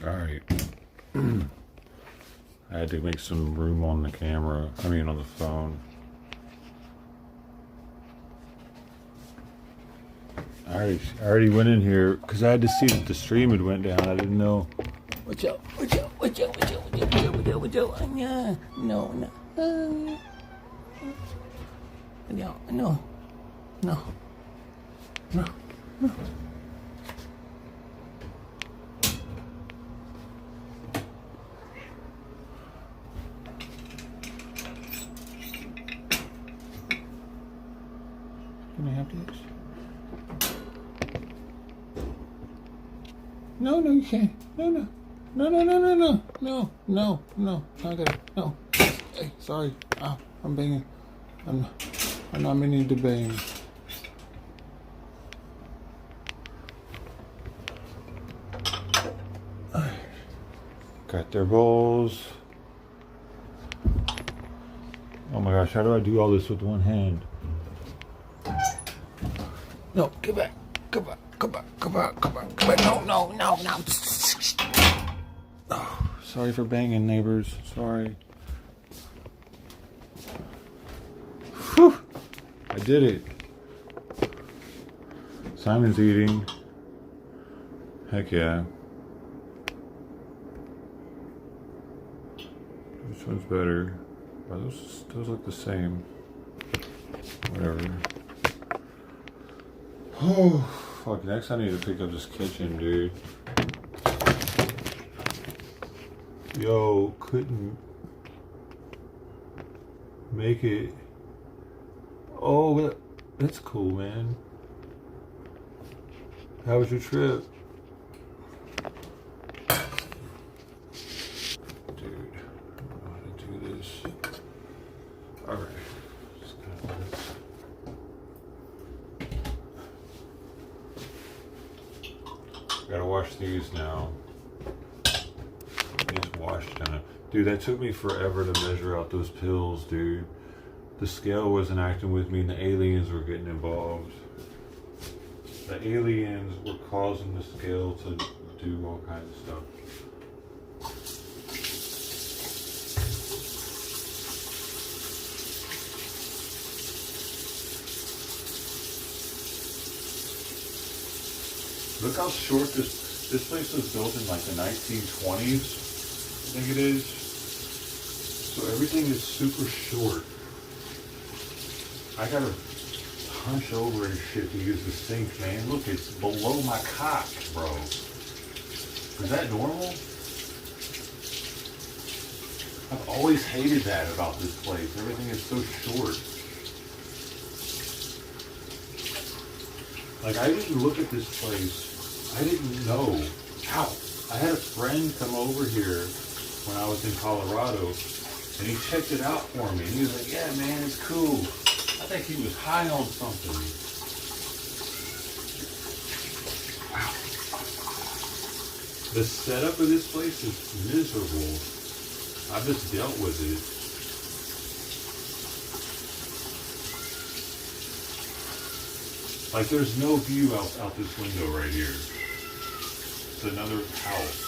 Alright. I had to make some room on the camera. I mean, on the phone. I already went in here because I had to see that the stream had went down. I didn't know. Watch out, watch out, watch out, watch out, watch out, watch out, watch out, watch out. No, no. No, no. No. No. No. Can I have this? No, no, you can't. No, no. No, no, no, no, no. No, no, no. I got it. No. Hey, sorry. I'm banging. I'm not meaning to bang. Got their bowls. Oh my gosh, how do I do all this with one hand? No, get back. Come back. Come back. Come back. Come back. Come back. No, no, no, no. Oh, sorry for banging, neighbors. Sorry. Whew. I did it. Simon's eating. Heck yeah. Which one's better? Oh, those look the same. Whatever. Oh, fuck. Next I need to pick up this kitchen, dude. Yo, couldn't make it. Oh, that's cool, man. How was your trip? Dude, I don't know how to do this. Alright. Gotta wash these now. These washed kind of. Dude, that took me forever to measure out those pills, dude. The scale wasn't acting with me and the aliens were getting involved. The aliens were causing the scale to do all kinds of stuff. Look how short this place was built in like the 1920s, I think it is. So everything is super short. I gotta hunch over and shit to use the sink, man. Look, it's below my cock, bro. Is that normal? I've always hated that about this place. Everything is so short. Like, I didn't look at this place. I didn't know. Ow. I had a friend come over here when I was in Colorado, and he checked it out for me. And he was like, yeah, man, it's cool. I think he was high on something. Wow. The setup of this place is miserable. I've just dealt with it. Like, there's no view out this window right here. It's another house.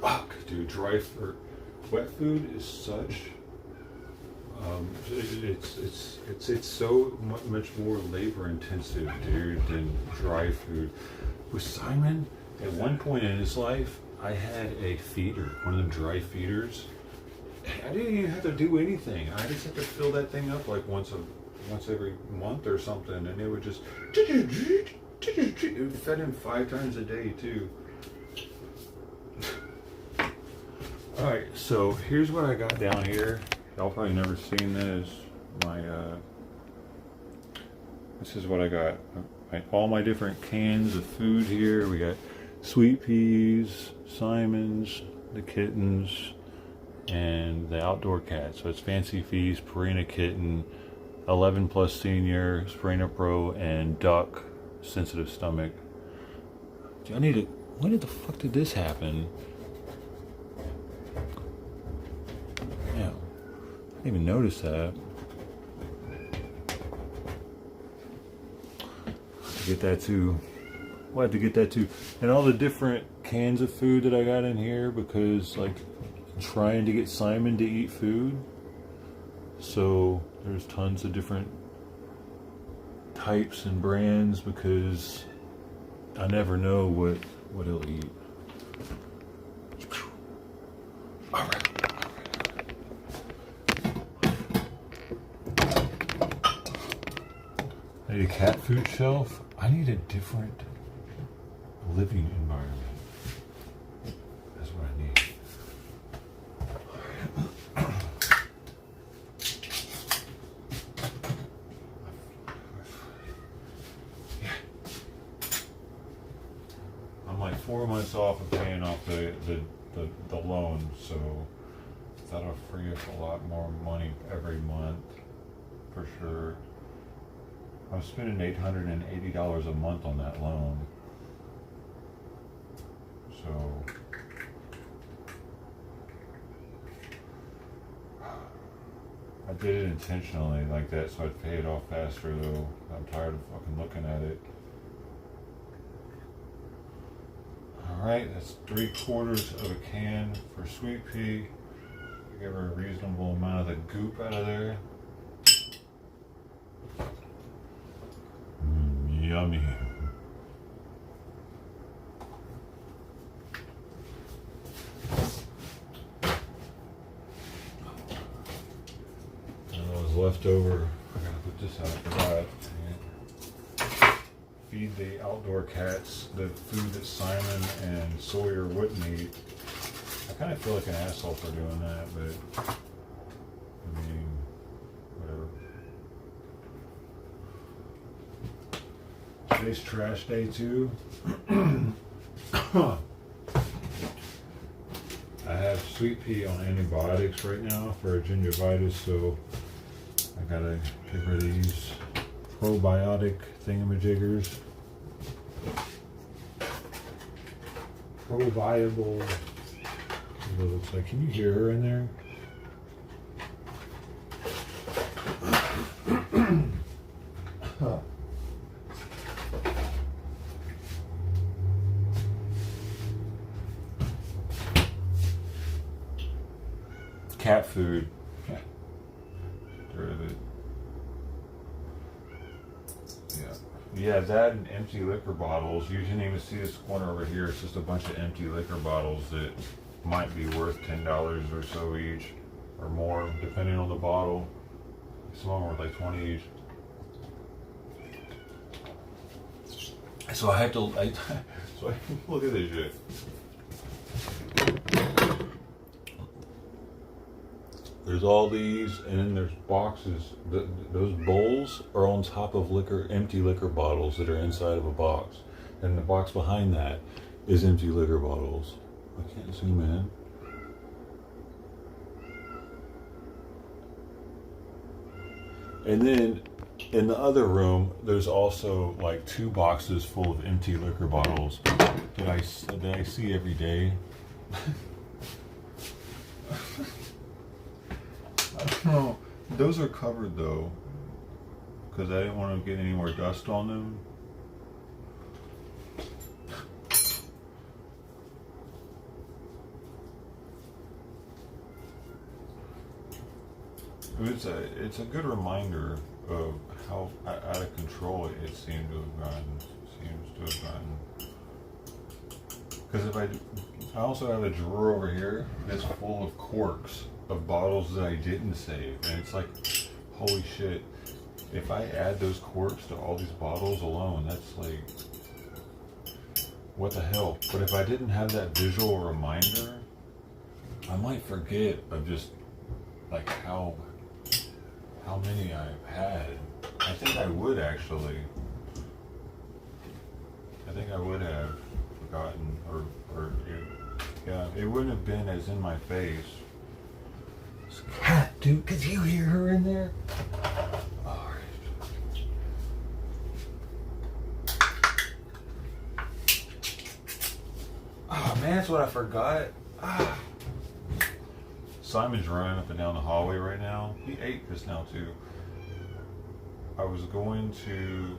Fuck, dude, wet food is such. It's so much more labor intensive, dude, than dry food. With Simon, at one point in his life, I had a feeder, one of them dry feeders. I didn't even have to do anything. I just had to fill that thing up like once every month or something, and it would just it fed him 5 times a day too. All right, so here's what I got down here. Y'all probably never seen this. This is what I got. All my different cans of food here. We got sweet peas, Simon's, the kittens, and the outdoor cat. So it's Fancy Feast, Purina Kitten, 11 plus senior, Springer Pro, and duck, sensitive stomach. I need to. When the fuck did this happen? Yeah, I didn't even notice that. Get that too. We'll have to get that too. And all the different cans of food that I got in here because, like, trying to get Simon to eat food. So there's tons of different types and brands because I never know what he'll eat. All right. I need a cat food shelf. I need a different living environment. That's what I need. I'm like 4 months off of paying off the loan, so that'll free up a lot more money every month for sure. I'm spending $880 a month on that loan. So I did it intentionally like that so I'd pay it off faster though. I'm tired of fucking looking at it. Alright, that's 3/4 of a can for sweet pea. Give her a reasonable amount of the goop out of there. Yummy. And what was left over, I gotta put this out for that. Feed the outdoor cats the food that Simon and Sawyer wouldn't eat. I kind of feel like an asshole for doing that, but I mean, whatever. Today's trash day too. I have sweet pea on antibiotics right now for gingivitis, so I gotta get rid of these probiotic thingamajiggers. Proviable. What it looks like. Can you hear her in there? Cat food. Get rid of it. Yeah, that and empty liquor bottles. You didn't even see this corner over here. It's just a bunch of empty liquor bottles that might be worth $10 or so each, or more, depending on the bottle. Some of them are like 20 each. So I have to, look at this shit. There's all these, and then there's boxes. Those bowls are on top of empty liquor bottles that are inside of a box. And the box behind that is empty liquor bottles. I can't zoom in. And then in the other room, there's also like 2 boxes full of empty liquor bottles that I see every day. I don't know. Those are covered though, because I didn't want to get any more dust on them. It's a good reminder of how out of control it seems to have gotten. Because I also have a drawer over here that's full of corks of bottles that I didn't save, and it's like, holy shit, if I add those corks to all these bottles alone, that's like, what the hell. But if I didn't have that visual reminder, I might forget of just like how many I've had. I think I would actually. I think I would have forgotten, it wouldn't have been as in my face. Cat, dude, could you hear her in there? Oh. that's what I forgot. Ah. Simon's running up and down the hallway right now. He ate this now too. I was going to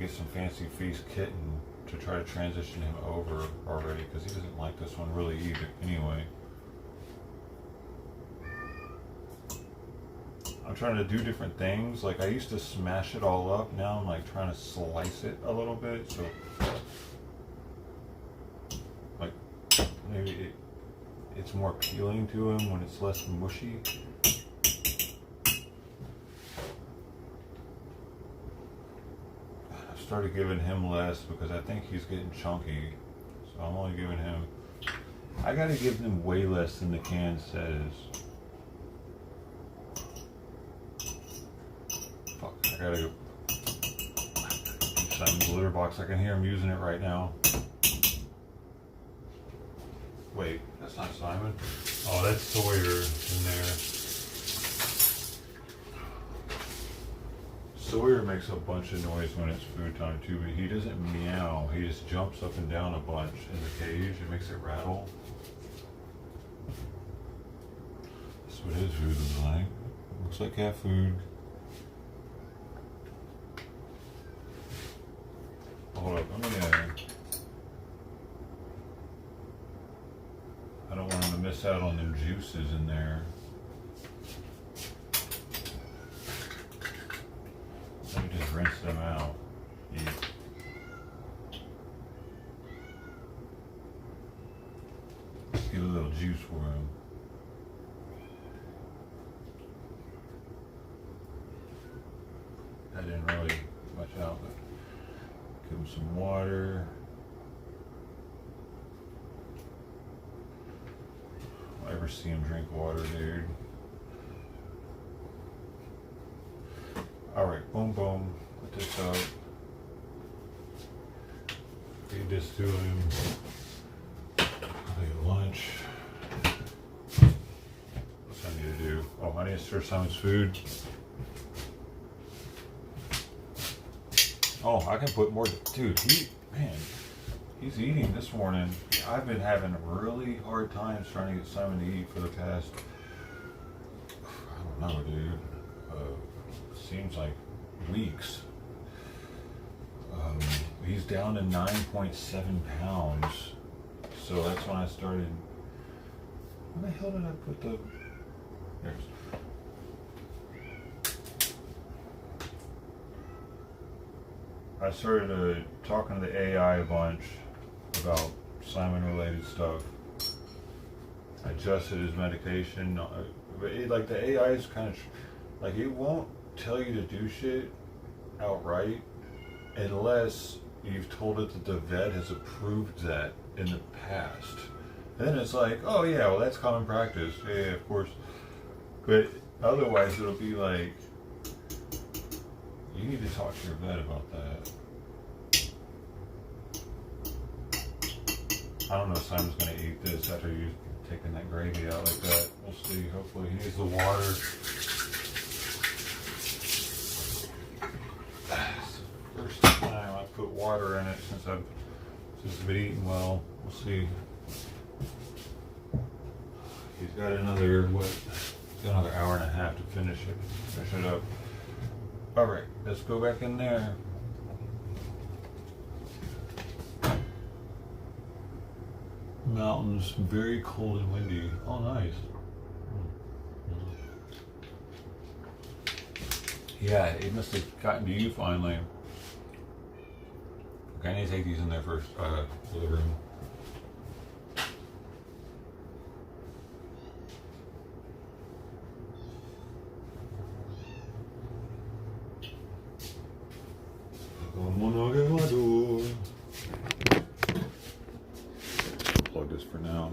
get some Fancy Feast kitten to try to transition him over already because he doesn't like this one really either anyway. I'm trying to do different things. Like I used to smash it all up. Now I'm like trying to slice it a little bit. So like maybe it's more appealing to him when it's less mushy. I've started giving him less because I think he's getting chunky. So I'm only giving him, I gotta give him way less than the can says. Fuck, I gotta go. Simon's litter box. I can hear him using it right now. Wait, that's not Simon. Oh, that's Sawyer in there. Sawyer makes a bunch of noise when it's food time too, but he doesn't meow. He just jumps up and down a bunch in the cage. It makes it rattle. That's what his food is like. Looks like cat food. Hold up, I don't want him to miss out on them juices in there. Let me just rinse them out. Yeah. Get a little juice for him. I didn't really much out, but give him some water. I'll ever see him drink water, dude. Alright, boom boom. Put this out. Feed this to him. I'll eat lunch. What's I need to do? Oh, I need to stir Simon's food. Oh, I can put more. Dude, he's eating this morning. I've been having really hard times trying to get Simon to eat for the past, I don't know, dude. Seems like weeks. He's down to 9.7 pounds. So that's when I started. Where the hell did I put the? There's. I started talking to the AI a bunch about Simon-related stuff. I adjusted his medication. Like the AI is kind of like it won't tell you to do shit outright unless you've told it that the vet has approved that in the past. And then it's like, oh yeah, well that's common practice. Yeah, of course. But otherwise it'll be like, you need to talk to your vet about that. I don't know if Simon's going to eat this after you've taken that gravy out like that. We'll see. Hopefully he needs the water. First time I put water in it since I've been eating well. We'll see. He's got another hour and a half to finish it up. All right, let's go back in there. Mountains, very cold and windy. Oh, nice. Yeah, it must have gotten to you finally. Okay, I need to take these in there first, to the room. Plug this for now.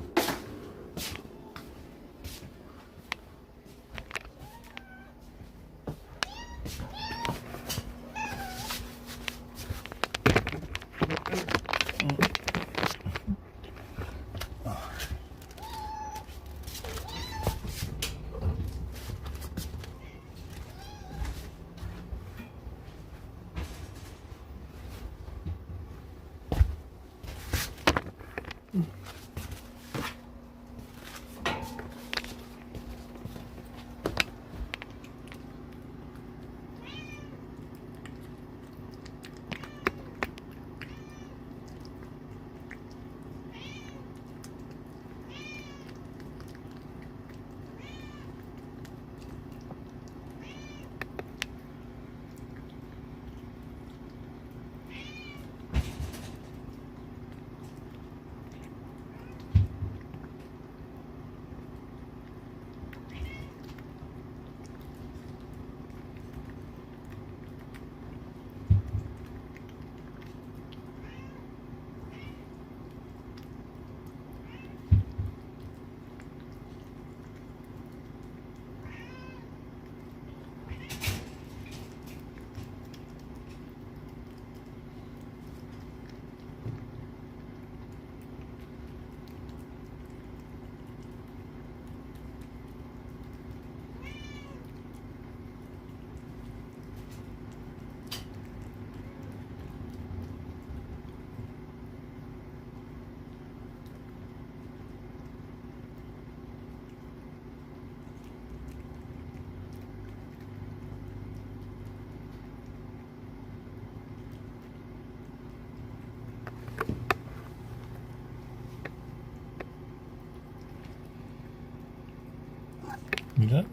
You done?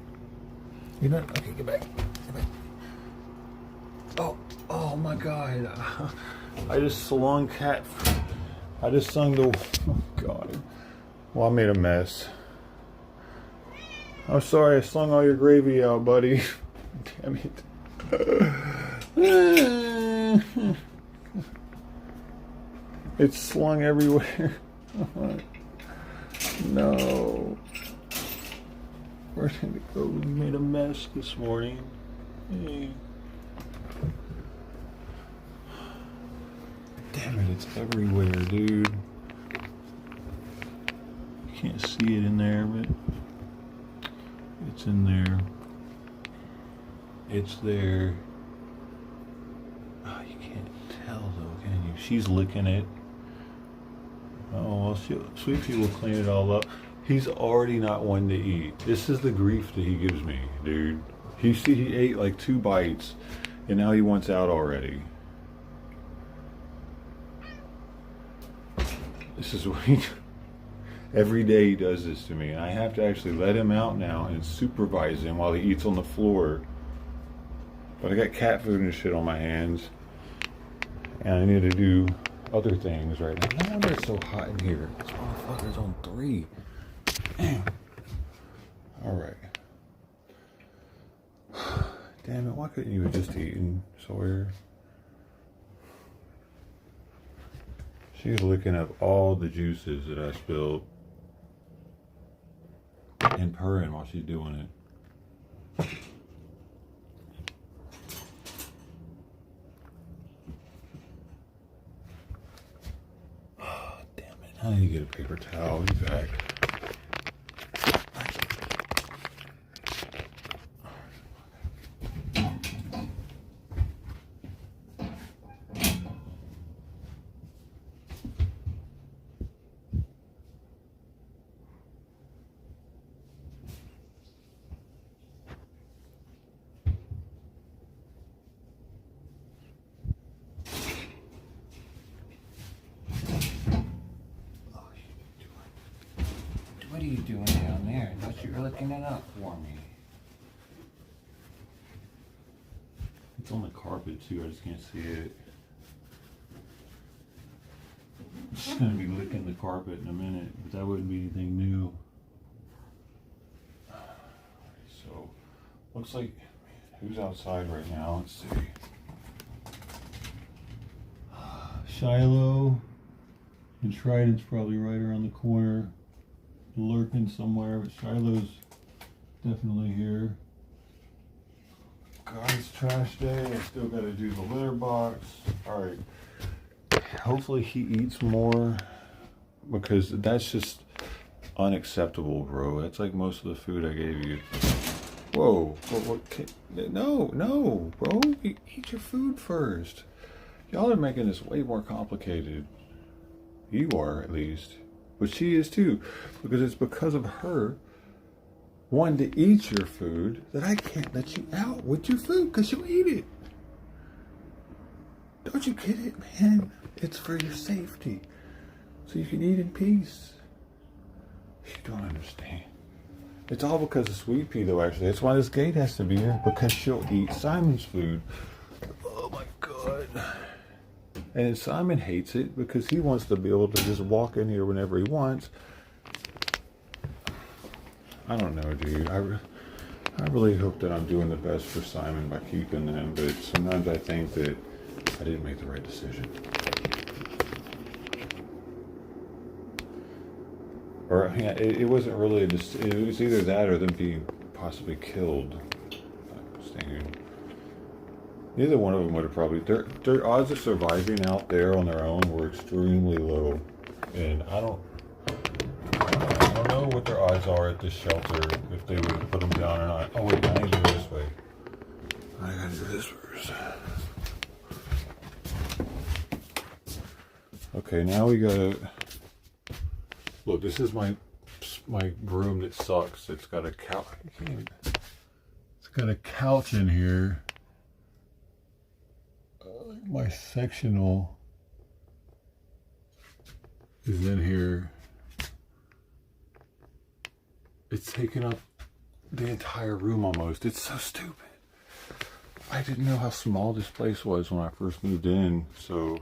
You done? Okay, get back. Get back. Oh my God. I just slung cat. I just sung the. Oh God. Well, I made a mess. I'm sorry I slung all your gravy out, buddy. Damn it. It's slung everywhere. No. Where did it go? We made a mess this morning. Hey. Damn it, it's everywhere, dude. You can't see it in there, but it's in there. It's there. Oh, you can't tell though, can you? She's licking it. Oh, well, Sweet Pea will clean it all up. He's already not one to eat. This is the grief that he gives me, dude. He ate like 2 bites, and now he wants out already. This is what he... Every day he does this to me. And I have to actually let him out now and supervise him while he eats on the floor. But I got cat food and shit on my hands. And I need to do other things right now. No wonder it's so hot in here. This motherfucker's on 3. Damn. Alright. Damn it, why couldn't you have just eaten, Sawyer? She's licking up all the juices that I spilled and purring while she's doing it. Oh, damn it. I need to get a paper towel. Be back. What are you doing down there? I thought you were looking it up for me. It's on the carpet too, I just can't see it. I'm just gonna be licking the carpet in a minute, but that wouldn't be anything new. So, looks like, who's outside right now? Let's see. Shiloh and Trident's probably right around the corner, lurking somewhere, but Shiloh's definitely here. God, it's trash day. I still gotta do the litter box. Alright. Hopefully he eats more, because that's just unacceptable, bro. That's like most of the food I gave you. Whoa. No, bro. Eat your food first. Y'all are making this way more complicated. You are, at least. But she is too. Because it's because of her wanting to eat your food that I can't let you out with your food, because you eat it. Don't you get it, man? It's for your safety. So you can eat in peace. You don't understand. It's all because of Sweet Pea, though, actually. That's why this gate has to be here, because she'll eat Simon's food. Oh, my God. And Simon hates it because he wants to be able to just walk in here whenever he wants. I don't know, dude. I really hope that I'm doing the best for Simon by keeping them, but sometimes I think that I didn't make the right decision. Or yeah, it wasn't really it was either that or them being possibly killed. Neither one of them would have probably... Their odds of surviving out there on their own were extremely low. And I don't know what their odds are at this shelter, if they would put them down or not. Oh wait, I need to go this way. I gotta do this first. Okay, now we gotta... Look, this is my room that sucks. It's got a couch. It's got a couch in here. My sectional is in here. It's taking up the entire room almost. It's so stupid. I didn't know how small this place was when I first moved in, so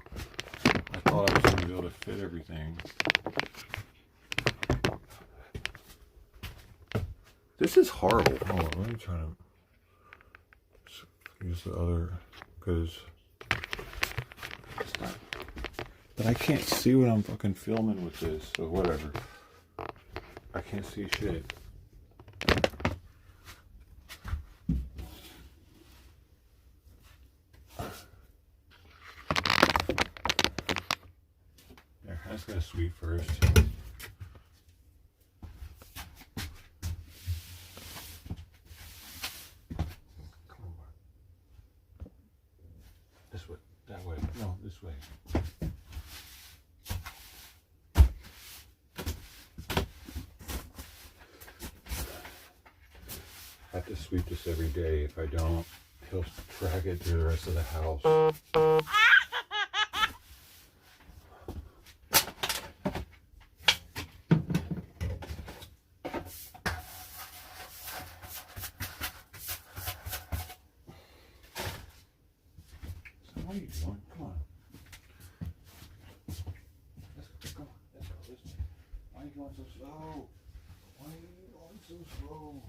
I thought I was going to be able to fit everything. This is horrible. Hold on, let me try to use the other, because but I can't see what I'm fucking filming with this, so whatever. I can't see shit. There, I just gotta sweep first. This way, that way. No, this way. I have to sweep this every day. If I don't, he'll drag it through the rest of the house. So what are you doing? Come on. Let's go. Come on. Let's go this way. Why are you going so slow? Why are you going so slow?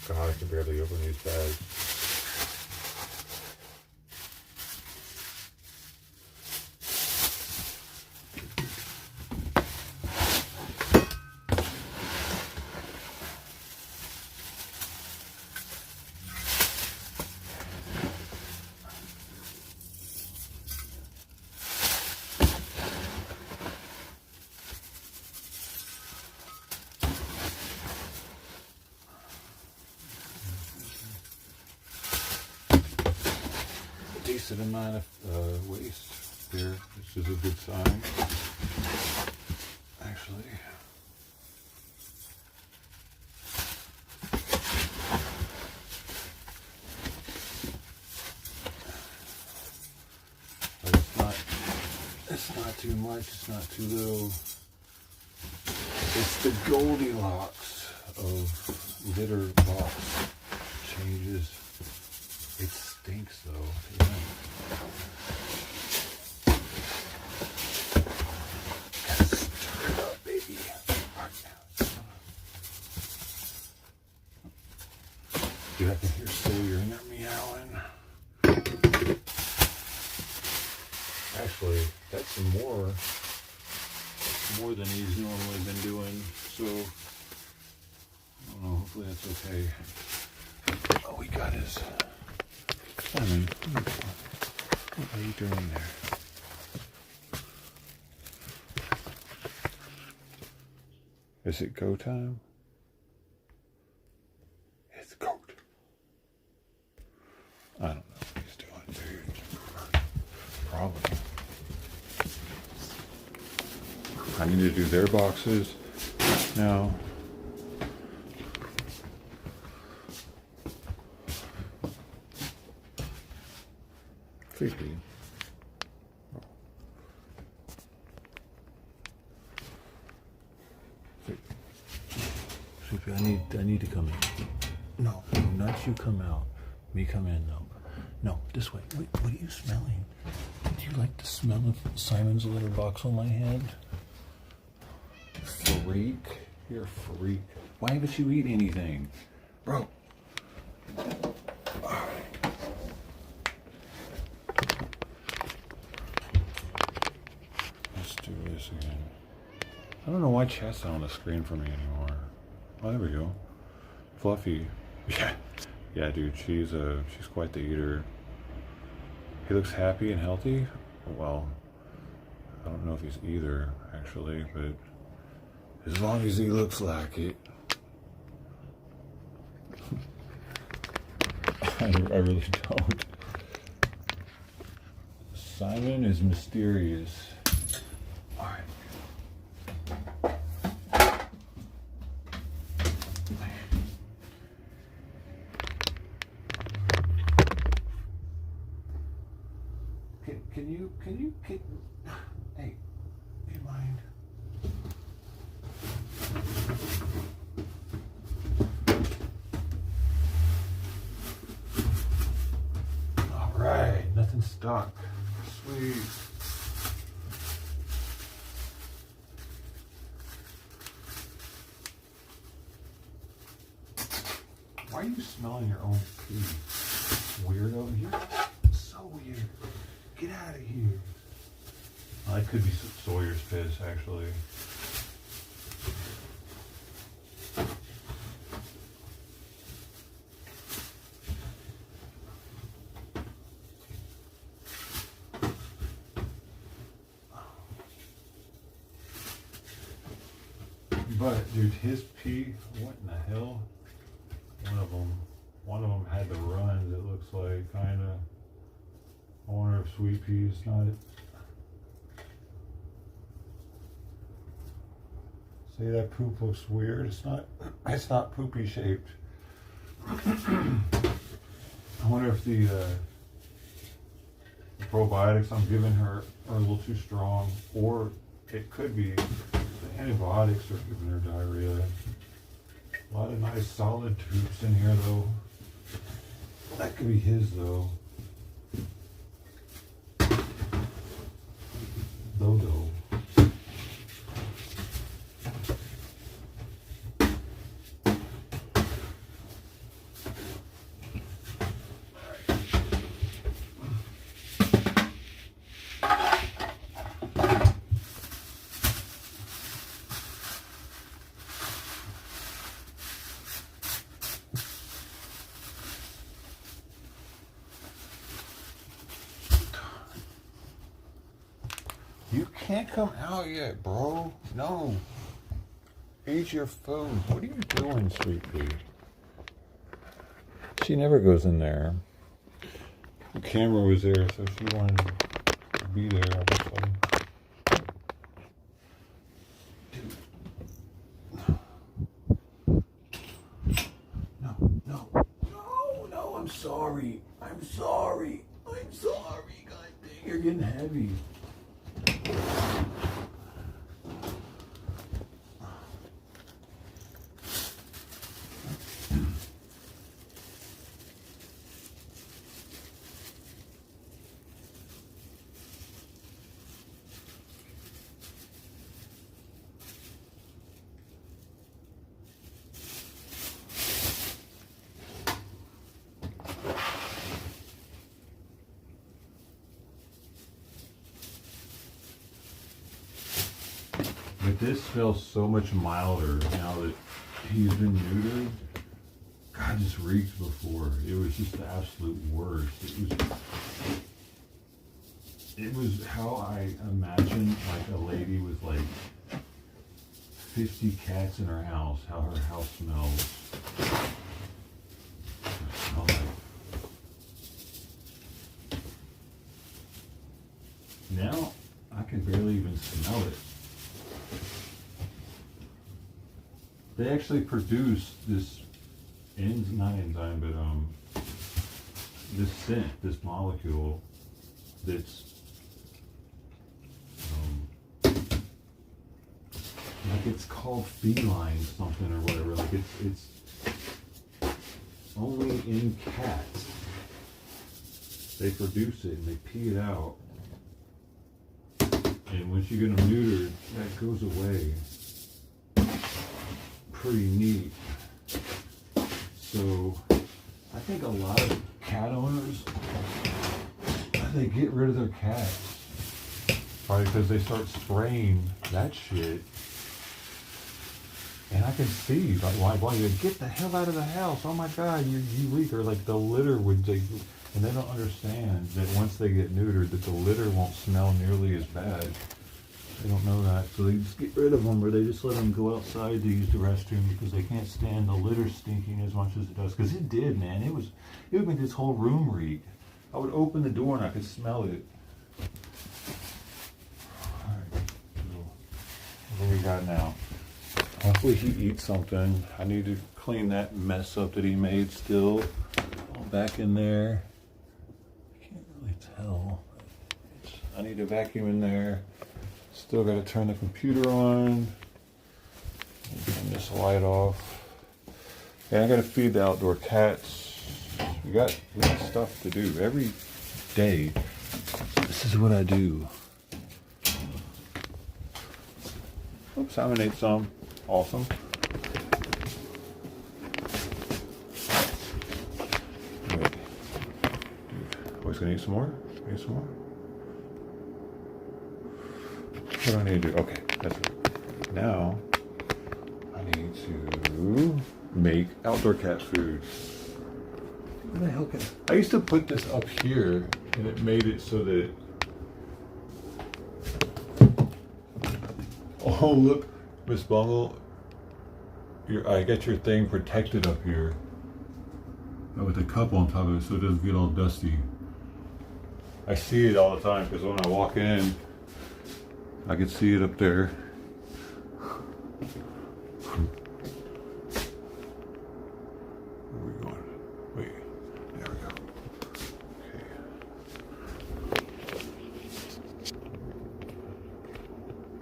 God, I can barely open these bags. Decent amount of waste here. This is a good sign, actually. But it's not too much, it's not too little. It's the Goldilocks of litter box changes. It stinks though. Gotta stir it up, baby. Dude, I can hear Sawyer in there meowing. Actually, that's more than he's normally been doing, so I don't know, hopefully that's okay. Oh, we got his Simon, what are you doing there? Is it go time? It's go. I don't know what he's doing, dude. Probably. I need to do their boxes now. Creepy. Sleepy, I need to come in. No, not you come out. Me come in, no. No, this way. Wait, what are you smelling? Do you like the smell of Simon's litter box on my head? Freak. You're a freak. Why haven't you eaten anything? Bro. Let's do this again. I don't know why chat's not on the screen for me anymore. Oh, there we go. Fluffy. Yeah. Yeah, dude, she's quite the eater. He looks happy and healthy. Well, I don't know if he's either, actually, but as long as he looks like it. I really don't. Simon is mysterious. All right. Hey, do you mind? All right, nothing stuck. Sweet. Why are you smelling your own pee? Weirdo. You're so weird. Get out of here. Oh, that could be Sawyer's piss, actually. But, dude, his pee, what in the hell? One of them had the runs, it looks like, kind of. I wonder if Sweet Pea's not. See, that poop looks weird. It's not poopy shaped. I wonder if the probiotics I'm giving her are a little too strong, or it could be the antibiotics are giving her diarrhea. A lot of nice solid tubes in here, though. That could be his, though. Dodo. You can't come out yet, bro. No. Eat your food. What are you doing, Sweet Pea? She never goes in there. The camera was there, so she wanted to be there, obviously. No, I'm sorry. I'm sorry. God dang, you're getting heavy. But this smells so much milder now that he's been neutered. God, this reeked before. It was just the absolute worst. It was how I imagined like a lady with like 50 cats in her house, how her house smells. It smells like. Now I can barely even smell it. They actually produce this not enzyme, but this scent, this molecule that's like it's called feline something or whatever. Like it's only in cats. They produce it and they pee it out. And once you get them neutered, that goes away. Pretty neat. So I think a lot of cat owners, they get rid of their cats. Probably because they start spraying that shit. And I can see why you get the hell out of the house. Oh my God, you leak. Or like the litter would take, and they don't understand that once they get neutered that the litter won't smell nearly as bad back, so they just get rid of them, or they just let them go outside to use the restroom because they can't stand the litter stinking as much as it does. Because it did, man. It would make this whole room reek. I would open the door and I could smell it. All right, so what do we got now? Hopefully he eats something. I need to clean that mess up that he made still. All back in there. I can't really tell. I need to vacuum in there. Still got to turn the computer on. Turn this light off. And I got to feed the outdoor cats. We got stuff to do every day. This is what I do. Oops, Simon ate some. Awesome. Wait. Always gonna eat some more? Eat some more? What do I need to do? Okay, that's it. Now, I need to make outdoor cat food. What the hell can I used to put this up here, and it made it so that... Oh, look, Miss Bungle, I got your thing protected up here. With a cup on top of it so it doesn't get all dusty. I see it all the time, because when I walk in, I can see it up there. Where are we going? Wait, there we go. Okay.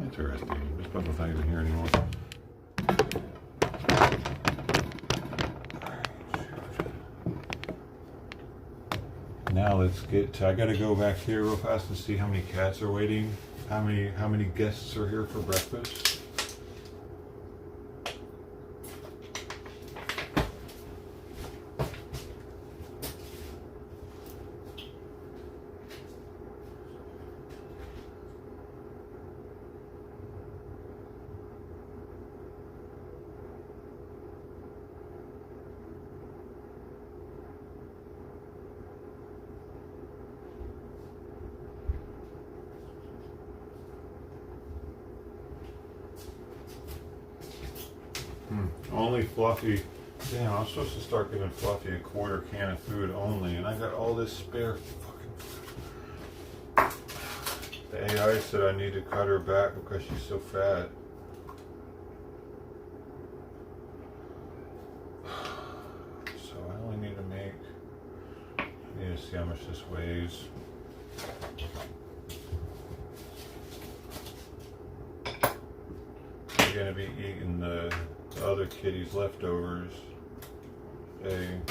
Interesting. This bubble thing isn't here anymore. Now let's get to, I gotta go back here real fast and see how many cats are waiting. How many guests are here for breakfast? Only Fluffy. Damn, I'm supposed to start giving Fluffy a quarter can of food only, and I got all this spare fucking food. The AI said I need to cut her back because she's so fat. So I only need to make... I need to see how much this weighs. I'm gonna be eating the other kitty's leftovers. Okay.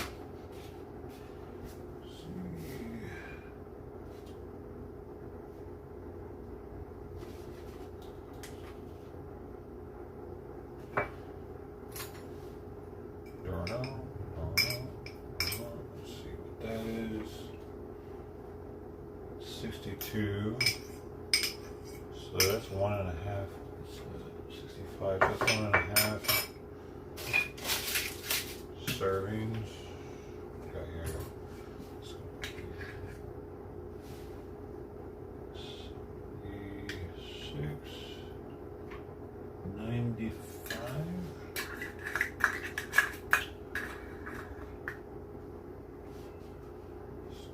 Don't know. Let's see what that is. 62. So that's 1.5. 65. That's 1.5 servings. Got here. 76. 95.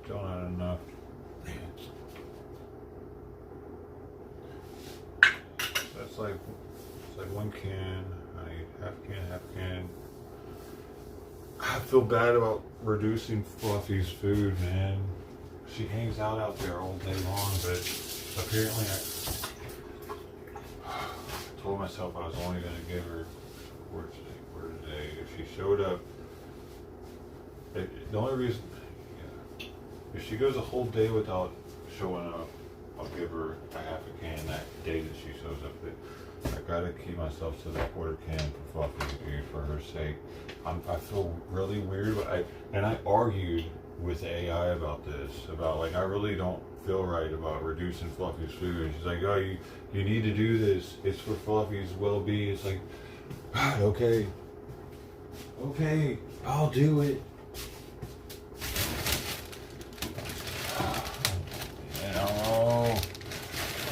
Still not enough. That's like, it's like one can. I need half can. I feel bad about reducing Fluffy's food, man. She hangs out there all day long, but apparently I told myself I was only going to give her a quarter today. If she showed up, the only reason, if she goes a whole day without showing up, I'll give her a half a can that day that she shows up. I gotta keep myself to the quarter can for Fluffy, dude, for her sake. I feel really weird, but I argued with AI about this, about like I really don't feel right about reducing Fluffy's food. She's like, oh, you need to do this. It's for Fluffy's well-being. It's like, God, okay, I'll do it. You know,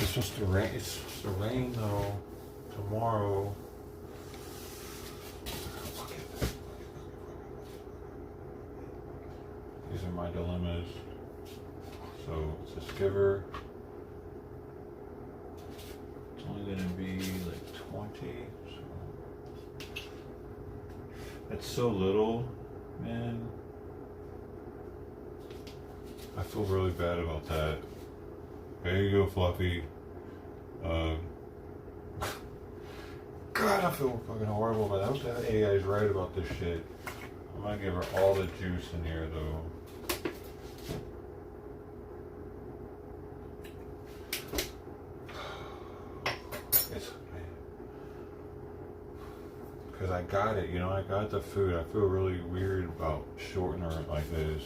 it's supposed to rain. It's to rain though tomorrow. These are my dilemmas. So it's a skiver. It's only going to be like 20. So that's so little, man. I feel really bad about that. There you go, Fluffy. God, I feel fucking horrible about that. I hope that AI is right about this shit. I'm gonna give her all the juice in here, though. It's because I got it, I got the food. I feel really weird about shorting her like this.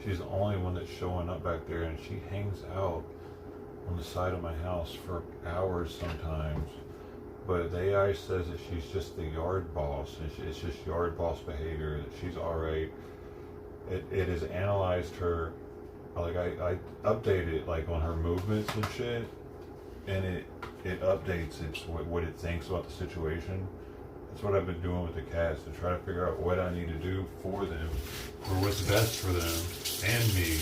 She's the only one that's showing up back there, and she hangs out on the side of my house for hours sometimes. But the AI says that she's just the yard boss, and it's just yard boss behavior, that she's alright. It has analyzed her, like I update it like on her movements and shit, and it updates what it thinks about the situation. That's what I've been doing with the cats, to try to figure out what I need to do for them, or what's best for them and me.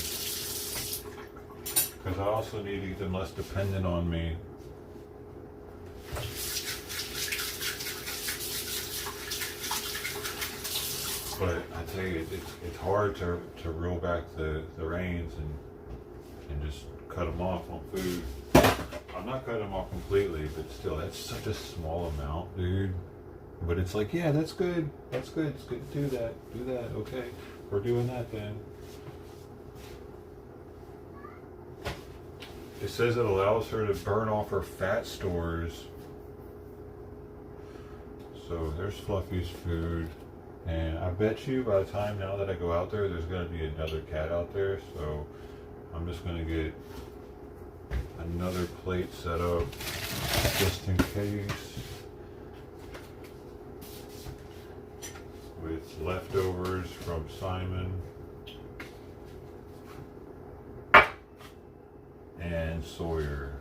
Because I also need to get them less dependent on me. But I tell you, it's hard to reel back the reins and just cut them off on food. I'm not cutting them off completely, but still, that's such a small amount, dude. But it's like, yeah, that's good. That's good. It's good to do that. Do that. Okay. We're doing that then. It says it allows her to burn off her fat stores. So there's Fluffy's food. And I bet you by the time now that I go out there's going to be another cat out there. So I'm just going to get another plate set up just in case. With leftovers from Simon and Sawyer.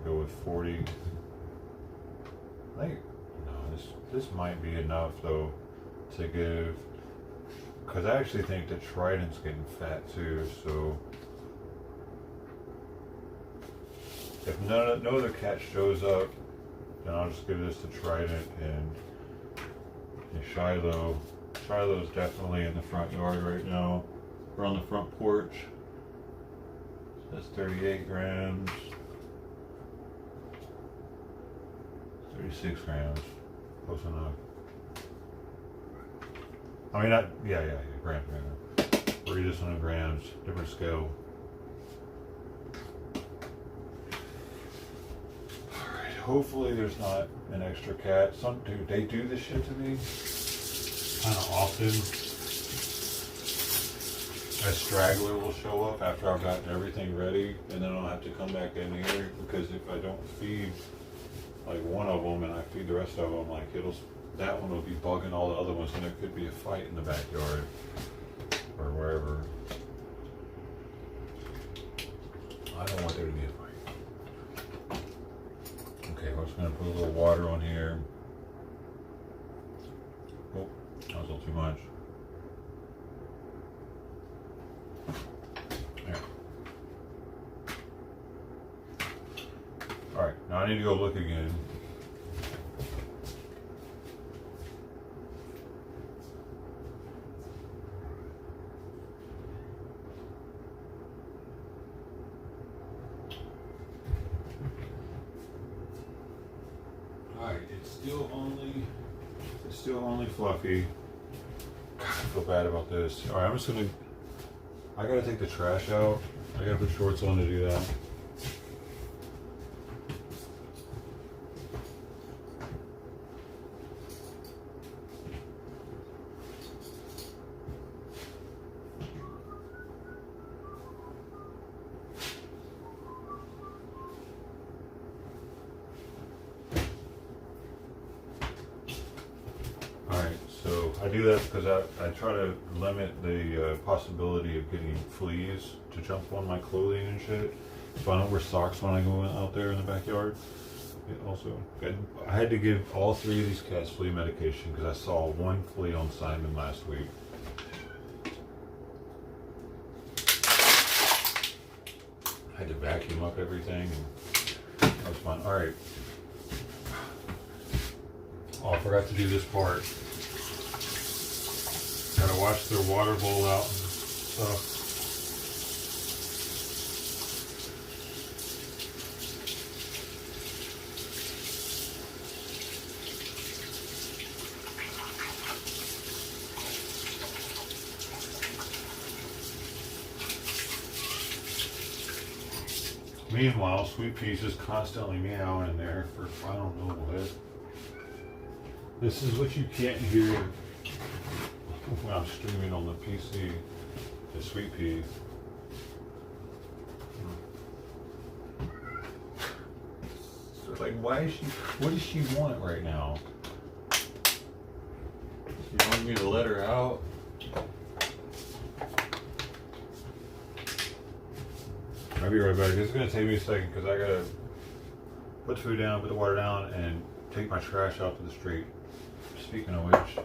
We'll go with 40. I think this might be enough though to give, because I actually think that Trident's getting fat too. So if no other cat shows up, then I'll just give this to Trident and Shiloh. Shiloh's definitely in the front yard right now. We're on the front porch. That's 38 grams. 36 grams. Close enough. I mean, grams. We're just on grams, different scale. Alright, hopefully there's not an extra cat. They do this shit to me kind of often. A straggler will show up after I've gotten everything ready, and then I'll have to come back in here, because if I don't feed like one of them and I feed the rest of them, like that one will be bugging all the other ones, and there could be a fight in the backyard or wherever. I don't want there to be a fight. Okay, we're just gonna put a little water on here. Oh, that was a little too much. There. All right, now I need to go look again. It's still only Fluffy. God, I feel bad about this. All right, I gotta take the trash out. I gotta put shorts on to do that. I do that because I try to limit the possibility of getting fleas to jump on my clothing and shit. so I don't wear socks when I go out there in the backyard. Also, I had to give all 3 of these cats flea medication because I saw 1 flea on Simon last week. I had to vacuum up everything, and that was fun. All right. Oh, I forgot to do this part. Gotta watch their water bowl out and stuff. Meanwhile, Sweet Pea's is constantly meowing in there for I don't know what. This is what you can't hear when I'm streaming on the PC. The Sweet Pea. So like, why is she? What does she want right now? She wants me to let her out. I'll be right back. This is going to take me a second because I got to put the food down, put the water down, and take my trash out to the street. Speaking of which,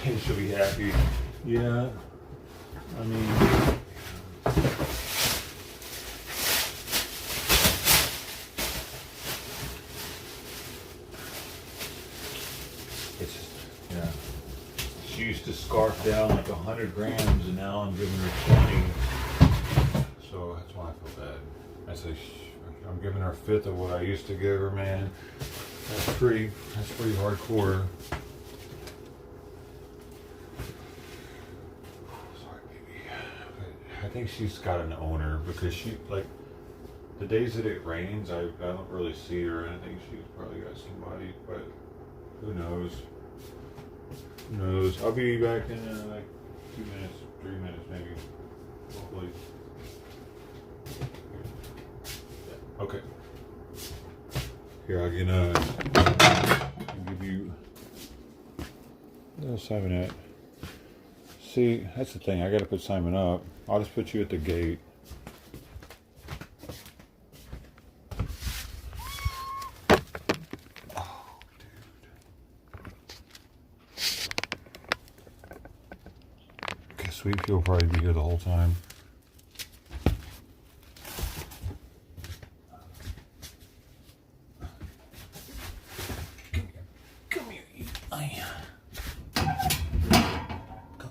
hey, she'll be happy. Yeah, I mean, it's just, yeah. She used to scarf down like 100 grams, and now I'm giving her 20. So that's why I feel bad. I say I'm giving her a fifth of what I used to give her, man. That's pretty hardcore. Sorry, baby. But I think she's got an owner because she, like, the days that it rains, I don't really see her, and I think she's probably got somebody, but who knows? Who knows? I'll be back in like 2 minutes, 3 minutes maybe. Hopefully. Yeah. Okay. Here, I'll give you little Simon at. See, that's the thing. I got to put Simon up. I'll just put you at the gate. Sweet Pea will probably be here the whole time. Come here, you. Go.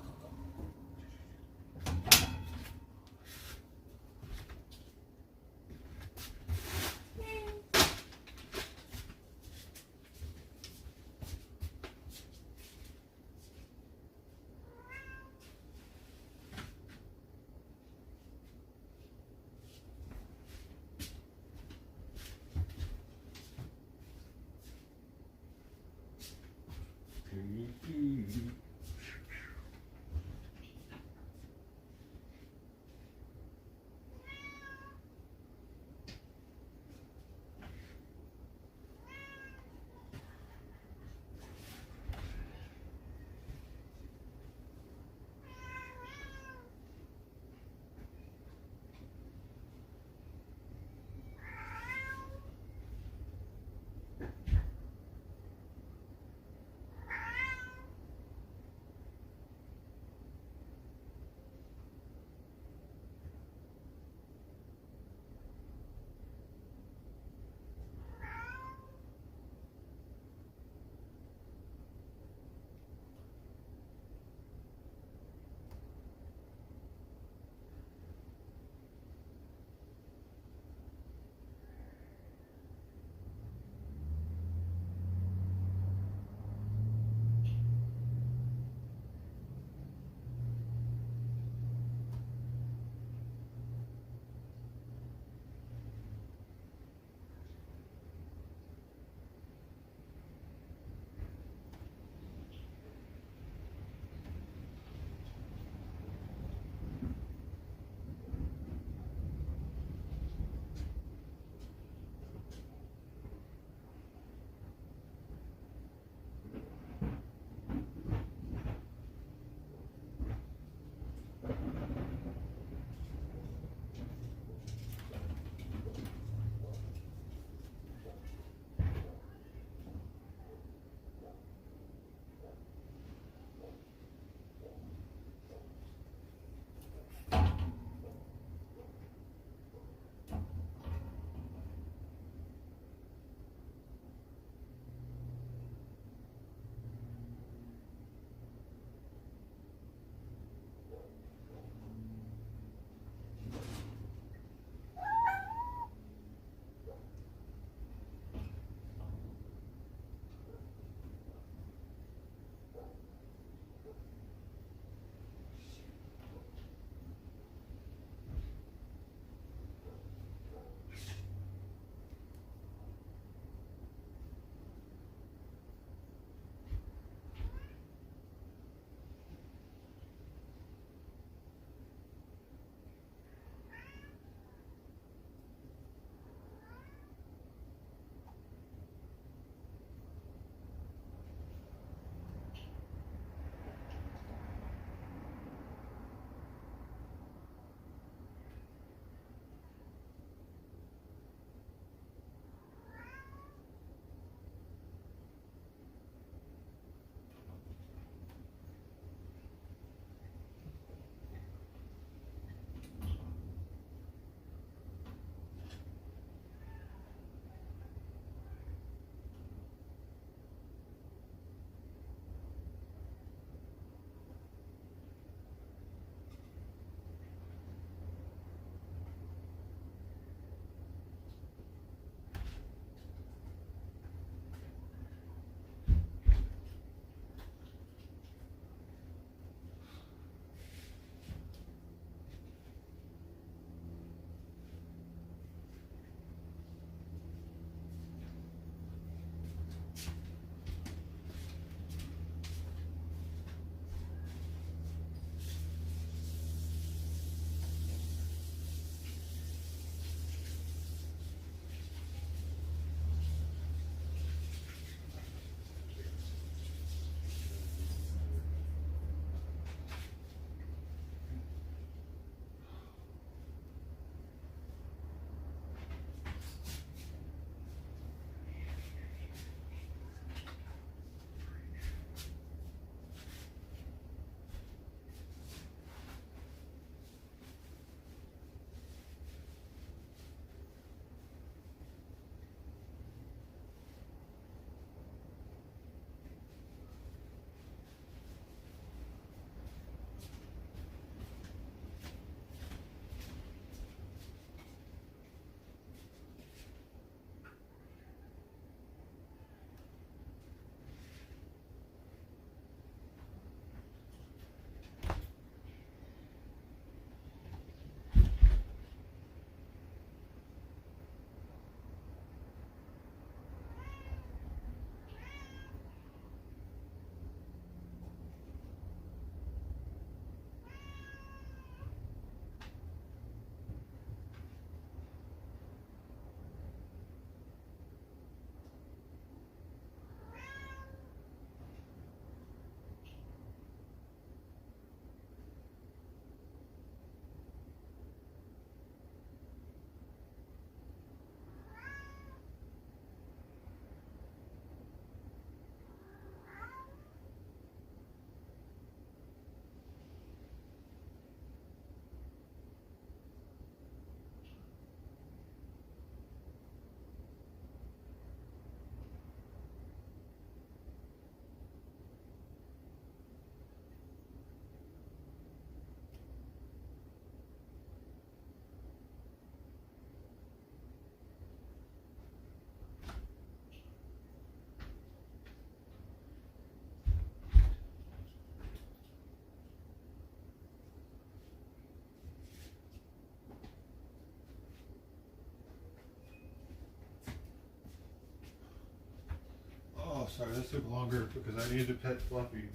sorry, this took longer because I needed to pet Fluffy.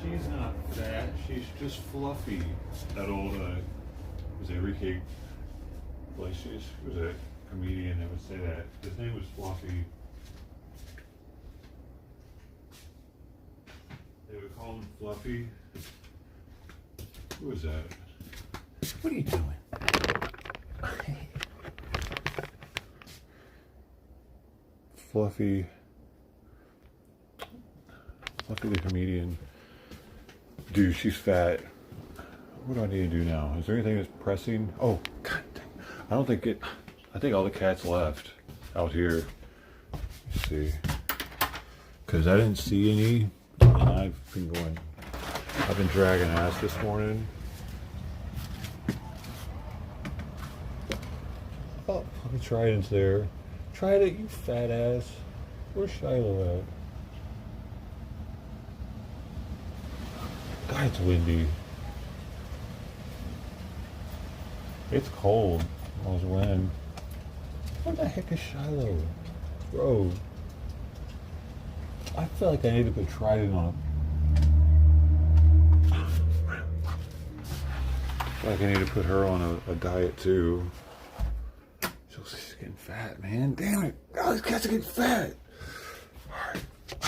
She's not fat, she's just fluffy. That old, was it Ricky Iglesias? Was a comedian that would say that. His name was Fluffy. They would call him Fluffy. Who was that? What are you doing? Fluffy the comedian. Dude, she's fat. What do I need to do now? Is there anything that's pressing? Oh, god dang. I think all the cats left out here. Let's see. Because I didn't see any. And I've been dragging ass this morning. Oh, let me try it into there. Try it, you fat ass. Where's Shiloh at? God, it's windy. It's cold. Almost wind. What the heck is Shiloh? Bro. I feel like I need to put Trident on. I feel like I need to put her on a diet too. She's getting fat, man. Damn it. Oh, these cats are getting fat.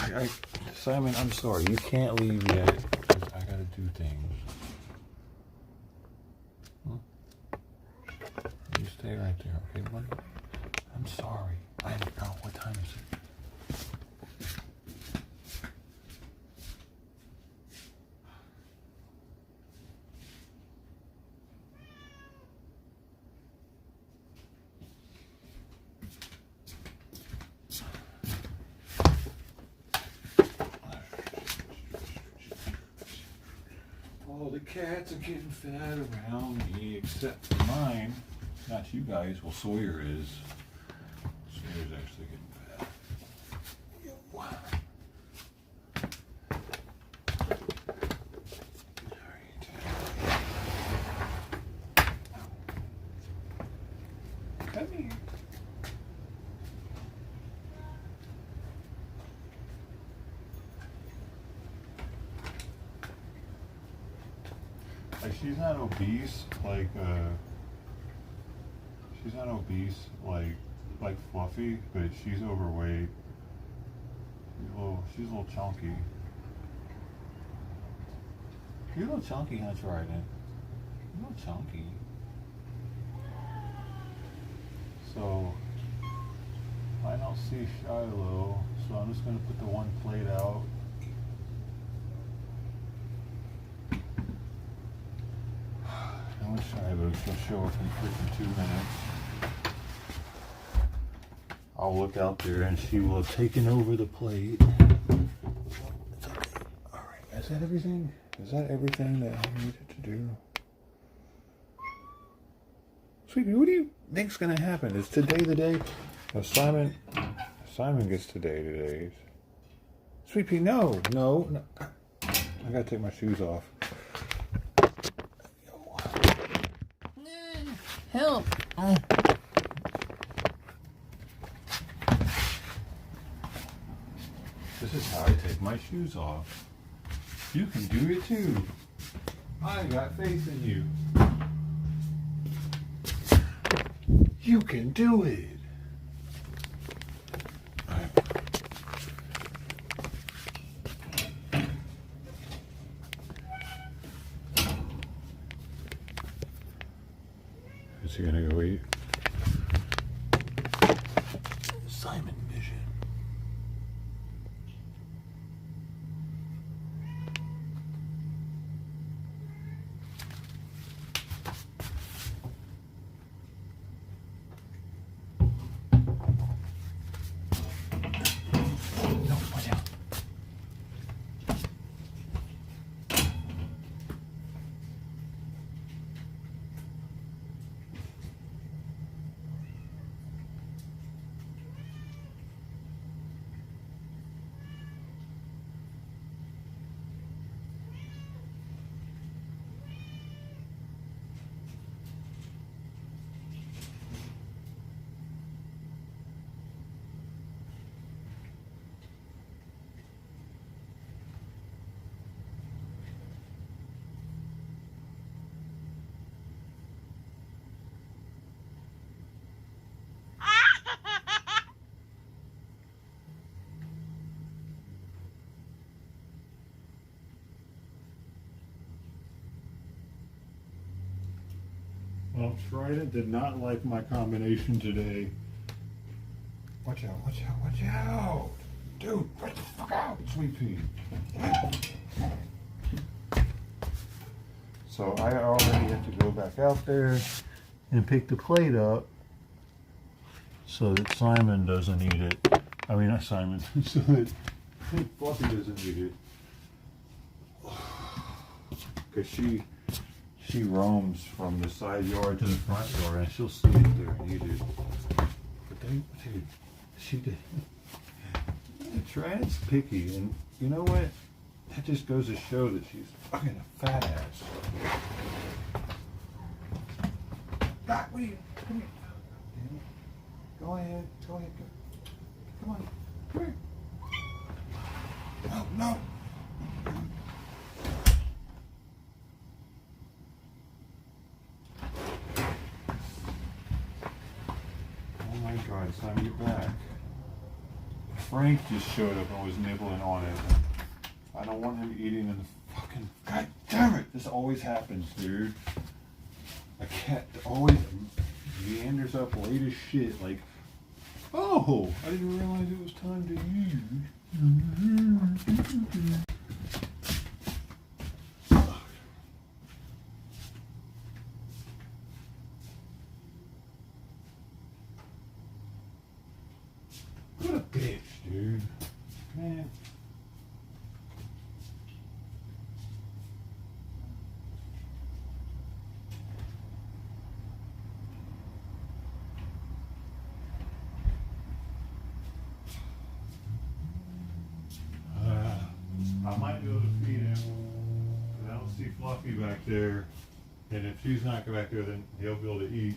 Alright. Simon, I'm sorry. You can't leave yet. I gotta do things. You stay right there, okay, buddy? I'm sorry. I know. What time is it? All the cats are getting fat around me, except for mine. Not you guys. Well, Sawyer is. Sawyer's actually getting fat. Come here. Like, she's not obese, like Fluffy, but she's overweight. She's a little chunky. You're a little chunky, huh, Trident? You're a little chunky. So, I don't see Shiloh, so I'm just going to put the one plate out. I wish she'll show up in freaking 2 minutes. I'll look out there and she will have taken over the plate. It's okay. Alright, is that everything? Is that everything that I needed to do? Sweetie, what do you think's gonna happen? Is today the day? No, Simon gets today's. Sweet Pea, no. I gotta take my shoes off. Help! This is how I take my shoes off. You can do it too. I got faith in you. You can do it. Is he gonna go eat? Simon Vision. Well, Trident did not like my combination today. Watch out, watch out, watch out! Dude, get the fuck out, Sweet Pea. So I already have to go back out there and pick the plate up so that Simon doesn't eat it. I mean, not Simon, so that Fluffy doesn't eat it. Because she roams from the side yard to the front yard, and she'll see it there and eat it. But dude, she did. Trident's picky, and you know what? That just goes to show that she's fucking a fat ass. God, what are you? Come here. Damn it. Go ahead. Go ahead. Go. Come on. Come here. No, no. Oh my God, it's time to get back. Frank just showed up and was nibbling on it. I don't want him eating in the fucking... God damn it! This always happens, dude. A cat always meanders up late as shit, like, oh, I didn't realize it was time to use. What a bitch, dude. Man. I might be able to feed him, but I don't see Fluffy back there. And if she's not back there, then he'll be able to eat.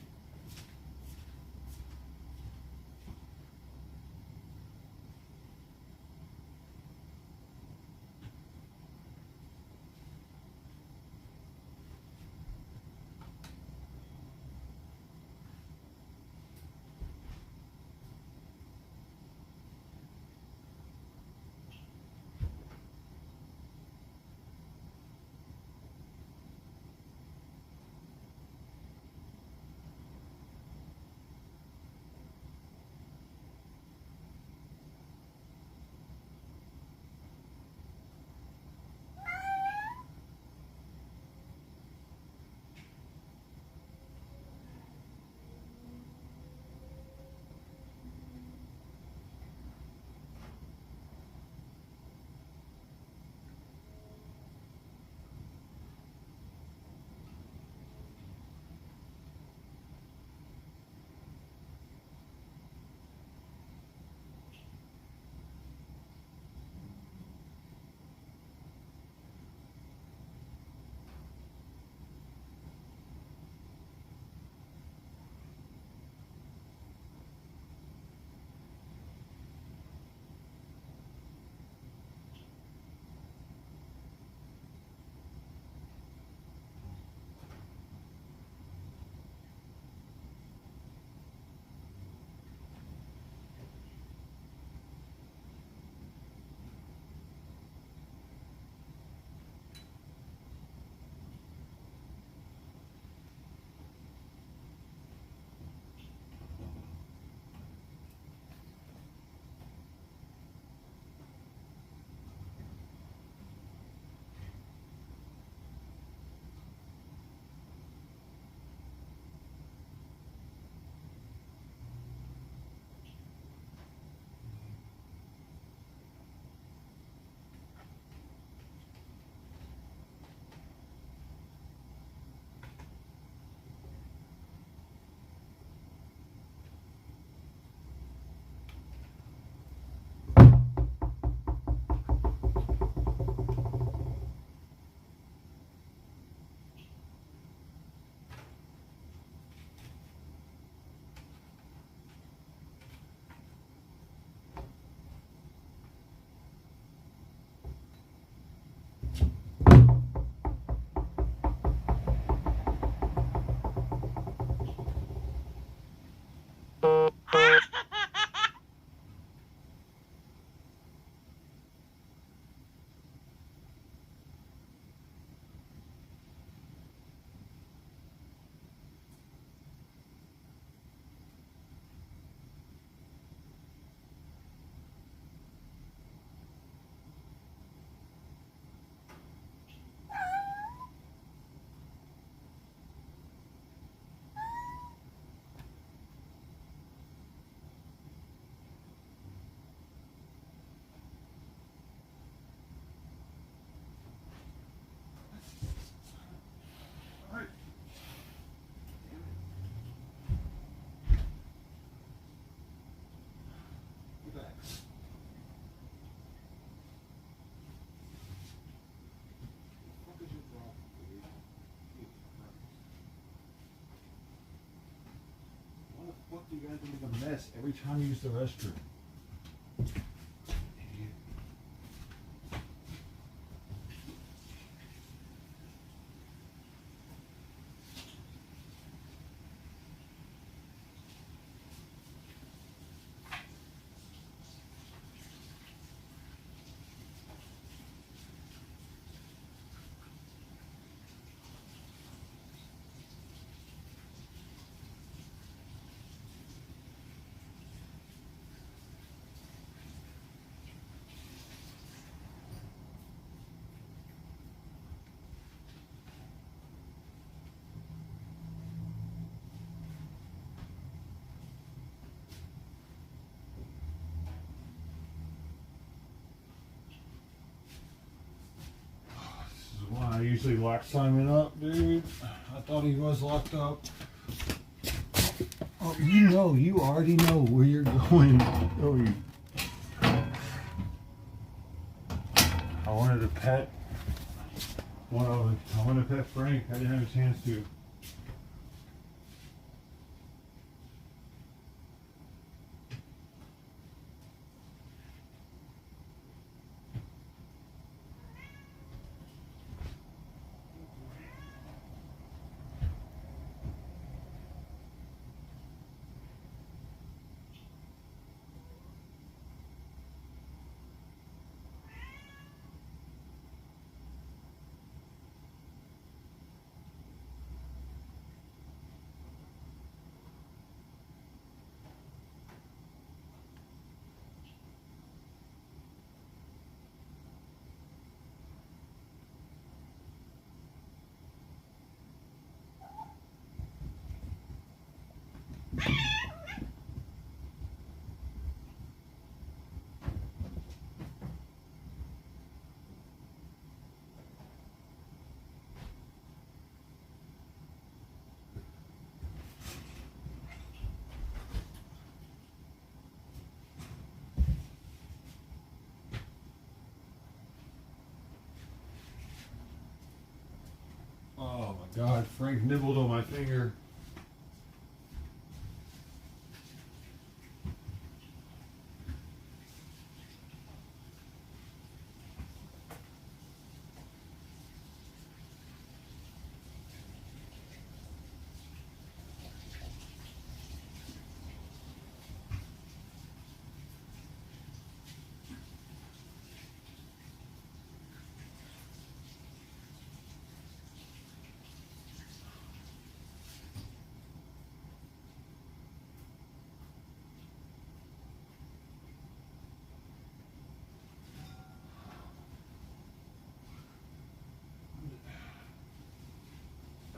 You guys make a mess every time you use the restroom. I usually lock Simon up, dude. I thought he was locked up. Oh, you already know where you're going. Oh, you. I wanted to pet one of them. I wanted to pet Frank. I didn't have a chance to. Oh my God, Frank nibbled on my finger.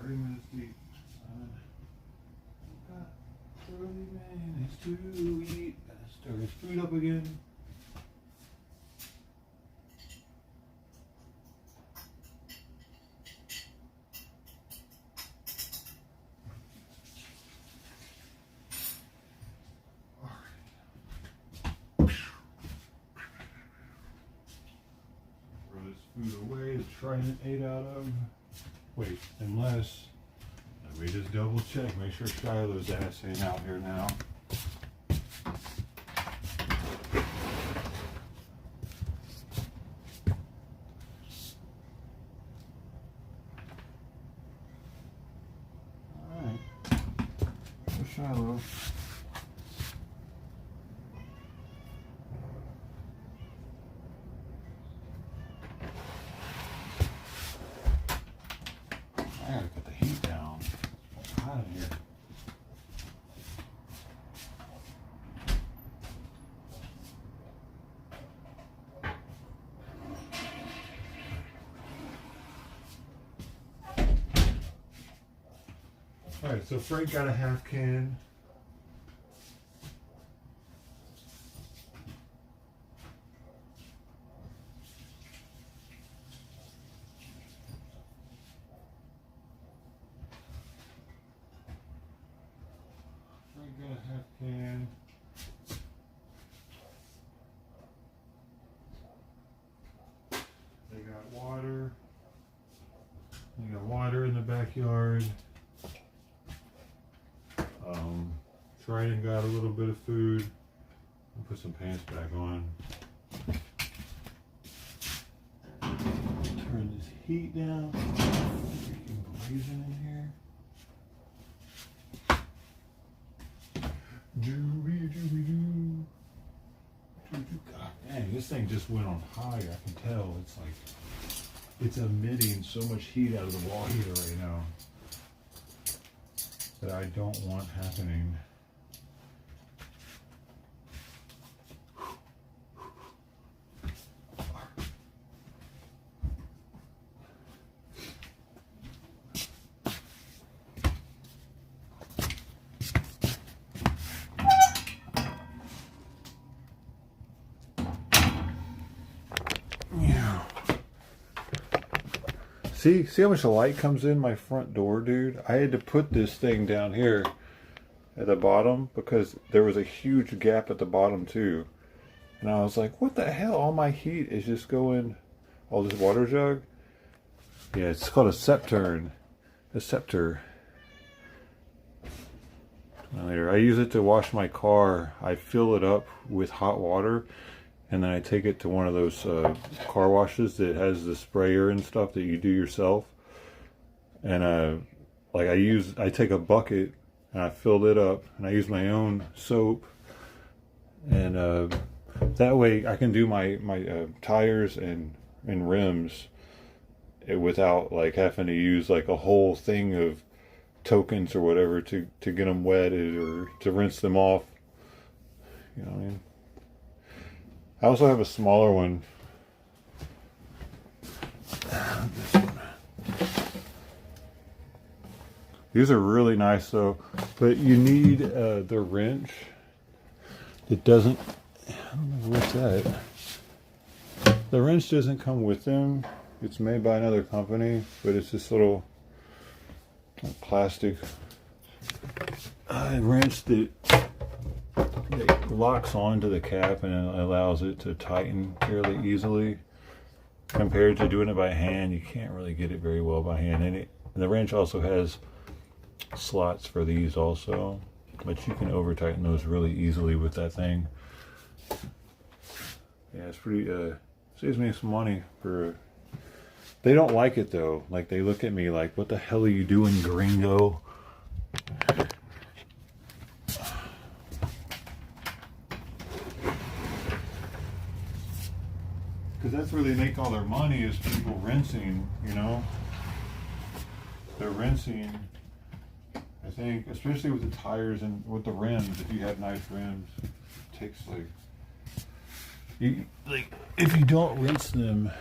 Minutes deep. 30 minutes to eat. Gotta stir his food up again. Throw this food away. The Trident ate out of. Wait, unless, let me just double check, make sure Shiloh's ass ain't out here now. Alright, where's Shiloh? I gotta cut the heat down. Get out of here. Alright, so Frank got a half can. Got a half can. They got water. They got water in the backyard. Trident got a little bit of food. I'll put some pants back on. Turn this heat down. Freaking blazing in here. Doo-wee-doo-wee-doo. God dang, this thing just went on high. I can tell. It's like it's emitting so much heat out of the wall heater right now that I don't want happening. See how much light comes in my front door, dude? I had to put this thing down here at the bottom because there was a huge gap at the bottom too. And I was like, what the hell? All my heat is just going, all this water jug? Yeah, it's called a scepter. A scepter. Later, I use it to wash my car. I fill it up with hot water. And then I take it to one of those car washes that has the sprayer and stuff that you do yourself. And like I take a bucket and I fill it up and I use my own soap. And that way I can do my tires and rims without like having to use like a whole thing of tokens or whatever to get them wetted or to rinse them off. You know what I mean? I also have a smaller one. This one. These are really nice though, but you need the wrench. It doesn't, I don't know what's that. The wrench doesn't come with them. It's made by another company, but it's this little plastic wrench that it locks onto the cap and it allows it to tighten fairly easily. Compared to doing it by hand, you can't really get it very well by hand. And the wrench also has slots for these also, but you can over tighten those really easily with that thing. Yeah, it's pretty saves me some money for. They don't like it though. Like they look at me like, what the hell are you doing, gringo? Because that's where they make all their money, is people rinsing, you know? They're rinsing, I think, especially with the tires and with the rims. If you have nice rims, it takes like if you don't rinse them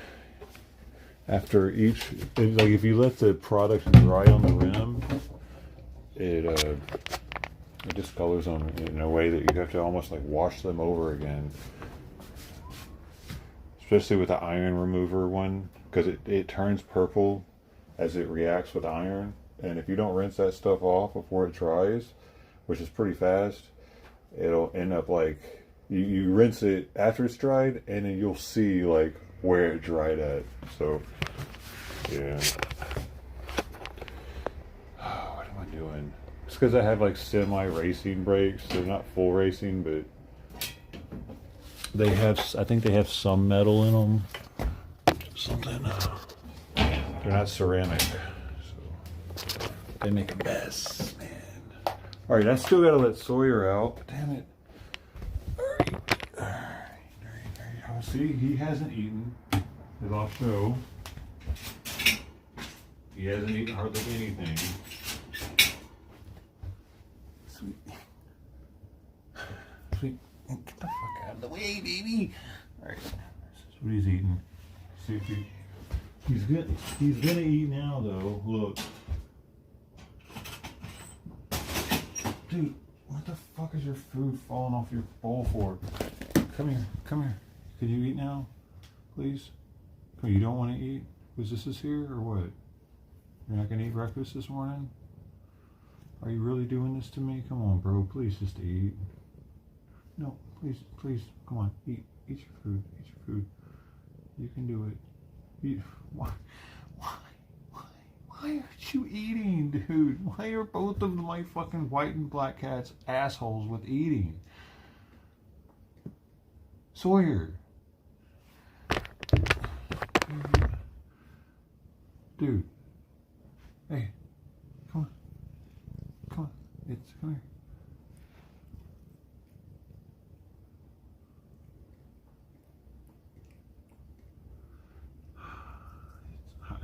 after each, like if you let the product dry on the rim, it discolors them in a way that you have to almost like wash them over again. Especially with the iron remover one, because it turns purple as it reacts with iron. And if you don't rinse that stuff off before it dries, which is pretty fast, it'll end up like, you rinse it after it's dried, and then you'll see like where it dried at. So, yeah. What am I doing? It's because I have like semi-racing brakes. They're not full racing, but they have, I think they have some metal in them. Something. They're not ceramic. So they make a mess, man. Alright, I still gotta let Sawyer out. But damn it. Alright. Oh, see, he hasn't eaten. As I'll show. He hasn't eaten hardly anything. Sweet. Sweet. Get the fuck out of the way, baby. Alright. This is what he's eating. See if he's gonna eat now though. Look. Dude, what the fuck is your food falling off your bowl for? Come here. Can you eat now? Please? Oh, you don't want to eat? Was this here or what? You're not gonna eat breakfast this morning? Are you really doing this to me? Come on, bro. Please just eat. No, please, come on, eat your food, you can do it. Why Why aren't you eating, dude? Why are both of my fucking white and black cats assholes with eating? Sawyer. Dude. Hey. Come on. Come on. Come here.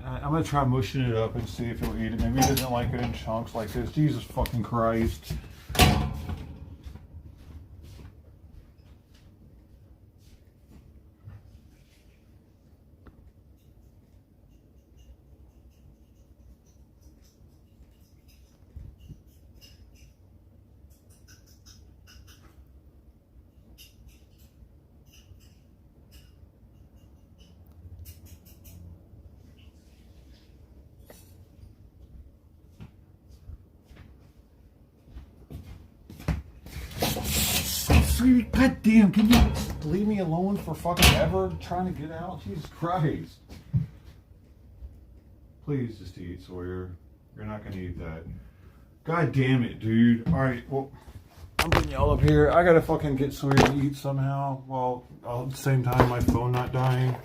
I'm gonna try mushing it up and see if he'll eat it. Maybe he doesn't like it in chunks like this. Jesus fucking Christ. Sweetie, goddamn, can you leave me alone for fucking ever trying to get out? Jesus Christ. Please just eat, Sawyer. You're not gonna eat that. God damn it, dude. Alright, well, I'm putting y'all up here. I gotta fucking get Sawyer to eat somehow while at the same time my phone not dying.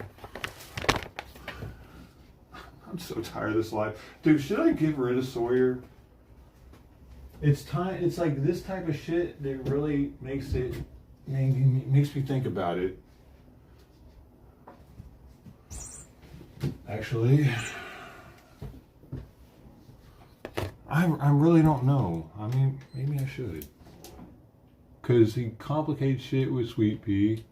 I'm so tired of this life. Dude, should I get rid of Sawyer? It's time. It's like this type of shit that really makes me think about it. Actually, I really don't know. I mean, maybe I should. Cause he complicates shit with Sweet Pea,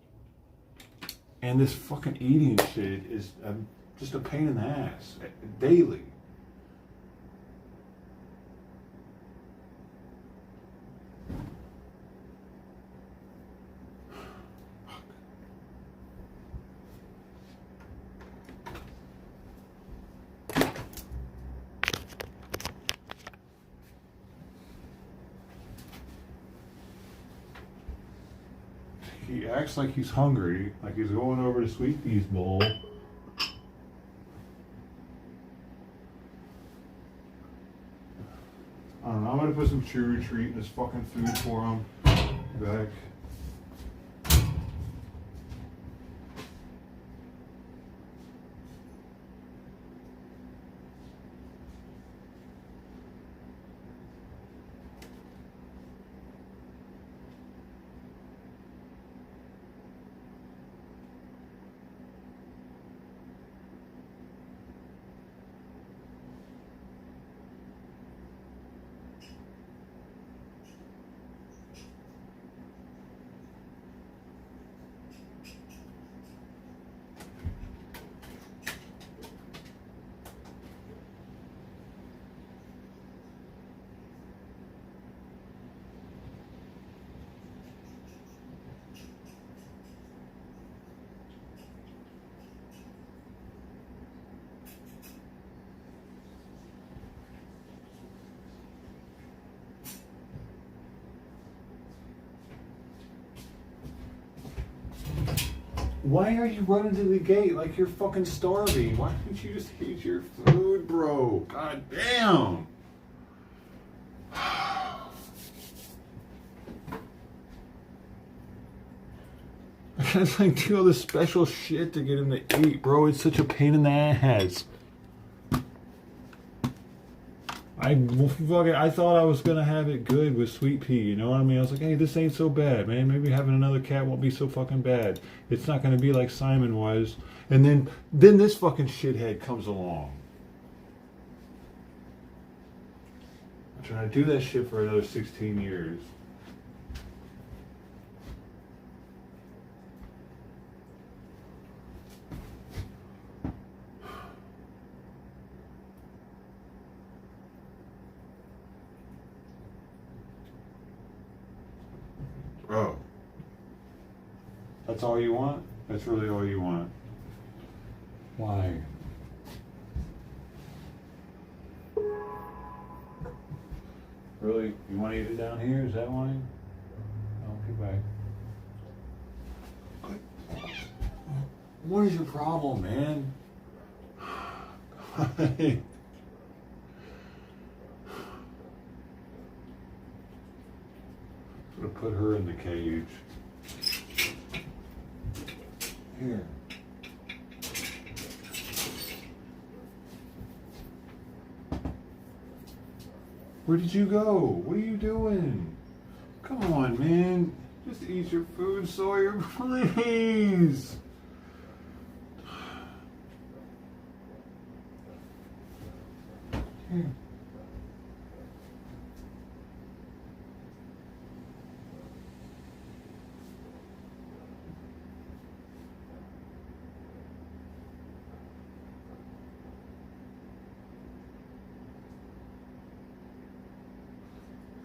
and this fucking eating shit is just a pain in the ass daily. He acts like he's hungry, like he's going over to Sweet Pea's bowl. I don't know, I'm gonna put some Chewy Treat in this fucking food for him. Back. Why are you running to the gate like you're fucking starving? Why don't you just eat your food, bro? God damn. I gotta like do all this special shit to get him to eat, bro. It's such a pain in the ass. I thought I was gonna have it good with Sweet Pea, you know what I mean? I was like, hey, this ain't so bad, man. Maybe having another cat won't be so fucking bad. It's not gonna be like Simon was. And then this fucking shithead comes along. I'm trying to do that shit for another 16 years. Oh. That's all you want? That's really all you want? Why? Really? You want to eat it down here? Is that why? Oh, get back. What is your problem, man? put her in the cage. Here. Where did you go? What are you doing? Come on, man. Just eat your food, Sawyer, please. Here.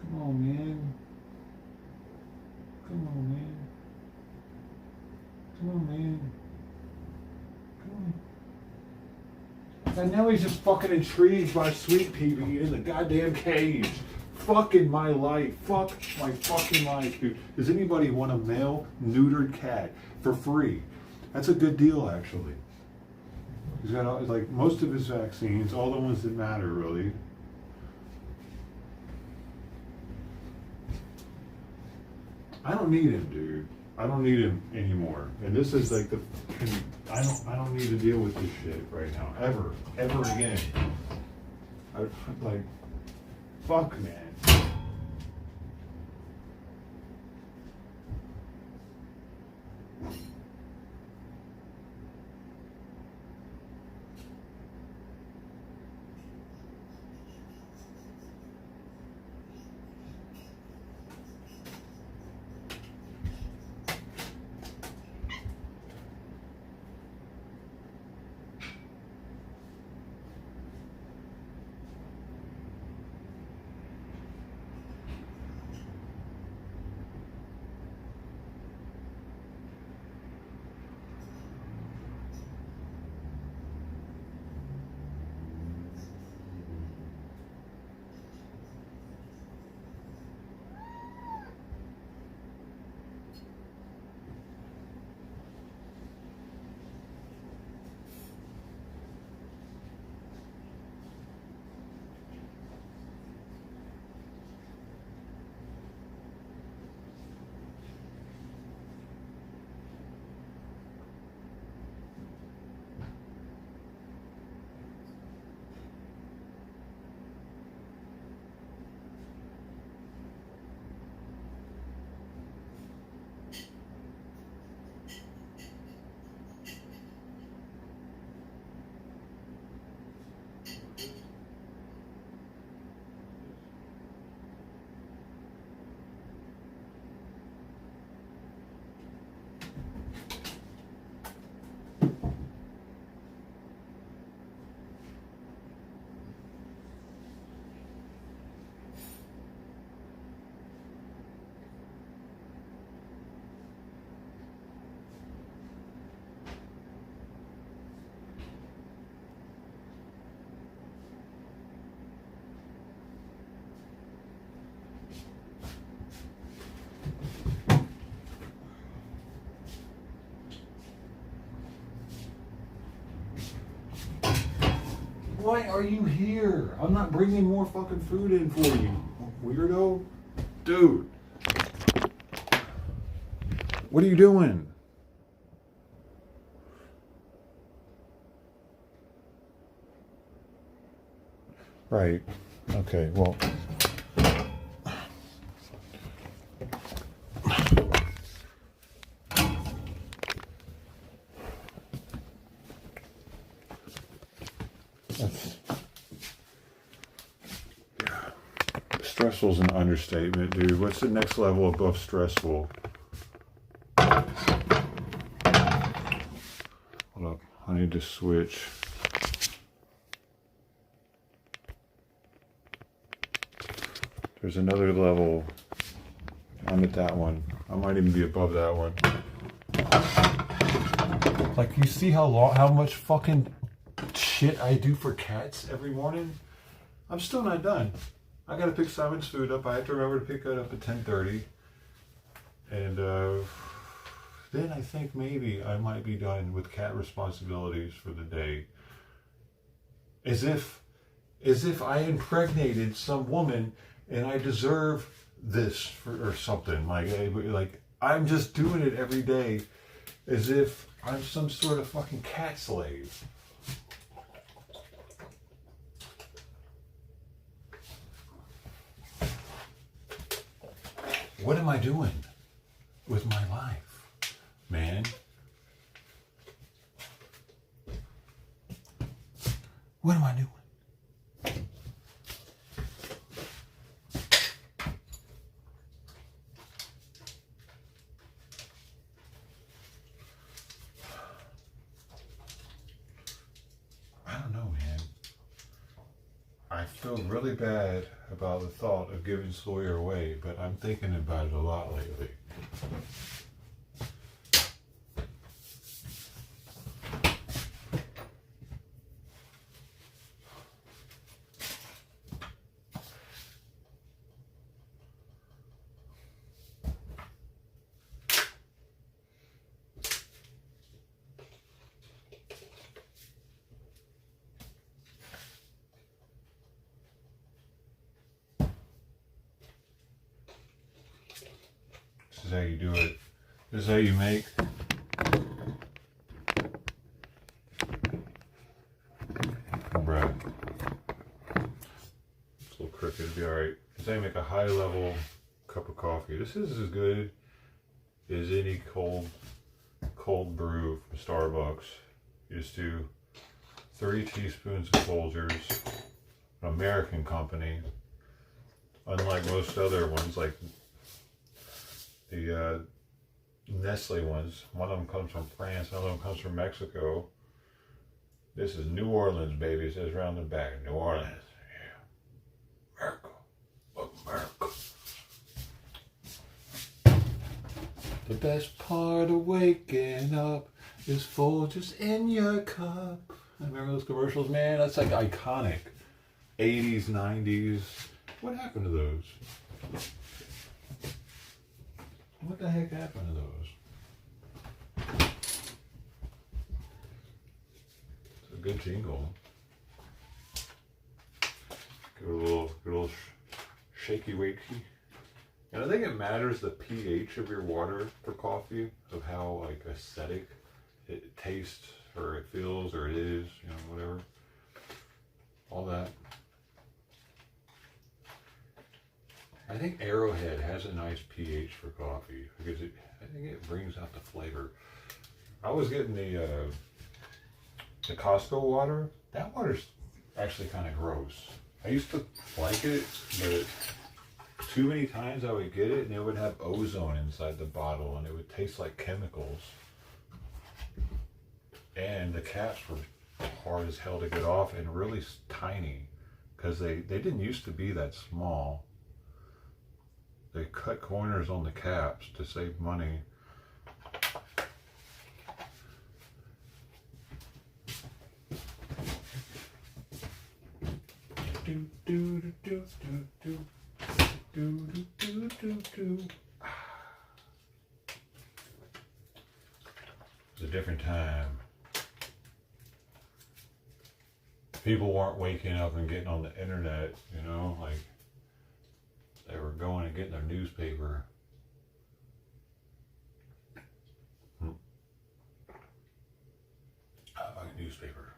Come on, man. Come on, man. Come on, man. Come on. And now he's just fucking intrigued by Sweet Pea being in the goddamn cage. Fucking my life. Fuck my fucking life, dude. Does anybody want a male neutered cat for free? That's a good deal, actually. He's got all, like most of his vaccines, all the ones that matter, really. I don't need him, dude. I don't need him anymore. And this is like the I don't need to deal with this shit right now. Ever again. Like fuck, man. Why are you here? I'm not bringing more fucking food in for you, weirdo. Dude. What are you doing? Right. Okay, well. Stressful's an understatement, dude. What's the next level above stressful? Hold up. I need to switch. There's another level. I'm at that one. I might even be above that one. Like, you see how much fucking shit I do for cats every morning? I'm still not done. I gotta pick Simon's food up. I have to remember to pick it up at 10:30. And then I think maybe I might be done with cat responsibilities for the day. As if I impregnated some woman and I deserve this or something. Like I'm just doing it every day as if I'm some sort of fucking cat slave. What am I doing with my life, man? What am I doing? I don't know, man. I feel really bad about the thought of giving Sawyer away, but I'm thinking about it a lot lately. This is how you do it. This is how you make bread. It's a little crooked, it'll be alright. This is how you make a high level cup of coffee. This is as good as any cold brew from Starbucks. You just do 3 teaspoons of Folgers, an American company. Unlike most other ones, like the Nestle ones, one of them comes from France, another one comes from Mexico. This is New Orleans, baby. It says around the back, New Orleans. Yeah. America. Look, America. The best part of waking up is Folgers in your cup. I remember those commercials, man. That's like iconic. 80s, 90s. What happened to those? What the heck happened to those? It's a good jingle. Give it a little shaky wakey. And I think it matters the pH of your water for coffee, of how like acidic it tastes or it feels or it is, you know, whatever. All that. I think Arrowhead has a nice pH for coffee because I think it brings out the flavor. I was getting the Costco water. That water's actually kind of gross. I used to like it, but too many times I would get it and it would have ozone inside the bottle and it would taste like chemicals. And the caps were hard as hell to get off and really tiny because they didn't used to be that small. They cut corners on the caps to save money. Do do do do do do do do do do. It was a different time. People weren't waking up and getting on the internet, you know, like they were going and getting their newspaper. Newspaper.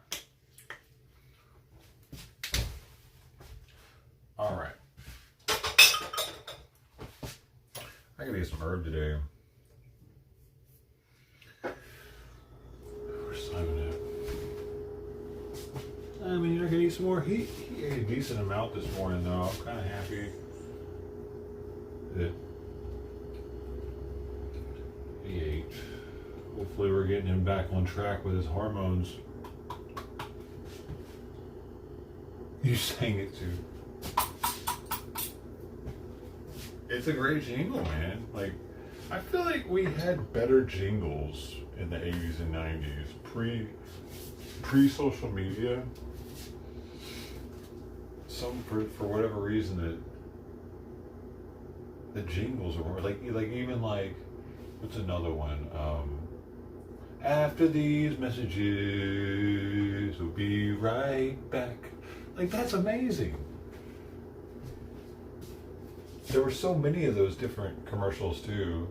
All right. I gotta get some herb today. Where's Simon at? I mean, you're not gonna eat some more. He ate a decent amount this morning, though. I'm kind of happy that he ate. Hopefully, we're getting him back on track with his hormones. You sang it too. It's a great jingle, man. Like, I feel like we had better jingles in the 80s and 90s, pre-social media. For whatever reason the jingles were like even like what's another one? After these messages, we'll be right back. Like, that's amazing. there were so many of those different commercials too.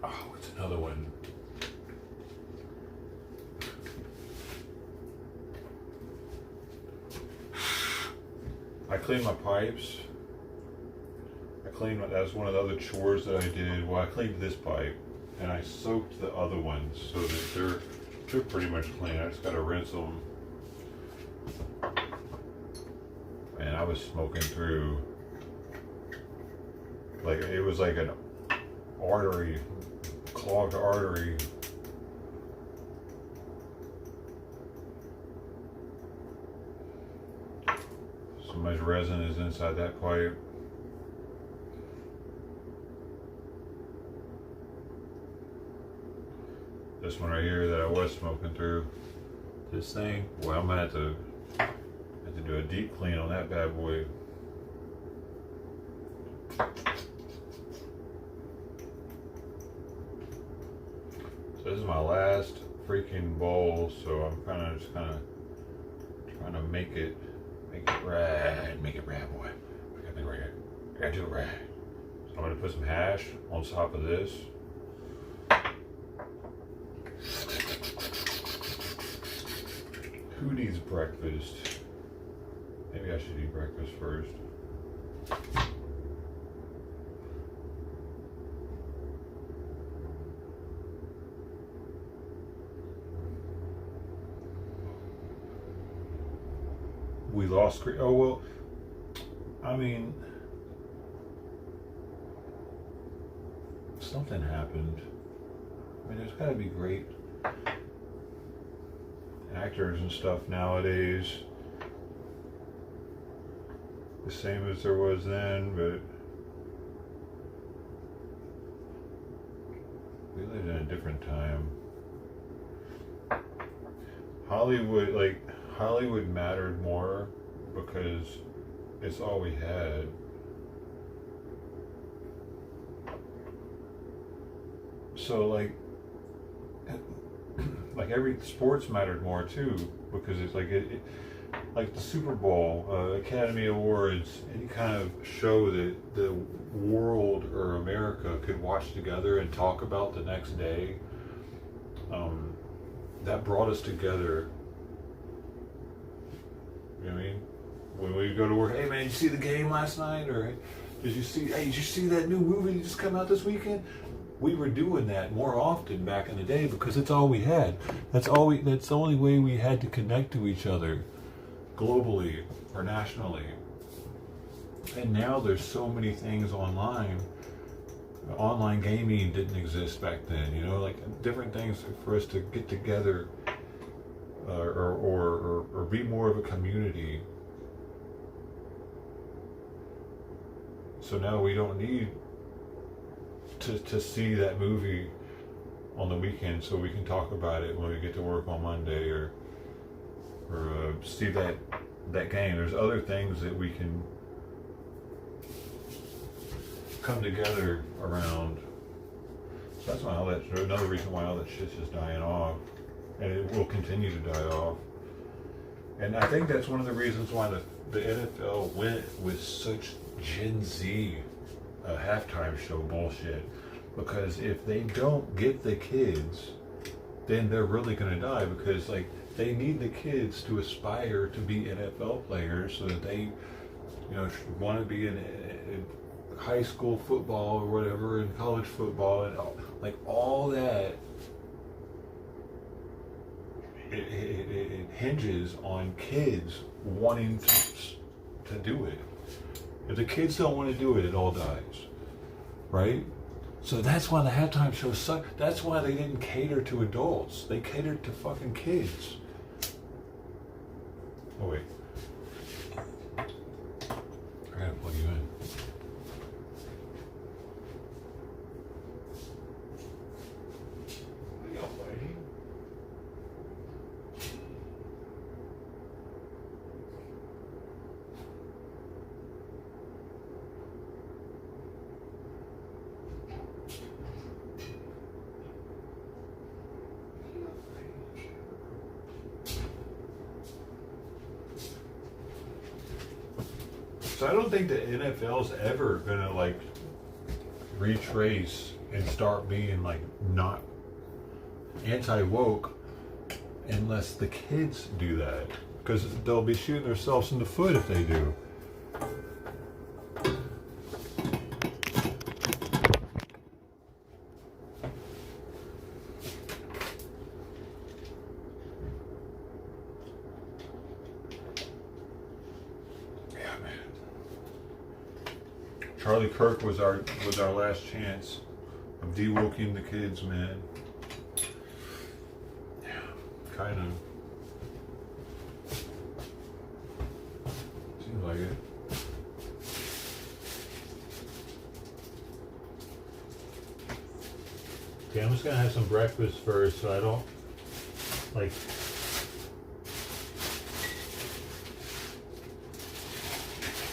Oh, what's another one? I cleaned my pipes. That's one of the other chores that I did. Well, I cleaned this pipe and I soaked the other ones so that they're pretty much clean. I just gotta rinse them. And I was smoking through, like it was like an artery, clogged artery. So much resin is inside that pipe. This one right here that I was smoking through, this thing, well, I'm gonna have to do a deep clean on that bad boy. So this is my last freaking bowl, so I'm just trying to make it rad, boy. I gotta do it rad. So I'm gonna put some hash on top of this. Who needs breakfast? Maybe I should eat breakfast first. We lost. Oh well. I mean, something happened. I mean, there's got to be great actors and stuff nowadays, the same as there was then, but we lived in a different time. Hollywood mattered more because it's all we had. So like every sports mattered more too, because it's like like the Super Bowl, Academy Awards, any kind of show that the world or America could watch together and talk about the next day. That brought us together. You know what I mean? When we go to work, hey man, did you see the game last night? Or did you see that new movie that just come out this weekend? We were doing that more often back in the day because it's all we had. That's the only way we had to connect to each other globally or nationally. And now there's so many things online. Online gaming didn't exist back then, you know, like different things for us to get together or be more of a community. So now we don't need to see that movie on the weekend so we can talk about it when we get to work on Monday or see that game. There's other things that we can come together around. So that's why another reason why all that shit's just dying off, and it will continue to die off. And I think that's one of the reasons why the NFL went with such Gen Z halftime show bullshit, because if they don't get the kids, then they're really going to die, because like they need the kids to aspire to be NFL players so that they, you know, want to be in high school football or whatever, and college football, and all that. It hinges on kids wanting to do it. If the kids don't want to do it, it all dies, right? So that's why the halftime shows suck. That's why they didn't cater to adults. They catered to fucking kids. Oh wait, I gotta plug you in. So I don't think the NFL's ever gonna like retrace and start being like not anti-woke unless the kids do that, because they'll be shooting themselves in the foot if they do. Charlie Kirk was our last chance of de-woking the kids, man. Yeah, kind of. Seems like it. Okay, I'm just gonna have some breakfast first, so I don't like.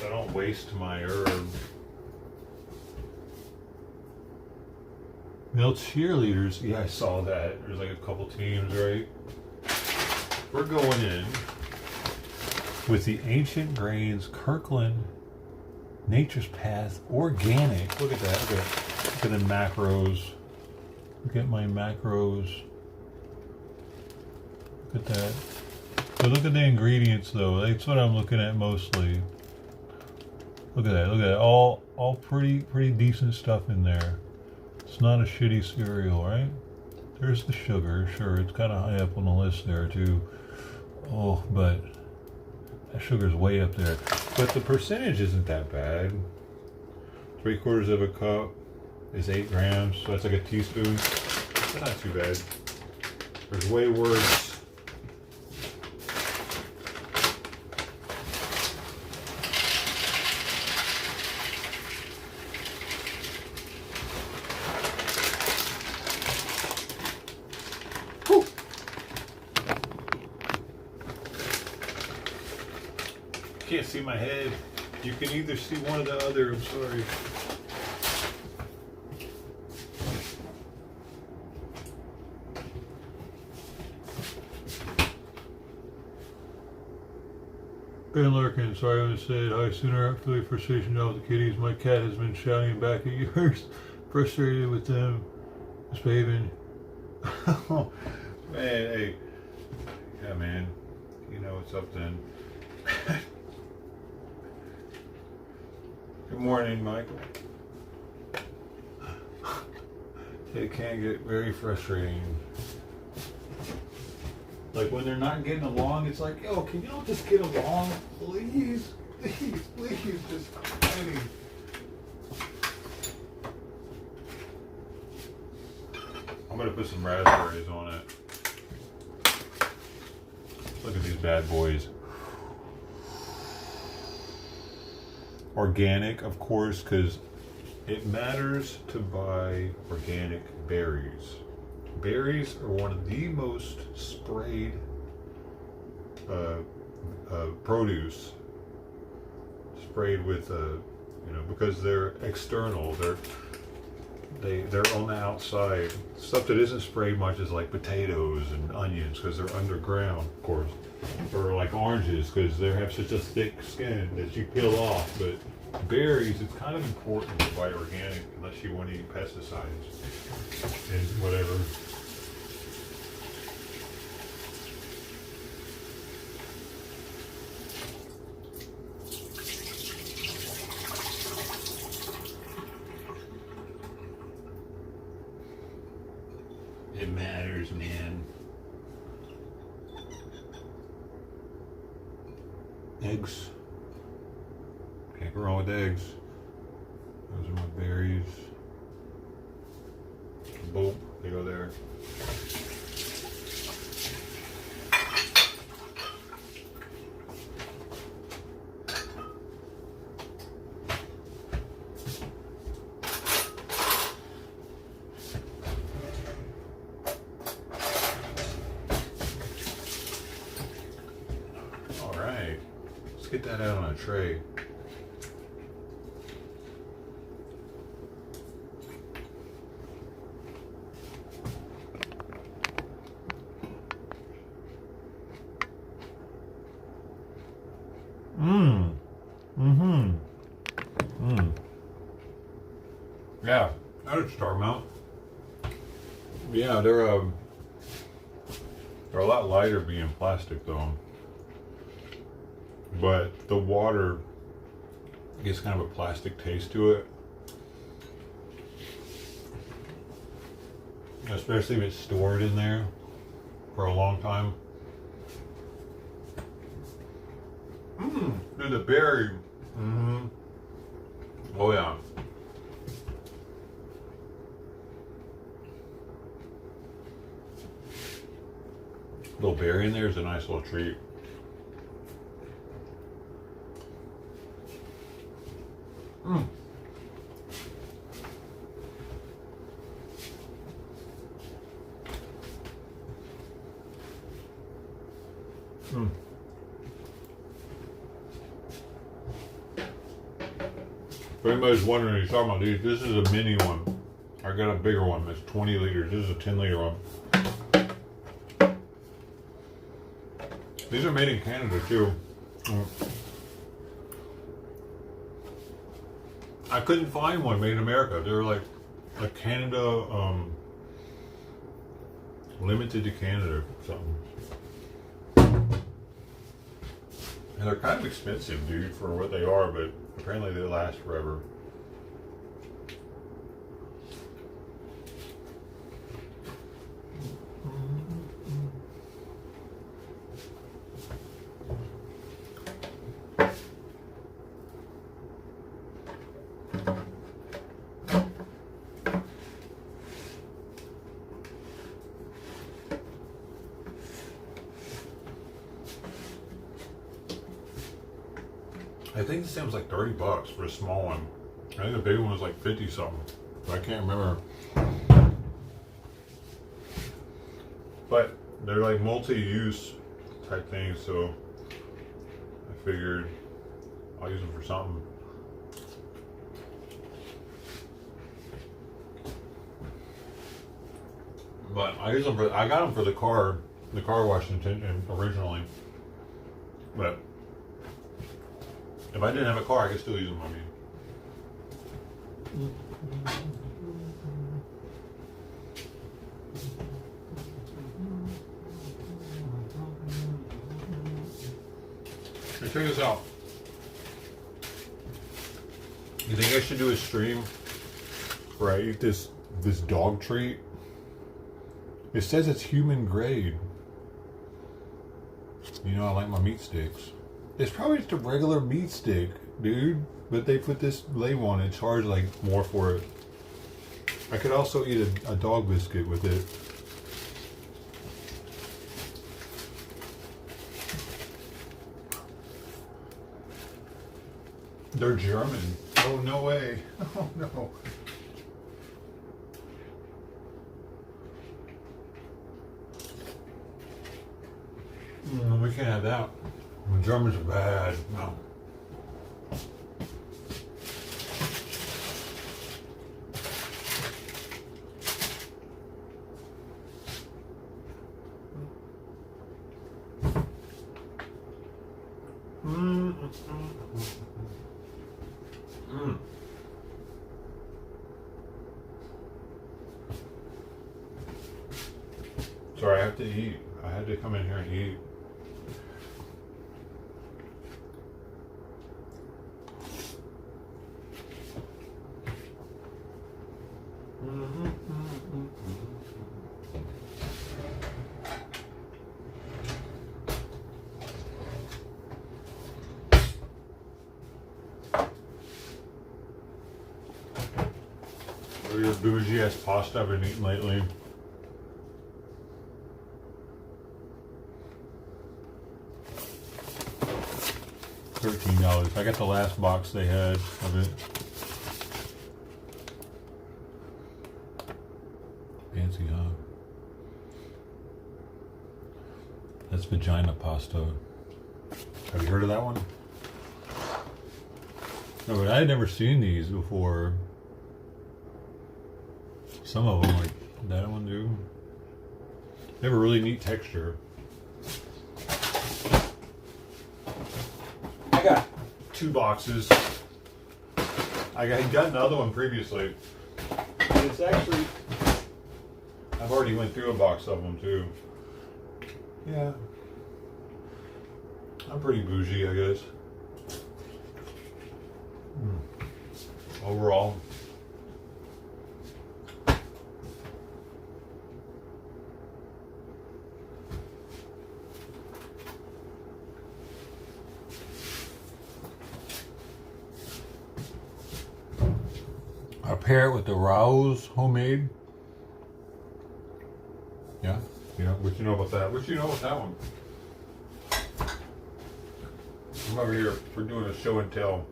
I don't waste my herb. Male cheerleaders, yeah, I saw that. There's like a couple teams, right? We're going in with the Ancient Grains Kirkland Nature's Path Organic. Look at that. Look at the macros. Look at my macros. Look at that. So look at the ingredients, though. That's what I'm looking at mostly. Look at that. Look at that. All pretty decent stuff in there. It's not a shitty cereal, right? There's the sugar. Sure, it's kind of high up on the list there too. Oh, but that sugar's way up there. But the percentage isn't that bad. 3/4 of a cup is 8 grams, so that's like a teaspoon. That's not too bad. There's way worse. Can't see my head. You can either see one or the other. I'm sorry. Ben Larkin, sorry I haven't said hi sooner. I'm feeling frustration now with the kitties. My cat has been shouting back at yours. Frustrated with them misbehaving. Oh, man, hey. Yeah, man. You know what's up then. Good morning, Michael. It can get very frustrating. Like when they're not getting along, it's like, yo, can you all just get along? Please, just fighting. I'm gonna put some raspberries on it. Look at these bad boys. Organic, of course, because it matters to buy organic berries. Berries are one of the most sprayed produce. Sprayed with, because they're external. They're on the outside. Stuff that isn't sprayed much is like potatoes and onions because they're underground, of course. Or like oranges because they have such a thick skin that you peel off. But berries, it's kind of important to buy organic unless you want to eat pesticides and whatever. It matters, man. Eggs. Can't go wrong with eggs. Those are my berries. Boom, they go there. Let's get that out on a tray. Mm-hmm. what you're talking about. Yeah, they're a lot lighter being plastic though. But the water gets kind of a plastic taste to it. Especially if it's stored in there for a long time. Dude, the berry. Oh yeah. Little berry in there is a nice little treat. If anybody's wondering what you're talking about these, this is a mini one. I got a bigger one that's 20 liters. This is a 10-liter one. These are made in Canada too. I couldn't find one made in America. They were like a Canada, limited to Canada or something. And they're kind of expensive, dude, for what they are, but apparently they last forever. I think this thing was like $30 for a small one. I think the big one was like 50 something. I can't remember. But they're like multi-use type things, so I figured I'll use them for something. But I use them for, I got them for the car wash originally. But if I didn't have a car, I could still use them, I mean. Hey, check this out. You think I should do a stream where I eat this dog treat? It says it's human grade. You know I like my meat sticks. It's probably just a regular meat stick, dude. But they put this label on it, charge like more for it. I could also eat a dog biscuit with it. They're German. Oh, no way. Oh, no. We can't have that. The Germans are bad. No. Sorry, I have to eat. I had to come in here and eat. Look at this bougie ass pasta I've been eating lately. $13. I got the last box they had of it. Fancy, huh? That's vagina pasta. Have you heard of that one? No, but I had never seen these before. Some of them, like that one, do. They have a really neat texture. I got 2 boxes. I got another one previously. It's It's actually, I've already went through a box of them too. Yeah. I'm pretty bougie, I guess. Overall. I pair it with the Rao's homemade. Yeah, what you know about that? What you know about that one? I'm over here for doing a show and tell.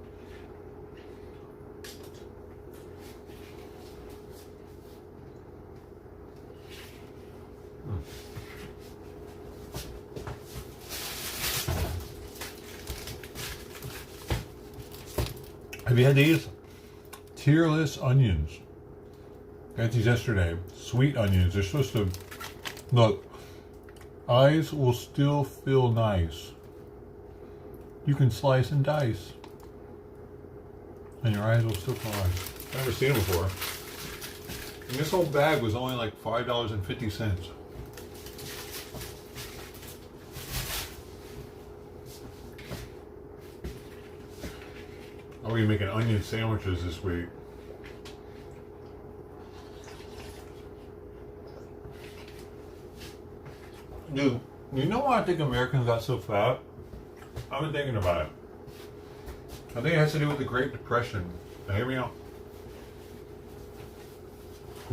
Have you had these? Tearless onions. Got these yesterday. Sweet onions. They're supposed to, look, eyes will still feel nice. You can slice and dice, and your eyes will still feel nice. I've never seen them before. And this whole bag was only like $5.50. I'll be making onion sandwiches this week. Dude, you know why I think Americans got so fat? I've been thinking about it. I think it has to do with the Great Depression. Now hear me out.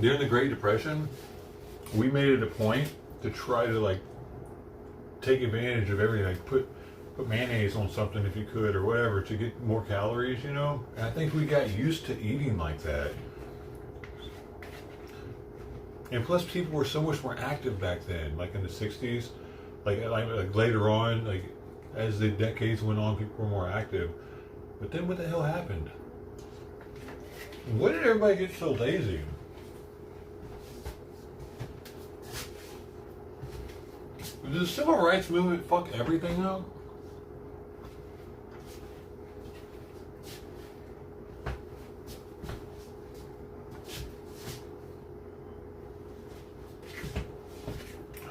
During the Great Depression, we made it a point to try to like take advantage of everything. Like put mayonnaise on something if you could or whatever to get more calories, you know? And I think we got used to eating like that. And plus people were so much more active back then, like in the 60s, like later on, like as the decades went on, people were more active. But then what the hell happened? When did everybody get so lazy? Did the civil rights movement fuck everything up?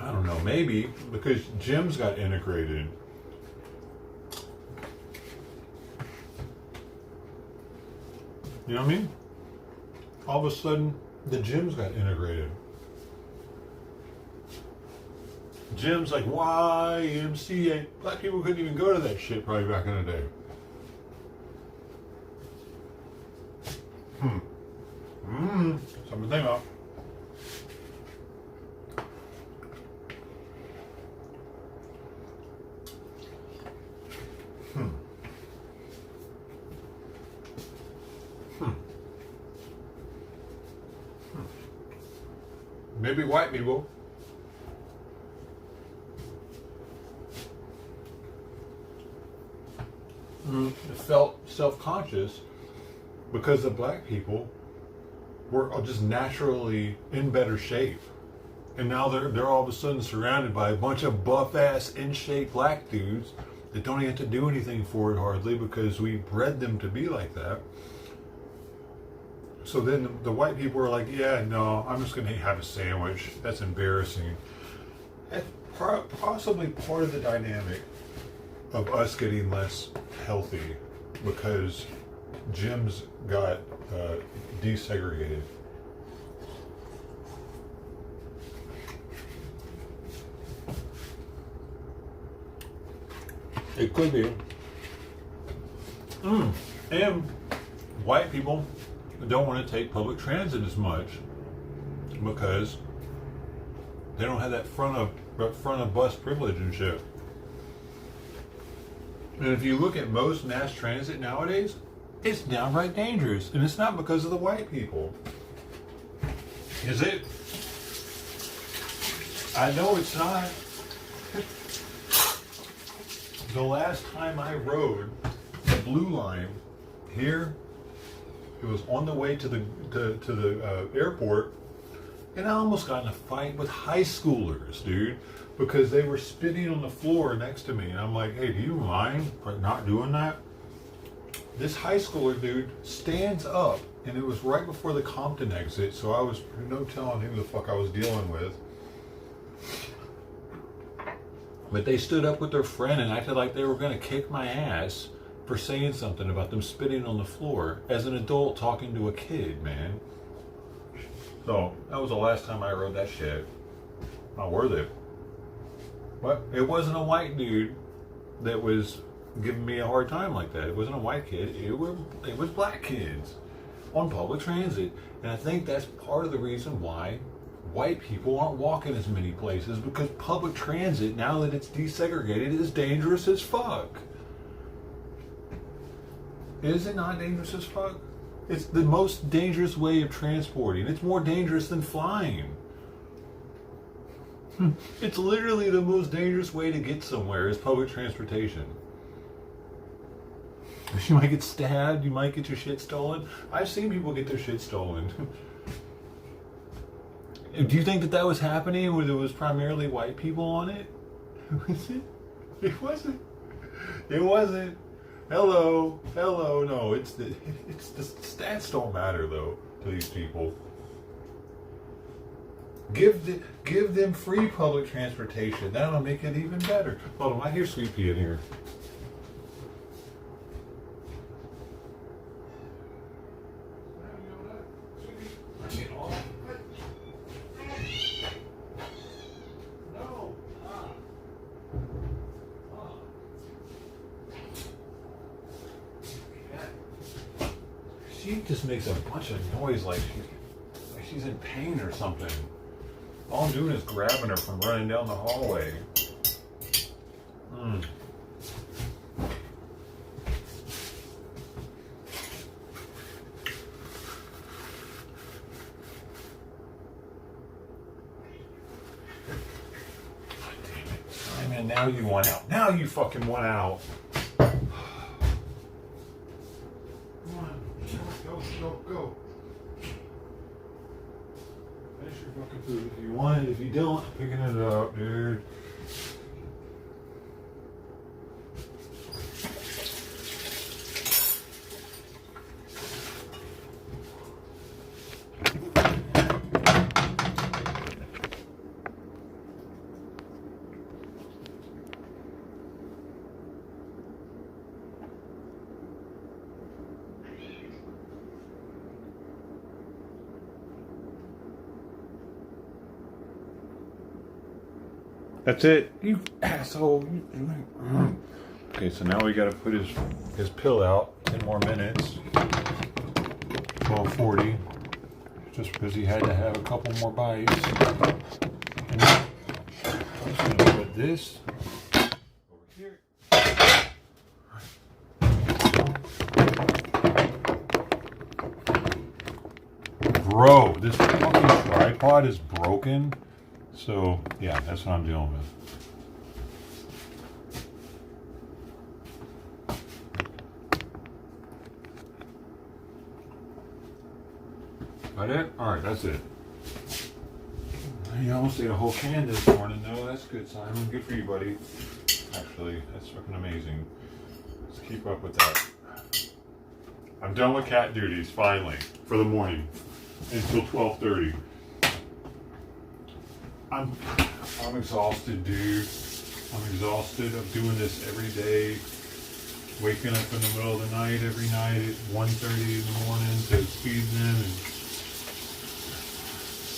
I don't know, maybe because gyms got integrated. You know what I mean? All of a sudden, the gyms got integrated. Gyms like YMCA. Black people couldn't even go to that shit probably back in the day. Something to think about. Maybe white people. Felt self-conscious because the black people were just naturally in better shape, and now they're all of a sudden surrounded by a bunch of buff-ass, in-shape black dudes that don't even have to do anything for it hardly because we bred them to be like that. So then the white people are like, yeah, no, I'm just going to have a sandwich. That's embarrassing. That's possibly part of the dynamic of us getting less healthy because gyms got desegregated. It could be. And white people don't want to take public transit as much because they don't have that front of bus privilege and shit. And if you look at most mass transit nowadays, it's downright dangerous, and it's not because of the white people. Is it? I know it's not. The last time I rode the Blue Line here, it was on the way to the airport, and I almost got in a fight with high schoolers, dude, because they were spitting on the floor next to me, and I'm like, hey, do you mind for not doing that? This high schooler dude stands up and it was right before the Compton exit, so I was no telling who the fuck I was dealing with. But they stood up with their friend and acted like they were going to kick my ass for saying something about them spitting on the floor as an adult talking to a kid, man. So that was the last time I rode that shit. Not worth it. But it wasn't a white dude that was giving me a hard time like that. It wasn't a white kid. It was black kids on public transit. And I think that's part of the reason why white people aren't walking as many places, because public transit, now that it's desegregated, is dangerous as fuck. Is it not dangerous as fuck? It's the most dangerous way of transporting. It's more dangerous than flying. It's literally the most dangerous way to get somewhere is public transportation. You might get stabbed, you might get your shit stolen. I've seen people get their shit stolen. Do you think that was happening where there was primarily white people on it? Was it? It wasn't. It wasn't. Hello, no, it's the stats don't matter though to these people. Give them free public transportation. That'll make it even better. Hold on, I hear Sweet Pea in here. She just makes a bunch of noise like she's in pain or something. All I'm doing is grabbing her from running down the hallway. Simon, now you want out. Now you fucking want out. Go. Finish your fucking food if you want it. If you don't, I'm picking it up, dude. That's it. You asshole. Okay, so now we gotta put his pill out. 10 more minutes. 12:40. Just because he had to have a couple more bites. And I'm just gonna put this over here. Bro, this fucking tripod is broken. So, yeah, that's what I'm dealing with. That it? Alright, that's it. You almost ate a whole can this morning, though. That's good, Simon. Good for you, buddy. Actually, that's fucking amazing. Let's keep up with that. I'm done with cat duties, finally, for the morning. Until 12:30. I'm exhausted, dude. I'm exhausted of doing this every day. Waking up in the middle of the night every night at 1:30 in the morning to feed them and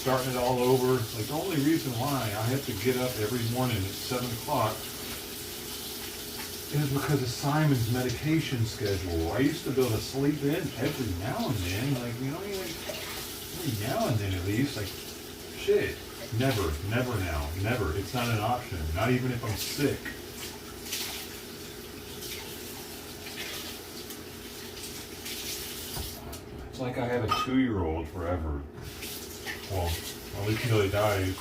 starting it all over. Like, the only reason why I have to get up every morning at 7 o'clock is because of Simon's medication schedule. I used to be able to sleep in every now and then. Like, you know, every now and then at least. Like, shit. Never now. Never. It's not an option. Not even if I'm sick. It's like I have a 2-year-old forever. Well, at least until he dies.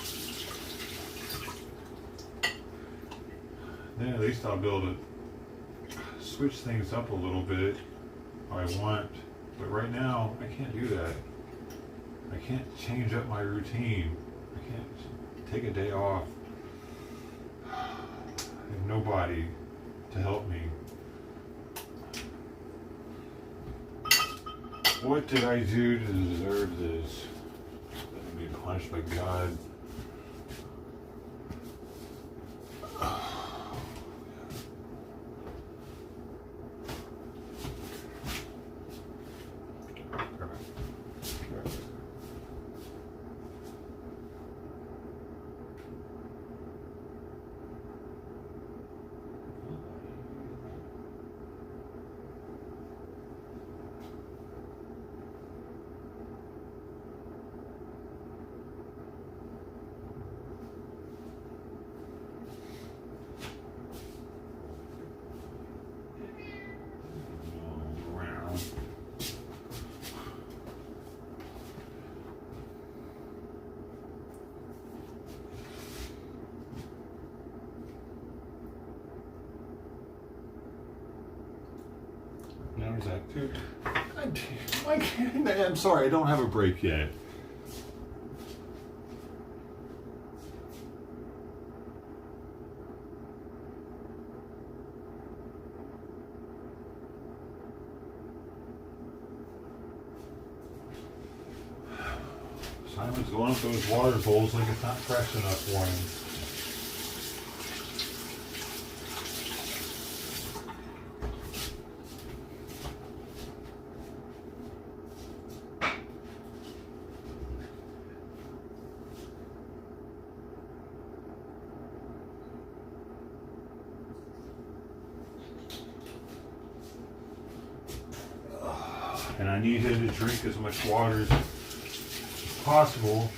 Then at least I'll be able to switch things up a little bit if I want. But right now, I can't do that. I can't change up my routine. I can't take a day off. I have nobody to help me. What did I do to deserve this? I'm being punished by God. Now he's like, dude, I'm sorry, I don't have a break yet. Simon's going up those water bowls like it's not fresh enough for him. And I need him to drink as much water as possible.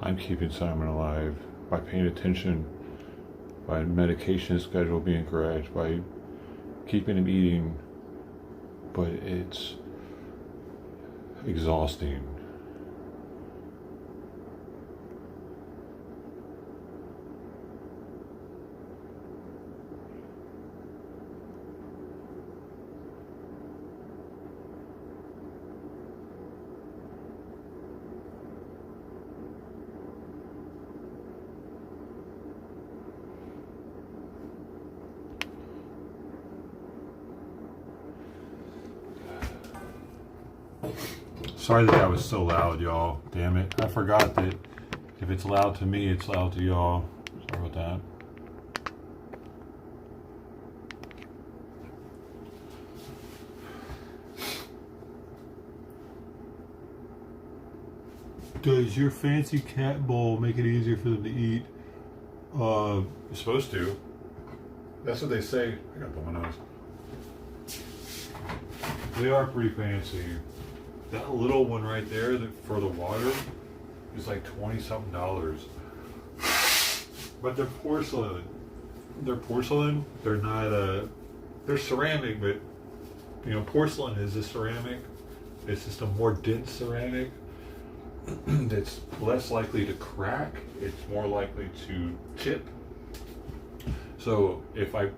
I'm keeping Simon alive by paying attention, by medication schedule being correct, by keeping him eating, but it's exhausting. Sorry that was so loud, y'all. Damn it. I forgot that if it's loud to me, it's loud to y'all. Sorry about that. Does your fancy cat bowl make it easier for them to eat? It's supposed to. That's what they say. I got the windows. They are pretty fancy. That little one right there for the water is like $20-something. But they're porcelain. They're porcelain. They're not they're ceramic, but you know, porcelain is a ceramic. It's just a more dense ceramic that's less likely to crack. It's more likely to chip. So if I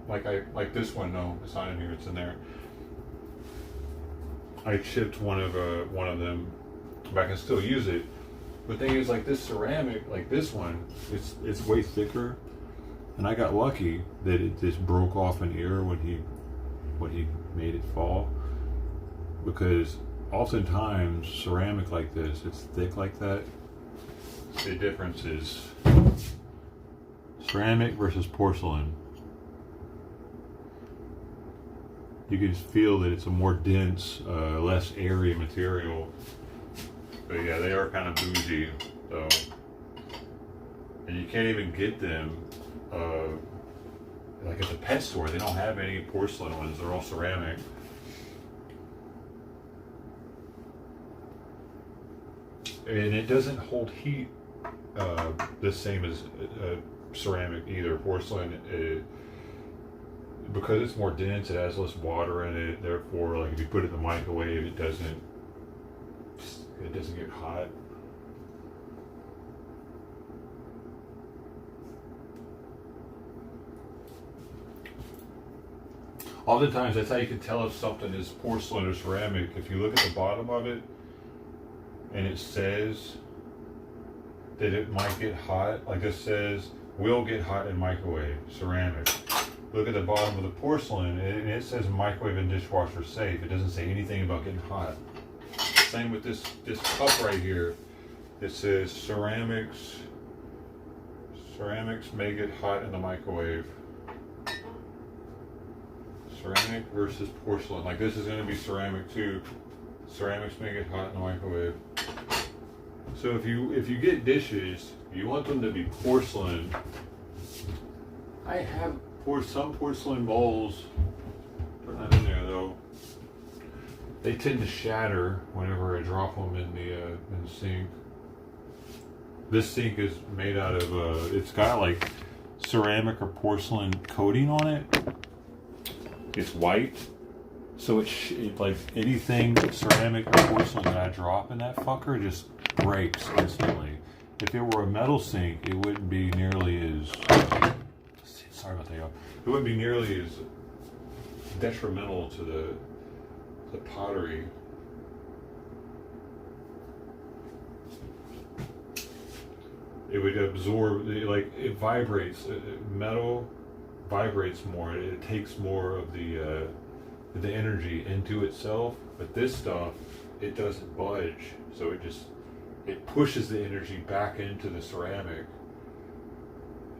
like this one, no, it's not in here. It's in there. I chipped one of them, but I can still use it. The thing is, like this ceramic, like this one, it's way thicker, and I got lucky that it just broke off an ear when he made it fall. Because oftentimes ceramic like this, it's thick like that. The difference is ceramic versus porcelain. You can feel that it's a more dense, less airy material. But yeah, they are kind of bougie, though. And you can't even get them, like at the pet store. They don't have any porcelain ones. They're all ceramic. And it doesn't hold heat the same as ceramic either. Porcelain, because it's more dense, it has less water in it. Therefore, like if you put it in the microwave, it doesn't get hot. Oftentimes, that's how you can tell if something is porcelain or ceramic. If you look at the bottom of it, and it says that it might get hot, like it says, will get hot in microwave, ceramic. Look at the bottom of the porcelain, and it says microwave and dishwasher safe. It doesn't say anything about getting hot. Same with this cup right here. It says ceramics may get hot in the microwave. Ceramic versus porcelain. Like this is going to be ceramic too. Ceramics may get hot in the microwave. So if you get dishes, you want them to be porcelain. I have some porcelain bowls. They're not in there though. They tend to shatter whenever I drop them in the sink. This sink is made out of it's got like ceramic or porcelain coating on it. It's white, so it like anything ceramic or porcelain that I drop in that fucker just breaks instantly. If it were a metal sink, it wouldn't be nearly as sorry about that, y'all. It wouldn't be nearly as detrimental to the pottery. It would absorb, like it vibrates. Metal vibrates more. It takes more of the energy into itself. But this stuff, it doesn't budge. So it pushes the energy back into the ceramic.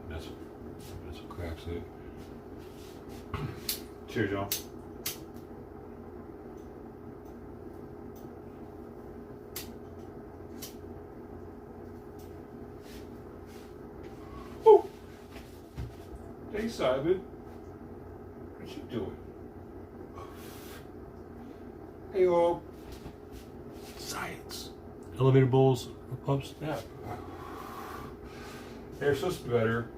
And that's what cracks it. Cheers, y'all. Hey, Simon. What you doing? Hey, all. Science. Elevator bowls, pups. Yeah. They're supposed to be better.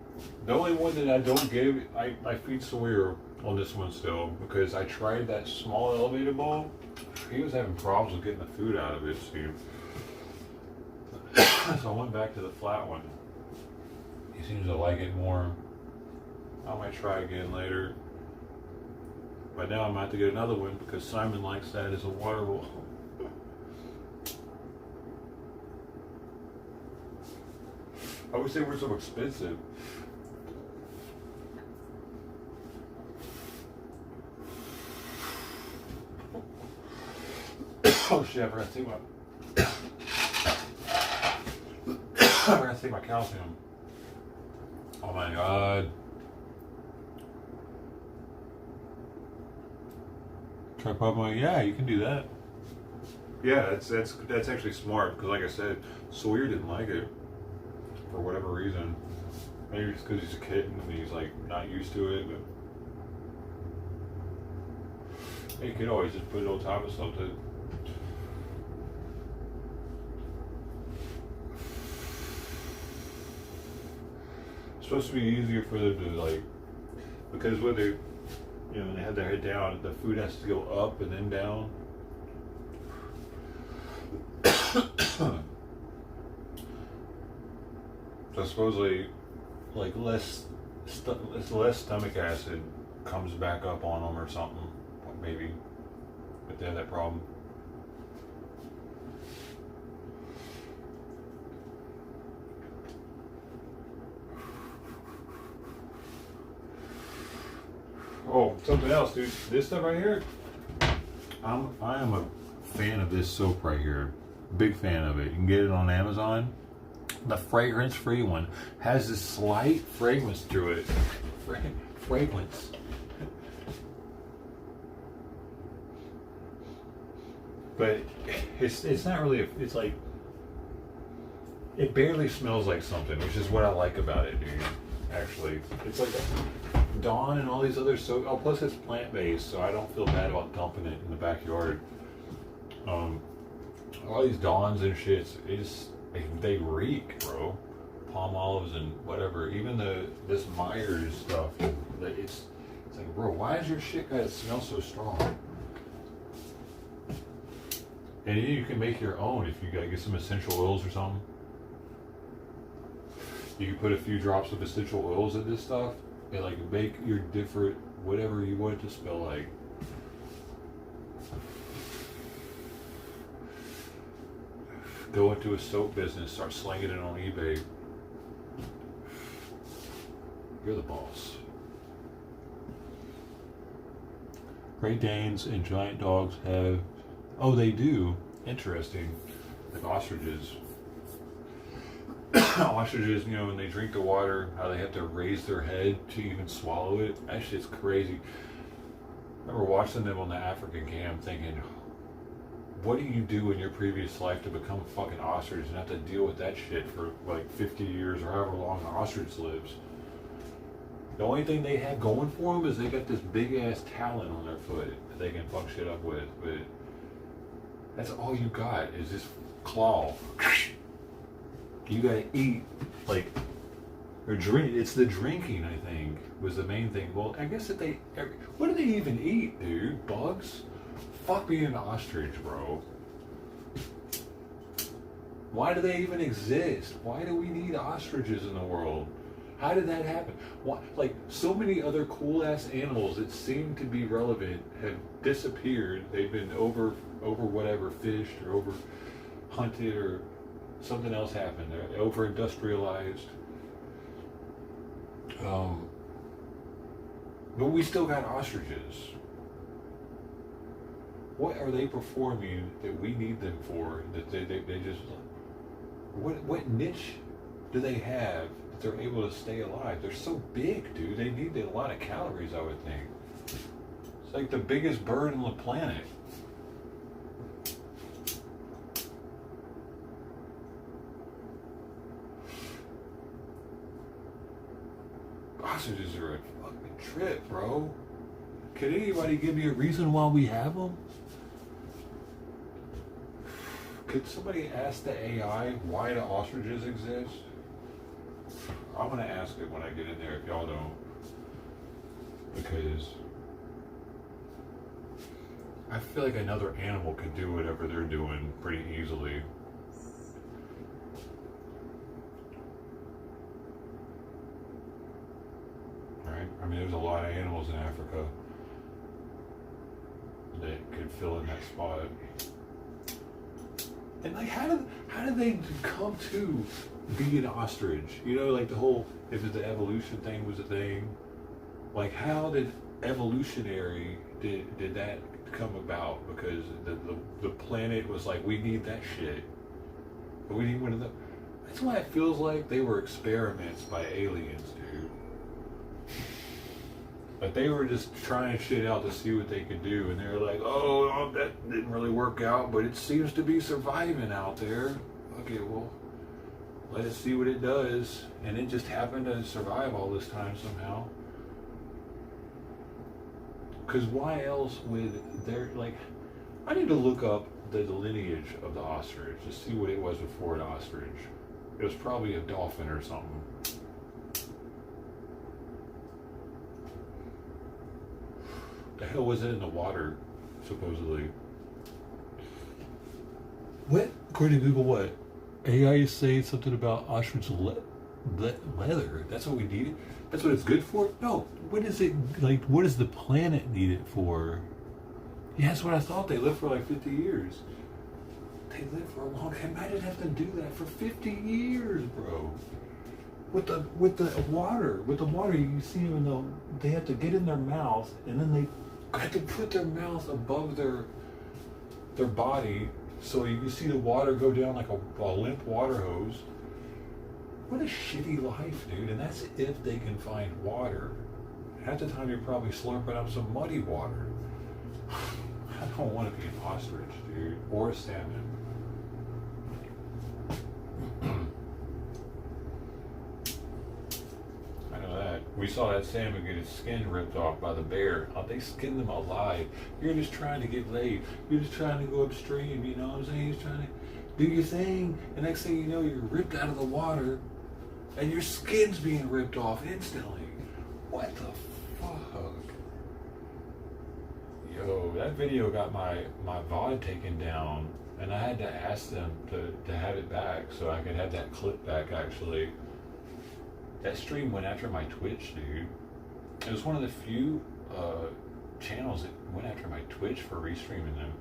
The only one that I don't give, I feed Sawyer on this one still because I tried that small elevator bowl. He was having problems with getting the food out of it, Steve. So I went back to the flat one. He seems to like it more. I might try again later. But now I'm about to get another one because Simon likes that as a water bowl. I wish they were so expensive. Oh shit, I forgot to take my calcium. Oh my god. Try popping. Yeah, you can do that. Yeah, that's actually smart because, like I said, Sawyer didn't like it for whatever reason. Maybe it's because he's a kid and he's like not used to it. But you could always just put it on top of something. It's supposed to be easier for them to like, because when they, when they have their head down, the food has to go up and then down. So supposedly, like less stomach acid comes back up on them or something, maybe, if they have that problem. Oh, something else, dude. This stuff right here, I am a fan of this soap right here. Big fan of it. You can get it on Amazon. The fragrance-free one has this slight fragrance to it. Fragrance. But it's not really. It's like It barely smells like something, which is what I like about it, dude. Actually, it's like Dawn and all these other oh, plus it's plant-based, so I don't feel bad about dumping it in the backyard. All these Dawns and shits, they reek, bro. Palm olives and whatever. Even this Myers stuff, it's like, bro, why is your shit gotta smell so strong? And you can make your own if you gotta get some essential oils or something. You can put a few drops of essential oils in this stuff and like make your different whatever you want it to smell like. Go into a soap business, start slinging it on eBay. You're the boss. Great Danes and giant dogs have, oh, they do. Interesting. Like ostriches. Ostriches, you know, when they drink the water, how they have to raise their head to even swallow it. That shit's crazy. I remember watching them on the African cam thinking, what do you do in your previous life to become a fucking ostrich and have to deal with that shit for like 50 years or however long an ostrich lives? The only thing they have going for them is they got this big ass talon on their foot that they can fuck shit up with, but that's all you got is this claw. You gotta eat, like, or drink. It's the drinking, I think, was the main thing. Well, I guess that what do they even eat, dude? Bugs? Fuck being an ostrich, bro. Why do they even exist? Why do we need ostriches in the world? How did that happen? Why, like, so many other cool ass animals that seem to be relevant have disappeared. They've been over whatever, fished or over hunted or something else happened. They're over industrialized. But we still got ostriches. What are they performing that we need them for? That they just, what niche do they have that they're able to stay alive? They're so big, dude. They need a lot of calories, I would think. It's like the biggest bird on the planet. Ostriches are a fucking trip, bro. Can anybody give me a reason why we have them? Could somebody ask the AI why the ostriches exist? I'm gonna ask it when I get in there if y'all don't. Because I feel like another animal could do whatever they're doing pretty easily. Right? I mean, there's a lot of animals in Africa that could fill in that spot. And like, how did they come to be an ostrich? You know, like the whole, if the evolution thing was a thing, like how did evolutionary did that come about? Because the planet was like, we need that shit, but we need one of them. That's why it feels like they were experiments by aliens, dude. Like they were just trying shit out to see what they could do, and they were like, "Oh, that didn't really work out, but it seems to be surviving out there. Okay, well, let us see what it does." And it just happened to survive all this time somehow. Because why else would there, like, I need to look up the lineage of the ostrich to see what it was before an ostrich. It was probably a dolphin or something. The hell was it in the water, supposedly? What? According to Google, what? AI is saying something about ostrich leather. That's what we need it? That's what it's good for? No. What is it, like, what does the planet need it for? Yeah, that's what I thought. They live for like 50 years. They live for a long time. Imagine having to do that for 50 years, bro. With the water, you see them they have to get in their mouth, and then they have to put their mouth above their body, so you can see the water go down like a limp water hose. What a shitty life, dude. And that's if they can find water. Half the time you're probably slurping up some muddy water. I don't want to be an ostrich, dude, or a salmon. We saw that salmon get his skin ripped off by the bear. They skinned them alive. You're just trying to get laid. You're just trying to go upstream, you know what I'm saying? You're just trying to do your thing. The next thing you know, you're ripped out of the water and your skin's being ripped off instantly. What the fuck? Yo, that video got my VOD taken down, and I had to ask them to have it back so I could have that clip back actually. That stream went after my Twitch, dude. It was one of the few channels that went after my Twitch for restreaming them.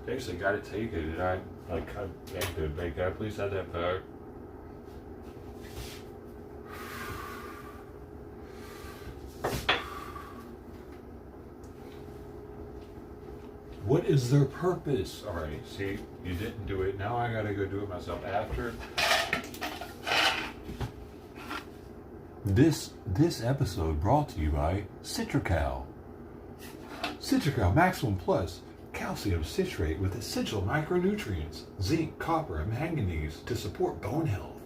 They actually got it taken, and I begged them, "Hey, can I please have that back?" What is their purpose? All right, see, you didn't do it. Now I gotta go do it myself after. This episode brought to you by Citracal. Citracal Maximum Plus calcium citrate with essential micronutrients, zinc, copper, and manganese to support bone health.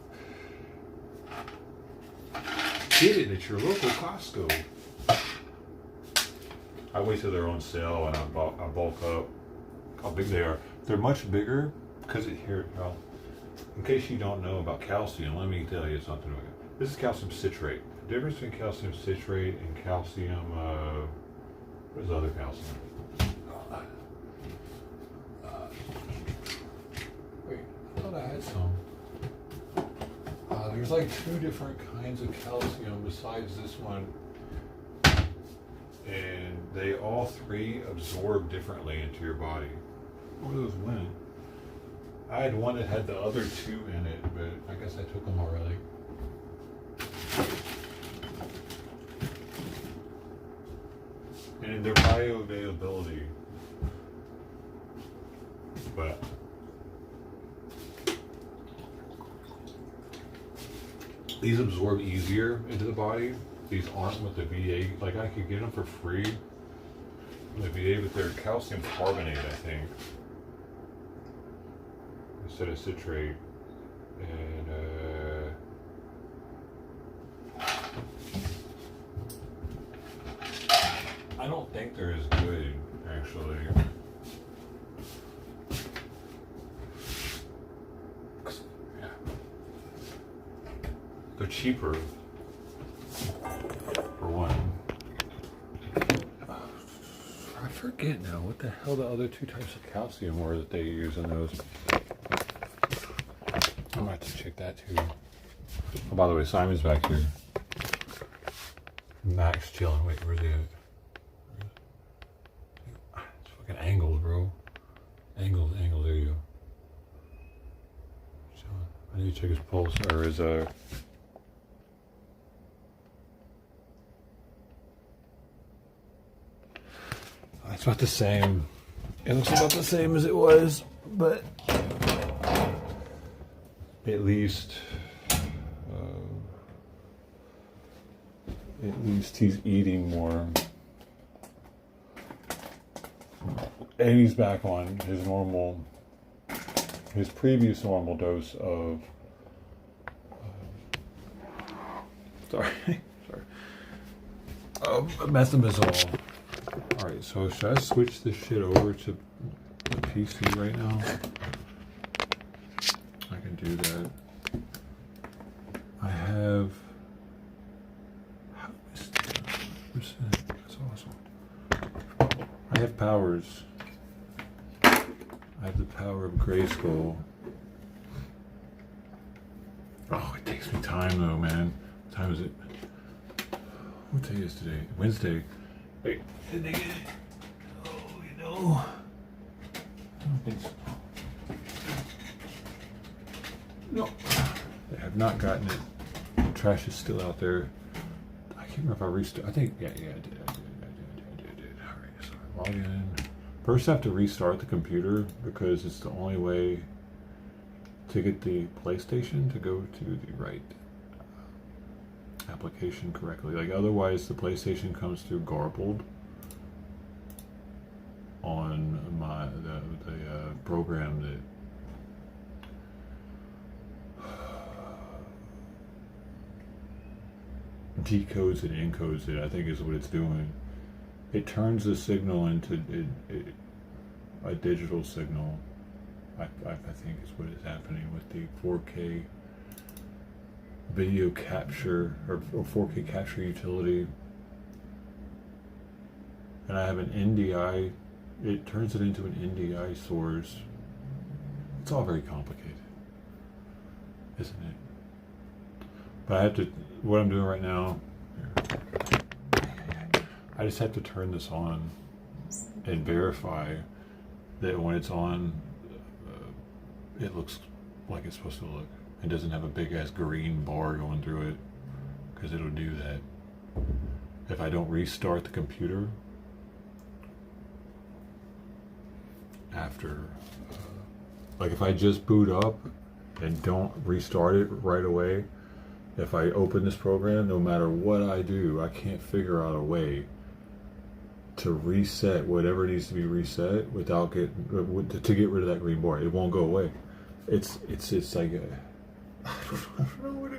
Get it at your local Costco. I wait till they're on sale and I bulk up. How big they are. They're much bigger because well, in case you don't know about calcium, let me tell you something about it. This is calcium citrate. The difference between calcium citrate and calcium, what is the other calcium? Wait, I thought I had some. There's like 2 different kinds of calcium besides this one. And they all 3 absorb differently into your body. What are those when? I had one that had the other 2 in it, but I guess I took them already. And their bioavailability. But these absorb easier into the body. These aren't with the VA. Like, I could get them for free from the VA, but they're calcium carbonate, I think, instead of citrate. And I don't think they're as good, actually. Yeah. They're cheaper. For one. I forget now what the hell the other 2 types of calcium were that they use in those. I'm gonna have to check that too. Oh, by the way, Simon's back here. Max chilling. Wait, where's he at? It's fucking angles, bro. Angles. There you go. Chilling. I need to check his pulse or his It's about the same. It looks about the same as it was, but at least he's eating more. And he's back on his previous normal dose of. Methimazole. Alright, so should I switch this shit over to the PC right now? I can do that. I have... How is that? That's awesome. I have powers. I have the power of Grayskull. Oh, it takes me time though, man. What time is it? What day is today? Wednesday. Wait, did they get it? Oh, you know. I don't think so. No. They have not gotten it. The trash is still out there. I can't remember if I restarted. I think, yeah, I did. Alright, so I log in. First I have to restart the computer because it's the only way to get the PlayStation to go to the right application correctly. Like, otherwise the PlayStation comes through garbled on the program that decodes and encodes it, I think is what it's doing. It turns the signal into a digital signal. I think is what is happening with the 4K video capture or 4K capture utility. And I have an NDI, it turns it into an NDI source. It's all very complicated, isn't it? But I have to, what I'm doing right now, I just have to turn this on and verify that when it's on, it looks like it's supposed to look. It doesn't have a big ass green bar going through it, because it'll do that. If I don't restart the computer after, like if I just boot up and don't restart it right away, if I open this program, no matter what I do, I can't figure out a way to reset whatever needs to be reset without to get rid of that green bar. It won't go away. It's like I don't know what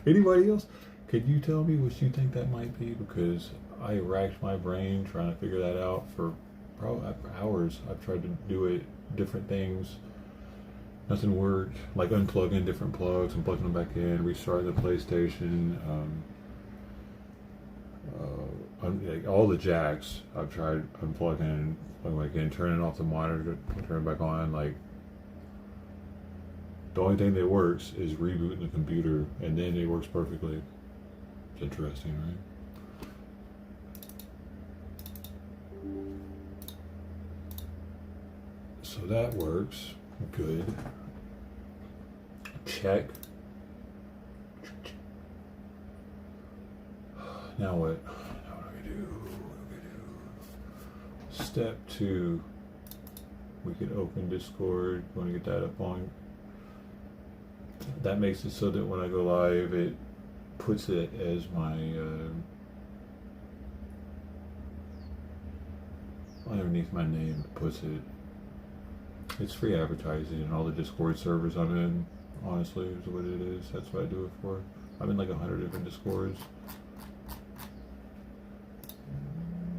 anybody else. Could you tell me what you think that might be? Because I racked my brain trying to figure that out for probably hours. I've tried to do it, different things. Nothing worked. Like unplugging different plugs and plugging them back in, restarting the PlayStation. Like all the jacks I've tried unplugging and plugging back in, turning off the monitor, turning it back on. Like the only thing that works is rebooting the computer, and then it works perfectly. It's interesting, right? So that works. Good. Check. Now what? Now what do we do? Step 2. We can open Discord. Want to get that up on. That makes it so that when I go live, it puts it as my underneath my name. It puts it. It's free advertising and all the Discord servers I'm in. Honestly, is what it is. That's what I do it for. I'm in like 100 different Discords.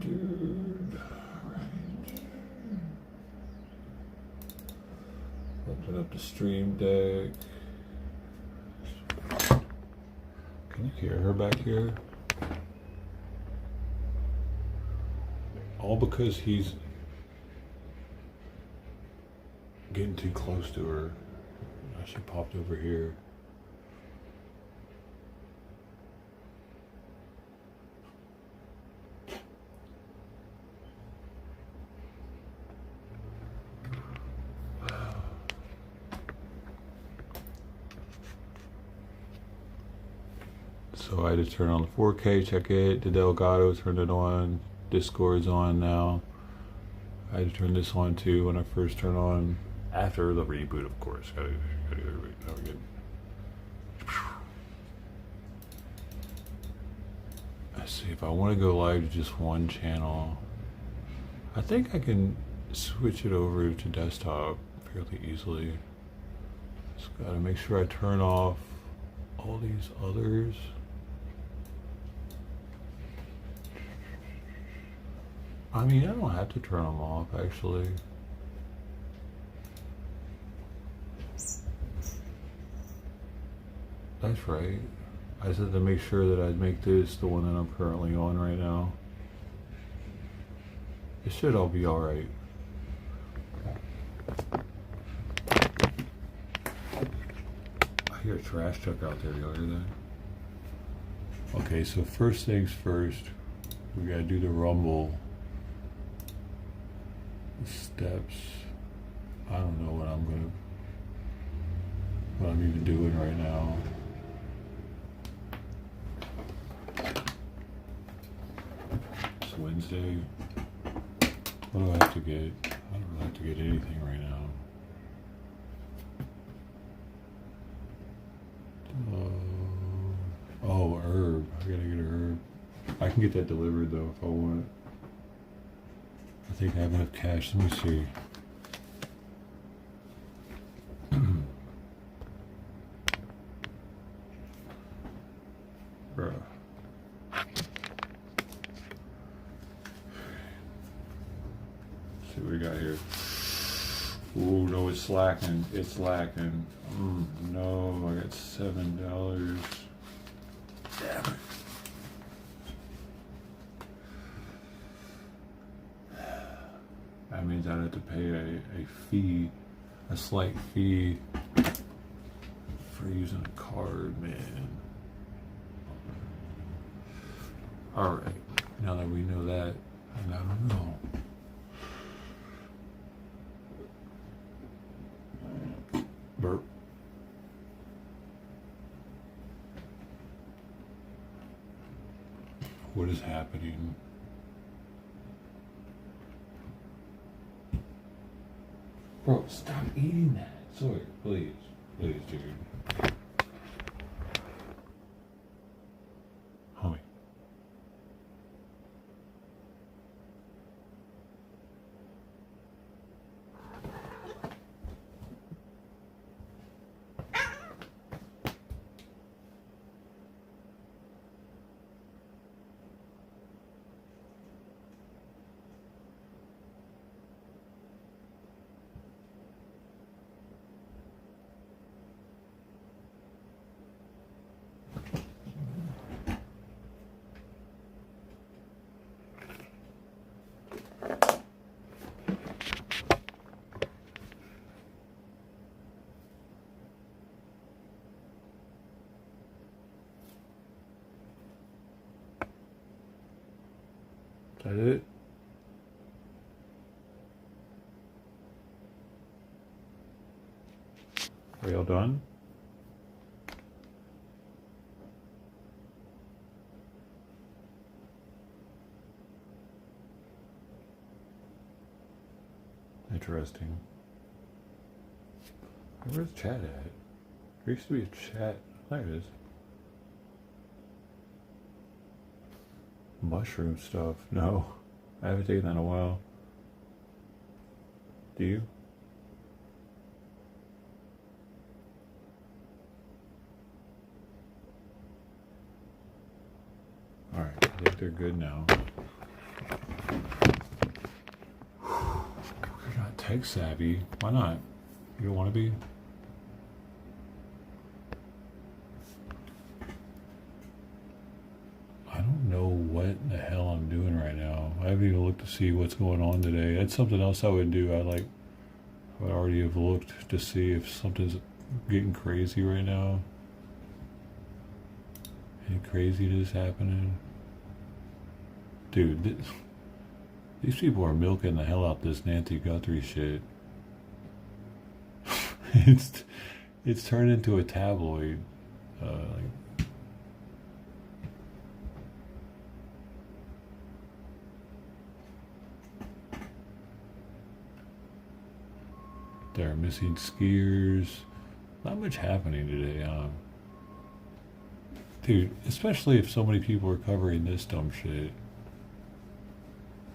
Dude, right. Open up the Stream Deck. Can you hear her back here? All because he's getting too close to her. She popped over here. So I had to turn on the 4K, check it. The Delgado, turned it on. Discord's on now. I had to turn this on too when I first turned on. After the reboot, of course. Gotta do the reboot. Now we get. Let's see, if I want to go live to just one channel, I think I can switch it over to desktop fairly easily. Just gotta make sure I turn off all these others. I mean, I don't have to turn them off, actually. That's right. I just have to make sure that I make this the one that I'm currently on right now. It should all be alright. I hear a trash truck out there, y'all hear that? Okay, so first things first, we gotta do the rumble. The steps. I don't know what I'm even doing right now. It's Wednesday. What do I have to get? I don't really have to get anything right now. Oh, herb. I gotta get a herb. I can get that delivered though if I want it. I think I have enough cash. Let me see. Bruh. see what we got here. Ooh, no, it's slacking. It's lacking. No, I got $7. Damn it. That means I'd have to pay a fee, a slight fee for using a card, man. Alright, now that we know that, and I don't know. Burp. What is happening? Bro, stop eating that. Sorry, please. Please, dude. Homie. Is that it? Are y'all done? Interesting. Where's chat at? There used to be a chat. There it is. Mushroom stuff. No. I haven't taken that in a while. Do you? Alright, I think they're good now. You're not tech savvy. Why not? You don't want to be? I don't know what the hell I'm doing right now. I haven't even looked to see what's going on today. That's something else I would do. I would already have looked to see if something's getting crazy right now. Any craziness happening? Dude, these people are milking the hell out this Nancy Guthrie shit. It's turned into a tabloid. There are missing skiers. Not much happening today, dude, especially if so many people are covering this dumb shit.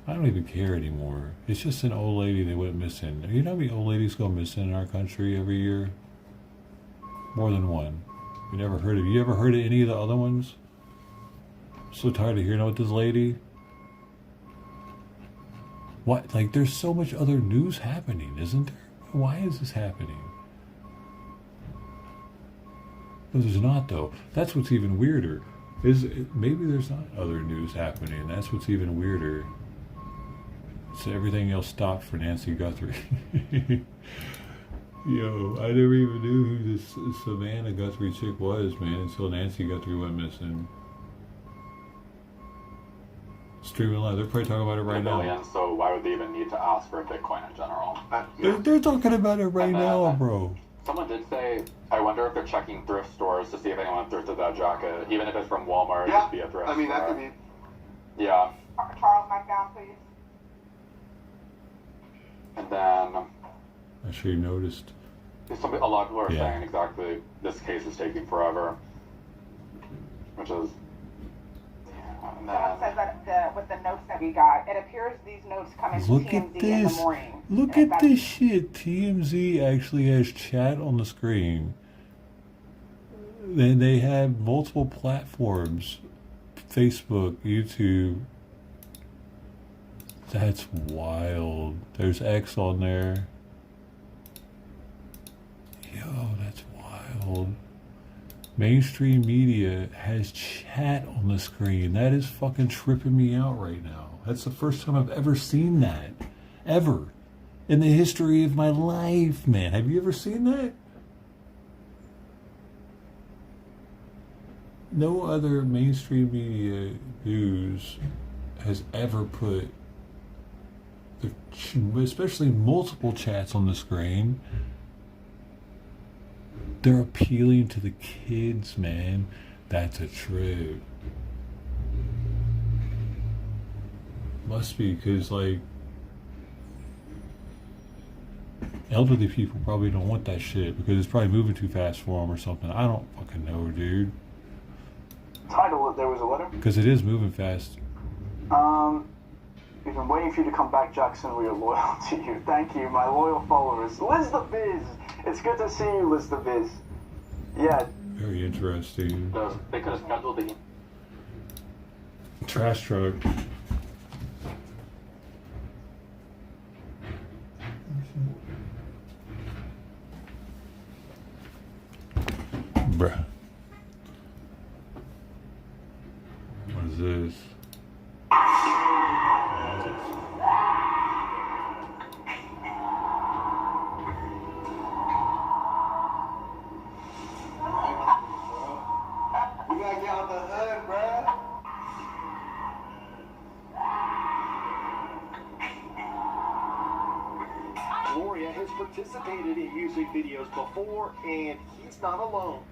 I don't even care anymore. It's just an old lady that went missing. You know how many old ladies go missing in our country every year? More than one. You ever heard of any of the other ones? I'm so tired of hearing about this lady. What? There's so much other news happening, isn't there? Why is this happening? No, there's not, though. That's what's even weirder. Maybe there's not other news happening. That's what's even weirder. So everything else stopped for Nancy Guthrie. Yo, I never even knew who this Savannah Guthrie chick was, man, until Nancy Guthrie went missing. Streaming live. They're probably talking about it right now. So why would they even need to ask for Bitcoin in general? They're talking about it right now, bro. Someone did say, I wonder if they're checking thrift stores to see if anyone thrifted that jacket, even if it's from Walmart. Yeah, just be a thrift I mean, store. that could be. Yeah. Charles, mic down, please. And then I'm sure you noticed. a lot of people are saying exactly this case is taking forever, which is. And Someone says that with the notes that we got, it appears these notes come in Look TMZ at in the this. morning. Look at this shit. TMZ actually has chat on the screen. Then they have multiple platforms. Facebook, YouTube. That's wild. There's X on there. Yo, that's wild. Mainstream media has chat on the screen. That is fucking tripping me out right now. That's the first time I've ever seen that. Ever. In the history of my life, man. Have you ever seen that? No other mainstream media news has ever put, especially multiple chats on the screen. They're appealing to the kids, man. That's a trip. Must be because, like, elderly people probably don't want that shit because it's probably moving too fast for them or something. I don't fucking know, dude. Title, there was a letter? Because it is moving fast. We've been waiting for you to come back, Jackson. We are loyal to you. Thank you, my loyal followers. Liz the Biz! It's good to see you, Liz the Biz. Yeah. Very interesting. They could have scheduled the Trash truck. Bruh. What is this? You gotta get out the hood, bruh. Gloria has participated in music videos before, and he's not alone.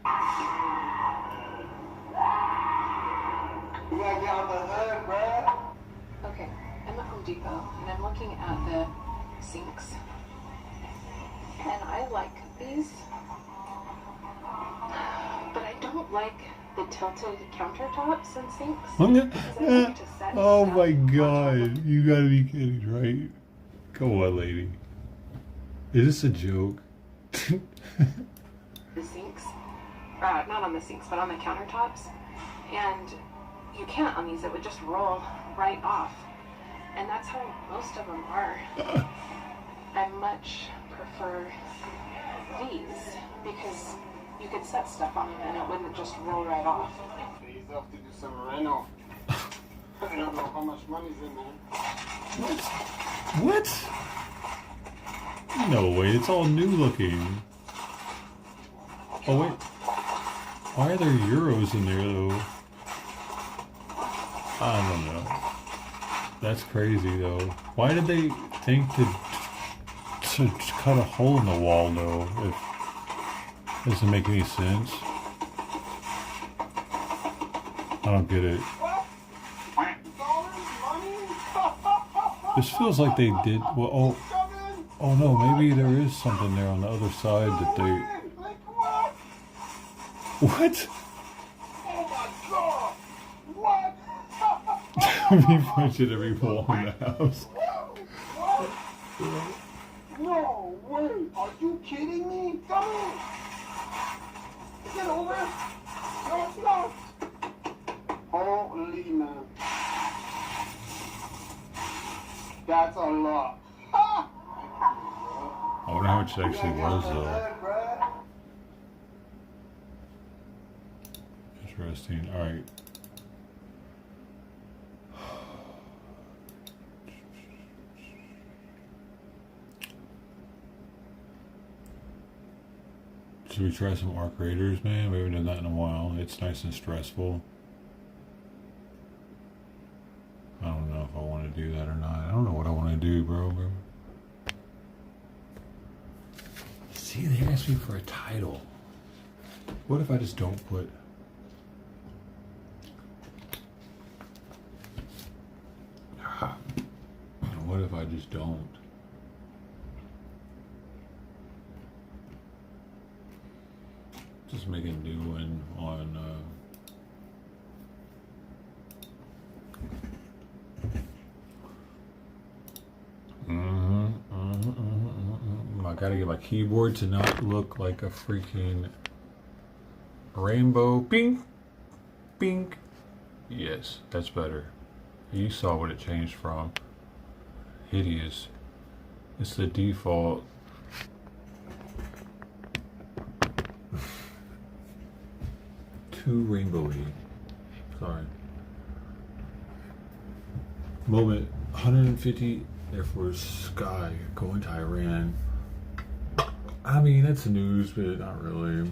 You gotta get out the hood, bruh. Okay, I'm at Home Depot and I'm looking at the sinks. And I like these, but I don't like the tilted countertops and sinks. Because I like to set Oh stuff my on top god. of- You gotta be kidding, right? Go on, lady. Is this a joke? The sinks. Not on the sinks, but on the countertops. And you can't on these, it would just roll right off. And that's how most of them are. I much prefer these because you could set stuff on them and it wouldn't just roll right off. He's off to do some reno. I don't know how much money's in there. What? No way, it's all new looking. Oh wait. Why are there euros in there though? I don't know. That's crazy though. Why did they think to cut a hole in the wall though? It doesn't make any sense. I don't get it. This feels like they did. Well, oh no, maybe there is something there on the other side that they. What? Oh my god! What? We punching every wall in the house. No way! Are you kidding me? Don't! Is it over? No, it's not! Holy man. That's a lot. I wonder how much it actually was though. Interesting. Alright. Should we try some arc raiders, man? We haven't done that in a while. It's nice and stressful. I don't know if I want to do that or not. I don't know what I want to do, bro. See, they asked me for a title. What if I just don't put... What if I just don't? Just make a new one on... I gotta get my keyboard to not look like a freaking rainbow. Pink, pink. Yes, that's better. You saw what it changed from. hideous. It's the default. Too rainbowy. Sorry. Moment 150 Air Force Sky going to Iran. I mean, that's news, but not really.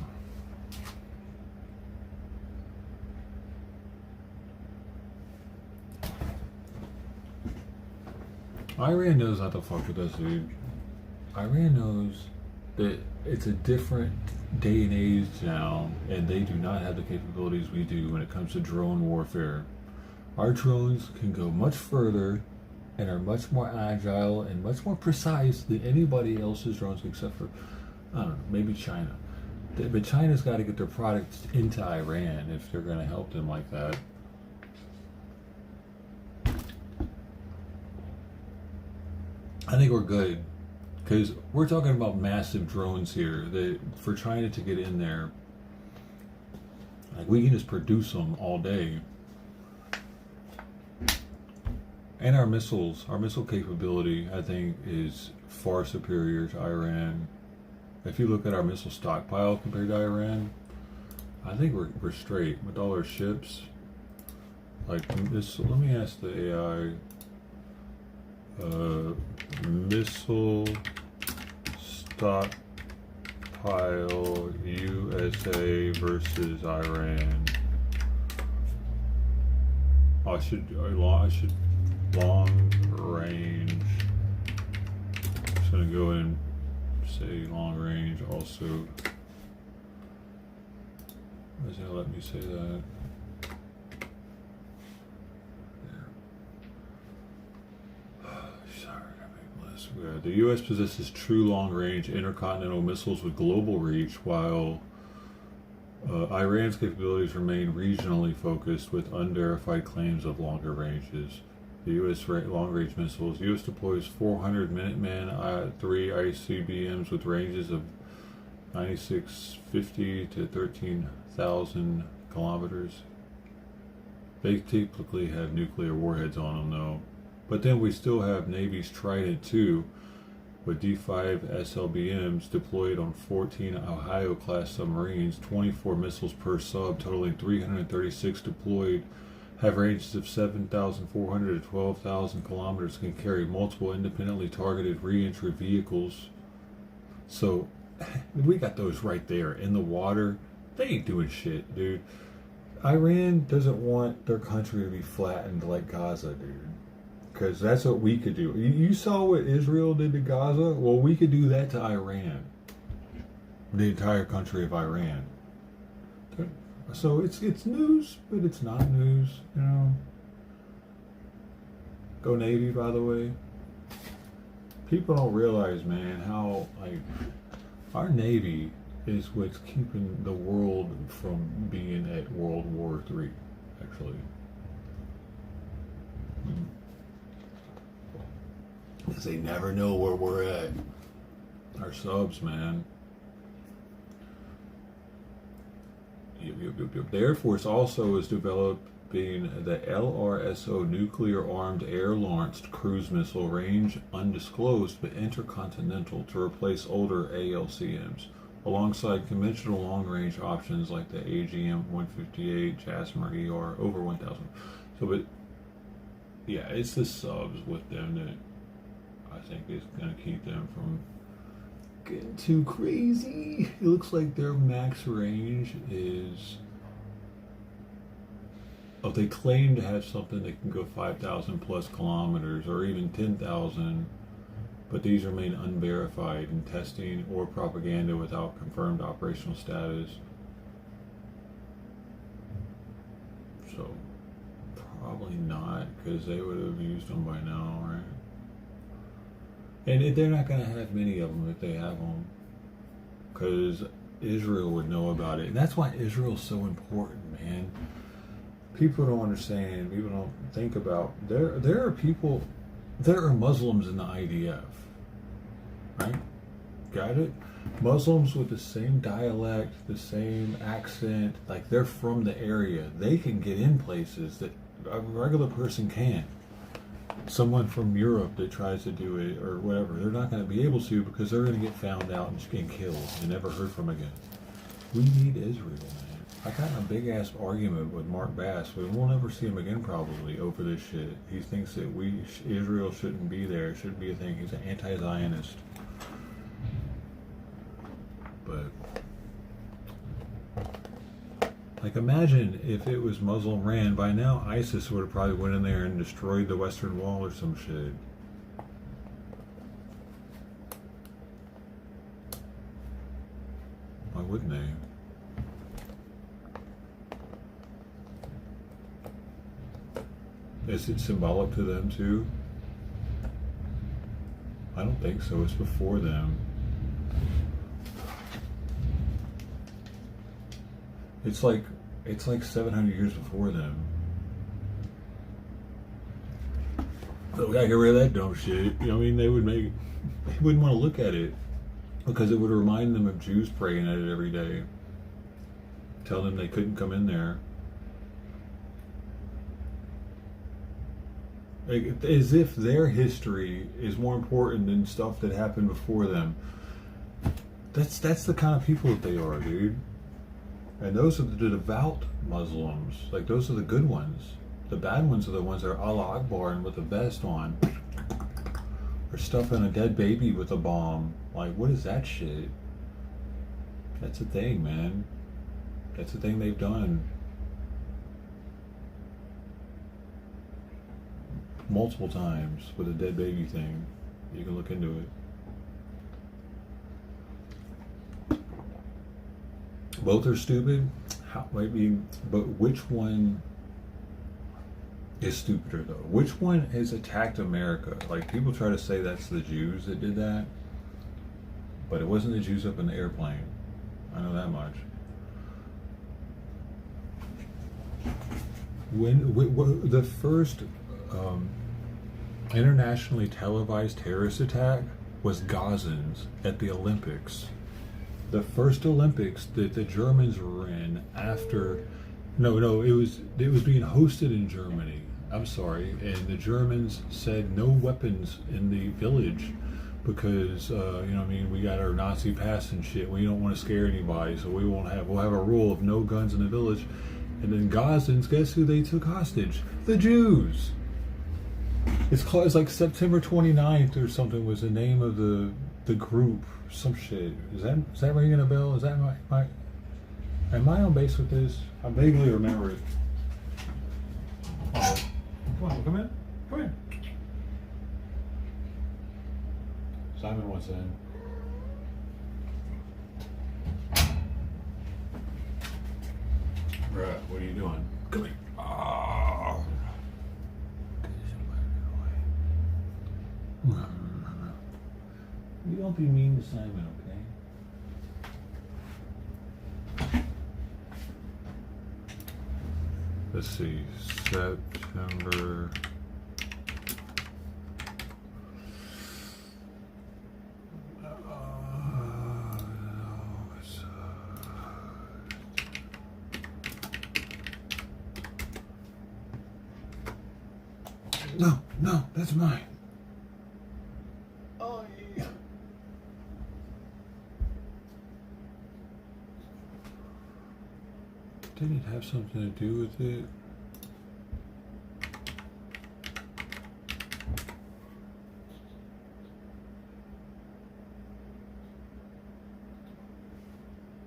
Iran knows not to fuck with us, dude. Iran knows that it's a different day and age now, and they do not have the capabilities we do when it comes to drone warfare. Our drones can go much further and are much more agile and much more precise than anybody else's drones except for, I don't know, maybe China. But China's got to get their products into Iran if they're going to help them like that. I think we're good, because we're talking about massive drones here that for China to get in there, like, we can just produce them all day. And our missile capability, I think, is far superior to Iran. If you look at our missile stockpile compared to Iran, I think we're straight with all our ships. Like this, let me ask the AI. Missile stockpile USA versus Iran. I should long range. I'm just gonna go in and say long range also. Is it gonna let me say that? The U.S. possesses true long-range intercontinental missiles with global reach, while Iran's capabilities remain regionally focused with unverified claims of longer ranges. The U.S. long-range missiles. U.S. deploys 400 Minuteman III ICBMs with ranges of 9,650 to 13,000 kilometers. They typically have nuclear warheads on them, though. But then we still have Navy's Trident II with D5 SLBMs deployed on 14 Ohio-class submarines, 24 missiles per sub, totaling 336 deployed, have ranges of 7,400 to 12,000 kilometers, can carry multiple independently targeted re-entry vehicles. So we got those right there in the water. They ain't doing shit, dude. Iran doesn't want their country to be flattened like Gaza, dude. Because that's what we could do. You saw what Israel did to Gaza? Well, we could do that to Iran. The entire country of Iran. So it's news, but it's not news, you know. Go Navy, by the way. People don't realize, man, how, like, our Navy is what's keeping the world from being at World War III, actually. Because they never know where we're at. Our subs, man. The Air Force also is developing the LRSO nuclear-armed air-launched cruise missile, range undisclosed but intercontinental, to replace older ALCMs, alongside conventional long-range options like the AGM-158, JASSM, ER, over 1,000. So, but yeah, it's the subs with them that I think is going to keep them from getting too crazy. It looks like their max range is... Oh, they claim to have something that can go 5,000 plus kilometers or even 10,000, but these remain unverified in testing or propaganda without confirmed operational status. So, probably not, because they would have used them by now, right? And they're not going to have many of them if they have them, because Israel would know about it. And that's why Israel's so important, man. People don't understand. People don't think about. There are people, there are Muslims in the IDF, right? Got it? Muslims with the same dialect, the same accent, like they're from the area. They can get in places that a regular person can't. someone from Europe that tries to do it or whatever, they're not going to be able to because they're going to get found out and get killed and never heard from again. We need Israel, man. I got in a big ass argument with Mark Bass, but we'll never see him again probably over this shit. He thinks that Israel shouldn't be there, it shouldn't be a thing. He's an anti-Zionist. But like, imagine if it was Muslim ran. By now, ISIS would have probably went in there and destroyed the Western Wall or some shit. Why wouldn't they? Is it symbolic to them too? I don't think so. It's before them. It's like 700 years before them. So we gotta get rid of that dumb shit. You know what I mean? They wouldn't want to look at it because it would remind them of Jews praying at it every day. Tell them they couldn't come in there. Like, as if their history is more important than stuff that happened before them. That's the kind of people that they are, dude. And those are the devout Muslims. Like, those are the good ones. The bad ones are the ones that are Allah Akbar and with a vest on. Or stuffing a dead baby with a bomb. Like, what is that shit? That's a thing, man. That's the thing they've done. Multiple times with a dead baby thing. You can look into it. Both are stupid. But which one is stupider though? Which one has attacked America? Like, people try to say that's the Jews that did that, but it wasn't the Jews up in the airplane. I know that much. When the first internationally televised terrorist attack was Gazans at the Olympics. The first Olympics that the Germans were in after, it was being hosted in Germany. I'm sorry, and the Germans said no weapons in the village because we got our Nazi past and shit. We don't want to scare anybody, so we'll have a rule of no guns in the village. And then Gazans, guess who they took hostage? The Jews. It's like September 29th or something was the name of the group. Some shit. Is that ringing a bell? Is that am I on base with this? I vaguely remember it. Oh, come on, come in. Come in. Simon wants in. Right, what are you doing? Come here. Oh. You don't be mean to Simon, okay? Let's see, September. No, that's mine. Oh, yeah. Didn't it have something to do with it?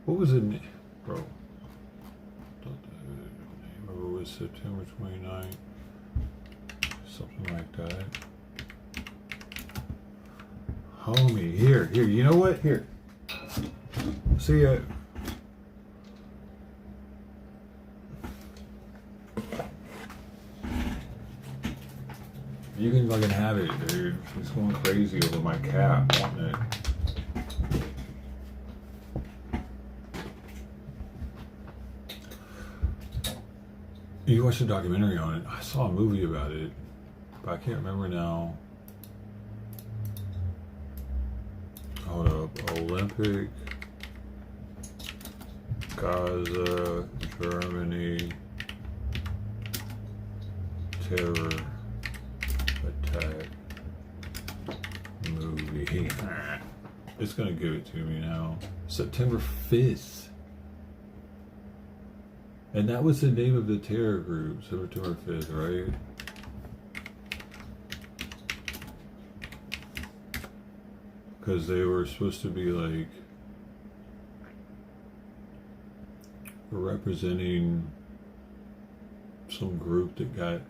What was it, bro? Thought the name of it was September 29th. Something like that. Homie, here, you know what? Here. See ya. You can fucking have it, dude. She's going crazy over my cat wanting it. You watched a documentary on it. I saw a movie about it, but I can't remember now. Hold up. Olympic, Gaza, Germany, terror It's gonna give it to me now. September 5th. And that was the name of the terror group, September 5th, right? Because they were supposed to be like representing some group that got...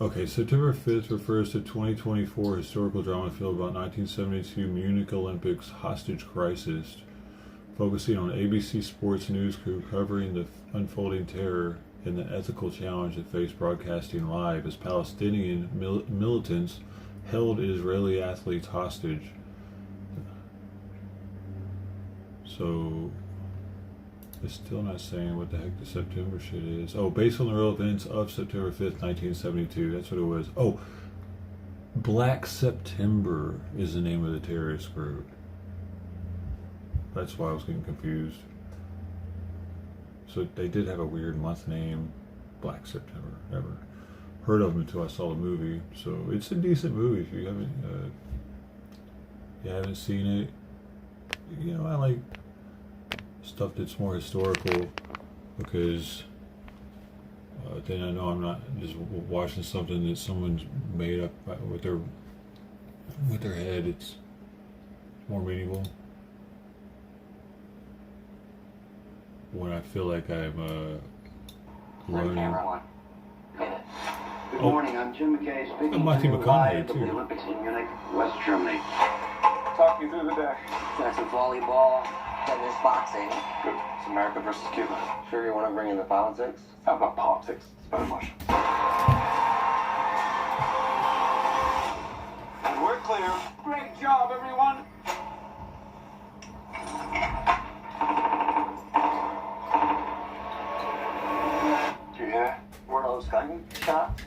Okay, September 5th refers to 2024 historical drama film about 1972 Munich Olympics hostage crisis, focusing on ABC Sports news crew covering the unfolding terror and the ethical challenge that faced broadcasting live as Palestinian militants held Israeli athletes hostage. So, it's still not saying what the heck the September shit is. Oh, based on the real events of September 5th, 1972. That's what it was. Oh, Black September is the name of the terrorist group. That's why I was getting confused. So they did have a weird month name, Black September. Never heard of them until I saw the movie. So it's a decent movie. If you haven't seen it, you know, I like stuff that's more historical because then I know I'm not just watching something that someone's made up with their head. It's more meaningful. When I feel like I'm learning. Good morning, I'm Jim McKay speaking And Matthew to you McConaughey, live from too. the Olympics in Munich, West Germany. Talk me through the day. Got some volleyball, tennis, boxing. Good. It's America versus Cuba. Sure you want to bring in the politics? How about politics? It's better much. And we're clear. Great job, everyone. Do you hear that? Were those gunshots?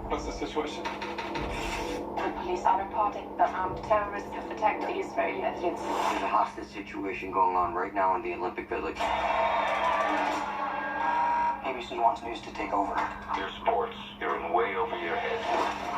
What's the situation? The police are reporting that armed terrorists have attacked the Israeli athletes. There's a hostage situation going on right now in the Olympic Village. ABC wants news to take over. Your sports, you're in way over your head.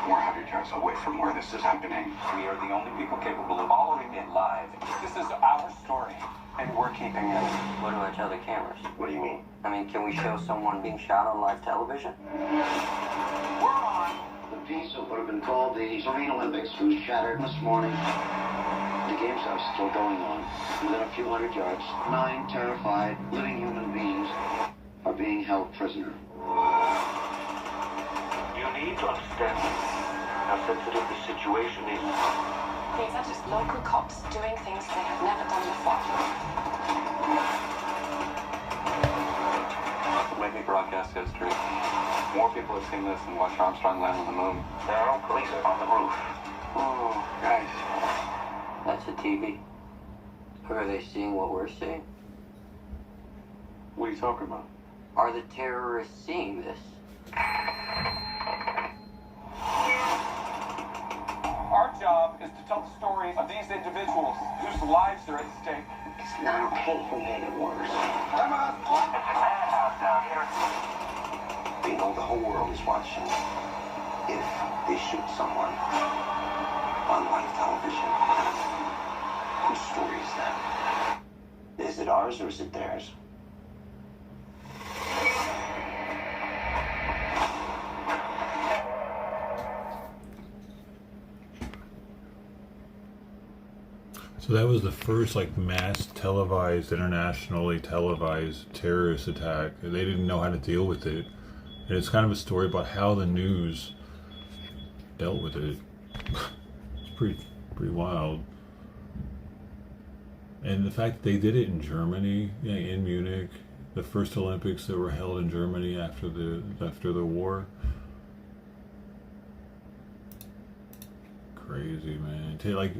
More have your turns away from where this is happening. We are the only people capable of following it live. This is our story, and we're keeping it. What do I tell the cameras? What do you mean? I mean, can we show someone being shot on live television? We're on. The piece of what have been called the Marine Olympics was shattered this morning. The games are still going on. Within a few hundred yards, 9 terrified, living human beings are being held prisoner. You need to understand how sensitive the situation is. These are just local cops doing things they have never done before. Make me broadcast history. More people have seen this than watched Armstrong land on the moon. There are police on the roof. Oh, guys. That's a TV. Or are they seeing what we're seeing? What are you talking about? Are the terrorists seeing this? Our job is to tell the story of these individuals whose lives are at stake. It's not okay for me to worse. They know the whole world is watching. If they shoot someone on live television, whose story is that? Is it ours or is it theirs? So that was the first like mass televised, internationally televised terrorist attack. They didn't know how to deal with it. And it's kind of a story about how the news dealt with it. It's pretty wild. And the fact that they did it in Germany, in Munich, the first Olympics that were held in Germany after the war. Crazy, man. Like,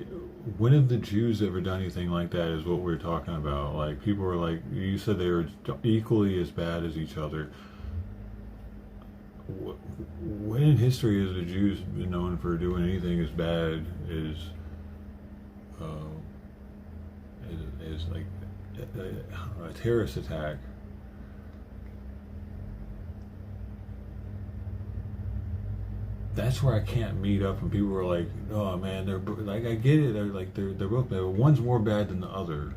when have the Jews ever done anything like that is what we're talking about. Like, people were like, you said they were equally as bad as each other. When in history has the Jews been known for doing anything as bad as like a terrorist attack? that's where I can't meet up. And people are like, "Oh man, they're like, I get it. They're both bad. But one's more bad than the other."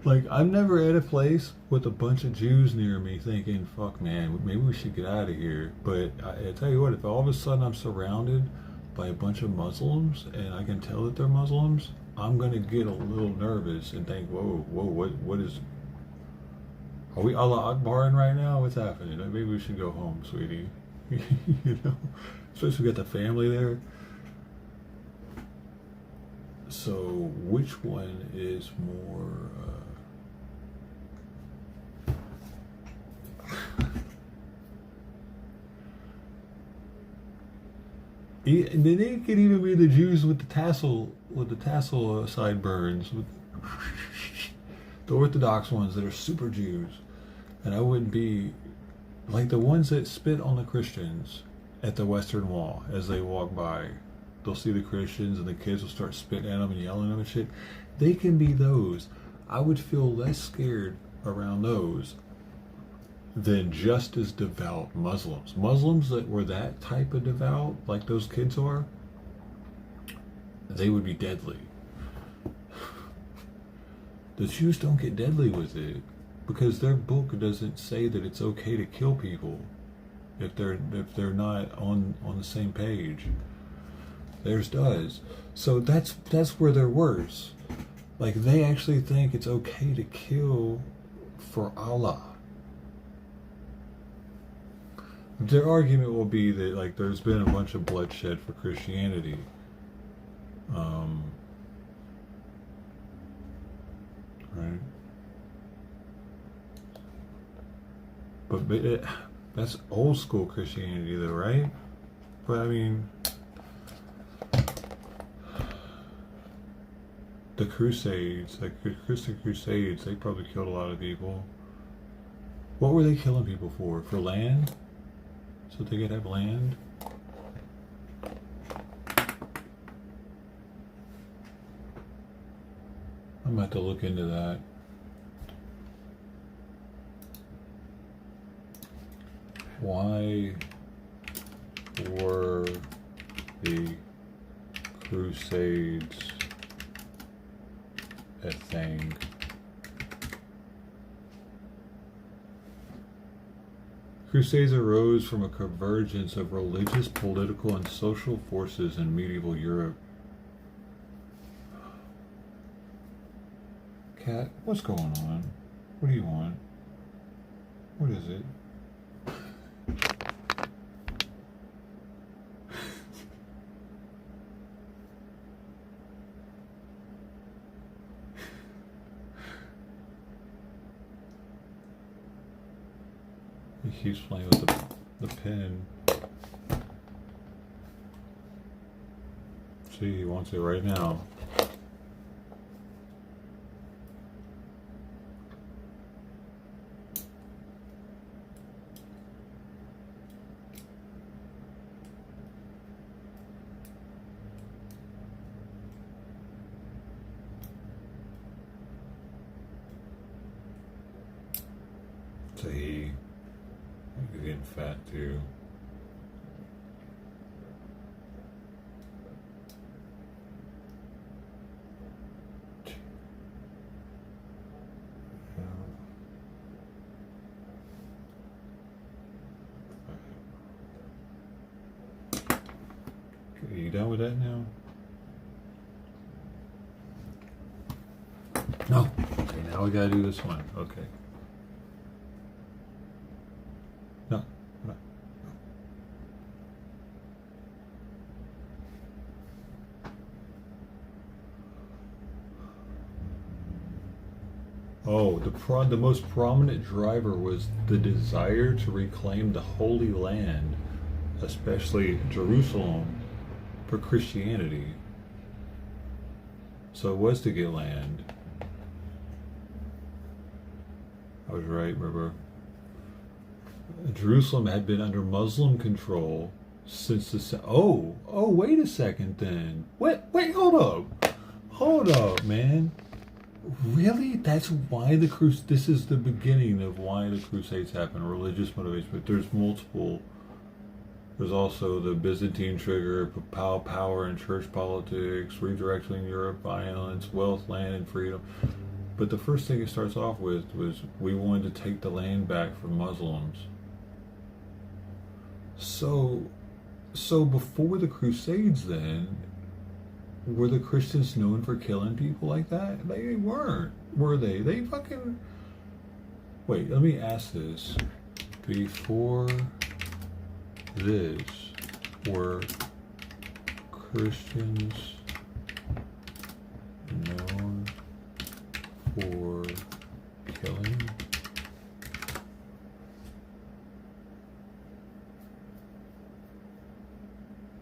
Like, I'm never at a place with a bunch of Jews near me thinking, "Fuck, man, maybe we should get out of here." But I tell you what, if all of a sudden I'm surrounded by a bunch of Muslims and I can tell that they're Muslims, I'm gonna get a little nervous and think, "Whoa, what is? Are we Allah Akbaring right now? What's happening? Maybe we should go home, sweetie." You know, especially if we got the family there. So, which one is more? And then it could even be the Jews with the tassel sideburns, with the Orthodox ones that are super Jews. And I wouldn't be like the ones that spit on the Christians at the Western Wall as they walk by. They'll see the Christians and the kids will start spitting at them and yelling at them and shit. They can be those. I would feel less scared around those than just as devout Muslims. Muslims that were that type of devout, like those kids are, they would be deadly. The Jews don't get deadly with it because their book doesn't say that it's okay to kill people if they're not on the same page. Theirs does. So that's where they're worse. Like, they actually think it's okay to kill for Allah. Their argument will be that, like, there's been a bunch of bloodshed for Christianity. Right? But that's old school Christianity, though, right? But I mean, the Crusades, like the Christian Crusades, they probably killed a lot of people. What were they killing people for? For land? So they could have land? I'm going to have to look into that. Why were the Crusades a thing? Crusades arose from a convergence of religious, political, and social forces in medieval Europe. Cat, what's going on? What do you want? What is it? He keeps playing with the pen. See, he wants it right now. See, you're getting fat too. Are you done with that now? No. Okay, now we gotta do this one. Okay. No. Oh, the most prominent driver was the desire to reclaim the Holy Land, especially Jerusalem, for Christianity. So it was to get land. I was right, remember? Jerusalem had been under Muslim control since the... Oh, wait a second then. Wait, hold up, man. Really? That's why this is the beginning of why the Crusades happen, religious motivation. But there's multiple. There's also the Byzantine trigger, power and church politics, redirecting Europe, violence, wealth, land, and freedom. But the first thing it starts off with was we wanted to take the land back from Muslims. So before the Crusades then, were the Christians known for killing people like that? They weren't, were they? They fucking... Wait, let me ask this. Before this, were Christians known for killing?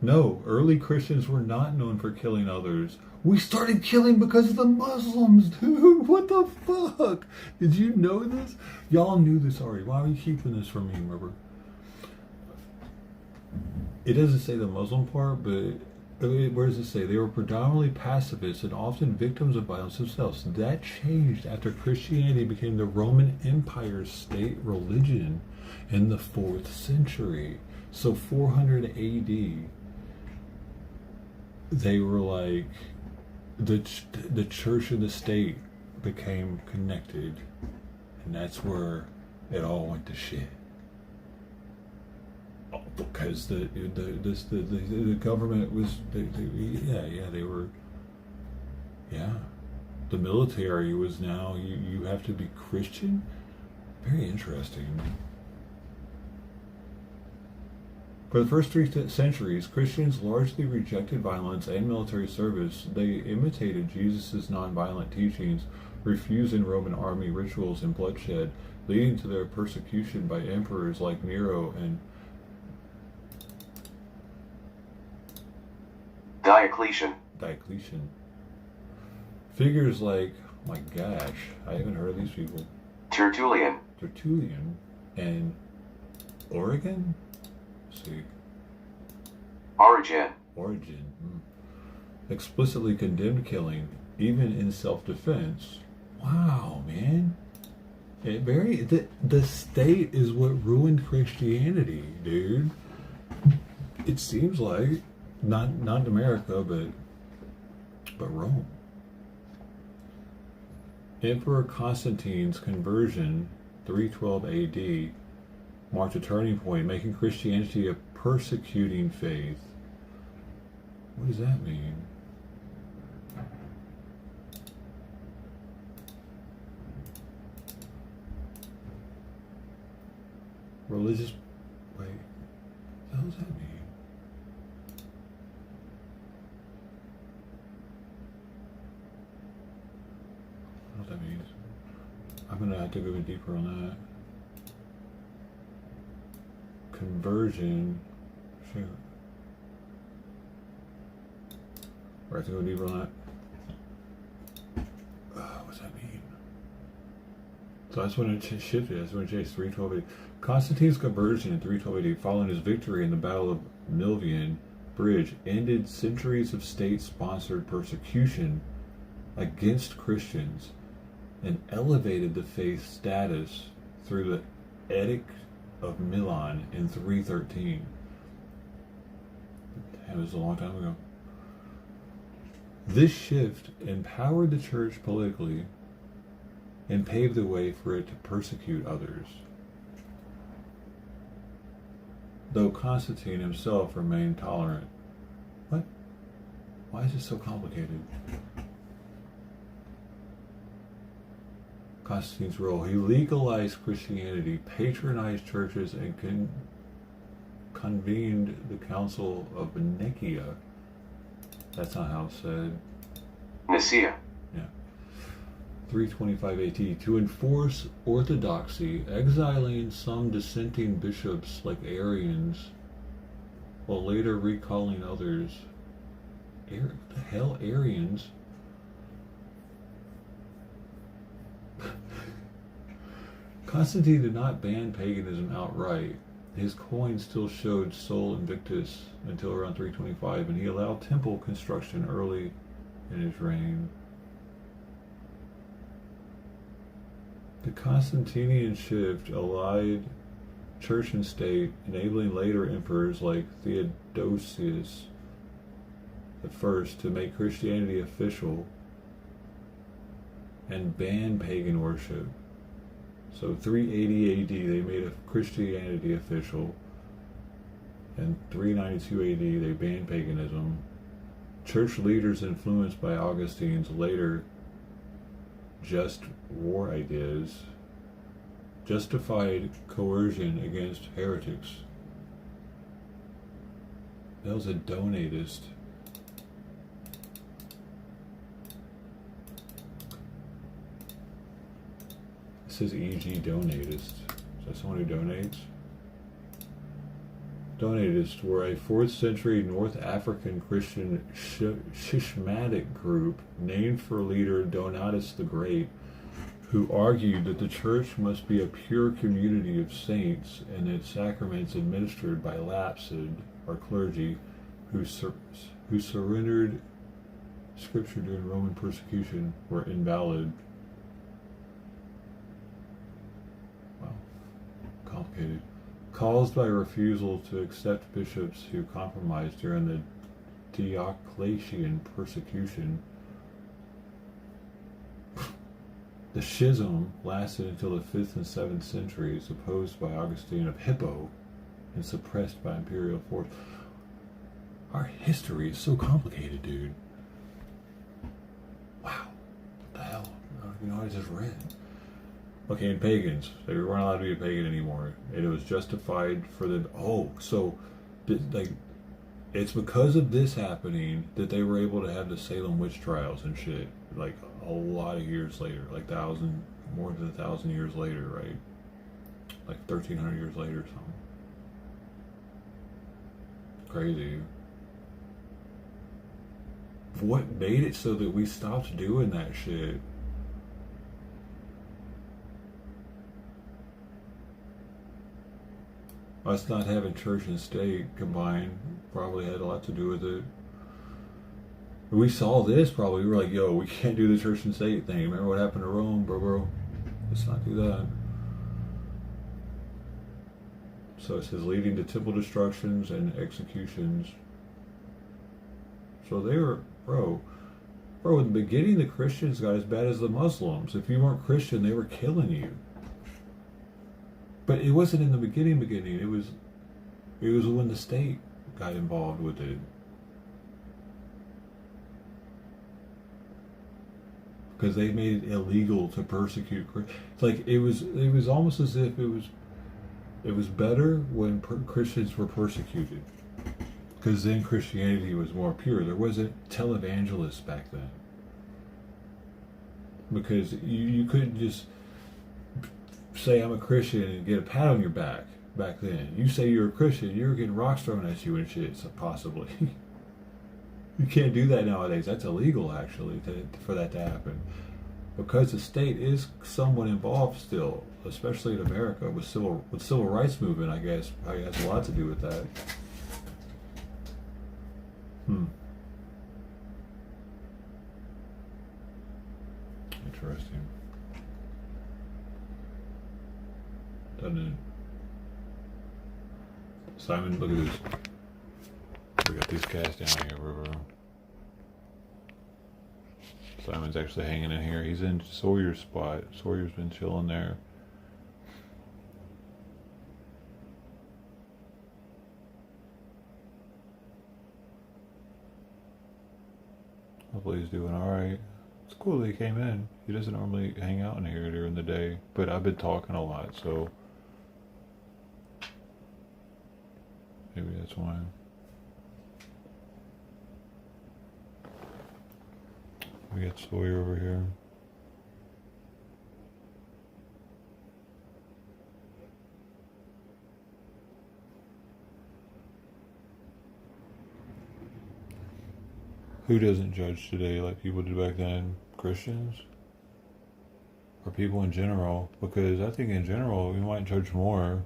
No, early Christians were not known for killing others. We started killing because of the Muslims, dude. What the fuck? Did you know this? Y'all knew this already. Why are you keeping this from me, remember? It doesn't say the Muslim part, but where does it say? They were predominantly pacifists and often victims of violence themselves. That changed after Christianity became the Roman Empire's state religion in the 4th century. So 400 AD, they were like, the church and the state became connected, and that's where it all went to shit. Because the government was, they were, the military was now, you have to be Christian? Very interesting. For the first 3 centuries, Christians largely rejected violence and military service. They imitated Jesus' nonviolent teachings, refusing Roman army rituals and bloodshed, leading to their persecution by emperors like Nero and Diocletian. Figures like, oh my gosh, I haven't heard of these people. Tertullian. And Origen? See. Origen. Explicitly condemned killing, even in self-defense. Wow, man. The state is what ruined Christianity, dude. It seems like not America, but Rome. Emperor Constantine's conversion, 312 AD, marked a turning point, making Christianity a persecuting faith. What does that mean? Religious... Wait. What does that mean? I don't know what that means. I'm going to have to go deeper on that. Conversion. Shoot. I have to go deeper on that. What's that mean? So that's when it shifted. That's when it changed. 312 AD. Constantine's conversion in 312 AD, following his victory in the Battle of Milvian Bridge, ended centuries of state-sponsored persecution against Christians and elevated the faith's status through the Edict of Milan in 313. That was a long time ago. This shift empowered the church politically and paved the way for it to persecute others. Though Constantine himself remained tolerant. What? Why is this so complicated? Constantine's role. He legalized Christianity, patronized churches, and convened the Council of Nicaea. That's not how it's said. Nicaea. Yeah. 325 AD, to enforce orthodoxy, exiling some dissenting bishops like Arians, while later recalling others. What the hell, Arians? Constantine did not ban paganism outright. His coin still showed Sol Invictus until around 325, and he allowed temple construction early in his reign. The Constantinian shift allied church and state, enabling later emperors like Theodosius I to make Christianity official and ban pagan worship. So 380 AD they made Christianity official, and 392 AD they banned paganism. Church leaders influenced by Augustine's later just war ideas justified coercion against heretics. That was a Donatist. It says E.G. Donatist. Is that someone who donates? Donatists were a 4th century North African Christian schismatic group named for leader Donatus the Great, who argued that the church must be a pure community of saints and that sacraments administered by lapsed or clergy who surrendered scripture during Roman persecution were invalid. Wow, complicated. Caused by refusal to accept bishops who compromised during the Diocletian persecution. The schism lasted until the 5th and 7th centuries, opposed by Augustine of Hippo and suppressed by imperial force. Our history is so complicated, dude. Wow. What the hell? I don't even know what I just read. Okay, and pagans. They weren't allowed to be a pagan anymore. And it was justified for them. Oh, so, like, it's because of this happening that they were able to have the Salem witch trials and shit. Like, a lot of years later. Like, more than 1,000 years later, right? Like, 1,300 years later or something. Crazy. What made it so that we stopped doing that shit? Us not having church and state combined probably had a lot to do with it. We saw this probably. We were like, yo, we can't do the church and state thing. Remember what happened to Rome, bro? Let's not do that. So it says leading to temple destructions and executions. So they were, bro, in the beginning the Christians got as bad as the Muslims. If you weren't Christian, they were killing you. But it wasn't in the beginning. It was when the state got involved with it. Because they made it illegal to persecute Christians. It's like it was almost as if it was better when Christians were persecuted. Because then Christianity was more pure. There wasn't televangelists back then. Because you couldn't just say I'm a Christian and get a pat on your back then. You say you're a Christian, you're getting rocks thrown at you and shit, so possibly. You can't do that nowadays. That's illegal, actually, for that to happen. Because the state is somewhat involved still, especially in America, with civil rights movement, I guess. Probably has a lot to do with that. Interesting. Doesn't it? Simon, look at this. We got these cats down here, bro. Simon's actually hanging in here. He's in Sawyer's spot. Sawyer's been chilling there. Hopefully he's doing alright. It's cool that he came in. He doesn't normally hang out in here during the day, but I've been talking a lot, so maybe that's why. We got Sawyer over here. Who doesn't judge today like people did back then? Christians? Or people in general? Because I think in general we might judge more,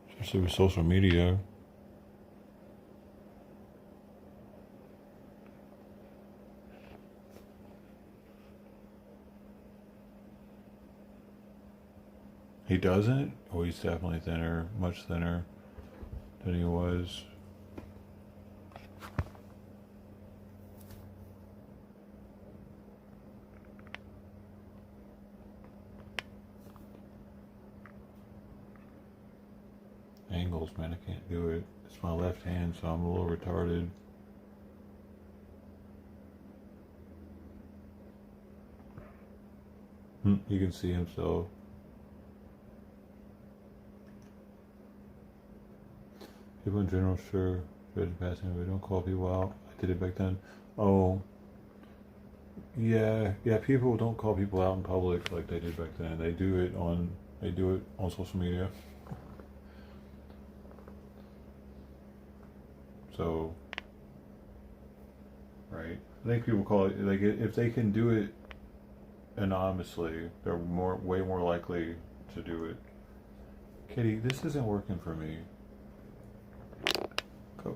especially with social media. He doesn't? Oh, he's definitely thinner, much thinner than he was. Angles, man, I can't do it. It's my left hand, so I'm a little retarded. You can see himself. People in general, sure, judge passing, but don't call people out. I did it back then. Oh, yeah. People don't call people out in public like they did back then. They do it on social media. So, right. I think people call it, like, if they can do it anonymously, they're way more likely to do it. Kitty, this isn't working for me.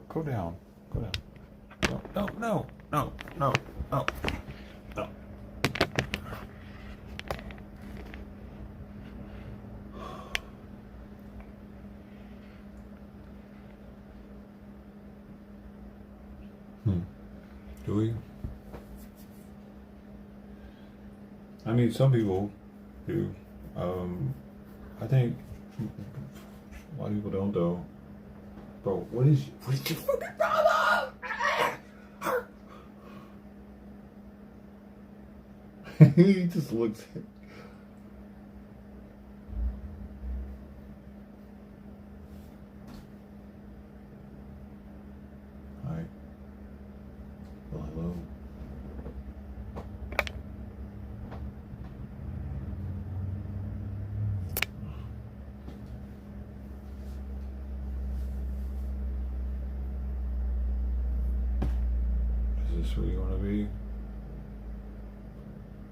Go down. Go down. No. Do we? I mean, some people do. I think a lot of people don't, though. Bro, what is your fucking problem? He just looks at it. Hi. Well, hello. Is this where you want to be?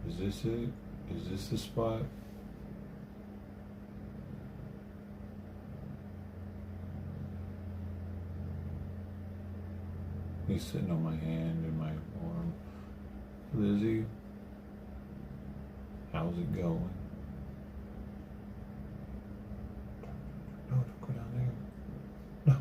Is this it? Is this the spot? He's sitting on my hand and my arm. Lizzie, how's it going? No, don't go down there. No.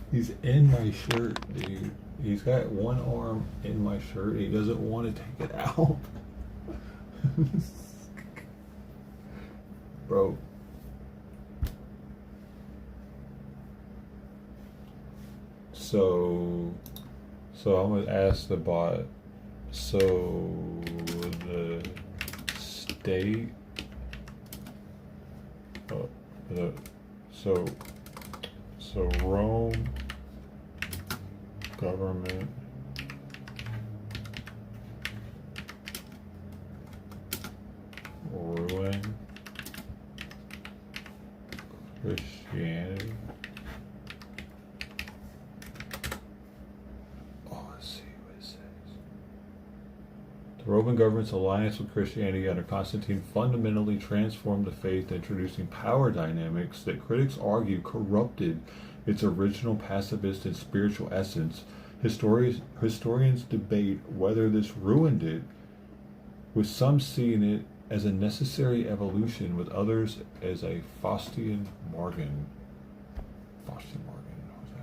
He's in my shirt, dude. He's got one arm in my shirt. He doesn't want to take it out. Bro. So I'm gonna ask the bot. So the state, so Rome government ruin Christianity. Oh, let's see what it says. The Roman government's alliance with Christianity under Constantine fundamentally transformed the faith, introducing power dynamics that critics argue corrupted its original pacifist and spiritual essence. Historians debate whether this ruined it, with some seeing it as a necessary evolution, with others as a Faustian bargain. Faustian bargain, what does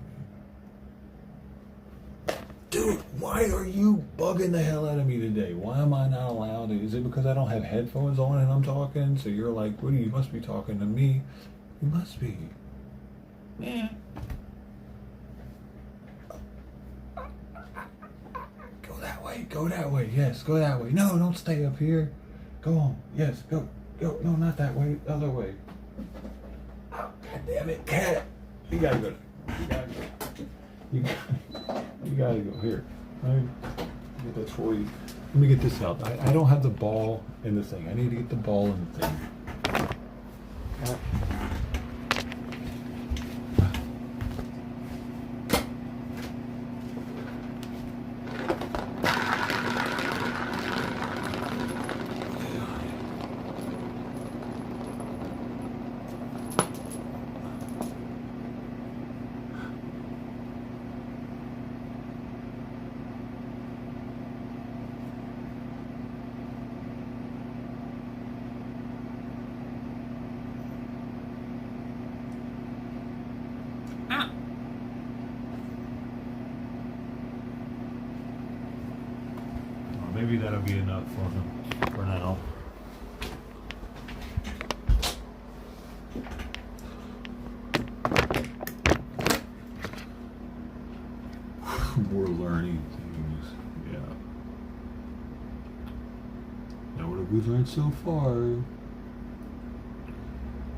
that mean? Dude, why are you bugging the hell out of me today? Why am I not allowed to? Is it because I don't have headphones on and I'm talking? So you're like, Woody, you must be talking to me. You must be. Yeah. Go that way. Yes, go that way. No, don't stay up here. Go on. Yes, go. No, not that way. The other way. Oh, God damn it, cat. You gotta go. You gotta go. Here. Let me get that for you. Let me get this out. I don't have the ball in the thing. I need to get the ball in the thing. Ah. Well, maybe that'll be enough for him for now. More learning things, yeah. Now what have we learned so far?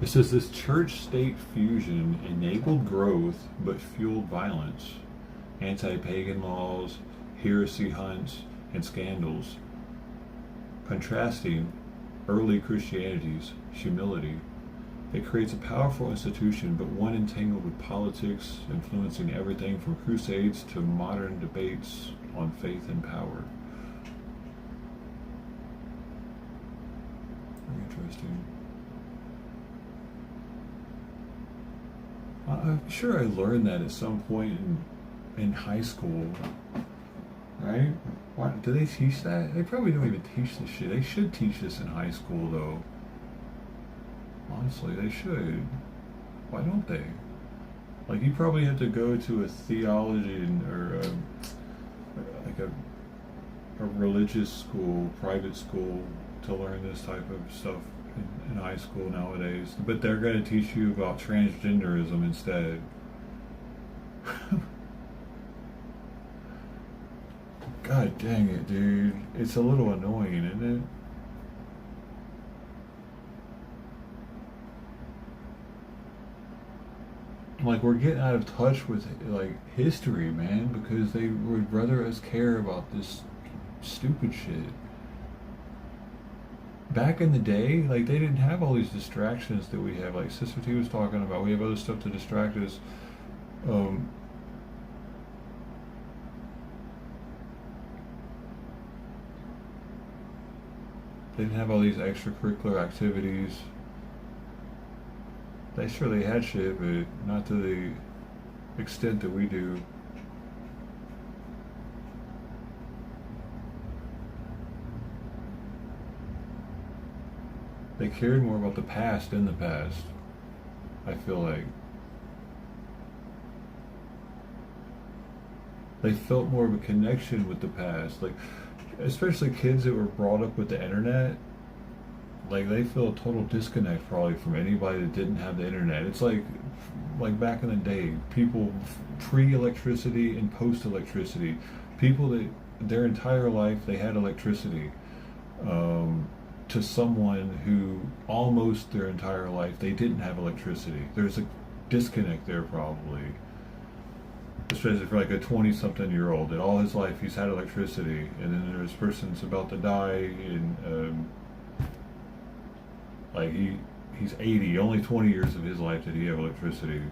It says this church-state fusion enabled growth but fueled violence, anti-pagan laws, heresy hunts, and scandals, contrasting early Christianity's humility. It creates a powerful institution, but one entangled with politics, influencing everything from crusades to modern debates on faith and power. Very interesting. I'm sure I learned that at some point in high school, right? Why, do they teach that? They probably don't even teach this shit. They should teach this in high school, though. Honestly, they should. Why don't they? Like, you probably have to go to a theology or like a religious school, private school, to learn this type of stuff in high school nowadays. But they're going to teach you about transgenderism instead. God dang it, dude. It's a little annoying, isn't it? Like, we're getting out of touch with, like, history, man, because they would rather us care about this stupid shit. Back in the day, like, they didn't have all these distractions that we have. Like Sister T was talking about, we have other stuff to distract us. They didn't have all these extracurricular activities. They surely had shit, but not to the extent that we do. They cared more about the past in the past, I feel like. They felt more of a connection with the past. Like, especially kids that were brought up with the internet, like, they feel a total disconnect probably from anybody that didn't have the internet. It's like back in the day, people pre-electricity and post-electricity, people that their entire life they had electricity, to someone who almost their entire life they didn't have electricity. There's a disconnect there probably. Especially for like a 20-something-year-old that all his life he's had electricity, and then there's this person's about to die, and like he's 80, only 20 years of his life did he have electricity.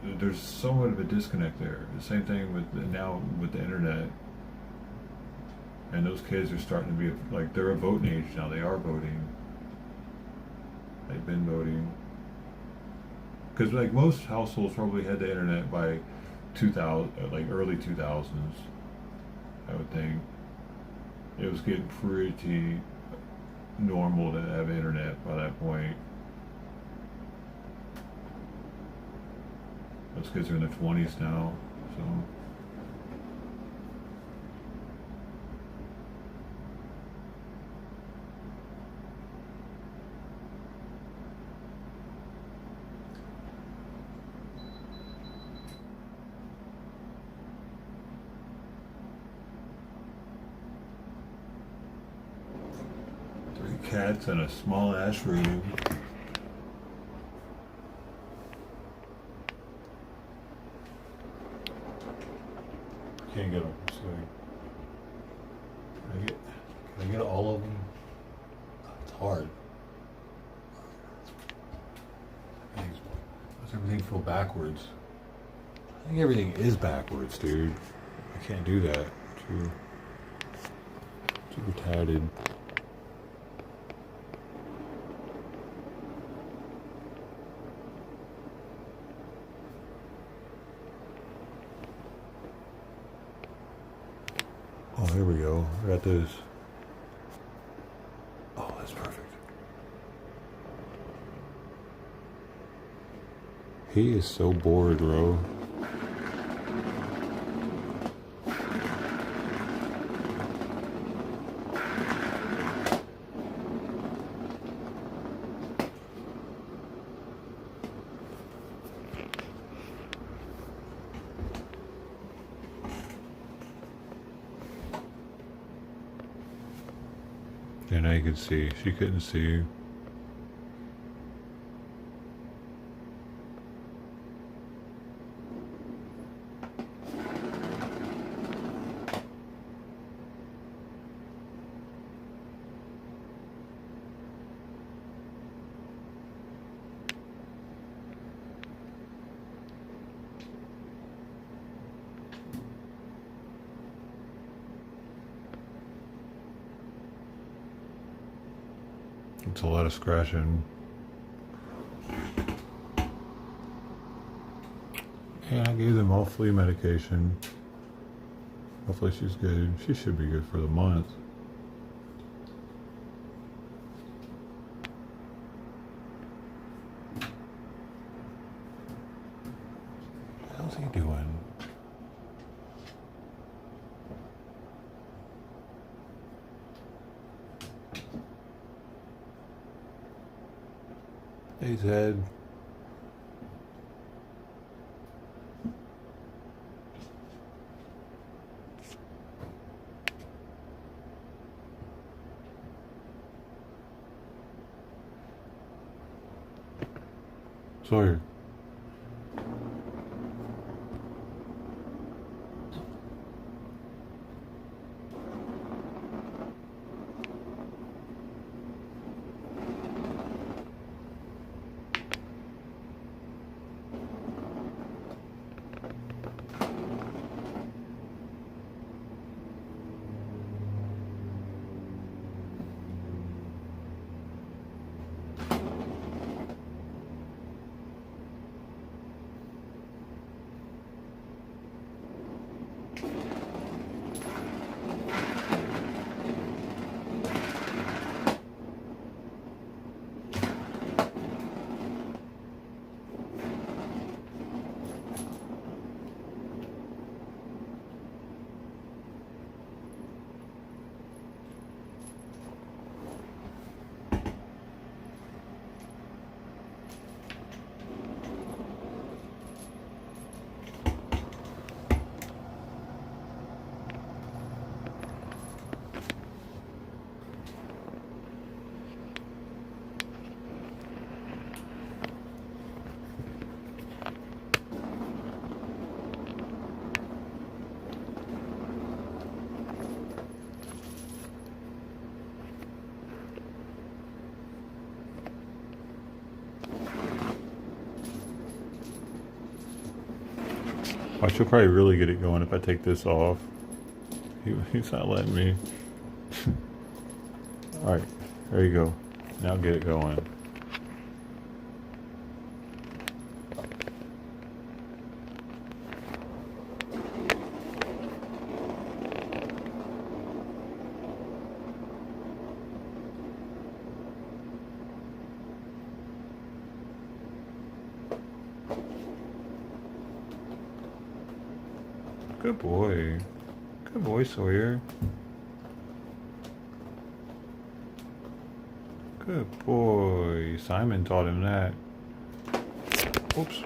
There's somewhat of a disconnect there. The same thing with now with the internet. And those kids are starting to be, like, they're a voting age now. They are voting. They've been voting. Because, like, most households probably had the internet by 2000, like, early 2000s, I would think. It was getting pretty normal to have internet by that point. Those kids are in their 20s now, so... Cats in a small ass room. Can't get them. So can I get all of them? It's hard. Does everything feel backwards? I think everything is backwards, dude. I can't do that. Too retarded. Oh, here we go. I got this. Oh, that's perfect. He is so bored, bro. Yeah, now you can see. She couldn't see you. It's a lot of scratching. Yeah, I gave them all flea medication. Hopefully she's good. She should be good for the month. How's he doing? Hey, Ted. Sawyer. I should probably really get it going if I take this off. He's not letting me. Alright, there you go. Now get it going. Good boy. Good boy, Sawyer. Good boy. Simon taught him that. Oops.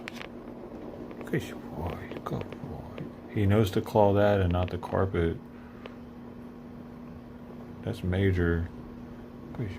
Good boy. Good boy. He knows to claw that and not the carpet. That's major. Good boy.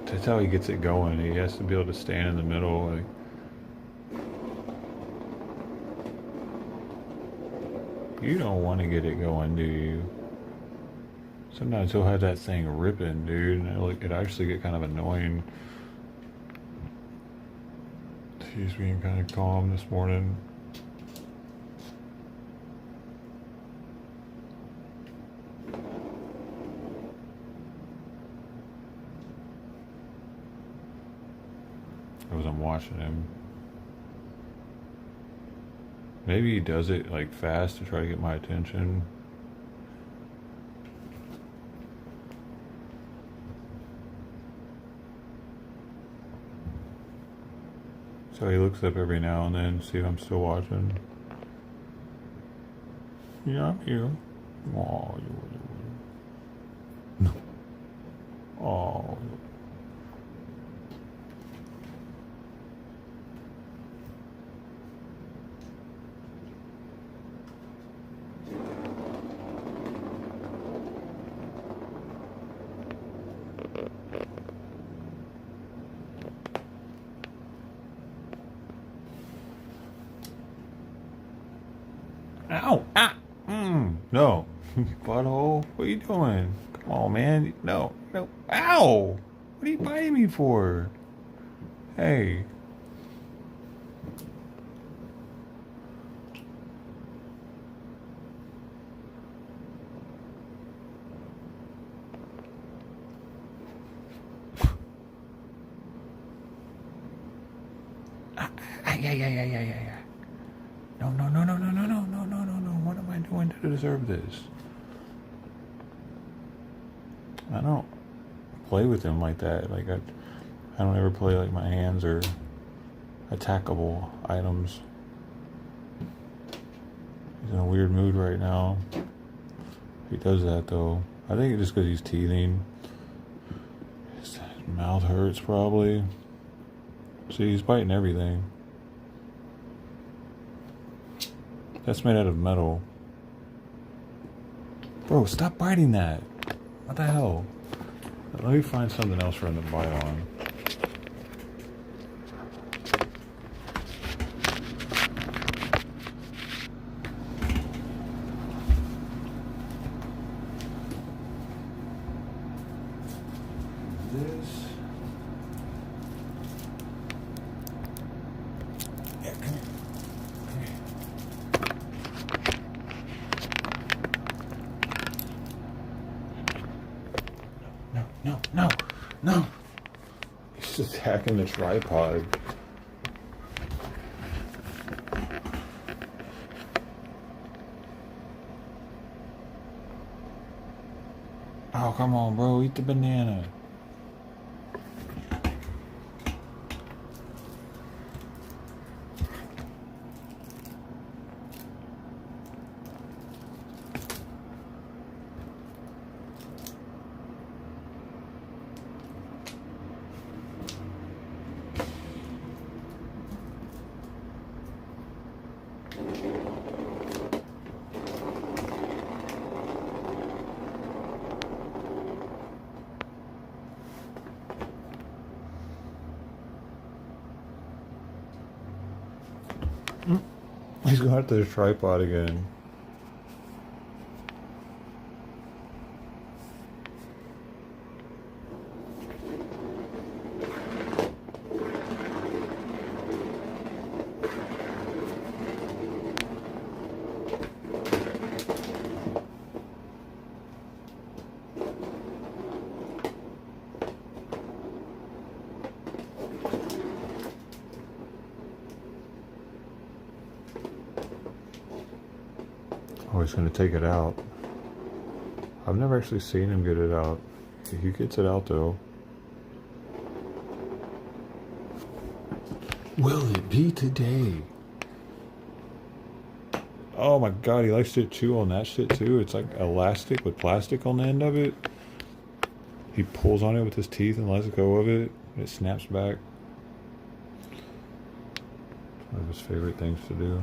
That's how he gets it going. He has to be able to stand in the middle. Like, you don't want to get it going, do you? Sometimes he'll have that thing ripping, dude, and it actually get kind of annoying. She's being kind of calm this morning. I wasn't watching him. Maybe he does it like fast to try to get my attention. So he looks up every now and then to see if I'm still watching. Yeah, I'm here. Oh, you. Oh. Ow! Ah! No. Butthole, what are you doing? Come on, man. No. No. Ow! What are you biting me for? Hey. Yeah. No. What am I doing to deserve this? I don't play with him like that. Like I don't ever play like my hands are attackable items. He's in a weird mood right now. He does that though. I think it's just because he's teething. His mouth hurts probably. See, he's biting everything. That's made out of metal. Bro, stop biting that. What the hell? Let me find something else for him to bite on. This. Yeah, come here. No. He's just attacking the tripod. Oh, come on, bro. Eat the banana. He's going after the tripod again. Oh, he's going to take it out. I've never actually seen him get it out. He gets it out, though. Will it be today? Oh my god, he likes to chew on that shit, too. It's like elastic with plastic on the end of it. He pulls on it with his teeth and lets go of it. And it snaps back. One of his favorite things to do.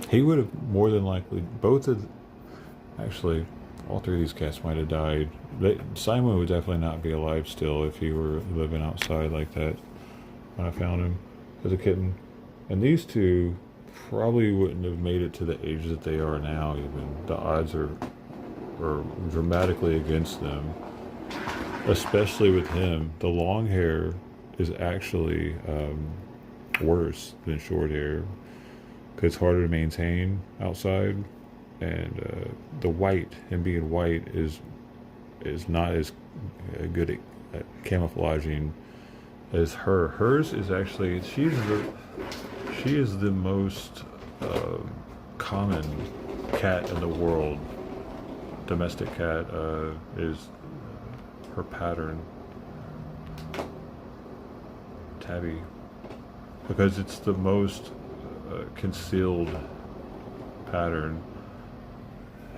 He would have more than likely, actually, all three of these cats might have died. Simon would definitely not be alive still if he were living outside like that when I found him as a kitten. And these two probably wouldn't have made it to the age that they are now even. The odds are dramatically against them. Especially with him. The long hair is actually worse than short hair. It's harder to maintain outside, and the white, him being white, is not as good at camouflaging as her. Hers is actually, she is the most common cat in the world. Domestic cat is her pattern. Tabby. Because it's the most concealed pattern.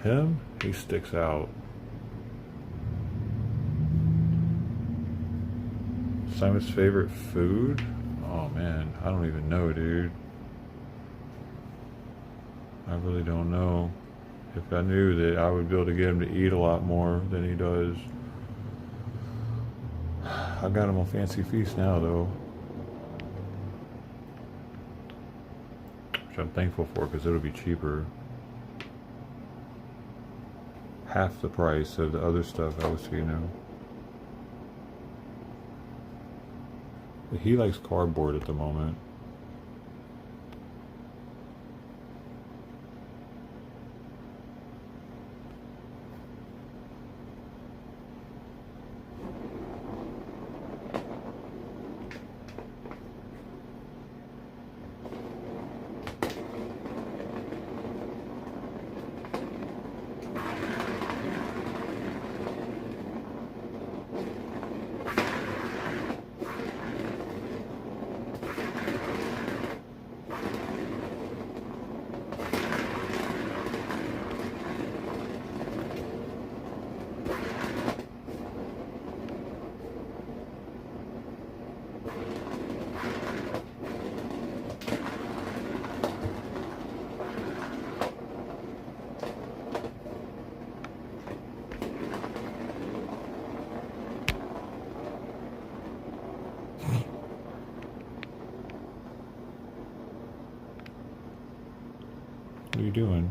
Him, he sticks out. Simon's favorite food? Oh man, I don't even know, dude. I really don't know. If I knew that, I would be able to get him to eat a lot more than he does. I got him on Fancy Feast now, though. Which I'm thankful for, because it'll be cheaper. Half the price of the other stuff I was feeding him. He likes cardboard at the moment. What are you doing?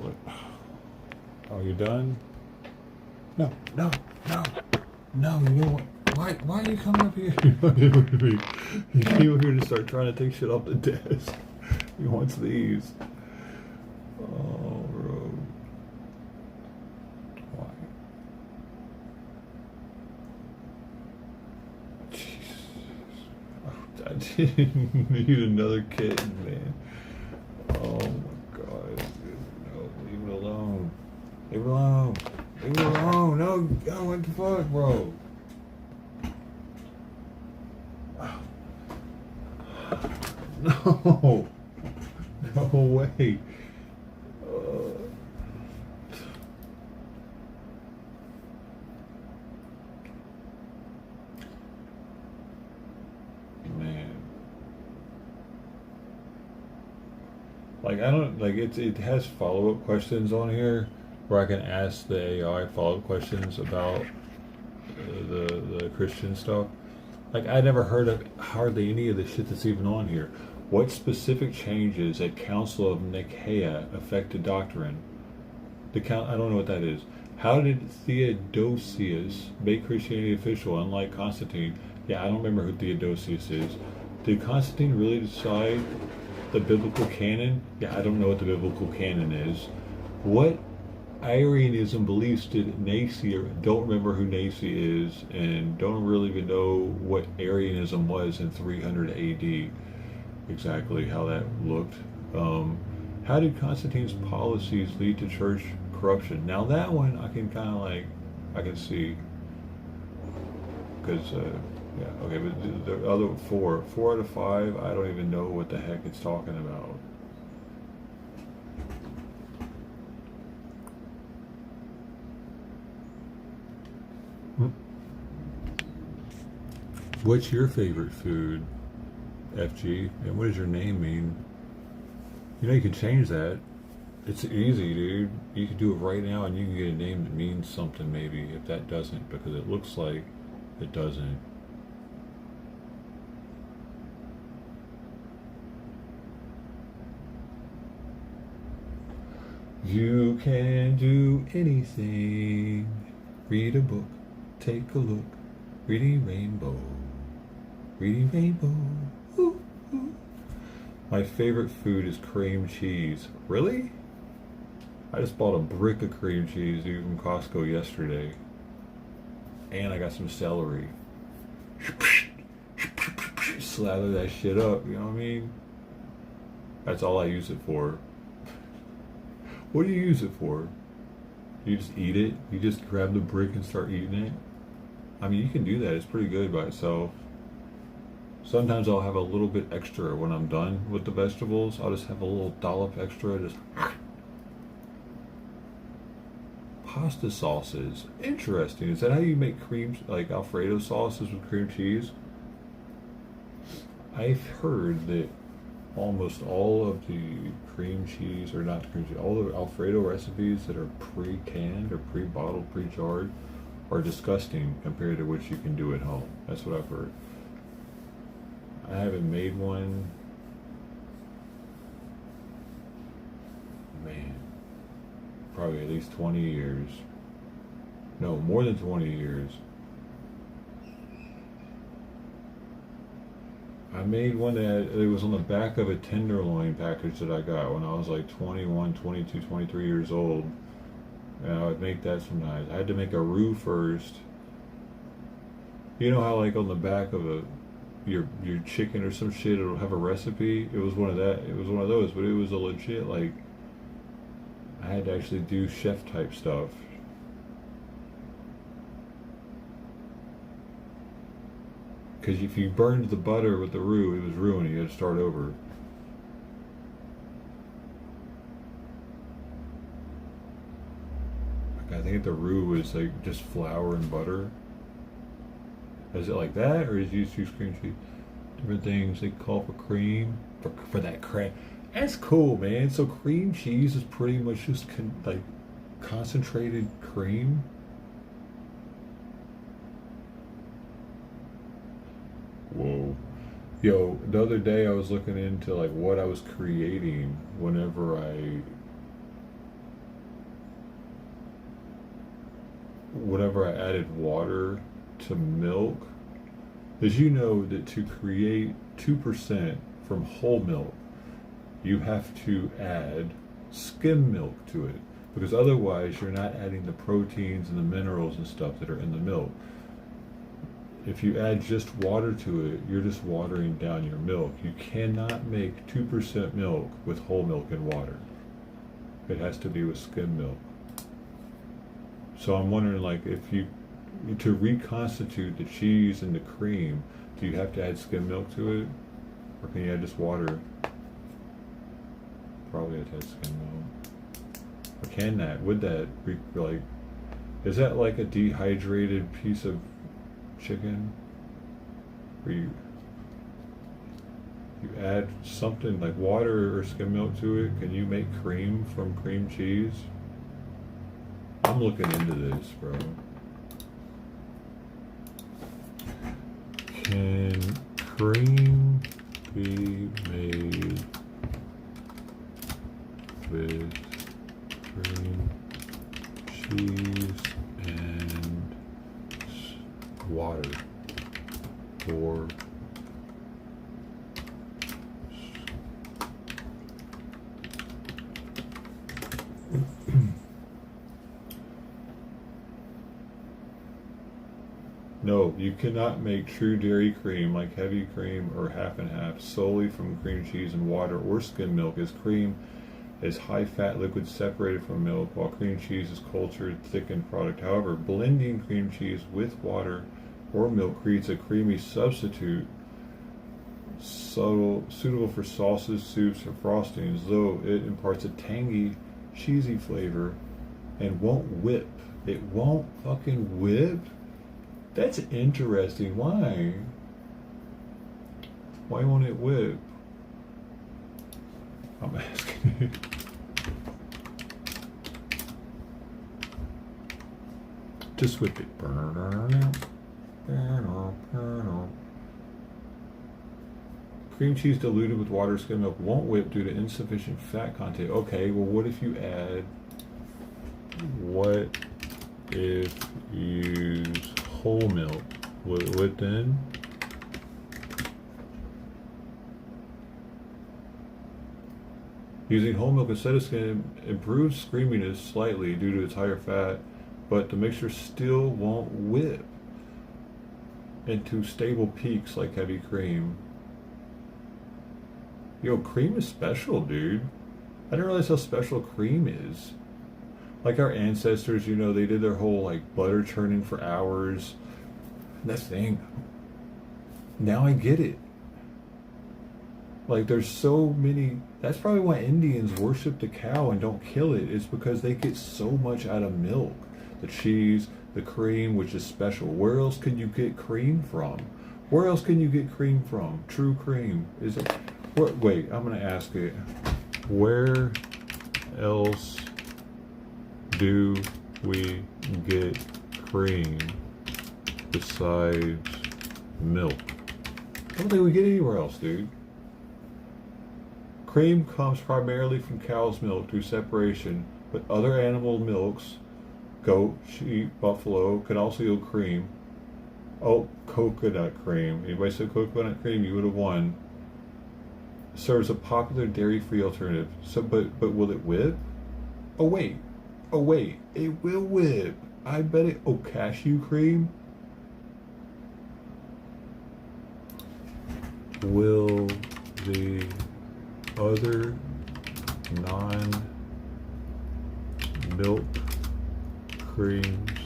What? Oh, you done? No, no, no, no, you know what? Why are you coming up here? He came up here to start trying to take shit off the desk. He wants these. Oh, bro. Why? I didn't need another kitten, man. Oh my god. No, leave it alone. Leave it alone. Leave it alone. No, oh, what the fuck, bro? No. No way. Like, I don't, like, it has follow-up questions on here where I can ask the AI follow-up questions about the Christian stuff. Like, I never heard of hardly any of the shit that's even on here. What specific changes at Council of Nicaea affected doctrine? I don't know what that is. How did Theodosius make Christianity official, unlike Constantine? Yeah, I don't remember who Theodosius is. Did Constantine really decide the biblical canon? Yeah, I don't know what the biblical canon is. What Arianism beliefs did Nazi, don't remember who Nazi is, and don't really even know what Arianism was in 300 AD, exactly how that looked. How did Constantine's policies lead to church corruption? Now that one I can kind of like, I can see, because yeah, okay, but the other four out of 5, I don't even know what the heck it's talking about. What's your favorite food, FG? And what does your name mean? You know, you can change that. It's easy, dude. You can do it right now and you can get a name that means something maybe, if that doesn't, because it looks like it doesn't. You can do anything. Read a book, take a look, reading rainbow, reading rainbow. Ooh, ooh. My favorite food is cream cheese. Really? I just bought a brick of cream cheese from Costco yesterday. and I got some celery. Slather that shit up, you know what I mean? That's all I use it for. What do you use it for? You just eat it? You just grab the brick and start eating it? I mean, you can do that. It's pretty good by itself. Sometimes I'll have a little bit extra when I'm done with the vegetables. I'll just have a little dollop extra. Just pasta sauces. Interesting. Is that how you make cream, like Alfredo sauces with cream cheese? I've heard that almost all of the cream cheese, or not cream cheese, all the Alfredo recipes that are pre-canned or pre-bottled, pre-jarred are disgusting compared to what you can do at home. That's what I've heard. I haven't made one. Man, probably at least 20 years. No, more than 20 years. I made one that it was on the back of a tenderloin package that I got when I was like 21, 22, 23 years old. And I would make that sometimes. I had to make a roux first. You know how like on the back of your chicken or some shit it'll have a recipe? It was one of that. It was one of those, but it was a legit, like, I had to actually do chef type stuff. Because if you burned the butter with the roux, it was ruined. You had to start over. Like, I think the roux was like just flour and butter. Is it like that, or is you use cream cheese? Different things they call for cream for that crap. That's cool, man. So cream cheese is pretty much just like concentrated cream. Whoa. Yo, the other day I was looking into like what I was creating whenever I added water to milk. Did you know that to create 2% from whole milk, you have to add skim milk to it? Because otherwise you're not adding the proteins and the minerals and stuff that are in the milk. If you add just water to it, you're just watering down your milk. You cannot make 2% milk with whole milk and water. It has to be with skim milk. So I'm wondering, like, if you, to reconstitute the cheese and the cream, do you have to add skim milk to it? Or can you add just water? Probably have to add skim milk. Or can that, would that, like, is that like a dehydrated piece of chicken? Where you add something like water or skim milk to it? Can you make cream from cream cheese? I'm looking into this, bro. Can cream be made with cream cheese and water, or no, you cannot make true dairy cream like heavy cream or half and half solely from cream cheese and water or skim milk, as cream is high fat liquid separated from milk, while cream cheese is cultured thickened product. However, blending cream cheese with water or milk creates a creamy substitute suitable for sauces, soups, or frostings, though it imparts a tangy, cheesy flavor and won't whip. It won't fucking whip? That's interesting. Why? Why won't it whip? I'm asking. Just whip it. Cream cheese diluted with water, skim milk won't whip due to insufficient fat content. Okay, well, what if you use whole milk? Will it whip then? Using whole milk instead of skim improves creaminess slightly due to its higher fat, but the mixture still won't whip. into stable peaks like heavy cream. Yo, cream is special, dude. I didn't realize how special cream is. Like our ancestors, you know, they did their whole like butter churning for hours. And that's the thing. Now I get it. Like there's so many, that's probably why Indians worship the cow and don't kill it. It's because they get so much out of milk. The cheese, the cream, which is special. Where else can you get cream from? Where else can you get cream from? True cream. Is it? Wait, I'm going to ask it. Where else do we get cream besides milk? I don't think we get anywhere else, dude. Cream comes primarily from cow's milk through separation, but other animal milks, goat, sheep, buffalo, can also yield cream. Oh, coconut cream. Anybody said coconut cream, you would have won. Serves a popular dairy-free alternative. So, but will it whip? Oh wait, it will whip. I bet it. Oh, cashew cream. Will the other non-milk creams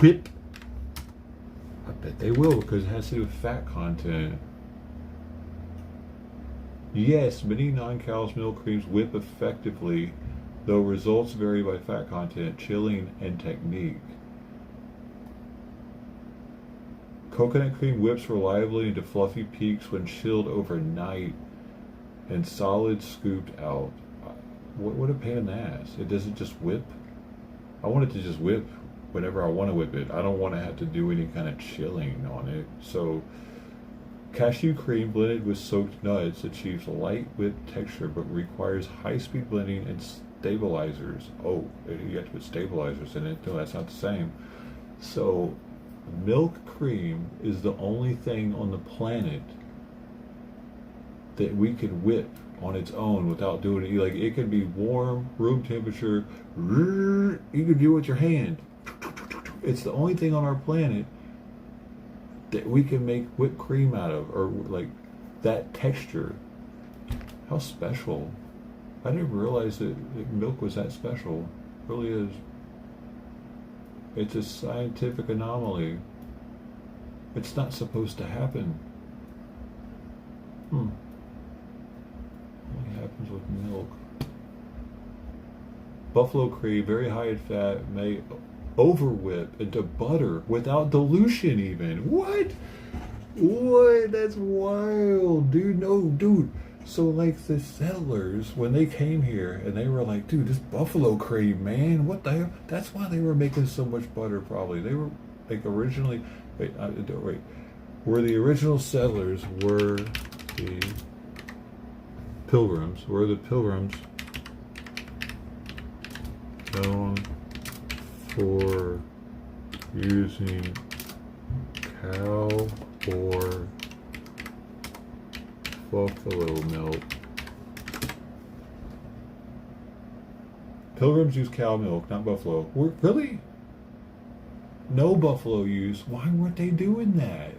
whip? I bet they will because it has to do with fat content. Yes, many non-cow's milk creams whip effectively, though results vary by fat content, chilling, and technique. Coconut cream whips reliably into fluffy peaks when chilled overnight and solid scooped out. What a pain in the ass. It doesn't just whip. I want it to just whip whenever I want to whip it. I don't want to have to do any kind of chilling on it. So cashew cream blended with soaked nuts achieves a light whip texture but requires high-speed blending and stabilizers. Oh, you have to put stabilizers in it. No, that's not the same. So milk cream is the only thing on the planet that we can whip on its own without doing it. Like it can be warm, room temperature. You can do it with your hand. It's the only thing on our planet that we can make whipped cream out of, or like that texture. How special. I didn't realize that milk was that special. It really is. It's a scientific anomaly. It's not supposed to happen. Only happens with milk. Buffalo cream, very high in fat, may overwhip into butter without dilution even. What? That's wild, dude. No, dude. So like the settlers, when they came here and they were like, dude, this buffalo cream, man, what the hell? That's why they were making so much butter probably. They were like originally, where the original settlers were the pilgrims, known for using cow or buffalo milk. Pilgrims use cow milk, not buffalo. Really? No buffalo use. Why weren't they doing that?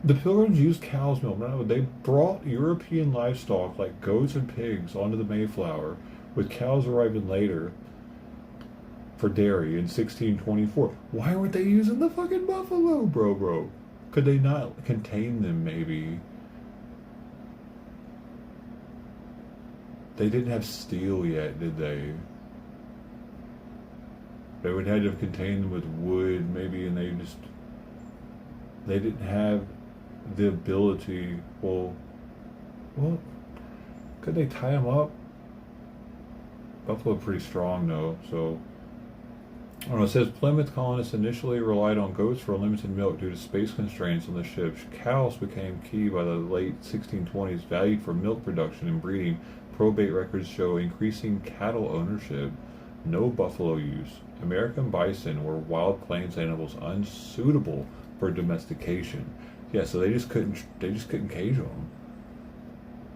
The Pilgrims used cow's milk. No, they brought European livestock like goats and pigs onto the Mayflower, with cows arriving later for dairy in 1624. Why weren't they using the fucking buffalo, bro? Could they not contain them, maybe? They didn't have steel yet, did they? They would have had to contain them with wood, maybe, and they didn't have the ability. Well, could they tie them up? Buffalo pretty strong though, so I don't know. It says Plymouth colonists initially relied on goats for unlimited milk due to space constraints on the ships. Cows became key by the late 1620s, valued for milk production and breeding. Probate records show increasing cattle ownership. No buffalo use. American bison were wild plains animals unsuitable for domestication. Yeah, so they just couldn't cage them.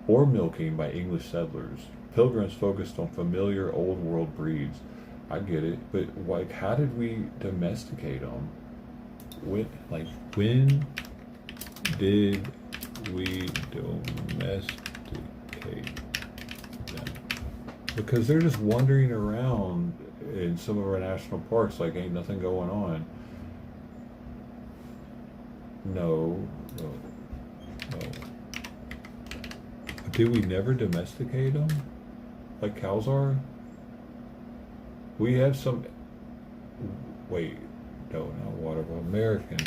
Or milking by English settlers. Pilgrims focused on familiar old world breeds. I get it, but like, how did we domesticate them? When did we domesticate them? Because they're just wandering around in some of our national parks like ain't nothing going on. No. Did we never domesticate them? Like cows are? We have some... Wait. No, not water. American.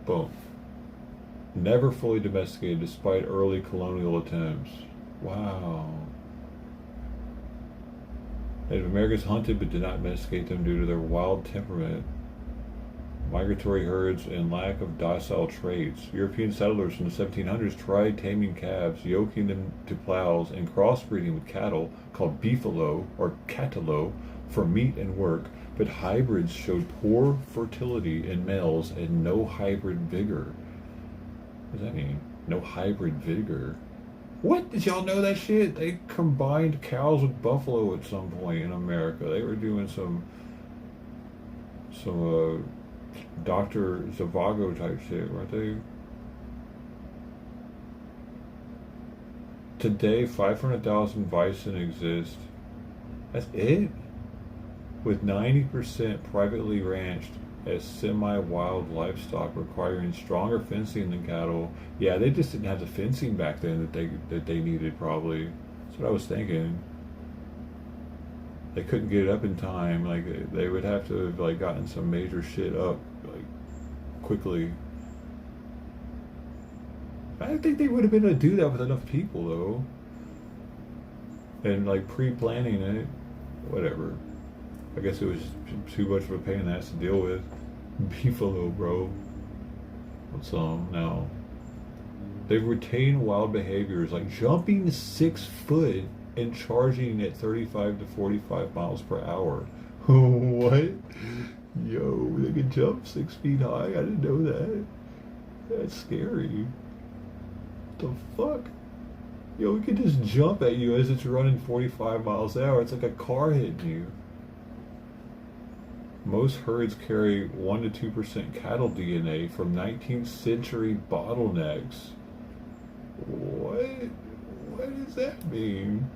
Boom. Never fully domesticated despite early colonial attempts. Wow. Native Americans hunted but did not domesticate them due to their wild temperament, migratory herds, and lack of docile traits. European settlers in the 1700s tried taming calves, yoking them to plows, and crossbreeding with cattle called beefalo or catalo for meat and work, but hybrids showed poor fertility in males and no hybrid vigor. What does that mean? No hybrid vigor? What? Did y'all know that shit? They combined cows with buffalo at some point in America. They were doing some Dr. Zhivago type shit, weren't they? Today, 500,000 bison exist. That's it? With 90% privately ranched as semi-wild livestock requiring stronger fencing than cattle. Yeah, they just didn't have the fencing back then that they needed, probably. That's what I was thinking. They couldn't get it up in time. Like, they would have to have like gotten some major shit up like quickly. I don't think they would have been able to do that with enough people though. And like pre-planning it, whatever. I guess it was too much of a pain in the ass to deal with. Beefalo, bro. What's now? They've retained wild behaviors like jumping 6 foot and charging at 35 to 45 miles per hour. What? Yo, they can jump 6 feet high? I didn't know that. That's scary. What the fuck? Yo, we can just jump at you as it's running 45 miles an hour. It's like a car hitting you. Most herds carry 1 to 2% cattle DNA from 19th century bottlenecks. What? What does that mean?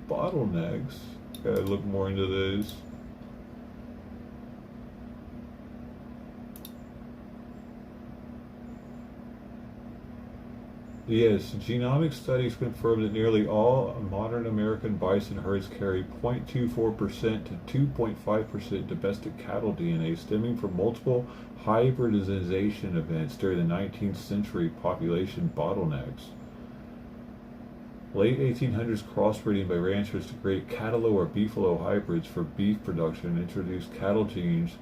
Bottlenecks? Gotta look more into this. Yes, genomic studies confirm that nearly all modern American bison herds carry 0.24% to 2.5% domestic cattle DNA stemming from multiple hybridization events during the 19th century population bottlenecks. Late 1800s crossbreeding by ranchers to create catalo or beefalo hybrids for beef production introduced cattle genes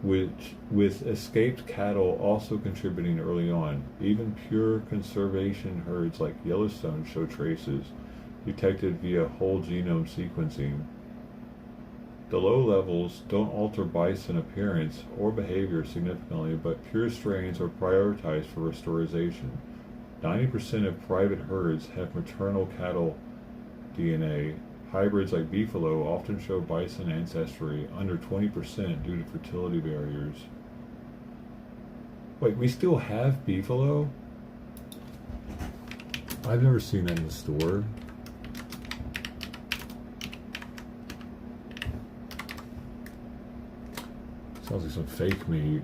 with escaped cattle also contributing early on. Even pure conservation herds like Yellowstone show traces detected via whole genome sequencing. The low levels don't alter bison appearance or behavior significantly, but pure strains are prioritized for restoration. 90% of private herds have maternal cattle DNA. Hybrids like beefalo often show bison ancestry, under 20% due to fertility barriers. Wait, we still have beefalo? I've never seen that in the store. Sounds like some fake meat.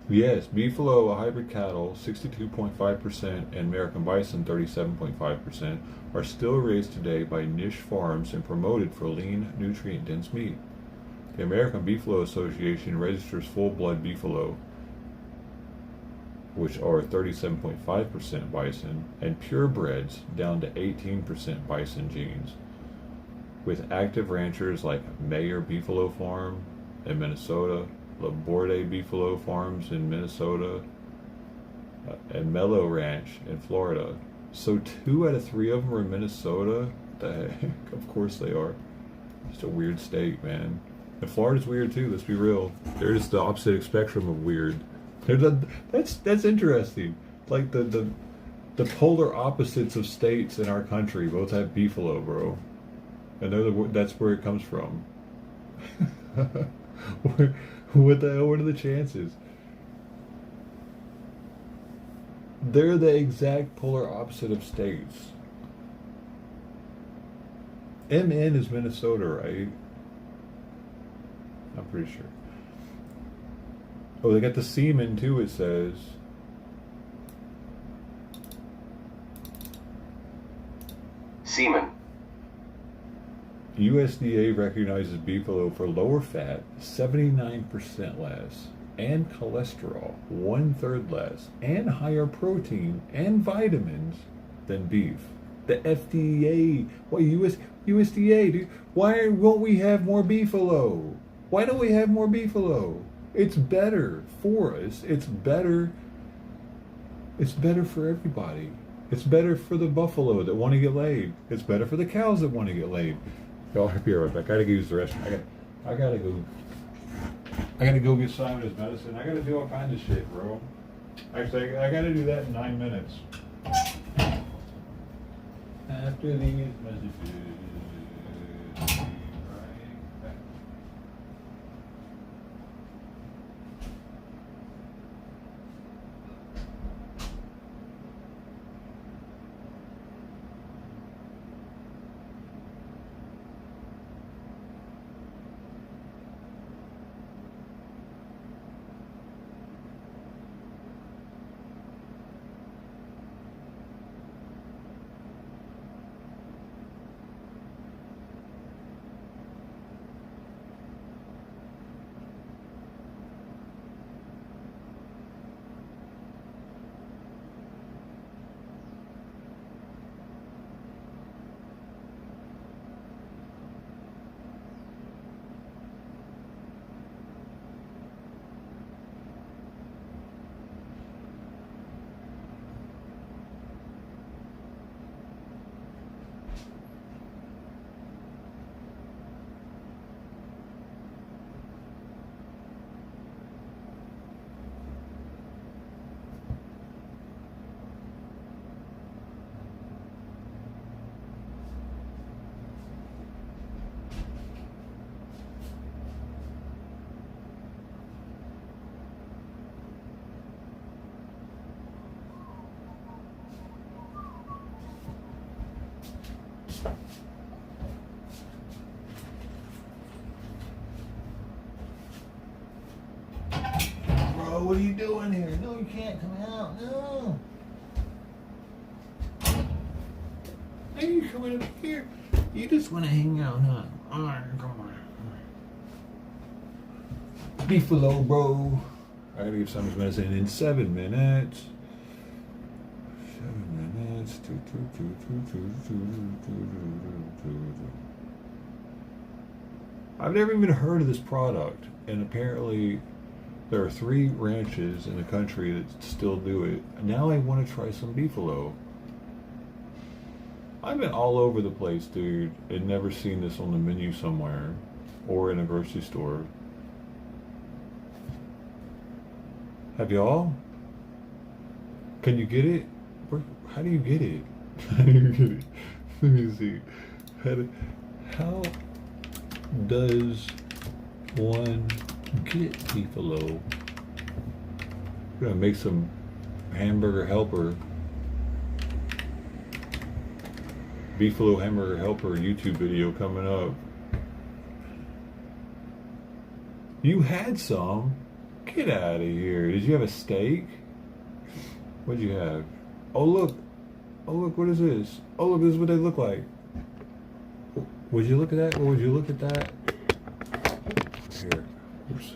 Yes, beefalo, a hybrid cattle, 62.5%, and American bison, 37.5%, are still raised today by niche farms and promoted for lean, nutrient-dense meat. The American Beefalo Association registers full-blood beefalo, which are 37.5% bison, and purebreds down to 18% bison genes, with active ranchers like Mayer Beefalo Farm in Minnesota, Laborde Beefalo Farms in Minnesota, and Mellow Ranch in Florida. So 2 out of 3 of them are in Minnesota? The heck? Of course they are. Just a weird state, man. And Florida's weird too. Let's be real. They're just the opposite spectrum of weird. That's interesting. Like the polar opposites of states in our country both have beefalo, bro. And that's where it comes from. What the hell? What are the chances? They're the exact polar opposite of states. MN is Minnesota, right? I'm pretty sure. Oh, they got the semen too, it says. Semen. USDA recognizes beefalo for lower fat, 79% less, and cholesterol, 1/3 less, and higher protein and vitamins than beef. The FDA, USDA, dude, why won't we have more beefalo? Why don't we have more beefalo? It's better for us. It's better for everybody. It's better for the buffalo that want to get laid. It's better for the cows that want to get laid. Y'all be right back. I gotta go use the restroom. I gotta go get Simon his medicine. I gotta do all kinds of shit, bro. Actually, I gotta do that in 9 minutes. After these messages. Bro, what are you doing here? No, you can't come out. No. Hey, you coming up here? You just want to hang out, huh? Alright, come on. Beefalo, bro. I gotta give Simon's medicine in 7 minutes. 7 minutes. I've never even heard of this product, and apparently there are 3 ranches in the country that still do it. Now I want to try some beefalo. I've been all over the place, dude, and never seen this on the menu somewhere or in a grocery store. Have y'all? Can you get it? How do you get it? How do you get it? Let me see. How does one get beefalo? I'm gonna make some hamburger helper. Beefalo hamburger helper YouTube video coming up. You had some? Get out of here. Did you have a steak? What'd you have? Oh look. Oh look, what is this? Oh look, this is what they look like. Would you look at that? Or would you look at that? Here. Oops.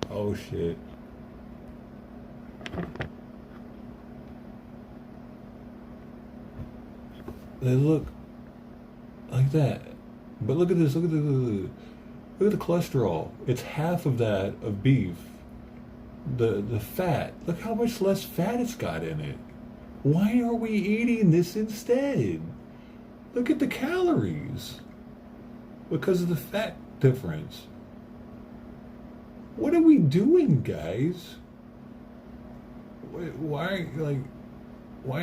Oh shit. They look like that. But look at this, look at the cholesterol. It's half of that of beef. The fat. Look how much less fat it's got in it. Why are we eating this instead? Look at the calories. because of the fat difference. What are we doing, guys? Why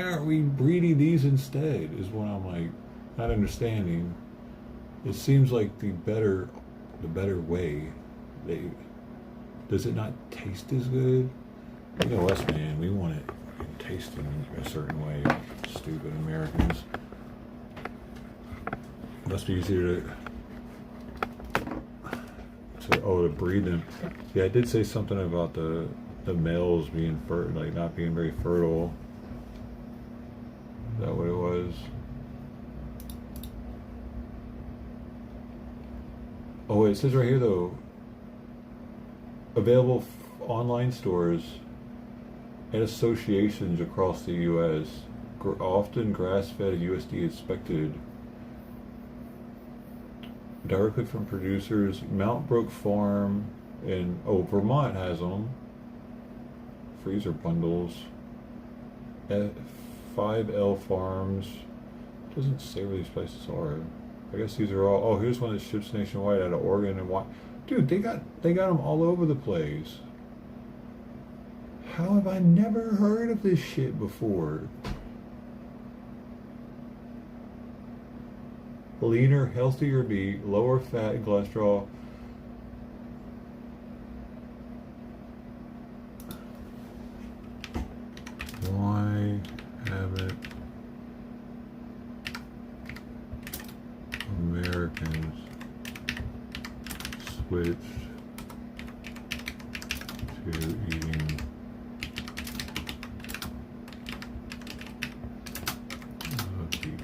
aren't we breeding these instead? Is what I'm like not understanding. It seems like the better way. Does it not taste as good? You know us, man. We want it tasting a certain way. Stupid Americans. It must be easier to breed them. Yeah, I did say something about the males being not being very fertile. Is that what it was? Oh, it says right here though. Available online stores and associations across the U.S. Often grass-fed, USDA inspected. Directly from producers. Mount Brook Farm in Vermont has them. Freezer bundles. 5L Farms. Doesn't say where these places are. I guess these are all. Oh, here's one that ships nationwide out of Oregon and Washington. Dude, they got them all over the place. How have I never heard of this shit before? Leaner, healthier meat, lower fat and cholesterol. Why haven't Americans switched to eating beef?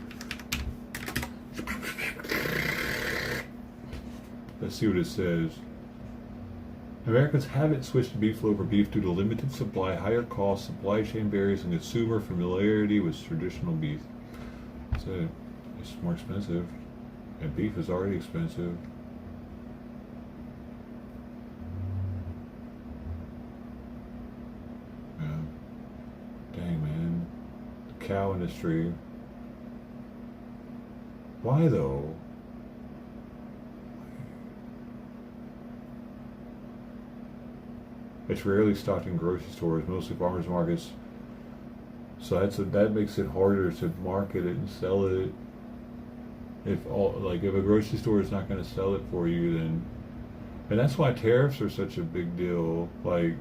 Let's see what it says. Americans haven't switched to beef over beef due to limited supply, higher costs, supply chain barriers, and consumer familiarity with traditional beef. So it's more expensive, and beef is already expensive. Yeah. Dang, man. The cow industry. Why though? It's rarely stocked in grocery stores, mostly farmers markets. So that makes it harder to market it and sell it. If a grocery store is not going to sell it for you, then, and that's why tariffs are such a big deal. Right?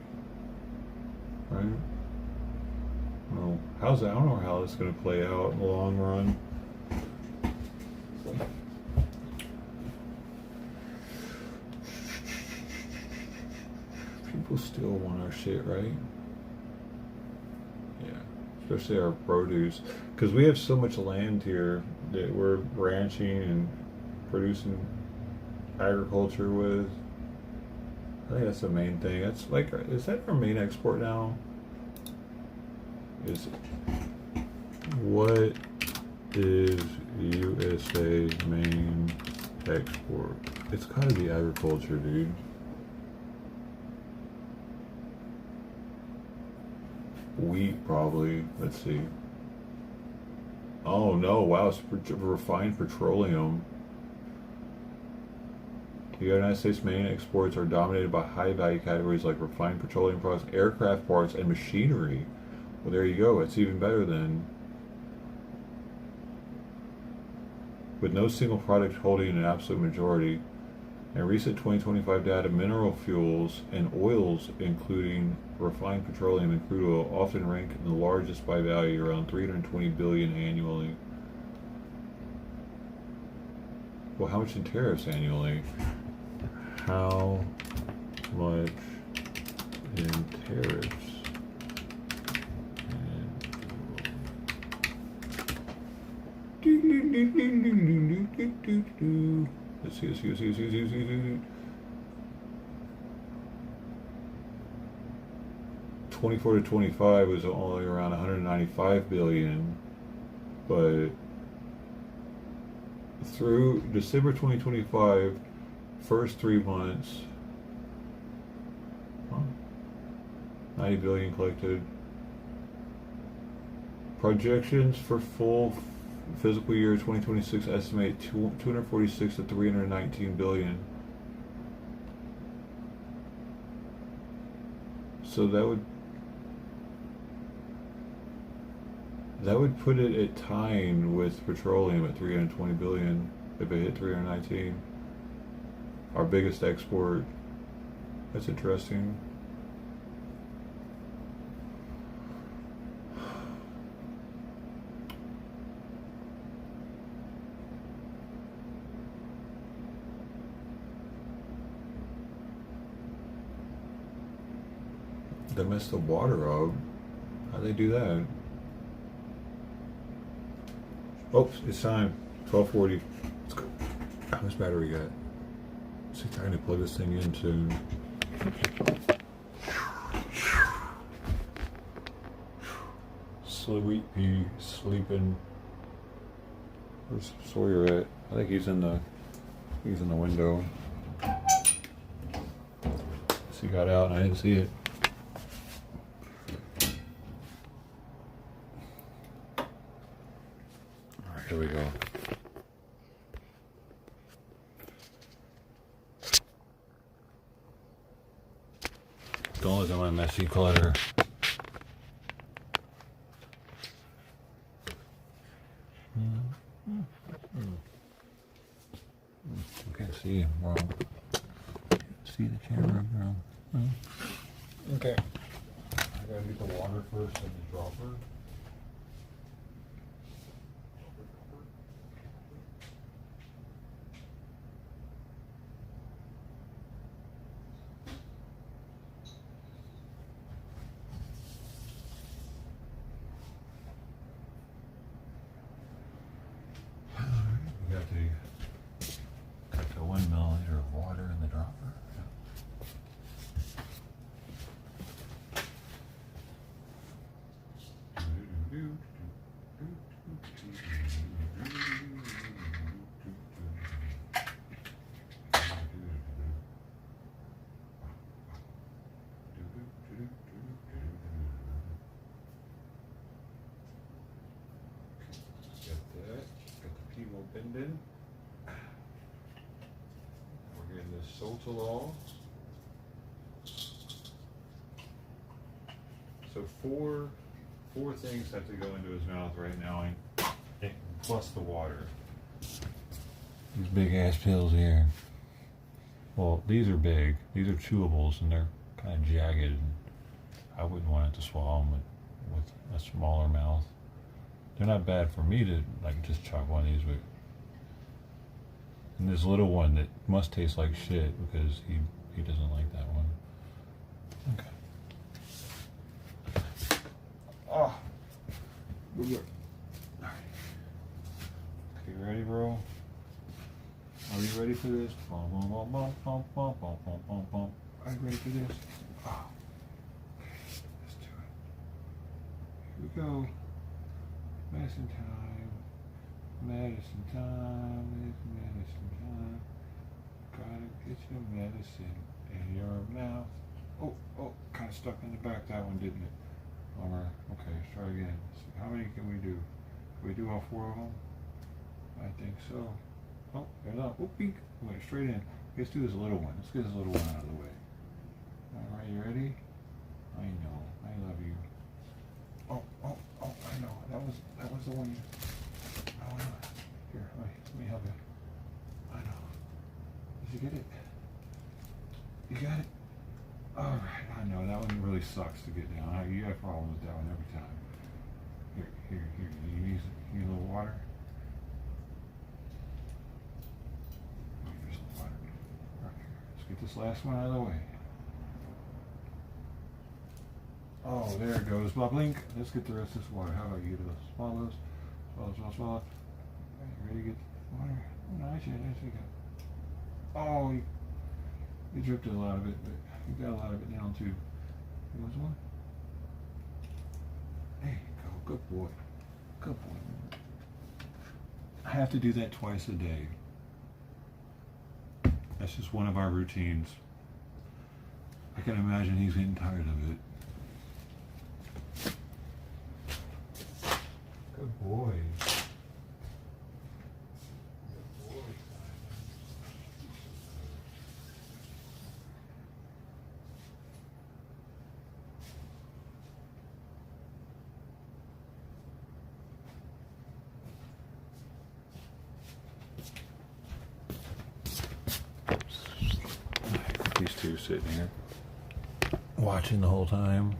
Well, I don't know how it's going to play out in the long run. People still want our shit, right? Yeah, especially our produce, because we have so much land here that we're ranching and producing agriculture with. I think that's the main thing. Is that our main export now? What is USA main export? It's gotta be agriculture, dude. Wheat, probably. Let's see. Oh no, wow, it's refined petroleum. The United States' main exports are dominated by high-value categories like refined petroleum products, aircraft parts, and machinery. Well, there you go. It's even better than. With no single product holding an absolute majority. In recent 2025 data, mineral fuels and oils, including refined petroleum and crude oil, often rank the largest by value, around $320 billion annually. Well, how much in tariffs annually? How much in tariffs? Let's see. 24 to 25 was only around 195 billion, but through December 2025, first 3 months, 90 billion collected. Projections for full Fiscal year 2026 estimate 246 to 319 billion. So that would put it at tying with petroleum at 320 billion if it hit 319. Our biggest export. That's interesting. They messed the water up. How'd they do that? Oops, it's time. 12:40. Let's go. How much battery we got? See if I can plug this thing in soon. Sweet pea sleeping. Where's Sawyer at? I think he's in the window. So he got out and I didn't see it. Alright, here we go. Don't look at my messy clutter. I can't see him wrong. See the camera wrong. Okay. I gotta get the water first and the dropper. Got the 1 milliliter of water in the dropper. Bending. We're getting this Sotalol. So four things have to go into his mouth right now, plus the water. These big ass pills here. Well, these are big. These are chewables, and they're kind of jagged. And I wouldn't want it to swallow them with a smaller mouth. They're not bad for me to like just chop one of these, but and this little one that must taste like shit because he doesn't like that one. Okay. Oh. Alright. Okay, ready, bro? Are you ready for this? Are you ready for this? Oh. Okay, let's do it. Here we go. Medicine time. Medicine time. It's medicine time. Gotta get your medicine in your mouth. Oh, kind of stuck in the back, that one, didn't it? Bummer. Okay, let's try again. So how many can we do? Can we do all 4 of them? I think so. Oh, there's that. Oh, pink. Went straight in. Let's do this little one. Let's get this little one out of the way. Alright, you ready? I know. I love you. Oh, I know. That was the one. Oh, no. Here, let me help you. I know. Did you get it? You got it? Alright, I know. That one really sucks to get down. You have problems with that one every time. Here. You need a little water? Here's some water. Right here. Let's get this last one out of the way. Oh, there it goes. Blink. Let's get the rest of this water. How about you do those? Swallows. Swallow. You ready to get the water? Oh, nice. There you go. Oh, you dripped a lot of it, but you got a lot of it down too. There was one. There you go. Good boy. Good boy. I have to do that twice a day. That's just one of our routines. I can imagine he's getting tired of it. Good boy. sitting here watching the whole time.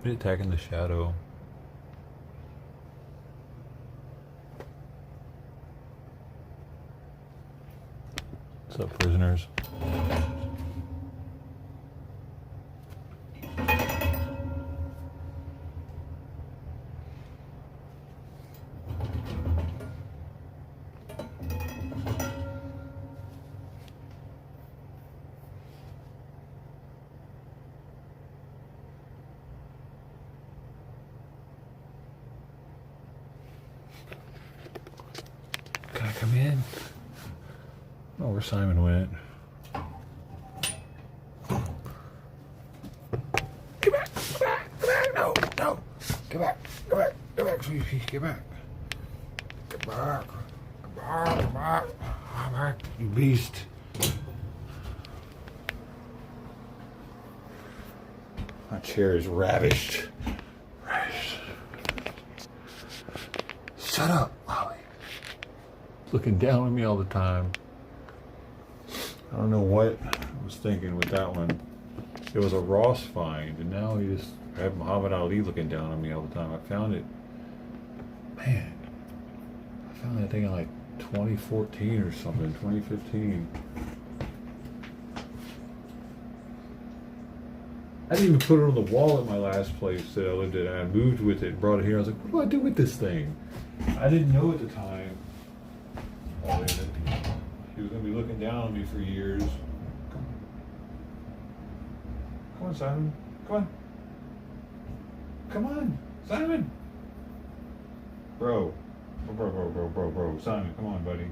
They're attacking the shadow. What's up, prisoners? Can I come in? Oh, where Simon went. Get back! Get back! Get back! No! No! Get back! Get back! Get back, sweetie! Get back! Get back! Get back! Get back! Get back! You beast! My chair is ravished. Ravished. Shut up, Holly. Looking down on me all the time. I don't know what I was thinking with that one. It was a Ross find, and now he just had Muhammad Ali looking down on me all the time. I found it, man. I found that thing in like 2014 or something, 2015. I didn't even put it on the wall at my last place that I lived in. I moved with it and brought it here. I was like, what do I do with this thing? I didn't know at the time. He was going to be looking down on me for years. Come on, Simon. Come on. Come on, Simon. Bro. Simon, come on, buddy.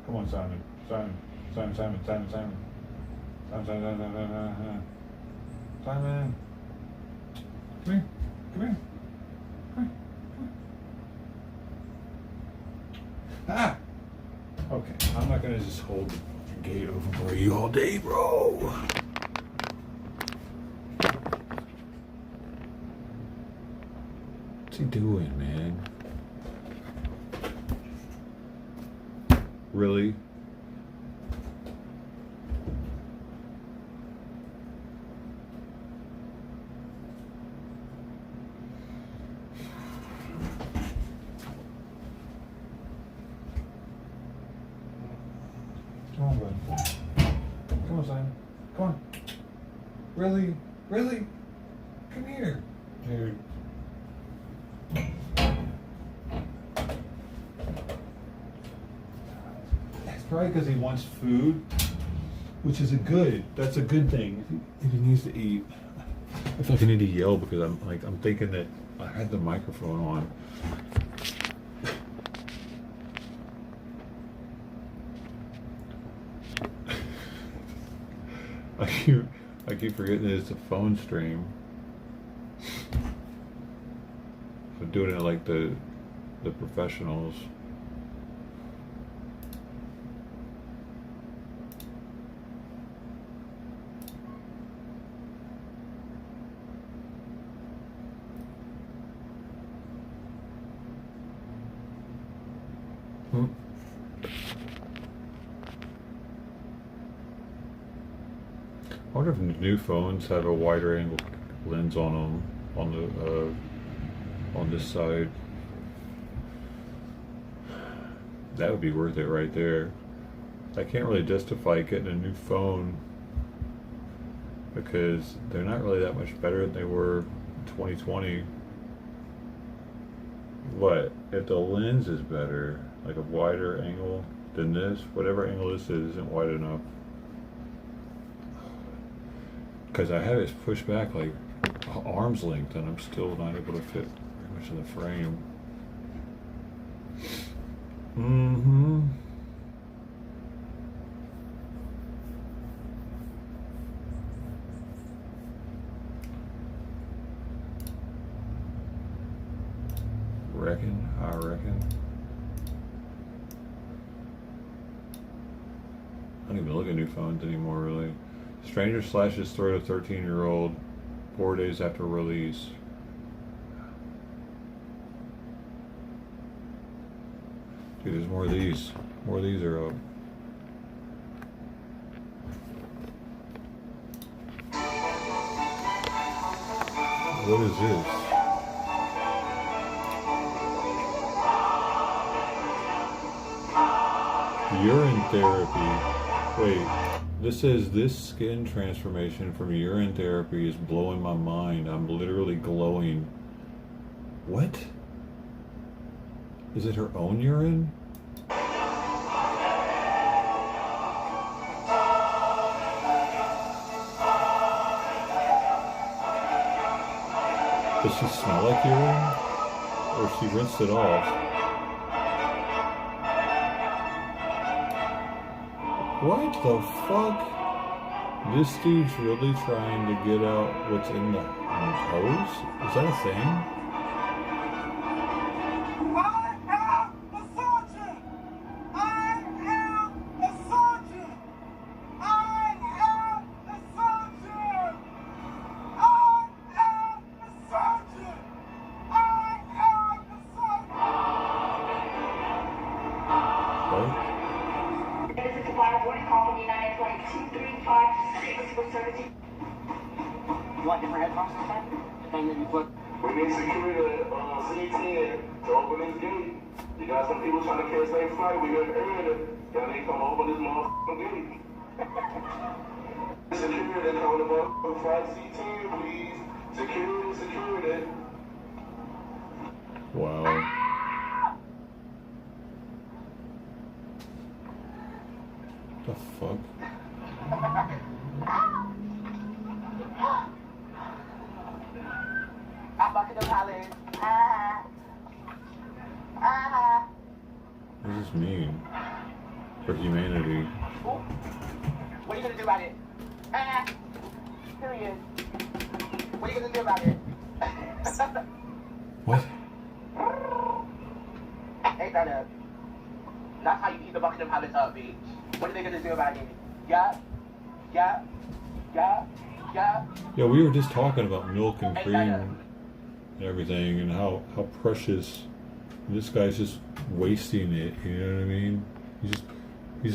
Come on, Simon. Simon. Simon. Simon. Simon. Simon. Simon. Simon. Simon. Simon. Come here. Come here. Come here. Ah! Okay, I'm not gonna just hold the gate open for you all day, bro. What's he doing, man? Really? Come on, bud. Come on, Simon. Come on. Really? Really? Come here. Dude. That's probably because he wants food, which is that's a good thing. If he needs to eat. I feel like I need to yell because I'm thinking that I had the microphone on. I keep forgetting that it's a phone stream. I'm doing it like the professionals. I wonder if new phones have a wider angle lens on them on this side. That would be worth it right there. I can't really justify getting a new phone because they're not really that much better than they were in 2020. What if the lens is better, like a wider angle than this? Whatever angle this is isn't wide enough. Because I have it pushed back like arm's length and I'm still not able to fit very much in the frame. I reckon. I don't even look at new phones anymore, really. Stranger slashes throat of 13-year-old 4 days after release. Dude, there's more of these. More of these are up. What is this? Urine therapy. Wait, this says this skin transformation from urine therapy is blowing my mind. I'm literally glowing. What? Is it her own urine? Does she smell like urine? Or she rinsed it off? What the fuck? This dude's really trying to get out what's in the hose? Is that a thing? We need security at C10 to open this gate. You got some people trying to catch their flight. We heard earlier. Y'all need to come open this motherfucking gate. Security coming above flight C10, please. Security. Wow. The fuck? What does this mean for humanity? What are you gonna do about it? Period. What are you gonna do about it? What? Ain't that up? That's how you eat the bucket of habits up, bitch. What are they gonna do about it? Yeah. Yeah, we were just talking about milk and cream and everything and how precious. This guy's just wasting it, you know what I mean? He's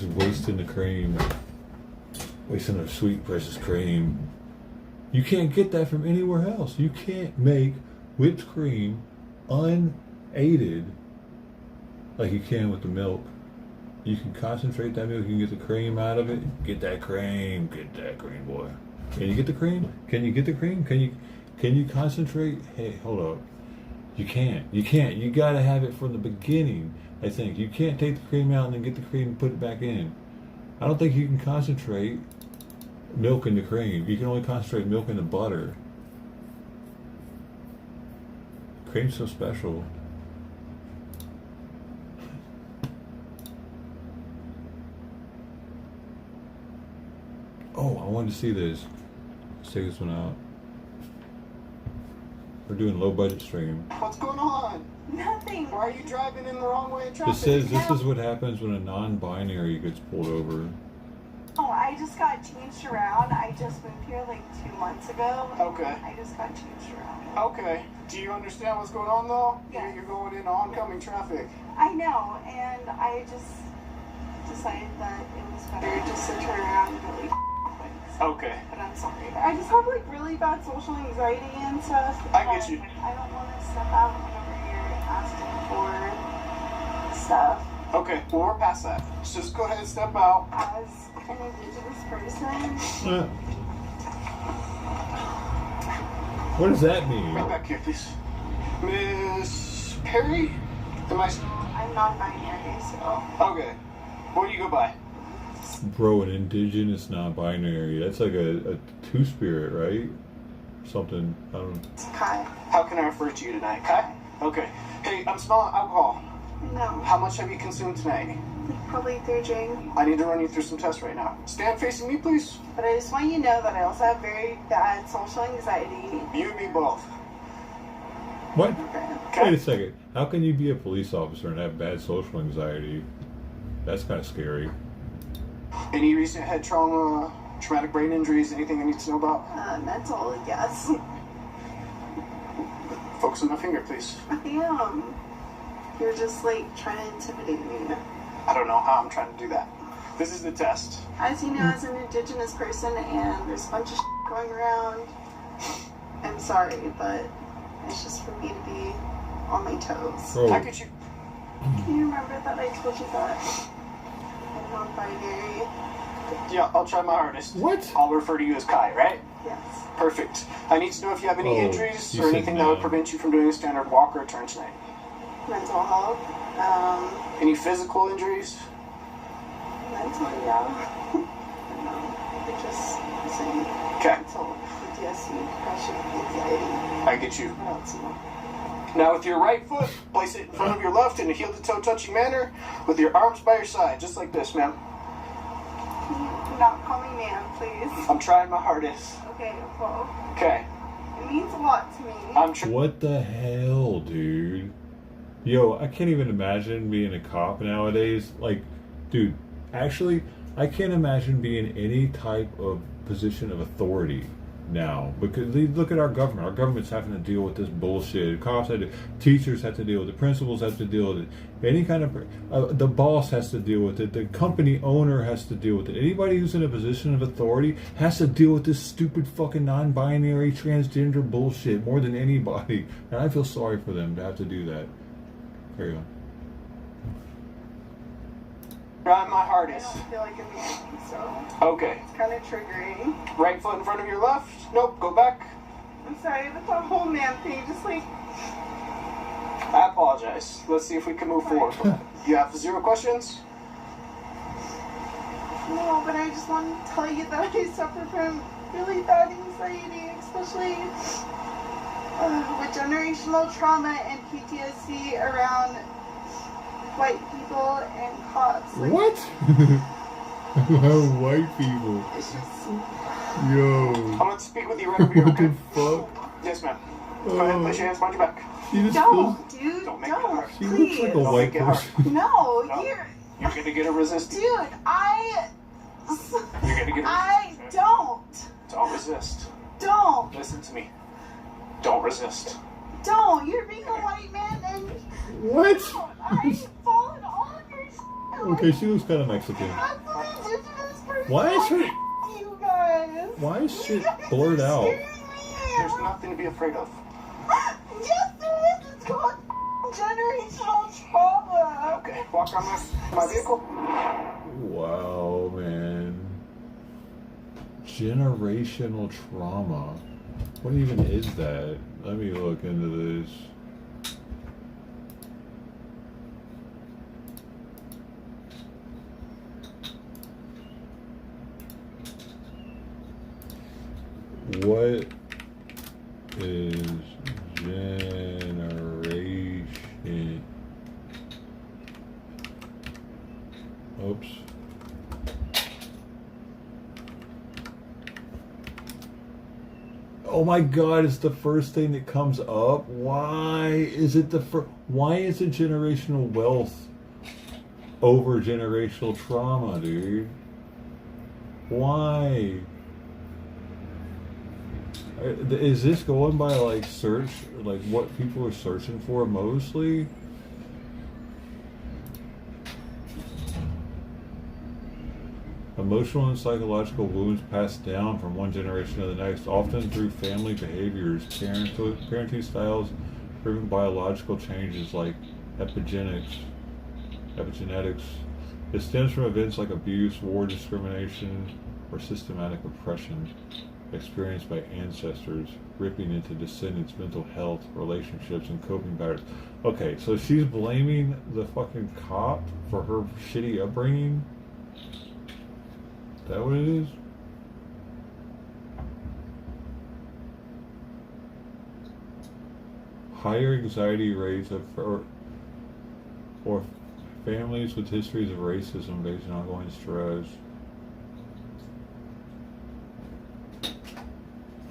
just wasting the cream. Wasting the sweet, precious cream. You can't get that from anywhere else. You can't make whipped cream unaided like you can with the milk. You can concentrate that milk, you can get the cream out of it. Get that cream, boy. Can you get the cream? Can you get the cream? Can you concentrate? Hey, hold up. You can't. You gotta have it from the beginning, I think. You can't take the cream out and then get the cream and put it back in. I don't think you can concentrate milk into cream. You can only concentrate milk into butter. Cream's so special. Oh, I wanted to see this. Let's take this one out. We're doing low budget stream. What's going on? Nothing. Why are you driving in the wrong way of traffic? This says this is what happens when a non-binary gets pulled over. Oh, I just got changed around. I just moved here like 2 months ago. Okay. I just got changed around. Okay. Do you understand what's going on though? Yes. You're going into oncoming traffic. I know, and I just decided that it was better just to turn around really quick. So, Okay. but I'm sorry. I just have like really bad social anxiety and stuff. I get you. I don't want to step out whenever you're asking for stuff. Okay, well we're past that. Just go ahead and step out. As an indigenous person. What does that mean? Right back here, please. Miss Perry? I'm non-binary, so. Okay. What do you go by? Bro, an indigenous non-binary. That's like a two-spirit, right? Something, I don't know. It's Kai. How can I refer to you tonight? Kai? Okay. Hey, I'm smelling alcohol. No. How much have you consumed tonight? Probably through Jane. I need to run you through some tests right now. Stand facing me, please. But I just want you to know that I also have very bad social anxiety. You and me both. What? Okay. Wait a second. How can you be a police officer and have bad social anxiety? That's kind of scary. Any recent head trauma, traumatic brain injuries, anything I need to know about? Mental, yes. Focus on my finger, please. I am. You're just like trying to intimidate me. I don't know how I'm trying to do that. This is the test. As you know, as an indigenous person, and there's a bunch of going around, I'm sorry, but it's just for me to be on my toes. Oh. How could you? Can you remember that I told you that I'm non-binary? Yeah, I'll try my hardest. What? I'll refer to you as Kai, right? Yes. Perfect. I need to know if you have any Oh, injuries you or said anything that no. would prevent you from doing a standard walk or turn tonight. Mental health. Any physical injuries? Mental, yeah. No, it's just saying Okay. mental PTSD, depression, anxiety. I get you. What else? Now with your right foot, place it in front of your left in a heel-to-toe touching manner with your arms by your side, just like this, ma'am. Can you not call me ma'am, please? I'm trying my hardest. Okay, well, Okay. it means a lot to me. I'm trying. What the hell, dude? Yo, I can't even imagine being a cop nowadays. Like, dude, actually, I can't imagine being any type of position of authority now, because look at our government. Our government's having to deal with this bullshit. Cops have to, teachers have to deal with it, principals have to deal with it. Any kind of the boss has to deal with it. The company owner has to deal with it. Anybody who's in a position of authority has to deal with this stupid fucking non-binary transgender bullshit more than anybody. And I feel sorry for them to have to do that. Carry on. Trying my I hardest. don't feel like I'm being so Okay. it's kind of triggering. Right foot in front of your left. Nope, go back. I'm sorry, but the whole man thing just like I apologize. Let's see if we can move forward from that. You have 0 questions? no, but I just want to tell you that I suffer from really bad anxiety, especially with generational trauma and PTSD around white people and cops. Like, What? White people. it's just Yo. I'm going to speak with you right over here, What okay? the fuck? Yes, ma'am. Go ahead and place your hands behind your back. She just don't, feels, dude, Don't make it don't, hard. she please. looks like a Don't white make it hard. person. No, No. you're, You're going to get a resist. dude, You're going to get a I resist. don't, resist. don't, Listen to me. Don't resist. don't. You're being a white man and What? I've fallen on your shit. Okay, she looks kind of Mexican. I'm an indigenous person. Why is her- You guys. Why is shit You guys blurred are out? scaring There's me. nothing to be afraid of. Yes, there is. It's called generational trauma. Okay, walk around my vehicle. Wow, man. Generational trauma. What even is that? Let me look into this. What is generation? Oops. Oh my God, it's the first thing that comes up. Why is it why is it generational wealth over generational trauma, dude? Why? Is this going by like search, like what people are searching for mostly? Emotional and psychological wounds passed down from one generation to the next, often through family behaviors, parenting styles, driven biological changes like epigenetics. It stems from events like abuse, war, discrimination, or systematic oppression experienced by ancestors, ripping into descendants' mental health, relationships, and coping patterns. Okay, so she's blaming the fucking cop for her shitty upbringing? Is that what it is? Higher anxiety rates or families with histories of racism based on ongoing stress.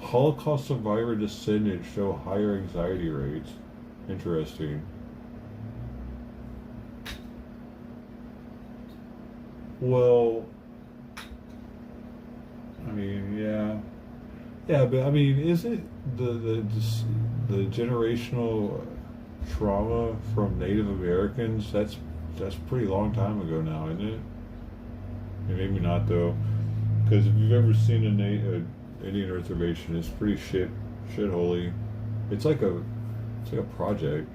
Holocaust survivor descendants show higher anxiety rates. Interesting. Well, I mean, yeah, but I mean, isn't the generational trauma from Native Americans, that's pretty long time ago now, isn't it? Maybe not though, because if you've ever seen an Indian reservation, it's pretty shitholy. It's like a project,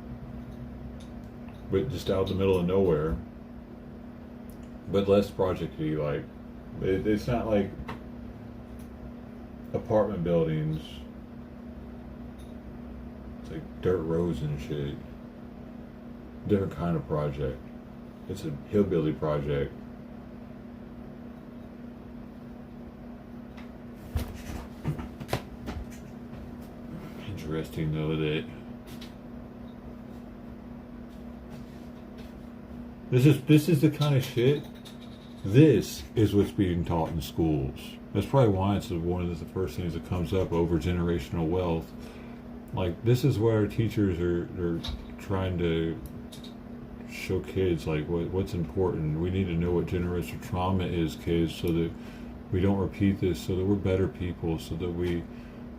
but just out in the middle of nowhere. But less project-y, like it's not like apartment buildings. It's like dirt roads and shit. Different kind of project. It's a hillbilly project. Interesting though that this is the kind of shit. This is what's being taught in schools. That's probably why it's one of the first things that comes up over generational wealth. Like, this is where our teachers are trying to show kids like what's important. We need to know what generational trauma is, kids, so that we don't repeat this, so that we're better people, so that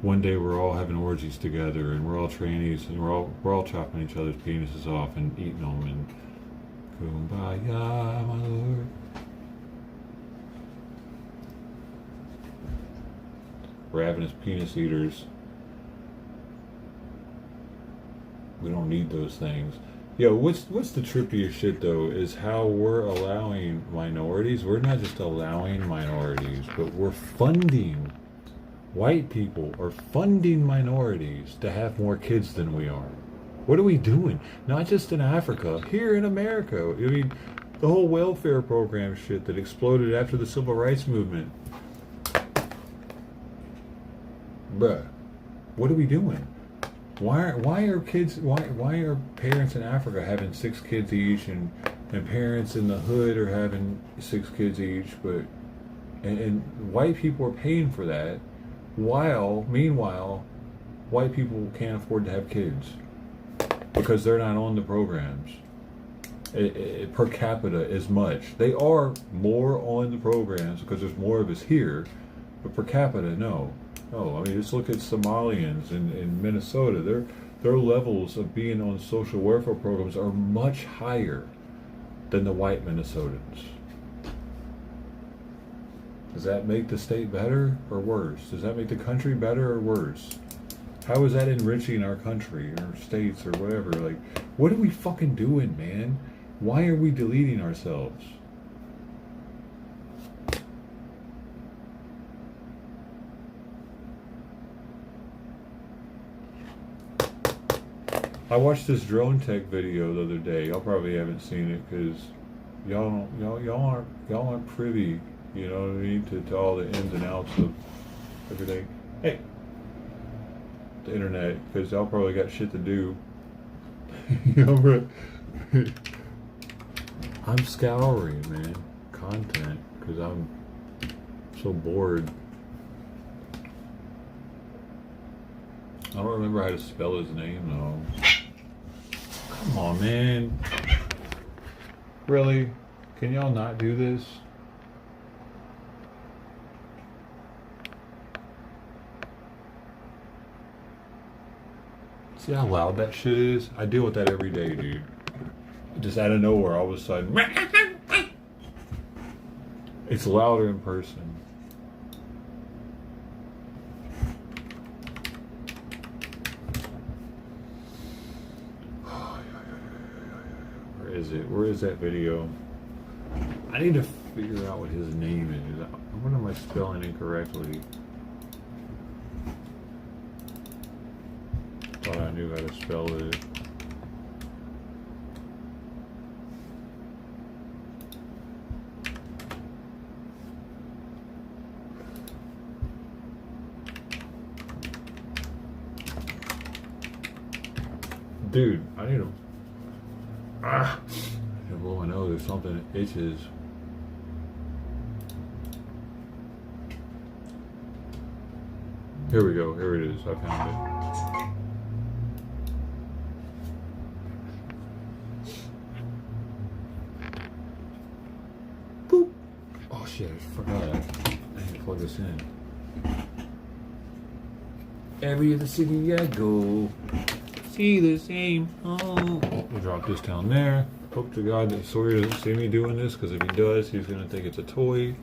one day we're all having orgies together and we're all trannies and we're all chopping each other's penises off and eating them and kumbaya, my lord. Ravenous penis eaters. We don't need those things. Yo, what's the trippiest shit though is how we're allowing minorities. We're not just allowing minorities, but we're funding. White people are funding minorities to have more kids than we are. What are we doing? Not just in Africa, here in America. I mean, the whole welfare program shit that exploded after the civil rights movement. Bruh, what are we doing? Why are parents in Africa having 6 kids each and parents in the hood are having 6 kids each, but and white people are paying for that, meanwhile white people can't afford to have kids because they're not on the programs. Per capita as much. They are more on the programs because there's more of us here, but per capita, no. I mean, just look at Somalians in Minnesota. Their levels of being on social welfare programs are much higher than the white Minnesotans. Does that make the state better or worse? Does that make the country better or worse? How is that enriching our country or states or whatever? Like, what are we fucking doing, man? Why are we deleting ourselves? I watched this drone tech video the other day. Y'all probably haven't seen it because y'all aren't privy, you know what I mean, to all the ins and outs of everything. Hey, the internet, because y'all probably got shit to do. You know, bro. I'm scouring, man, content because I'm so bored. I don't remember how to spell his name though. Come on, man. Really? Can y'all not do this? See how loud that shit is? I deal with that every day, dude. Just out of nowhere, all of a sudden. It's louder in person. Where is that video? I need to figure out what his name is. What am I spelling incorrectly? Thought I knew how to spell it. Dude, I need to I blow my nose or something. It itches. Here we go. Here it is. I found it. Boop. Oh shit! I forgot. I need to plug this in. Every other city I go, see the same. Oh. We'll drop this down there. Hope to God that Sawyer doesn't see me doing this, because if he does, he's going to think it's a toy.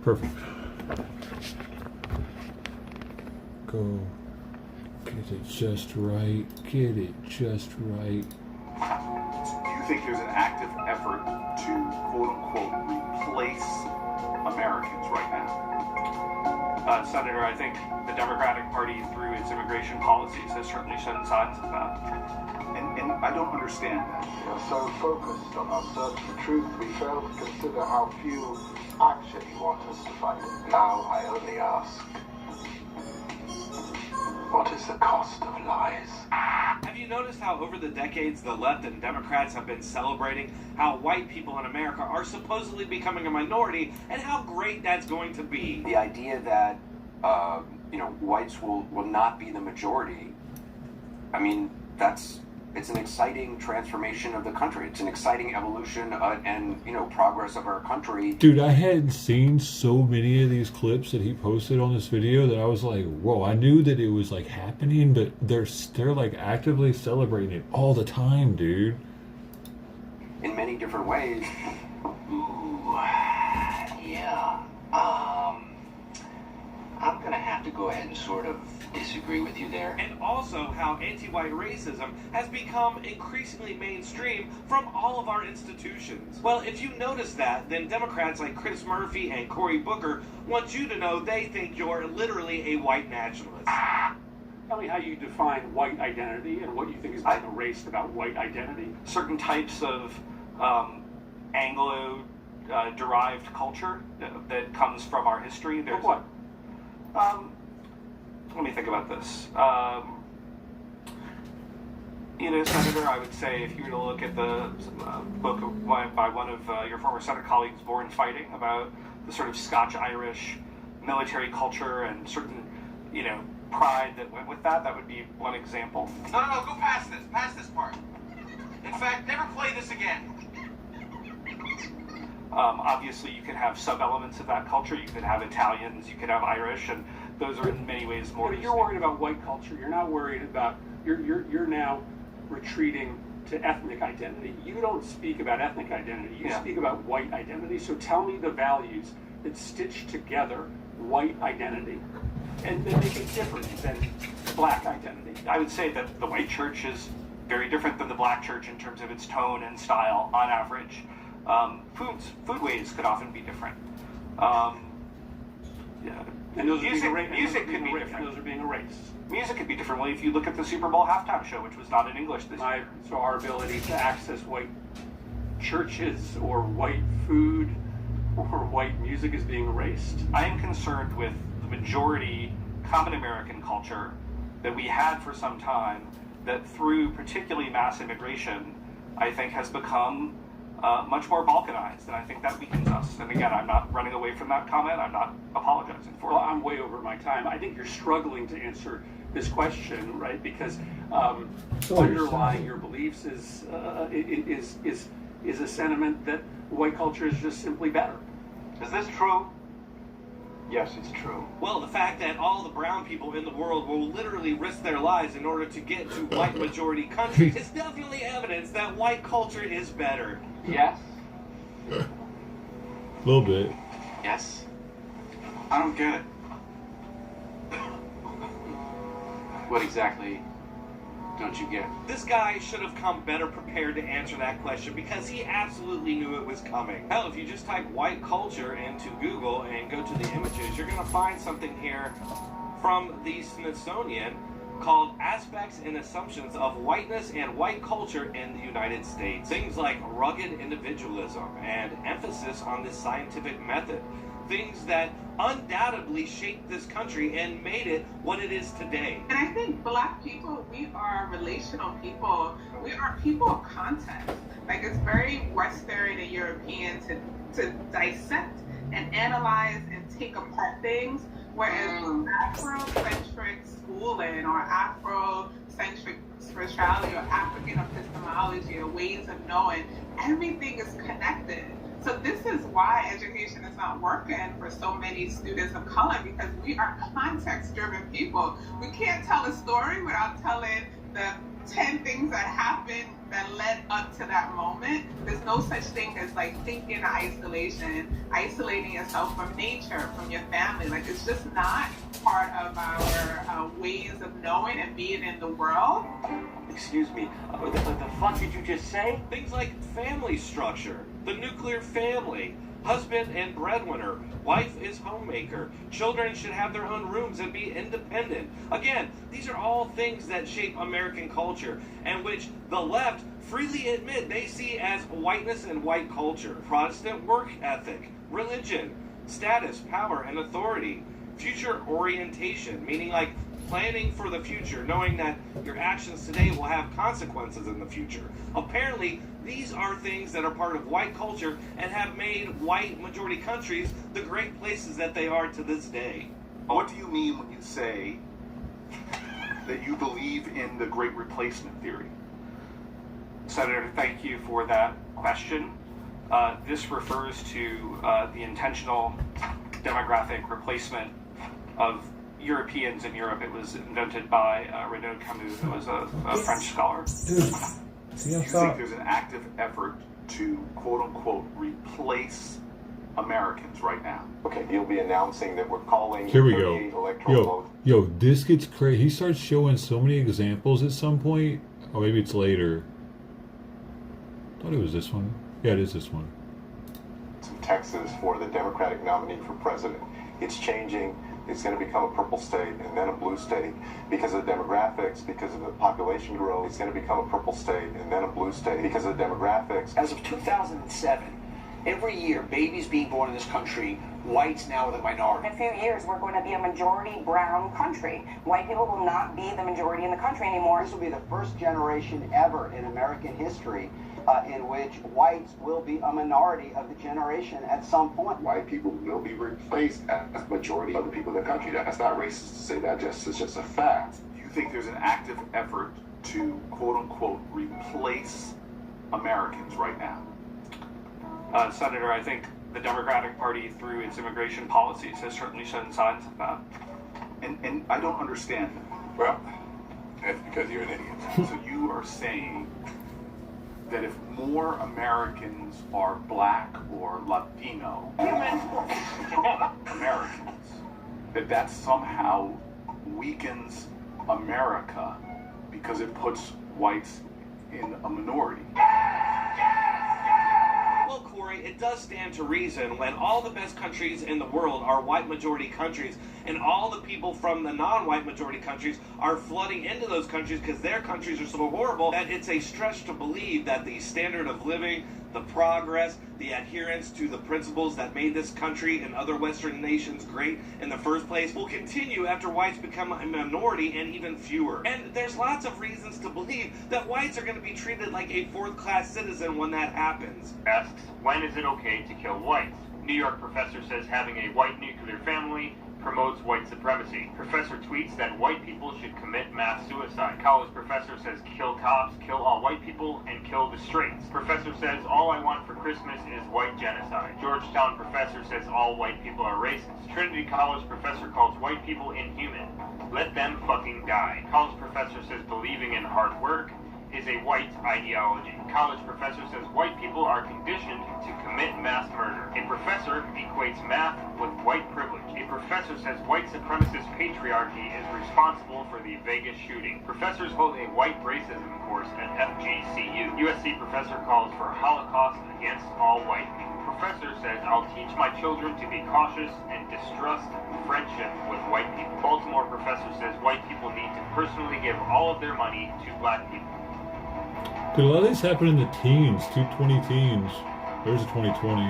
Perfect. Go. Get it just right. Get it just right. Do you think there's an active effort to, quote-unquote, replace Americans right now? Senator, I think the Democratic Party, through its immigration policies, has certainly shown signs of that. And I don't understand that. We are so focused on our search for truth, we fail to consider how few actually want us to find it. Now I only ask, what is the cost of lies? Have you noticed how over the decades the left and Democrats have been celebrating how white people in America are supposedly becoming a minority and how great that's going to be? The idea that, whites will not be the majority, I mean, it's an exciting transformation of the country. It's an exciting evolution and progress of our country. Dude, I hadn't seen so many of these clips that he posted on this video that I was like, whoa, I knew that it was like happening, but they're like actively celebrating it all the time, dude. In many different ways. Ooh, yeah. I'm gonna have to go ahead and sort of disagree with you there. And also how anti-white racism has become increasingly mainstream from all of our institutions. Well, if you notice that, then Democrats like Chris Murphy and Cory Booker want you to know they think you're literally a white nationalist. Tell me how you define white identity and what you think is being erased about white identity. Certain types of Anglo-derived culture that comes from our history. There's what? Let me think about this. Senator, I would say if you were to look at the book by one of your former Senate colleagues, Born Fighting, about the sort of Scotch-Irish military culture and certain, pride that went with that, that would be one example. No, go past this part. In fact, never play this again. Obviously, you could have sub-elements of that culture. You could have Italians, you could have Irish, and those are in many ways more. But you're worried about white culture. You're not worried about. You're now retreating to ethnic identity. You don't speak about ethnic identity. You speak about white identity. So tell me the values that stitch together white identity and that make it different than black identity. I would say that the white church is very different than the black church in terms of its tone and style on average. Foodways could often be different. And those music could be different. Those are being erased. Music could be different. Well, if you look at the Super Bowl halftime show, which was not in English this year. So our ability to access white churches or white food or white music is being erased. I am concerned with the majority common American culture that we had for some time that through particularly mass immigration, I think has become much more balkanized, and I think that weakens us. And again, I'm not running away from that comment. I'm not apologizing for it. Well, I'm way over my time. I think you're struggling to answer this question, right? Because underlying your beliefs is a sentiment that white culture is just simply better. Is this true? Yes, it's true. Well, the fact that all the brown people in the world will literally risk their lives in order to get to white majority countries is definitely evidence that white culture is better. Yes. A little bit. Yes. I don't get it. What exactly don't you get? This guy should have come better prepared to answer that question because he absolutely knew it was coming. Hell, if you just type white culture into Google and go to the images, you're going to find something here from the Smithsonian called Aspects and Assumptions of Whiteness and White Culture in the United States. Things like rugged individualism and emphasis on the scientific method, things that undoubtedly shaped this country and made it what it is today. And I think Black people, we are relational people. We are people of context. Like, it's very Western and European to dissect and analyze and take apart things, whereas Afrocentric schooling or Afrocentric spirituality or African epistemology or ways of knowing, everything is connected. So this is why education is not working for so many students of color, because we are context-driven people. We can't tell a story without telling the 10 things that happened that led up to that moment. There's no such thing as like thinking in isolation, isolating yourself from nature, from your family. Like, it's just not part of our ways of knowing and being in the world. Excuse me, what the fuck did you just say? Things like family structure, the nuclear family, husband and breadwinner, wife is homemaker, children should have their own rooms and be independent. Again, these are all things that shape American culture and which the left freely admit they see as whiteness and white culture. Protestant work ethic, religion, status, power, and authority. Future orientation, meaning like planning for the future, knowing that your actions today will have consequences in the future. Apparently, these are things that are part of white culture and have made white majority countries the great places that they are to this day. What do you mean when you say that you believe in the Great Replacement theory? Senator, thank you for that question. This refers to the intentional demographic replacement of Europeans in Europe. It was invented by Renaud Camus, who was a French scholar. Do you think there's an active effort to, quote-unquote, replace Americans right now? Okay, you'll be announcing that we're calling Here we 38 go. electoral votes. Yo, this gets crazy. He starts showing so many examples at some point. Or maybe it's later. I thought it was this one. Yeah, it is this one. In Texas for the Democratic nominee for president. It's changing. It's going to become a purple state and then a blue state because of the demographics, because of the population growth. It's going to become a purple state and then a blue state because of the demographics. As of 2007, every year, babies being born in this country, whites now are the minority. In a few years, we're going to be a majority brown country. White people will not be the majority in the country anymore. This will be the first generation ever in American history in which whites will be a minority of the generation at some point. White people will be replaced as majority of the people in the country. That's not racist to say that, it's just a fact. Do you think there's an active effort to, quote-unquote, replace Americans right now? Senator, I think the Democratic Party, through its immigration policies, has certainly shown signs of that. And I don't understand that. Well, that's because you're an idiot. So you are saying that if more Americans are black or Latino Americans, that somehow weakens America because it puts whites in a minority. Well, Corey, it does stand to reason when all the best countries in the world are white majority countries and all the people from the non-white majority countries are flooding into those countries because their countries are so horrible that it's a stretch to believe that the standard of living, the progress, the adherence to the principles that made this country and other Western nations great in the first place will continue after whites become a minority and even fewer. And there's lots of reasons to believe that whites are going to be treated like a fourth-class citizen when that happens. Asks, when is it okay to kill whites? New York professor says having a white nuclear family promotes white supremacy. Professor tweets that white people should commit mass suicide. College professor says kill cops, kill all white people, and kill the straights. Professor says all I want for Christmas is white genocide. Georgetown professor says all white people are racist. Trinity College professor calls white people inhuman. Let them fucking die. College professor says believing in hard work is a white ideology. College professor says white people are conditioned to commit mass murder. A professor equates math with white privilege. A professor says white supremacist patriarchy is responsible for the Vegas shooting. Professors hold a white racism course at FGCU. USC professor calls for Holocaust against all white people. Professor says I'll teach my children to be cautious and distrust friendship with white people. Baltimore professor says white people need to personally give all of their money to black people. Dude, a lot of this happened in the teens, 20 teens. There's a 2020.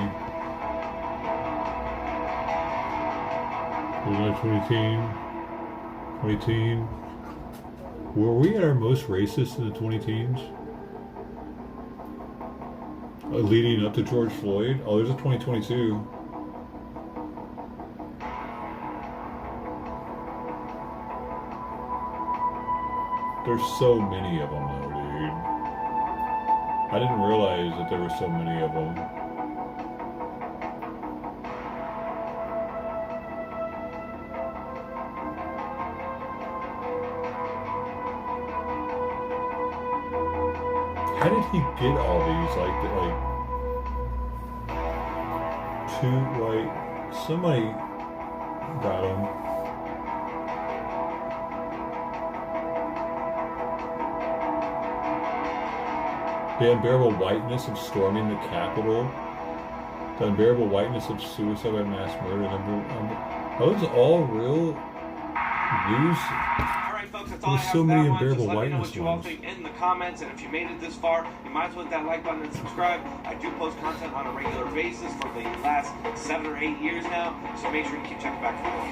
2010. Were we at our most racist in the 2010s? Leading up to George Floyd? Oh, there's a 2022. There's so many of them though, dude. I didn't realize that there were so many of them. How did he get all these? Somebody got them. The unbearable whiteness of storming the Capitol. The unbearable whiteness of suicide by mass murder. Are those all real news? Alright folks, that's all I have so for many that one. unbearable Just let me know whiteness what you all ones. think in the comments, and if you made it this far, you might as well hit that like button and subscribe. I do post content on a regular basis for the last 7 or 8 years now, so make sure you keep checking back for more.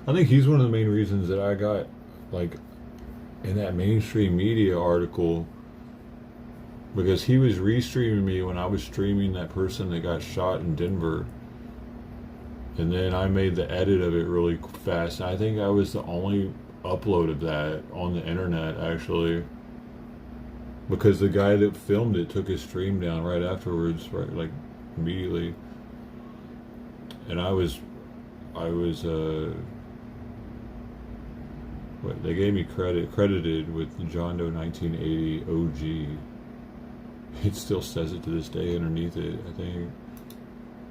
I think he's one of the main reasons that I got, in that mainstream media article, because he was restreaming me when I was streaming that person that got shot in Denver. And then I made the edit of it really fast. And I think I was the only upload of that on the internet, actually. Because the guy that filmed it took his stream down right afterwards, immediately. And they gave me credited with John Doe 1980 OG. It still says it to this day underneath it, I think.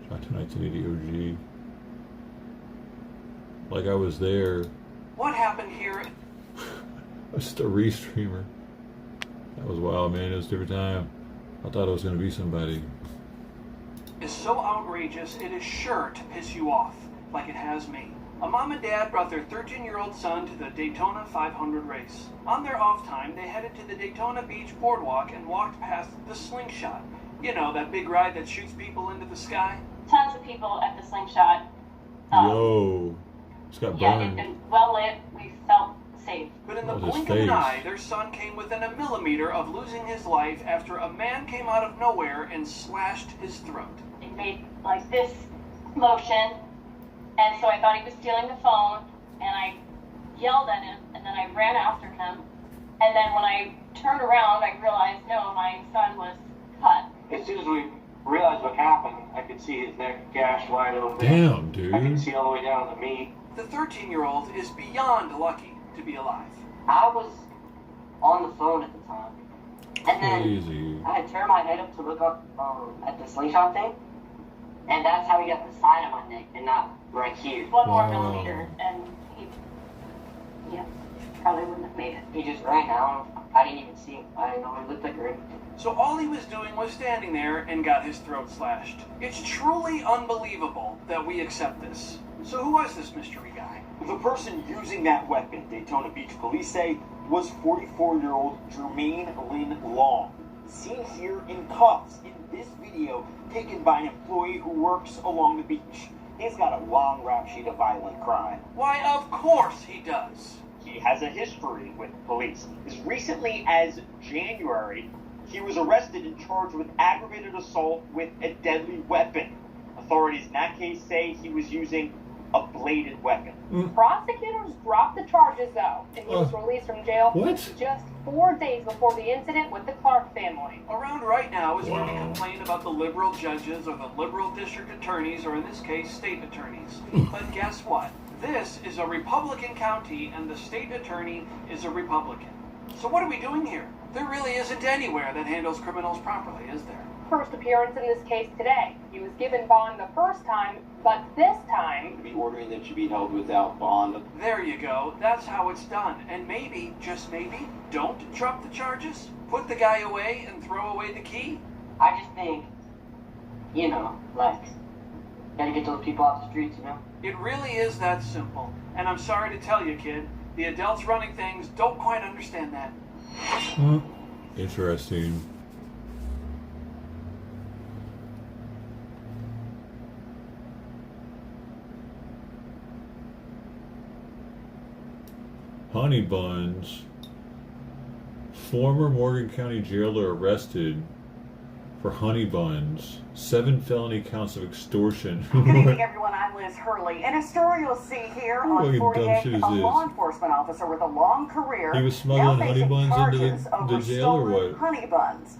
John Doe 1980 OG. I was there. What happened here? I was just a restreamer. That was wild, man. It was a different time. I thought I was going to be somebody. Is so outrageous, it is sure to piss you off, like it has me. A mom and dad brought their 13-year-old son to the Daytona 500 race. On their off time, they headed to the Daytona Beach boardwalk and walked past the Slingshot. You know, that big ride that shoots people into the sky? Tons of people at the Slingshot. Yo, it's got burned. And well lit. We felt safe. But in the blink of an eye, their son came within a millimeter of losing his life after a man came out of nowhere and slashed his throat. He made this motion, and so I thought he was stealing the phone, and I yelled at him, and then I ran after him, and then when I turned around, I realized, no, my son was cut. As soon as we realized what happened, I could see his neck gashed wide open. Damn, dude. I could see all the way down to the meat. The 13-year-old is beyond lucky to be alive. I was on the phone at the time. And Crazy. then I had turned my head up to look up at the Slingshot thing. And that's how he got the side of my neck and not right here. One more millimeter, and he probably wouldn't have made it. He just ran out. I didn't even see him. I didn't know what he looked like or anything. So all he was doing was standing there and got his throat slashed. It's truly unbelievable that we accept this. So who was this mystery guy? The person using that weapon, Daytona Beach police say, was 44-year-old Jermaine Lynn Long, seen here in cuffs in this video taken by an employee who works along the beach. He's got a long rap sheet of violent crime. Why, of course he does. He has a history with police. As recently as January, he was arrested and charged with aggravated assault with a deadly weapon. Authorities in that case say he was using a bladed weapon. Prosecutors dropped the charges, though, and he was released from jail just 4 days before the incident with the Clark family. Around right now is where we complain about the liberal judges or the liberal district attorneys, or in this case, state attorneys. But guess what? This is a Republican county, and the state attorney is a Republican. So what are we doing here? There really isn't anywhere that handles criminals properly, is there? First appearance in this case today. He was given bond the first time, but this time... Be ordering that you be held without bond. There you go. That's how it's done. And maybe, just maybe, don't drop the charges. Put the guy away and throw away the key. I just think, gotta get those people off the streets, It really is that simple. And I'm sorry to tell you, kid, the adults running things don't quite understand that. Interesting. Honey buns. Former Morgan County jailer arrested for honey buns. 7 felony counts of extortion. Good evening, everyone. I'm Liz Hurley. In a story you'll see here on 48, a law enforcement officer with a long career. He was smuggling honey buns into the jail or what? Honey buns.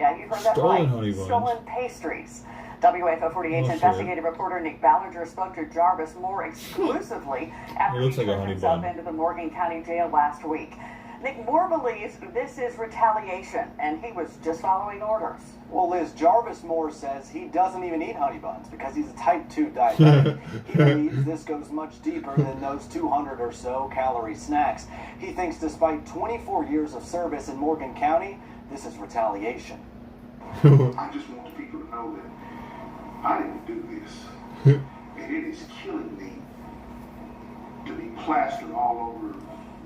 Yeah, you've heard that right. Honey buns. Stolen pastries. WFO 48's investigative reporter Nick Ballinger spoke to Jarvis Moore exclusively after he turned himself into the Morgan County Jail last week. Nick Moore believes this is retaliation, and he was just following orders. Well, Liz, Jarvis Moore says he doesn't even eat honey buns because he's a type 2 diabetic. He believes this goes much deeper than those 200 or so calorie snacks. He thinks despite 24 years of service in Morgan County, this is retaliation. I just want the people to know that I didn't do this. And it is killing me to be plastered all over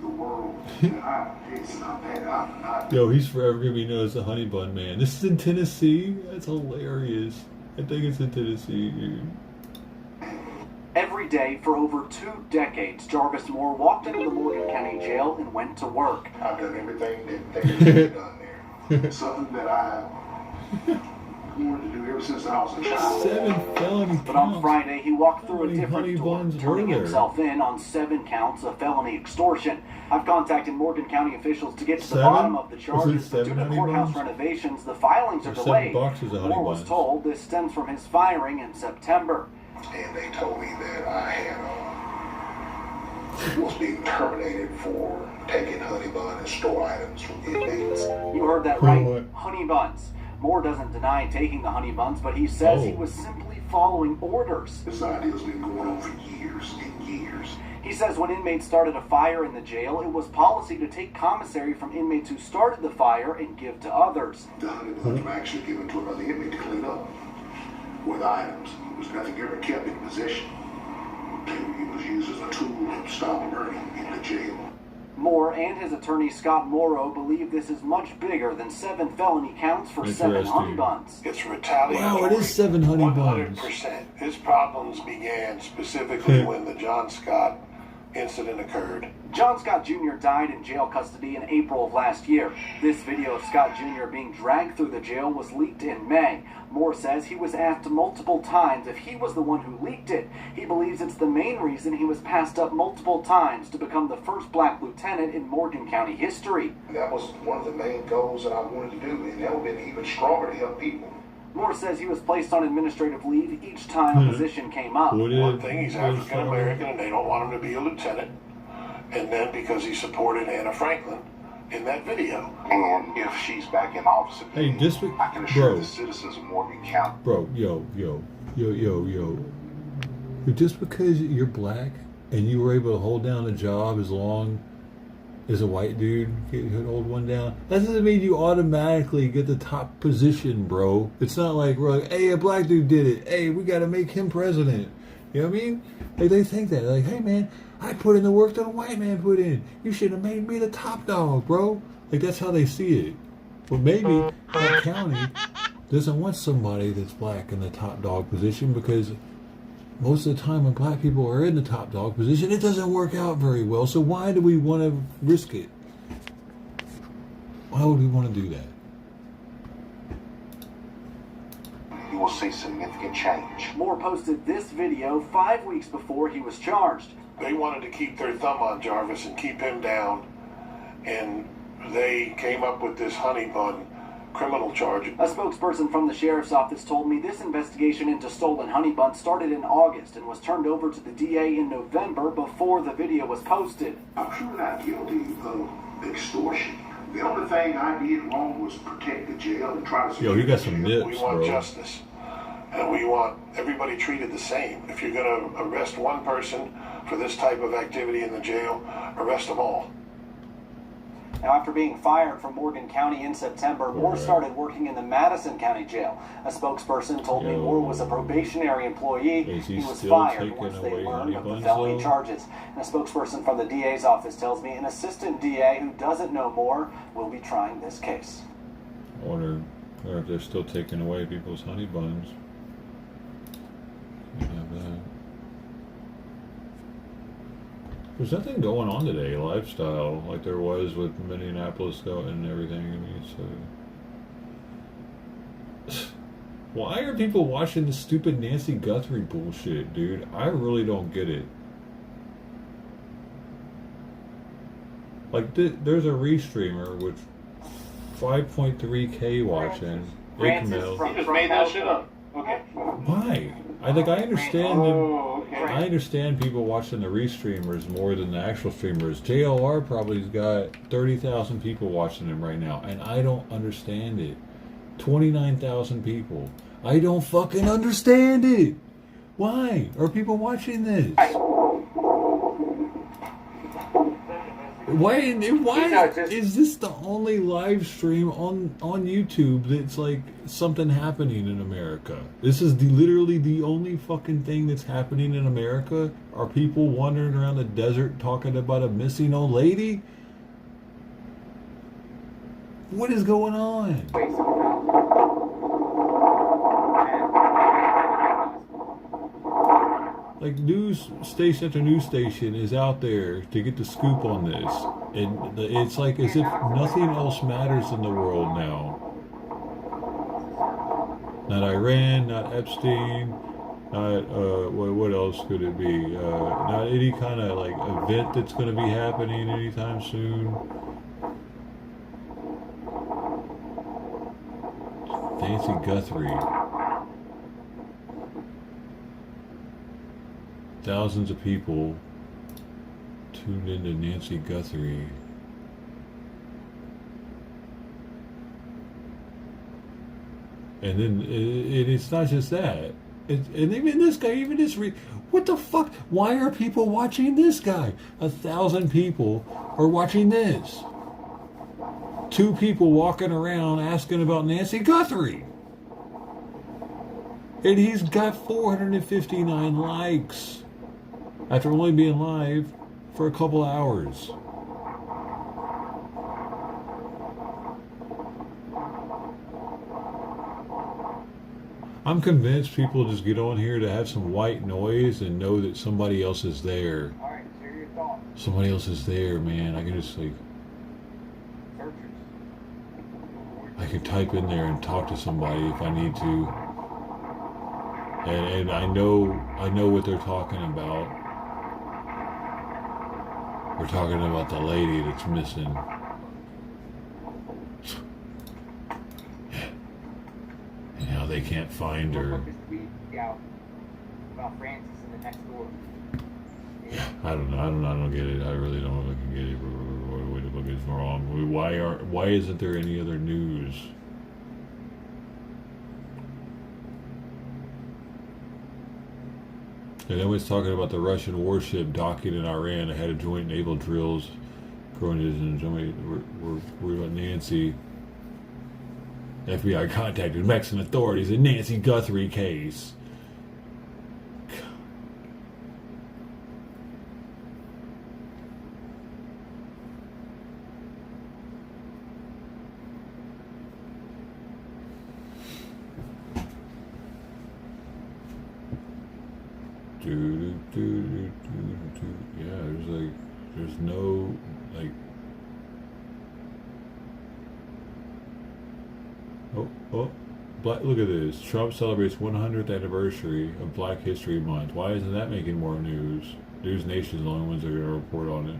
the world. And I'm this and I'm that. I'm not. Yo, he's forever going to be known as the honey bun man. This is in Tennessee? That's hilarious. I think it's in Tennessee, dude. Every day for over 2 decades, Jarvis Moore walked into the Morgan County Jail and went to work. I've done everything that needs to be done there. Something that I wanted to do ever since I was a child. 7 felony counts. But on Friday, he walked through a different door, turning himself in on 7 counts of felony extortion. I've contacted Morgan County officials to get to the bottom of the charges, but due to courthouse renovations, the filings are delayed. Moore was told this stems from his firing in September. And they told me that I had was being terminated for taking honey bun and store items from inmates. You heard that right, honey buns. Moore doesn't deny taking the honey buns, but he says he was simply following orders. This idea's been going on for years and years. He says when inmates started a fire in the jail, it was policy to take commissary from inmates who started the fire and give to others. The honey buns were actually given to another inmate to clean up with items. It was nothing ever kept in possession. It was used as a tool to stop burning in the jail. Moore and his attorney Scott Morrow believe this is much bigger than 7 felony counts for 7 honey buns. It's retaliatory. Wow, it is 7 honey buns. 100%. His problems began specifically when the John Scott incident occurred. John Scott Jr. died in jail custody in April of last year. This video of Scott Jr. being dragged through the jail was leaked in May. Moore says he was asked multiple times if he was the one who leaked it. He believes it's the main reason he was passed up multiple times to become the first black lieutenant in Morgan County history. That was one of the main goals that I wanted to do, and that would have been even stronger to help people. Moore says he was placed on administrative leave each time a position came up. One thing, he's African American and they don't want him to be a lieutenant. And then because he supported Anna Franklin in that video. And if she's back in office again, I can assure the citizens of Morgan County. Bro, yo. Just because you're black and you were able to hold down a job as long as a white dude could hold one down, that doesn't mean you automatically get the top position, bro. It's not like we're like, hey, a black dude did it. Hey, we got to make him president. You know what I mean? Like, they think that. They're like, hey, man, I put in the work that a white man put in. You should have made me the top dog, bro. Like, that's how they see it. Well, maybe that county doesn't want somebody that's black in the top dog position because most of the time when black people are in the top dog position, it doesn't work out very well. So why do we want to risk it? Why would we want to do that? You will see significant change. Moore posted this video 5 weeks before he was charged. They wanted to keep their thumb on Jarvis and keep him down, and they came up with this honey bun criminal charge. A spokesperson from the sheriff's office told me this investigation into stolen honey buns started in August and was turned over to the DA in November before the video was posted. I'm sure not guilty of extortion. The only thing I did wrong was protect the jail and try to... Yo, you got some nips, We want bro. justice. And we want everybody treated the same. If you're going to arrest one person for this type of activity in the jail, arrest them all. Now, after being fired from Morgan County in September, Moore started working in the Madison County Jail. A spokesperson told me Moore was a probationary employee. He was fired once they learned of the felony charges. And a spokesperson from the DA's office tells me an assistant DA who doesn't know Moore will be trying this case. Or if they're still taking away people's honey buns. You have that. There's nothing going on today, lifestyle, like there was with Minneapolis and everything. I mean, so why are people watching the stupid Nancy Guthrie bullshit, dude? I really don't get it. Like, there's a restreamer with 5.3K watching. Francis, you just made that shit up. Okay. Why? I understand okay. I understand people watching the restreamers more than the actual streamers. JLR probably's got 30,000 people watching him right now, and I don't understand it. 29,000 people. I don't fucking understand it. Why are people watching this? Why is this the only live stream on YouTube that's like something happening in America? This is literally the only fucking thing that's happening in America? Are people wandering around the desert talking about a missing old lady? What is going on? Like, news station after news station is out there to get the scoop on this, and it's like as if nothing else matters in the world now. Not Iran, not Epstein, not what else could it be? Not any kind of like event that's going to be happening anytime soon. Nancy Guthrie. Thousands of people tuned into Nancy Guthrie. And then it's not just that. And even this guy, what the fuck? Why are people watching this guy? 1,000 people are watching this. 2 people walking around asking about Nancy Guthrie. And he's got 459 likes. After only being live for a couple hours. I'm convinced people just get on here to have some white noise and know that somebody else is there. Alright, share your thoughts. Somebody else is there, man. I can just like... I can type in there and talk to somebody if I need to. And I know what they're talking about. We're talking about the lady that's missing. And how they can't find her. About Francis in the next door. I don't get it. I really don't fucking get it. What the fuck is wrong? Why isn't there any other news? And then was talking about the Russian warship docking in Iran ahead of joint naval drills. We're about Nancy. FBI contacted Mexican authorities in Nancy Guthrie case. Yeah, there's no, like, look at this. Trump celebrates 100th anniversary of Black History Month. Why isn't that making more news? News Nation's the only ones that are going to report on it.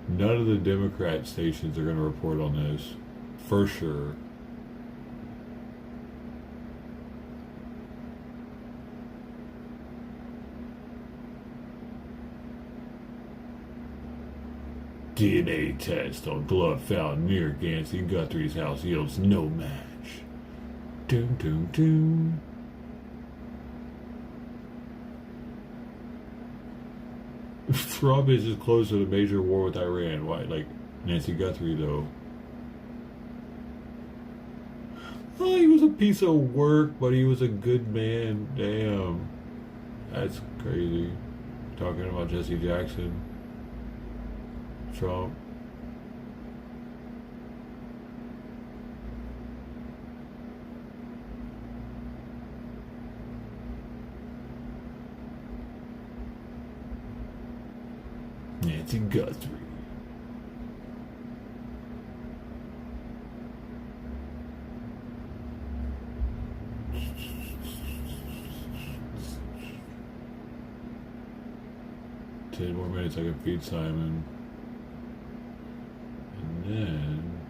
None of the Democrat stations are going to report on this, for sure. DNA test on glove found near Nancy Guthrie's house yields no match. Doom, doom, doom. Trump is as close to the major war with Iran. Why? Like Nancy Guthrie, though. Oh, he was a piece of work, but he was a good man. Damn. That's crazy. Talking about Jesse Jackson. Trump. Nancy Guthrie. Ten more minutes I can feed Simon. And then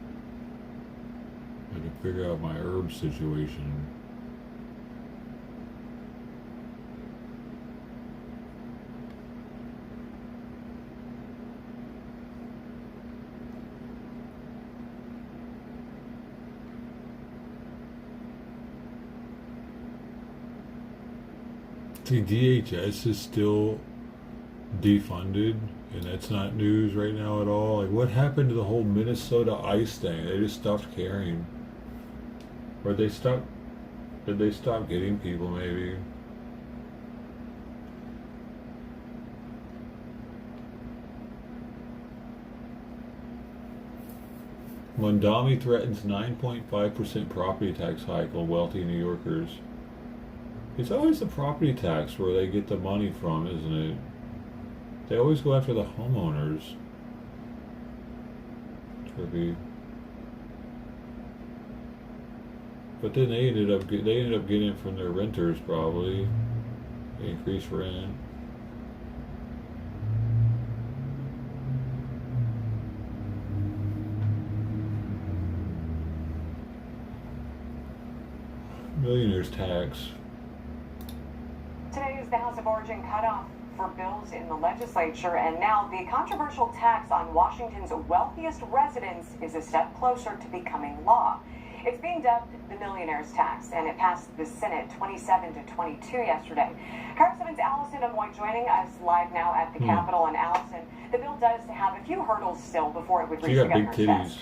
I can figure out my herb situation. See, DHS is still defunded, and that's not news right now at all. Like, what happened to the whole Minnesota ICE thing? They just stopped caring. Or did they stop getting people, maybe? Mondami threatens 9.5% property tax hike on wealthy New Yorkers. It's always the property tax where they get the money from, isn't it? They always go after the homeowners. Trippy. But then they ended up getting it from their renters, probably. They increased rent. Millionaires tax. Today is the House of Origin cutoff for bills in the legislature, and now the controversial tax on Washington's wealthiest residents is a step closer to becoming law. It's being dubbed the millionaire's tax, and it passed the Senate 27 to 22 yesterday. Current 7's Allison Amoy joining us live now at the Capitol. And Allison, the bill does have a few hurdles still before it would reach the governor's desk.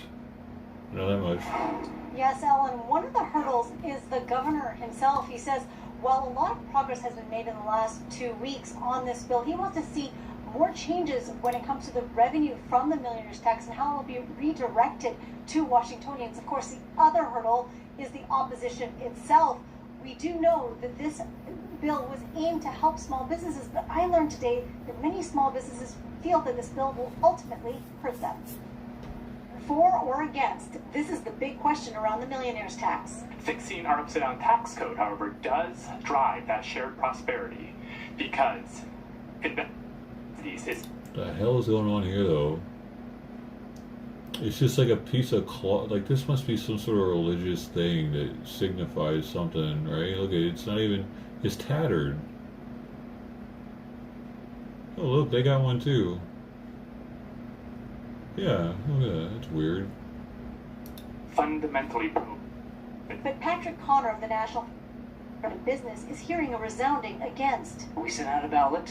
Not that much. Yes, Ellen, one of the hurdles is the governor himself. He says while a lot of progress has been made in the last 2 weeks on this bill, he wants to see more changes when it comes to the revenue from the millionaire's tax and how it will be redirected to Washingtonians. Of course, the other hurdle is the opposition itself. We do know that this bill was aimed to help small businesses, but I learned today that many small businesses feel that this bill will ultimately hurt them. For or against, this is the big question around the millionaire's tax. Fixing our upside-down tax code, however, does drive that shared prosperity because the hell is going on here, though? It's just like a piece of cloth. Like, this must be some sort of religious thing that signifies something, right? Look, it's not even. It's tattered. Oh, look, they got one too. Yeah, look at that. That's weird. Fundamentally. But Patrick Connor of the National Business is hearing a resounding against. We sent out a ballot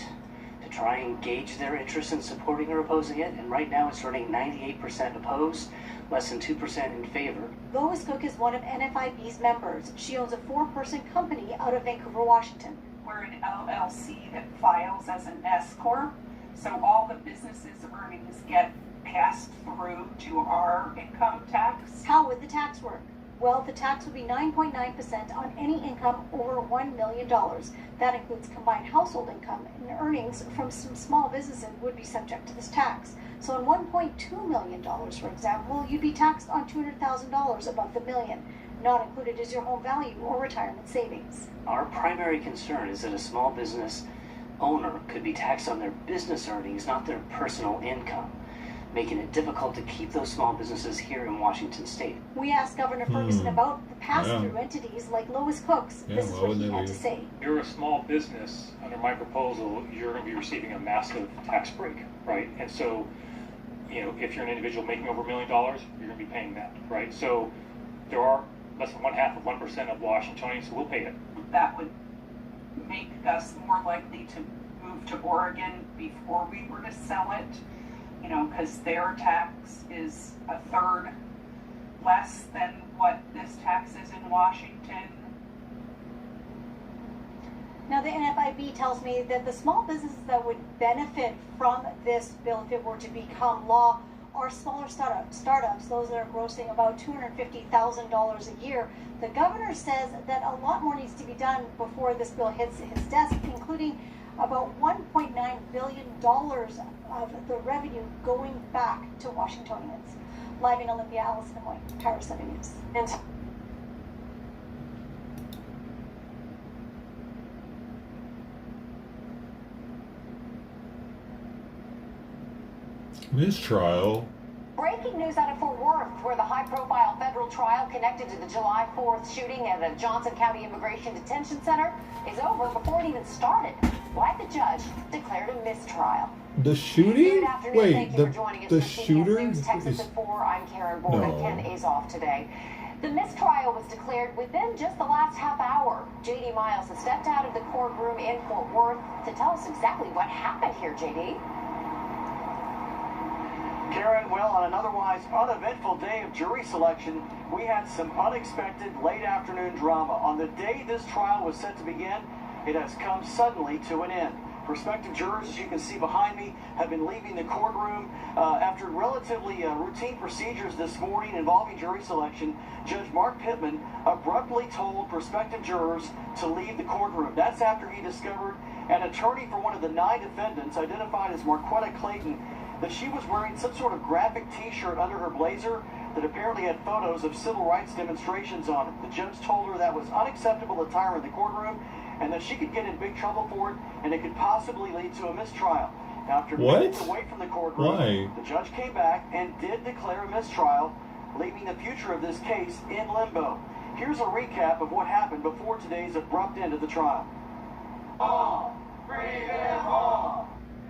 to try and gauge their interest in supporting or opposing it, and right now it's running 98% opposed, less than 2% in favor. Lois Cook is one of NFIB's members. She owns a 4-person company out of Vancouver, Washington. We're an LLC that files as an S Corp, so all the business's earnings get passed through to our income tax. How would the tax work? Well, the tax would be 9.9% on any income over $1 million. That includes combined household income, and earnings from some small businesses would be subject to this tax. So on $1.2 million, for example, you'd be taxed on $200,000 above the million. Not included is your home value or retirement savings. Our primary concern is that a small business owner could be taxed on their business earnings, not their personal income, making it difficult to keep those small businesses here in Washington state. We asked Governor Ferguson about the pass-through entities like Lois Cook's. This is what he had to say. You're a small business. Under my proposal, you're going to be receiving a massive tax break, right? And so, you know, if you're an individual making over $1 million, you're going to be paying that, right? So there are less than 0.5% of Washingtonians who will pay it. That would make us more likely to move to Oregon before we were to sell it. You know, because their tax is a third less than what this tax is in Washington. Now, the NFIB tells me that the small businesses that would benefit from this bill if it were to become law are smaller startups, those that are grossing about $250,000 a year. The governor says that a lot more needs to be done before this bill hits his desk, including about $1.9 billion of the revenue going back to Washingtonians. Live in Olympia, Allison Lemoyne, Power 7 News. And Mistrial. Breaking news out of Fort Worth, where the high-profile federal trial connected to the July 4th shooting at a Johnson County Immigration Detention Center is over before it even started. Why the judge declared a mistrial. The shooting? Good afternoon. Wait, Thank you for joining us the for CBS shooter News, Texas is... at 4. I'm Karen Borg. No. Ken is off today. The mistrial was declared within just the last half hour. J.D. Miles has stepped out of the courtroom in Fort Worth to tell us exactly what happened here, J.D. Karen, well, on an otherwise uneventful day of jury selection, we had some unexpected late afternoon drama. On the day this trial was set to begin, it has come suddenly to an end. Prospective jurors, as you can see behind me, have been leaving the courtroom after relatively routine procedures this morning involving jury selection. Judge Mark Pittman abruptly told prospective jurors to leave the courtroom. That's after he discovered an attorney for one of the 9 defendants, identified as Marquetta Clayton, that she was wearing some sort of graphic t-shirt under her blazer that apparently had photos of civil rights demonstrations on it. The judge told her that was unacceptable attire in the courtroom and that she could get in big trouble for it and it could possibly lead to a mistrial. After minutes away from the courtroom, the judge came back and did declare a mistrial, leaving the future of this case in limbo. Here's a recap of what happened before today's abrupt end of the trial. All, free them all.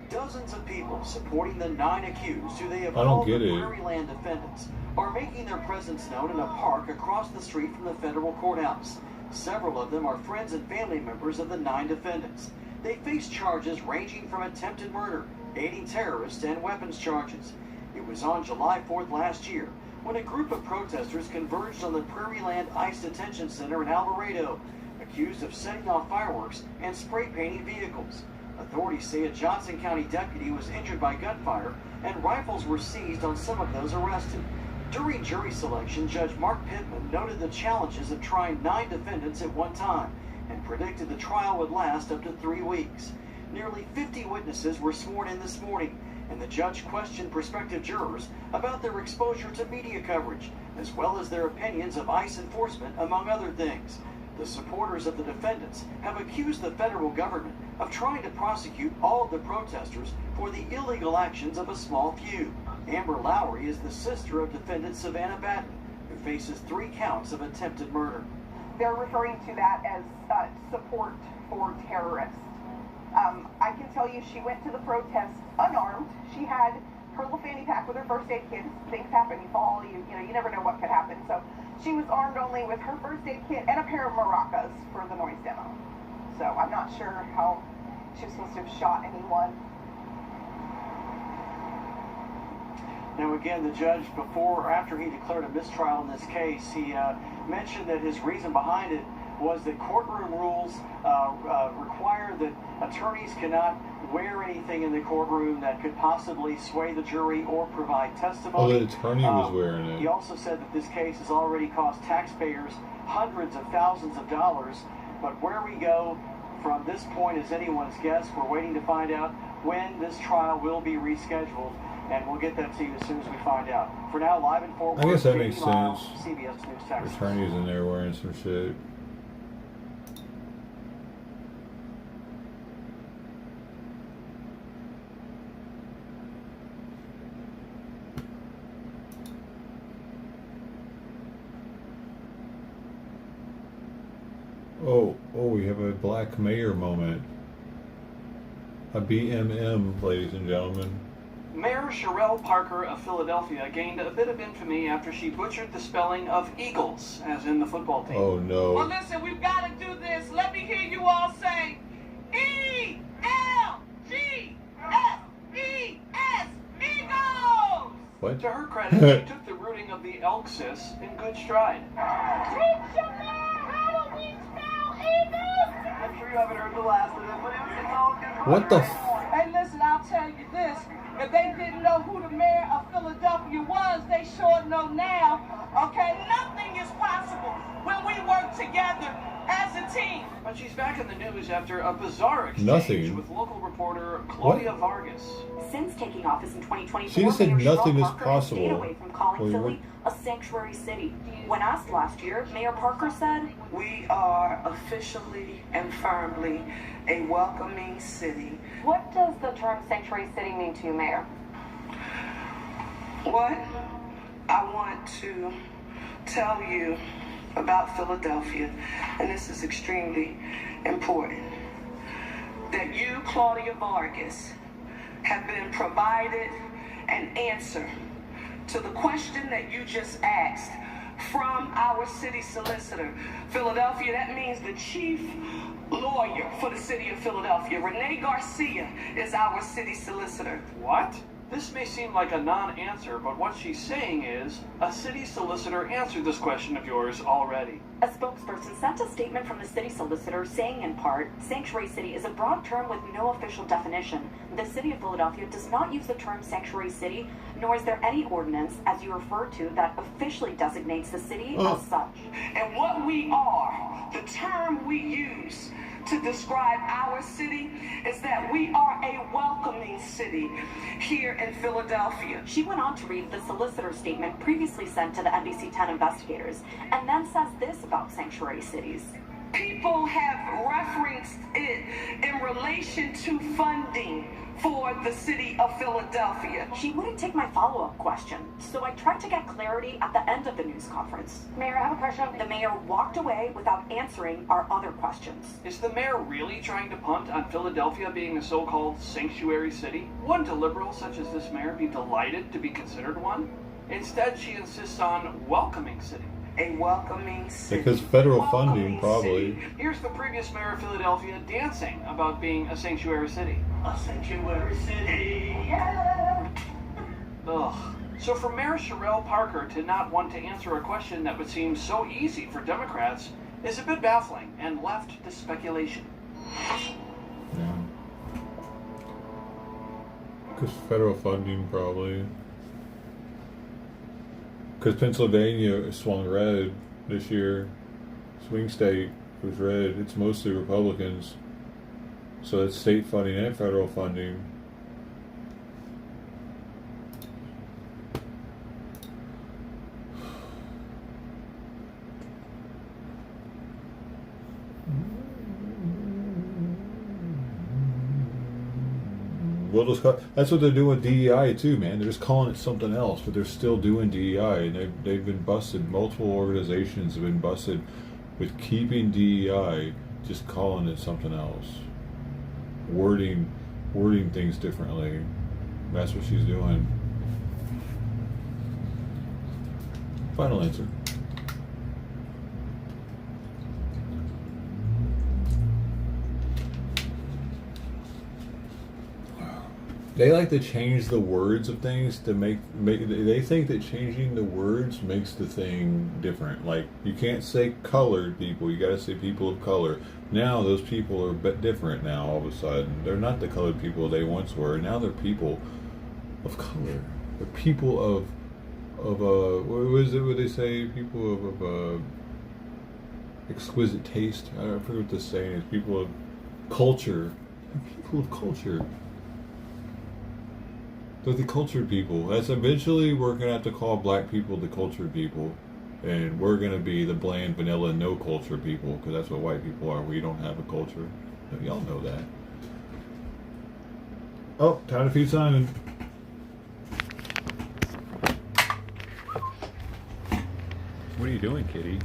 Dozens of people supporting the 9 accused, who they have called the Prairie Land defendants, are making their presence known in a park across the street from the federal courthouse. Several of them are friends and family members of the 9 defendants. They face charges ranging from attempted murder, aiding terrorists, and weapons charges. It was on July 4th last year when a group of protesters converged on the Prairie Land ICE Detention Center in Alvarado, accused of setting off fireworks and spray painting vehicles. Authorities say a Johnson County deputy was injured by gunfire and rifles were seized on some of those arrested. During jury selection, Judge Mark Pittman noted the challenges of trying 9 defendants at one time and predicted the trial would last up to 3 weeks. Nearly 50 witnesses were sworn in this morning, and the judge questioned prospective jurors about their exposure to media coverage, as well as their opinions of ICE enforcement, among other things. The supporters of the defendants have accused the federal government of trying to prosecute all of the protesters for the illegal actions of a small few. Amber Lowry is the sister of defendant Savannah Batten, who faces 3 counts of attempted murder. They're referring to that as support for terrorists. I can tell you she went to the protest unarmed. She had her little fanny pack with her first aid kit. Things happen, you fall, you never know what could happen. So she was armed only with her first aid kit and a pair of maracas for the noise demo. So I'm not sure how she was supposed to have shot anyone. Now again, the judge, before or after he declared a mistrial in this case, he mentioned that his reason behind it was that courtroom rules require that attorneys cannot wear anything in the courtroom that could possibly sway the jury or provide testimony. Oh, the attorney was wearing it. He also said that this case has already cost taxpayers hundreds of thousands of dollars, but where we go from this point is anyone's guess. We're waiting to find out when this trial will be rescheduled, and we'll get that to you as soon as we find out. For now, live in Fort Worth, I guess that makes sense. CBS News, Texas. Attorneys in there wearing some shit. Oh, we have a black mayor moment. A BMM, ladies and gentlemen. Mayor Sherelle Parker of Philadelphia gained a bit of infamy after she butchered the spelling of Eagles, as in the football team. Oh no. Well, listen, we've got to do this. Let me hear you all say E-L-G-S-E-S, Eagles! What? To her credit, she took the rooting of the Elksis in good stride. Teach your man how do we spell Eagles? I'm sure you haven't heard the last of it, but it's all good. What the Hey, listen, I'll tell you this. If they didn't know who the mayor of Philadelphia was, they sure know now. Okay? Nothing is possible when we work together as a team. But she's back in the news after a bizarre exchange Nothing. with local reporter Claudia Vargas. Since taking office in 2024, She just said Mayor nothing Cheryl is Parker possible. has stayed away from calling Well, Philly a sanctuary city. When asked last year, Mayor Parker said, We are officially and firmly a welcoming city. What does the term sanctuary city mean to you, Mayor? What I want to tell you about Philadelphia, and this is extremely important, that you, Claudia Vargas, have been provided an answer to the question that you just asked from our city solicitor. Philadelphia, that means the chief lawyer for the city of Philadelphia. Renee Garcia is our city solicitor. What? This may seem like a non-answer, but what she's saying is, a city solicitor answered this question of yours already. a spokesperson sent a statement from the city solicitor saying in part, sanctuary city is a broad term with no official definition. The city of Philadelphia does not use the term sanctuary city, nor is there any ordinance, as you refer to, that officially designates the city as such. And what we are, the term we use to describe our city, is that we are a welcoming city here in Philadelphia. She went on to read the solicitor statement previously sent to the NBC 10 investigators, and then says this about sanctuary cities. People have referenced it in relation to funding for the city of Philadelphia. She wouldn't take my follow-up question, so I tried to get clarity at the end of the news conference. Mayor, I have a question. The mayor walked away without answering our other questions. Is the mayor really trying to punt on Philadelphia being a so-called sanctuary city? Wouldn't a liberal such as this mayor be delighted to be considered one? Instead, she insists on welcoming city. A welcoming city. Because federal funding, probably. Here's the previous mayor of Philadelphia dancing about being a sanctuary city. A sanctuary city, yeah. Ugh. So for Mayor Cheryl Parker to not want to answer a question that would seem so easy for Democrats is a bit baffling and left to speculation. Yeah. Because federal funding, probably. Because Pennsylvania swung red this year. Swing state was red. It's mostly Republicans. So it's state funding and federal funding. Well, that's what they're doing with DEI too, man. They're just calling it something else, but they're still doing DEI, and they've been busted. Multiple organizations have been busted with keeping DEI, just calling it something else, wording things differently. That's what she's doing. Final answer. They like to change the words of things to make they think that changing the words makes the thing different. Like, you can't say colored people, you gotta say people of color. Now those people are a bit different now all of a sudden. They're not the colored people they once were. Now they're people of color. They're people of what is it what they say? People of exquisite taste. I forget what the saying is. People of culture. People of culture. They're the cultured people. That's eventually we're gonna have to call black people the cultured people, and we're gonna be the bland, vanilla, no culture people, because that's what white people are. We don't have a culture. Y'all know that. Oh, time to feed Simon. What are you doing, kitty?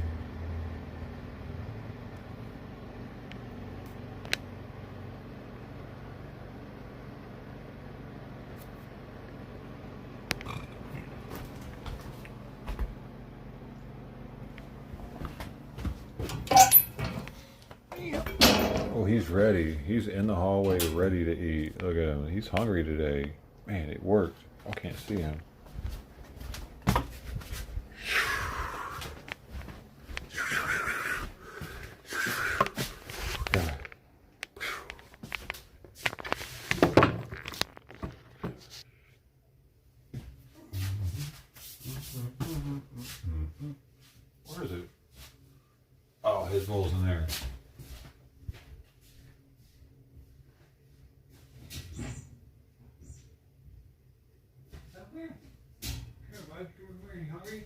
Oh, he's ready. He's in the hallway ready to eat. Look at him. He's hungry today. Man, it worked. I can't see him. Where is it? Oh, his bowl's in there. Here, bud. Come over here. You hungry?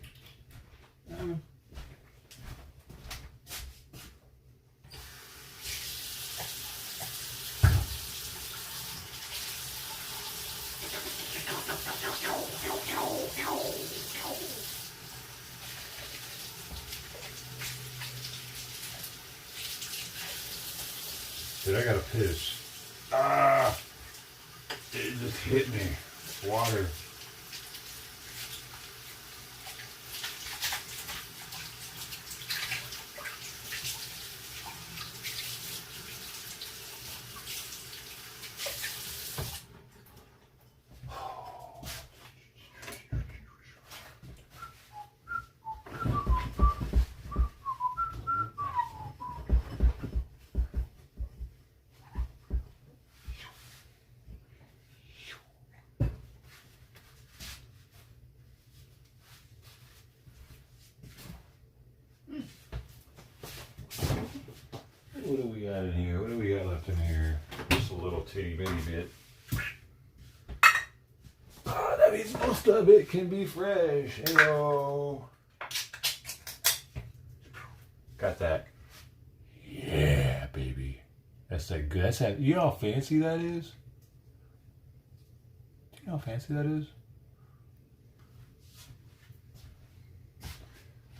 Dude, I gotta piss. Ah! It just hit me. Water. What do we got in here? What do we got left in here? Just a little teeny bitty bit. Ah, that means most of it can be fresh. Hello. Got that. Yeah, baby. That's that good. That's that. You know how fancy that is? Do you know how fancy that is?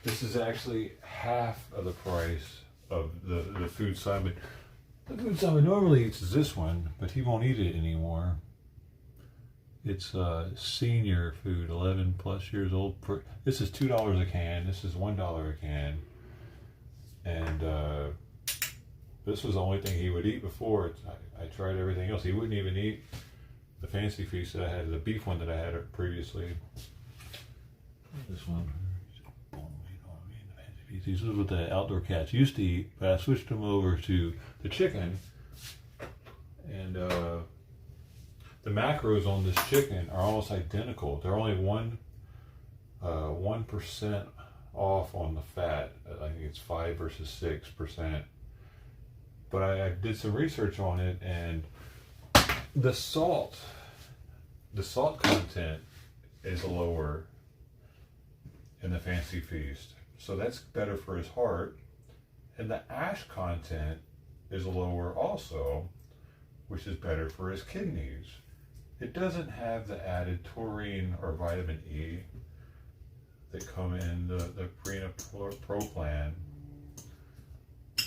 This is actually half of the price of the food Simon. The food Simon normally eats is this one, but he won't eat it anymore. It's senior food, 11 plus years old. This is $2 a can. This is $1 a can. And this was the only thing he would eat before. I tried everything else. He wouldn't even eat the fancy feast that I had, the beef one that I had previously. This one. These are what the outdoor cats used to eat, but I switched them over to the chicken. And the macros on this chicken are almost identical. They're only 1% off on the fat. I think it's 5 versus 6%. But I did some research on it, and the salt content is lower in the fancy feast. So that's better for his heart. And the ash content is lower also, which is better for his kidneys. It doesn't have the added taurine or vitamin E that come in the Pro plan,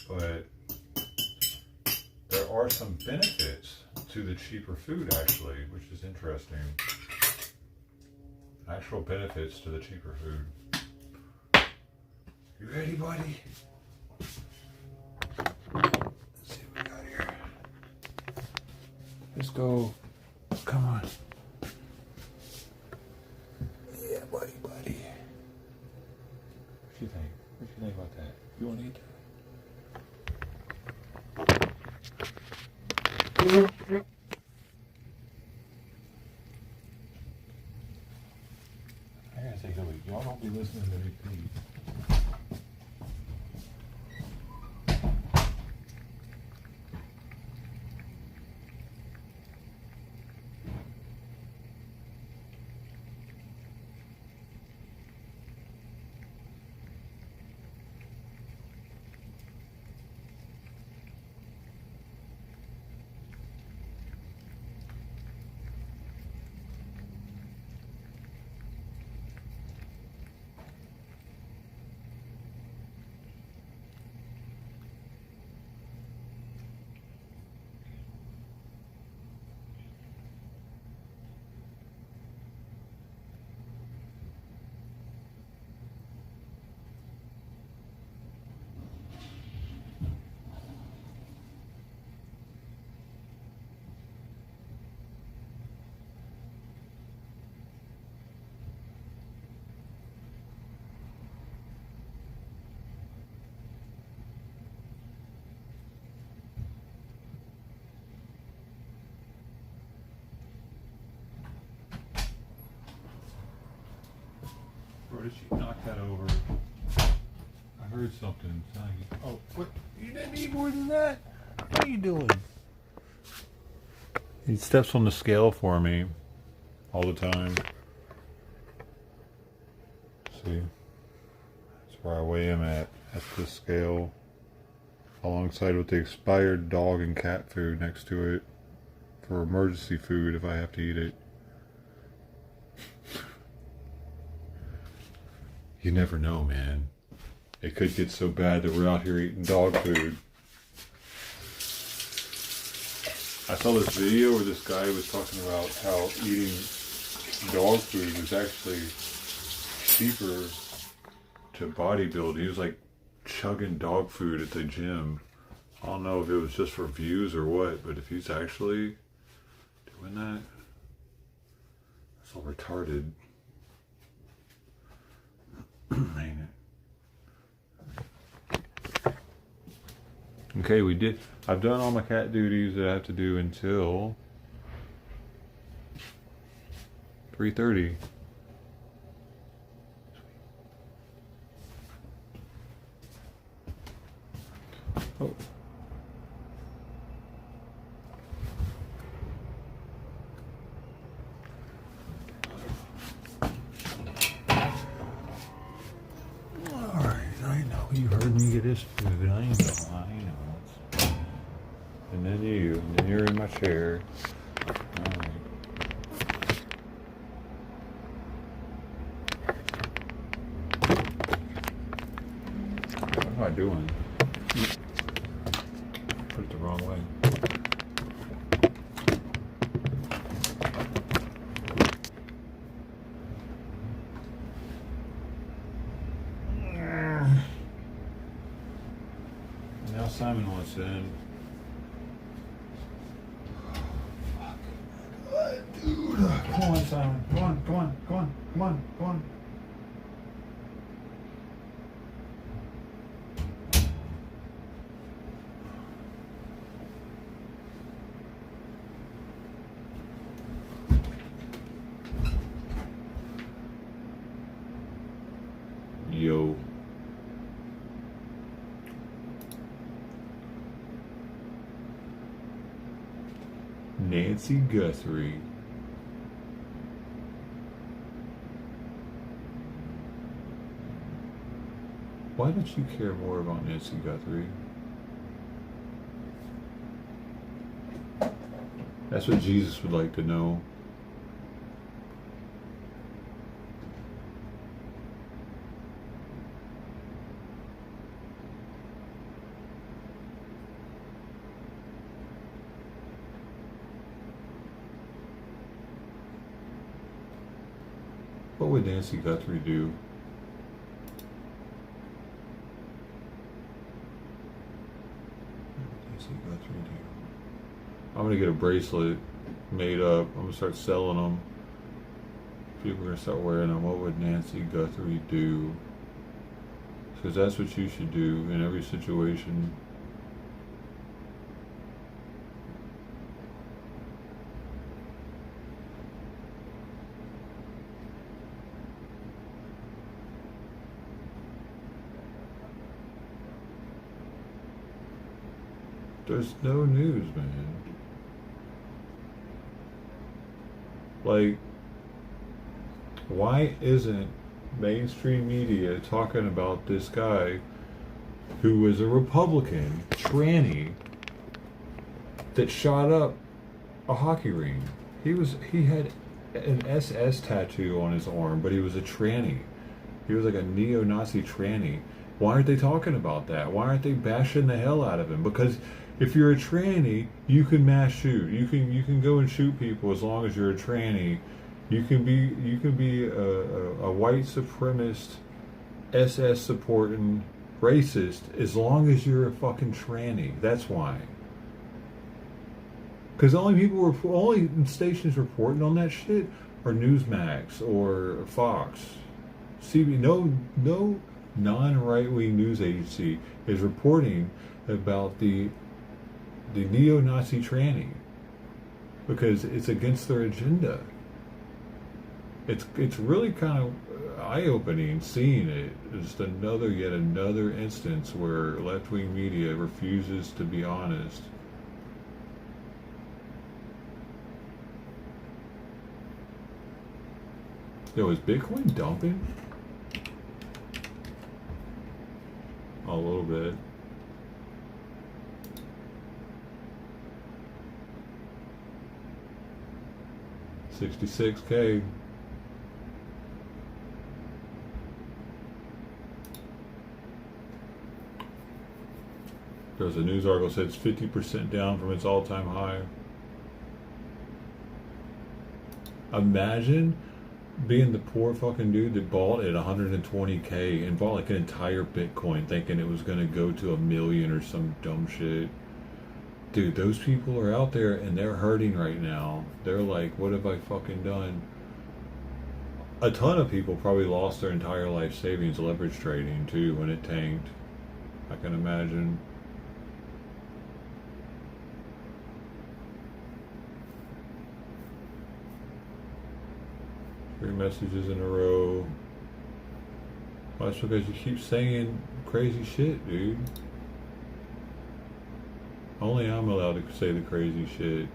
but there are some benefits to the cheaper food actually, which is interesting. Actual benefits to the cheaper food. You ready, buddy? Let's see what we got here. Let's go. Come on. Yeah, buddy. What you think? What you think about that? You want to eat that? I gotta take a look. Y'all don't be listening to me, please. Did she knock that over? I heard something. Oh, what? You didn't eat more than that? What are you doing? He steps on the scale for me all the time. See, that's where I weigh him at the scale, alongside with the expired dog and cat food next to it for emergency food if I have to eat it. You never know, man. It could get so bad that we're out here eating dog food. I saw this video where this guy was talking about how eating dog food was actually cheaper to bodybuild. He was like chugging dog food at the gym. I don't know if it was just for views or what, but if he's actually doing that, that's all retarded. Dang it. Okay, we did. I've done all my cat duties that I have to do until 3:30. Oh. Alright, I know you heard me get his food. I know. And then you, and then you're in my chair. Alright. What am I doing? Put it the wrong way. Now Simon wants in. Dude, come on, Simon. Come on, come on, come on, come on, come on. Yo. Nancy Guthrie. Why don't you care more about Nancy Guthrie? That's what Jesus would like to know. What would Nancy Guthrie do? I'm gonna get a bracelet made up. I'm gonna start selling them. People are gonna start wearing them. What would Nancy Guthrie do? Because that's what you should do in every situation. There's no news, man. Like, why isn't mainstream media talking about this guy who was a Republican tranny that shot up a hockey rink? He had an SS tattoo on his arm, but he was a tranny. He was like a neo-Nazi tranny. Why aren't they talking about that? Why aren't they bashing the hell out of him? Because if you're a tranny, you can mass shoot. You can go and shoot people as long as you're a tranny. You can be a white supremacist, SS supporting racist as long as you're a fucking tranny. That's why. Because only stations reporting on that shit are Newsmax or Fox. CB. No non-right-wing news agency is reporting about the neo-Nazi tranny because it's against their agenda. It's really kind of eye-opening seeing it. Just yet another instance where left-wing media refuses to be honest. Yo, is Bitcoin dumping? A little bit. $66K. There's a news article that said it's 50% down from its all-time high. Imagine being the poor fucking dude that bought at 120K and bought like an entire Bitcoin thinking it was going to go to 1 million or some dumb shit. Dude, those people are out there and they're hurting right now. They're like, what have I fucking done? A ton of people probably lost their entire life savings leverage trading too when it tanked. I can imagine. 3 messages in a row. Well, that's because you keep saying crazy shit, dude. Only I'm allowed to say the crazy shit.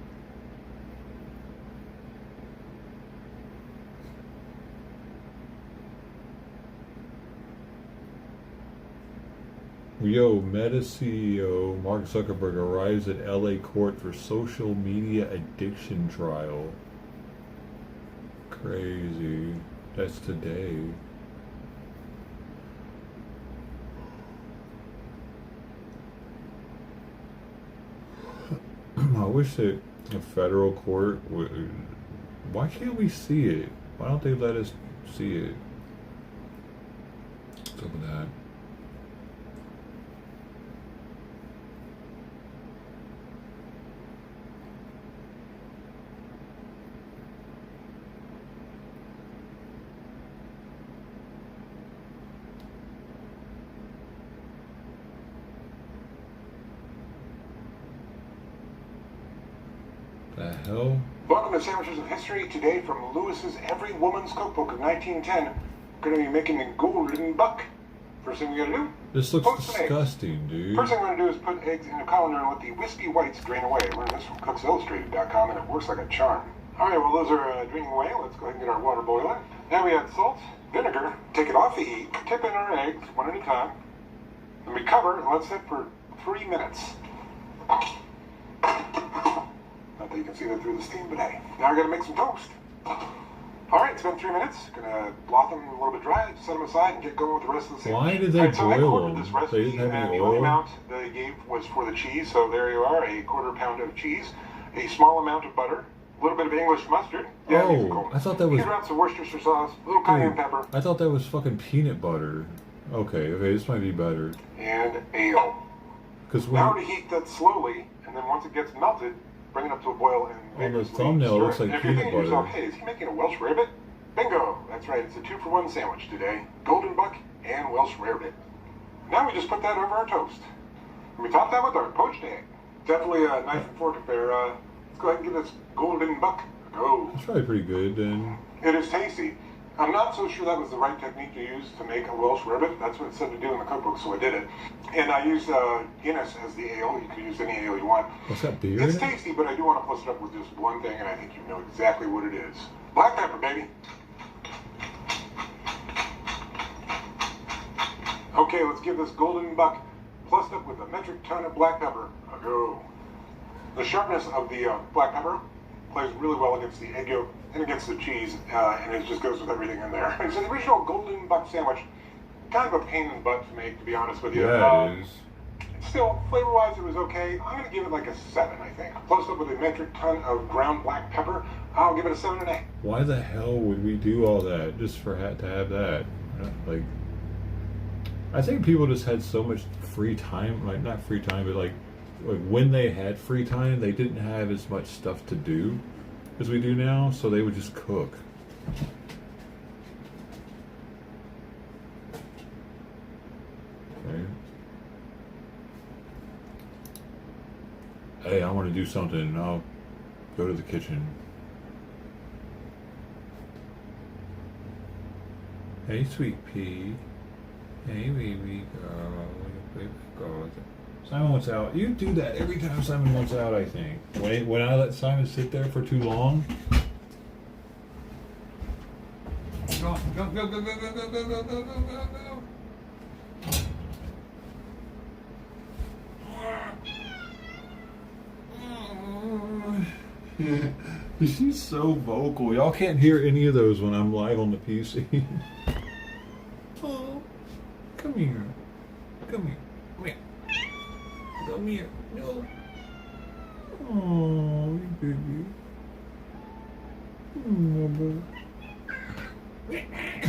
Yo, Meta CEO Mark Zuckerberg arrives at LA court for social media addiction trial. Crazy. That's today. I wish that a federal court would. Why can't we see it? Why don't they let us see it? What's up with that? The hell? Welcome to Sandwiches of History. Today from Lewis's Every Woman's Cookbook of 1910. We're going to be making a golden buck. First thing we got to do? This looks disgusting, dude. First thing we're going to do is put eggs in a colander and let the wispy whites drain away. I learned this from CooksIllustrated.com and it works like a charm. Alright, well those are draining away. Let's go ahead and get our water boiling. Then we add salt, vinegar, take it off the heat, tip in our eggs one at a time. Then we cover and let it sit for 3 minutes. Not that you can see that through the steam, but hey. Now we're going to make some toast. Alright, it's been 3 minutes. Gonna blot them a little bit dry, set them aside, and get going with the rest of the sandwich. Why did they boil them? This recipe, They didn't have any the only oil? amount they gave was for the cheese, so there you are, a 1/4 pound of cheese, a small amount of butter, a little bit of English mustard. Yeah, Oh, I thought that was. a few drops of Worcestershire sauce, a little cayenne pepper, I thought that was fucking peanut butter. Okay, this might be better. and ale. Because Now when to heat that slowly, and then once it gets melted, bring it up to a boil and on the vigorously thumbnail it stir looks it. like And if you're peanut thinking to yourself, butter. hey, is he making a Welsh rarebit? Bingo! That's right, it's a 2-for-1 sandwich today. Golden buck and Welsh rarebit. Now we just put that over our toast. And we top that with our poached egg. Definitely a knife and fork affair. Let's go ahead and give this golden buck a go. It's probably pretty good then. It is tasty. I'm not so sure that was the right technique to use to make a Welsh rarebit. That's what it said to do in the cookbook, so I did it. And I used Guinness as the ale. You can use any ale you want. What's that, beer? It's tasty, but I do want to plus it up with just one thing, and I think you know exactly what it is. Black pepper, baby. Okay, let's give this golden buck plussed up with a metric ton of black pepper a go. The sharpness of the black pepper plays really well against the egg yolk and against the cheese, and it just goes with everything in there. It's an original golden buck sandwich. Kind of a pain in the butt to make, to be honest with you. Yeah, it is. Still, flavor-wise, it was okay. I'm going to give it like a 7, I think. Close up with a metric ton of ground black pepper, I'll give it a 7.5. Why the hell would we do all that just for to have that? Like, I think people just had so much free time, like not free time, but like when they had free time, they didn't have as much stuff to do as we do now, so they would just cook. Okay. Hey, I want to do something. I'll go to the kitchen. Hey, sweet pea. Hey, baby girl. Baby girl. Simon wants out. You do that every time Simon wants out, I think. When I let Simon sit there for too long. Go, go, go, go, go, go, go, go, go, go, go, go. She's so vocal. Y'all can't hear any of those when I'm live on the PC. Oh, come here. Come here. Come here. Come here. No. Oh, baby.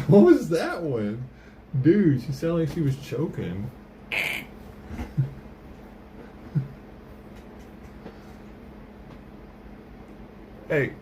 What was that one? Dude, she sounded like she was choking. Hey.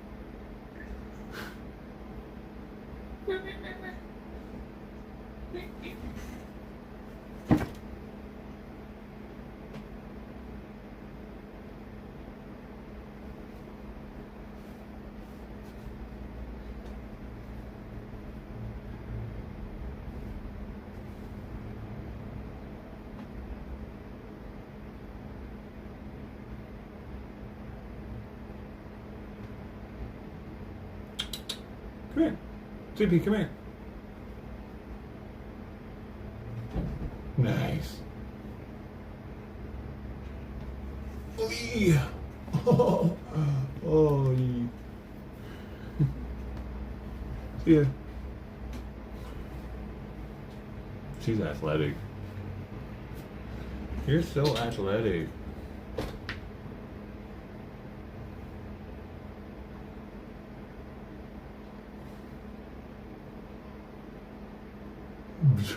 Come here. CP, come here. Nice. Yeah. Oh, oh, yeah. Yeah. She's athletic. You're so athletic.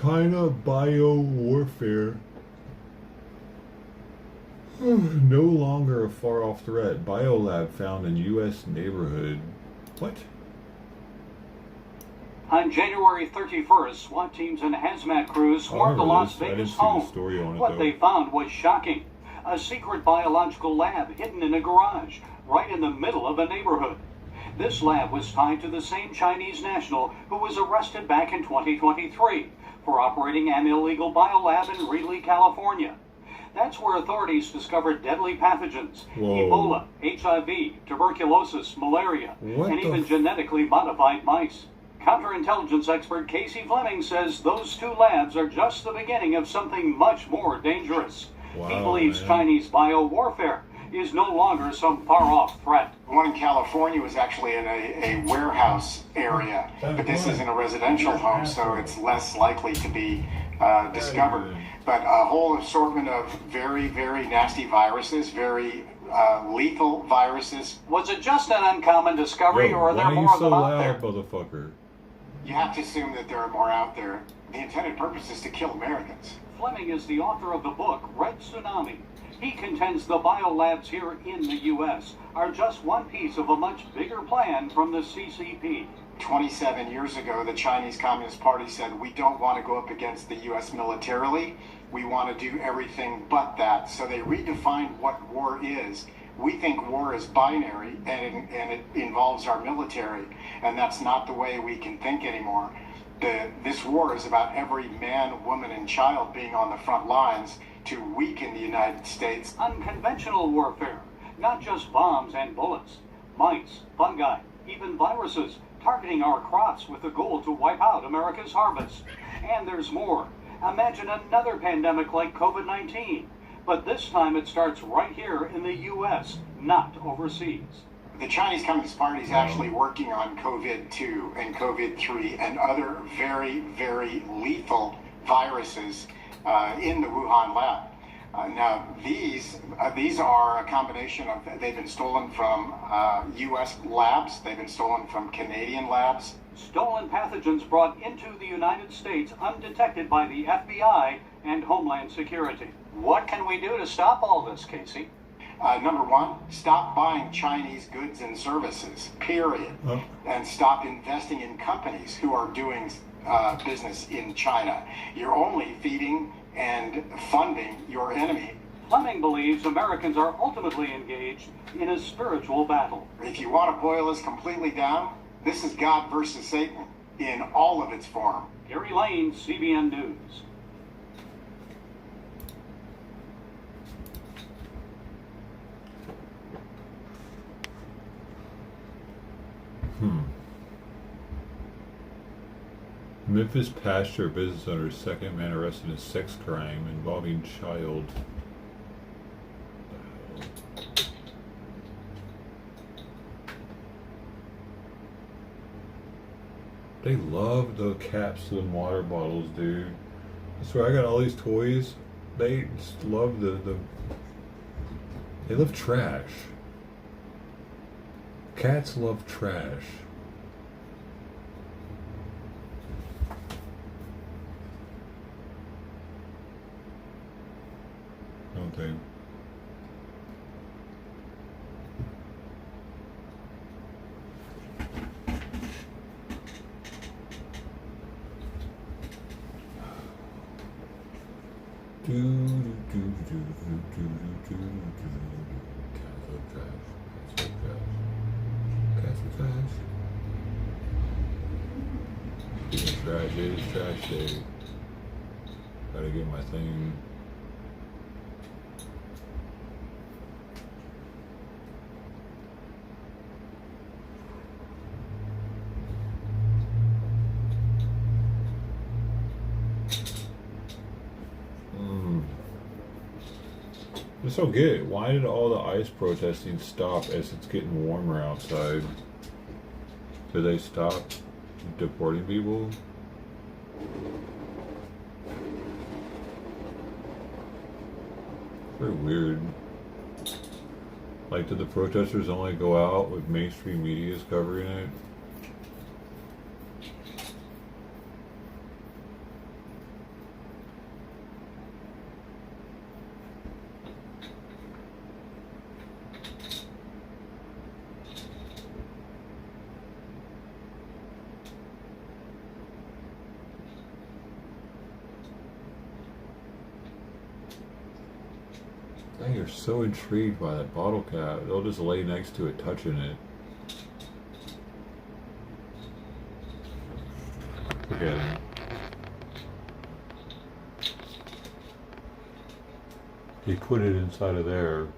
China bio-warfare. No longer a far-off threat. Biolab found in U.S. neighborhood. What? On January 31st, SWAT teams and hazmat crews swarmed the Las Vegas home. What they found was shocking. A secret biological lab hidden in a garage, right in the middle of a neighborhood. This lab was tied to the same Chinese national who was arrested back in 2023 for operating an illegal biolab in Reedley, California. That's where authorities discovered deadly pathogens, Ebola, HIV, tuberculosis, malaria, and even genetically modified mice. Counterintelligence expert Casey Fleming says those two labs are just the beginning of something much more dangerous. He believes Chinese bio-warfare is no longer some far-off threat. The one in California was actually in a warehouse area, but this isn't a residential home, so it's less likely to be discovered. But a whole assortment of very, very nasty viruses, very lethal viruses. Was it just an uncommon discovery, or are there more of them out there? Motherfucker? You have to assume that there are more out there. The intended purpose is to kill Americans. Fleming is the author of the book, Red Tsunami. He contends the biolabs here in the U.S. are just one piece of a much bigger plan from the CCP. 27 years ago, the Chinese Communist Party said, we don't want to go up against the U.S. militarily. We want to do everything but that. So they redefined what war is. We think war is binary, and it involves our military, and that's not the way we can think anymore. This war is about every man, woman, and child being on the front lines to weaken the United States. Unconventional warfare, not just bombs and bullets. Mice, fungi, even viruses, targeting our crops with the goal to wipe out America's harvest. And there's more. Imagine another pandemic like COVID-19. But this time it starts right here in the U.S., not overseas. The Chinese Communist Party is actually working on COVID-2 and COVID-3 and other very, very lethal viruses in the Wuhan lab. Now, these are a combination of, they've been stolen from U.S. labs, they've been stolen from Canadian labs. Stolen pathogens brought into the United States undetected by the FBI and Homeland Security. What can we do to stop all this, Casey? Number one, stop buying Chinese goods and services, period. And stop investing in companies who are doing business in China. You're only feeding and funding your enemy. Fleming believes Americans are ultimately engaged in a spiritual battle. If you want to boil this completely down, this is God versus Satan in all of its form. Gary Lane, CBN News. Memphis pastor business owner, second man arrested in sex crime involving child. They love the caps and water bottles, dude. I swear, I got all these toys. They just love they love trash. Cats love trash. Don't they? Trash day is trash day. Gotta get my thing. I just don't get it. Why did all the ICE protesting stop as it's getting warmer outside? Did they stop deporting people? Very weird. Like, did the protesters only go out with mainstream media's covering it? They are so intrigued by that bottle cap. They'll just lay next to it, touching it. Look at him. He put it inside of there.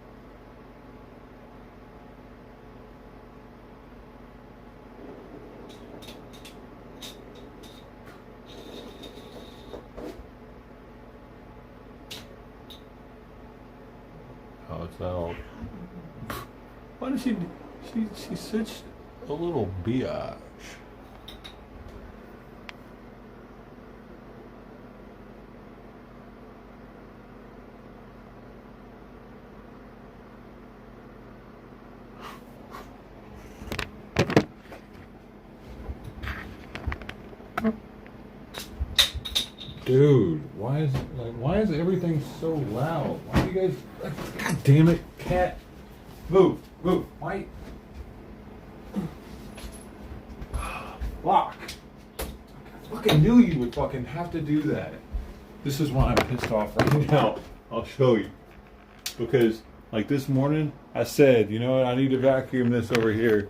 Oh, it's out. Why does she's such a little biatch. Dude, why is everything so loud? Why do you guys God damn it, cat. Move. Why? Lock. I fucking knew you would fucking have to do that. This is why I'm pissed off right now. I'll show you. Because like this morning I said, you know what, I need to vacuum this over here.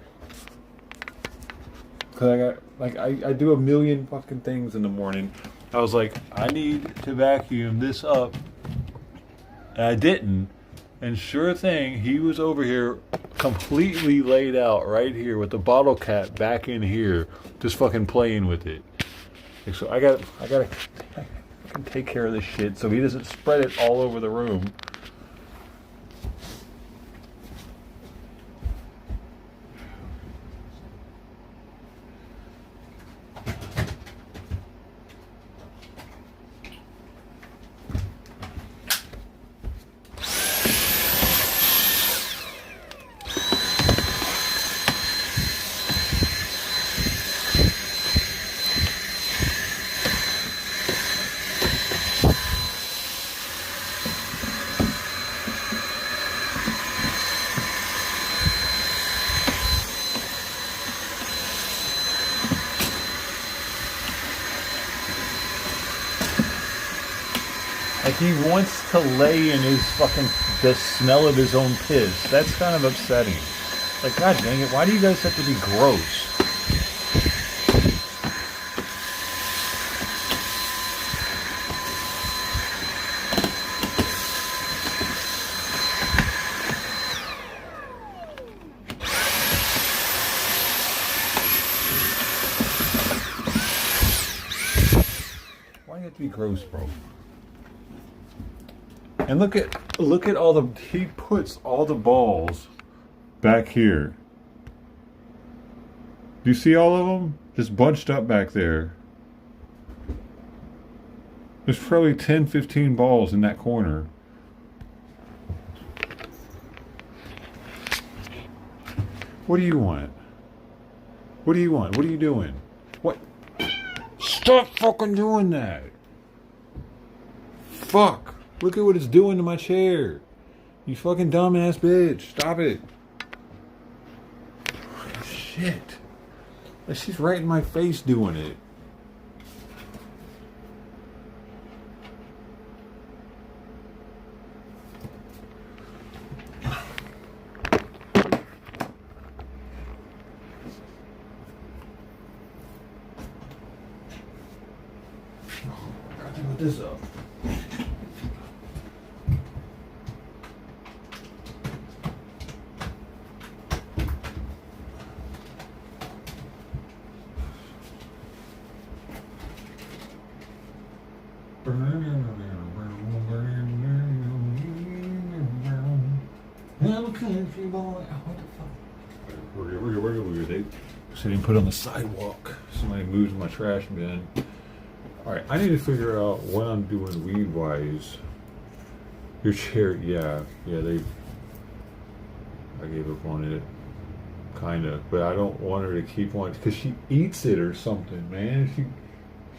Cause I got I do a million fucking things in the morning. I was like, I need to vacuum this up. And I didn't. And sure thing, he was over here completely laid out right here with the bottle cap back in here, just fucking playing with it. Like, so I gotta take care of this shit so he doesn't spread it all over the room. Like he wants to lay in his fucking, the smell of his own piss. That's kind of upsetting. Like, god dang it, why do you guys have to be gross? Why do you have to be gross, bro? And look at all the, he puts all the balls back here. Do you see all of them? Just bunched up back there. There's probably 10, 15 balls in that corner. What do you want? What do you want? What are you doing? What? Stop fucking doing that! Fuck! Look at what it's doing to my chair. You fucking dumbass bitch. Stop it. Shit. She's right in my face doing it. Gotta put this up. I'm a country boy. What the fuck? Where they sitting put on the sidewalk. Somebody moves my trash bin. Alright, I need to figure out what I'm doing weed wise. Your chair, yeah, I gave up on it. Kinda. But I don't want her to keep on because she eats it or something, man.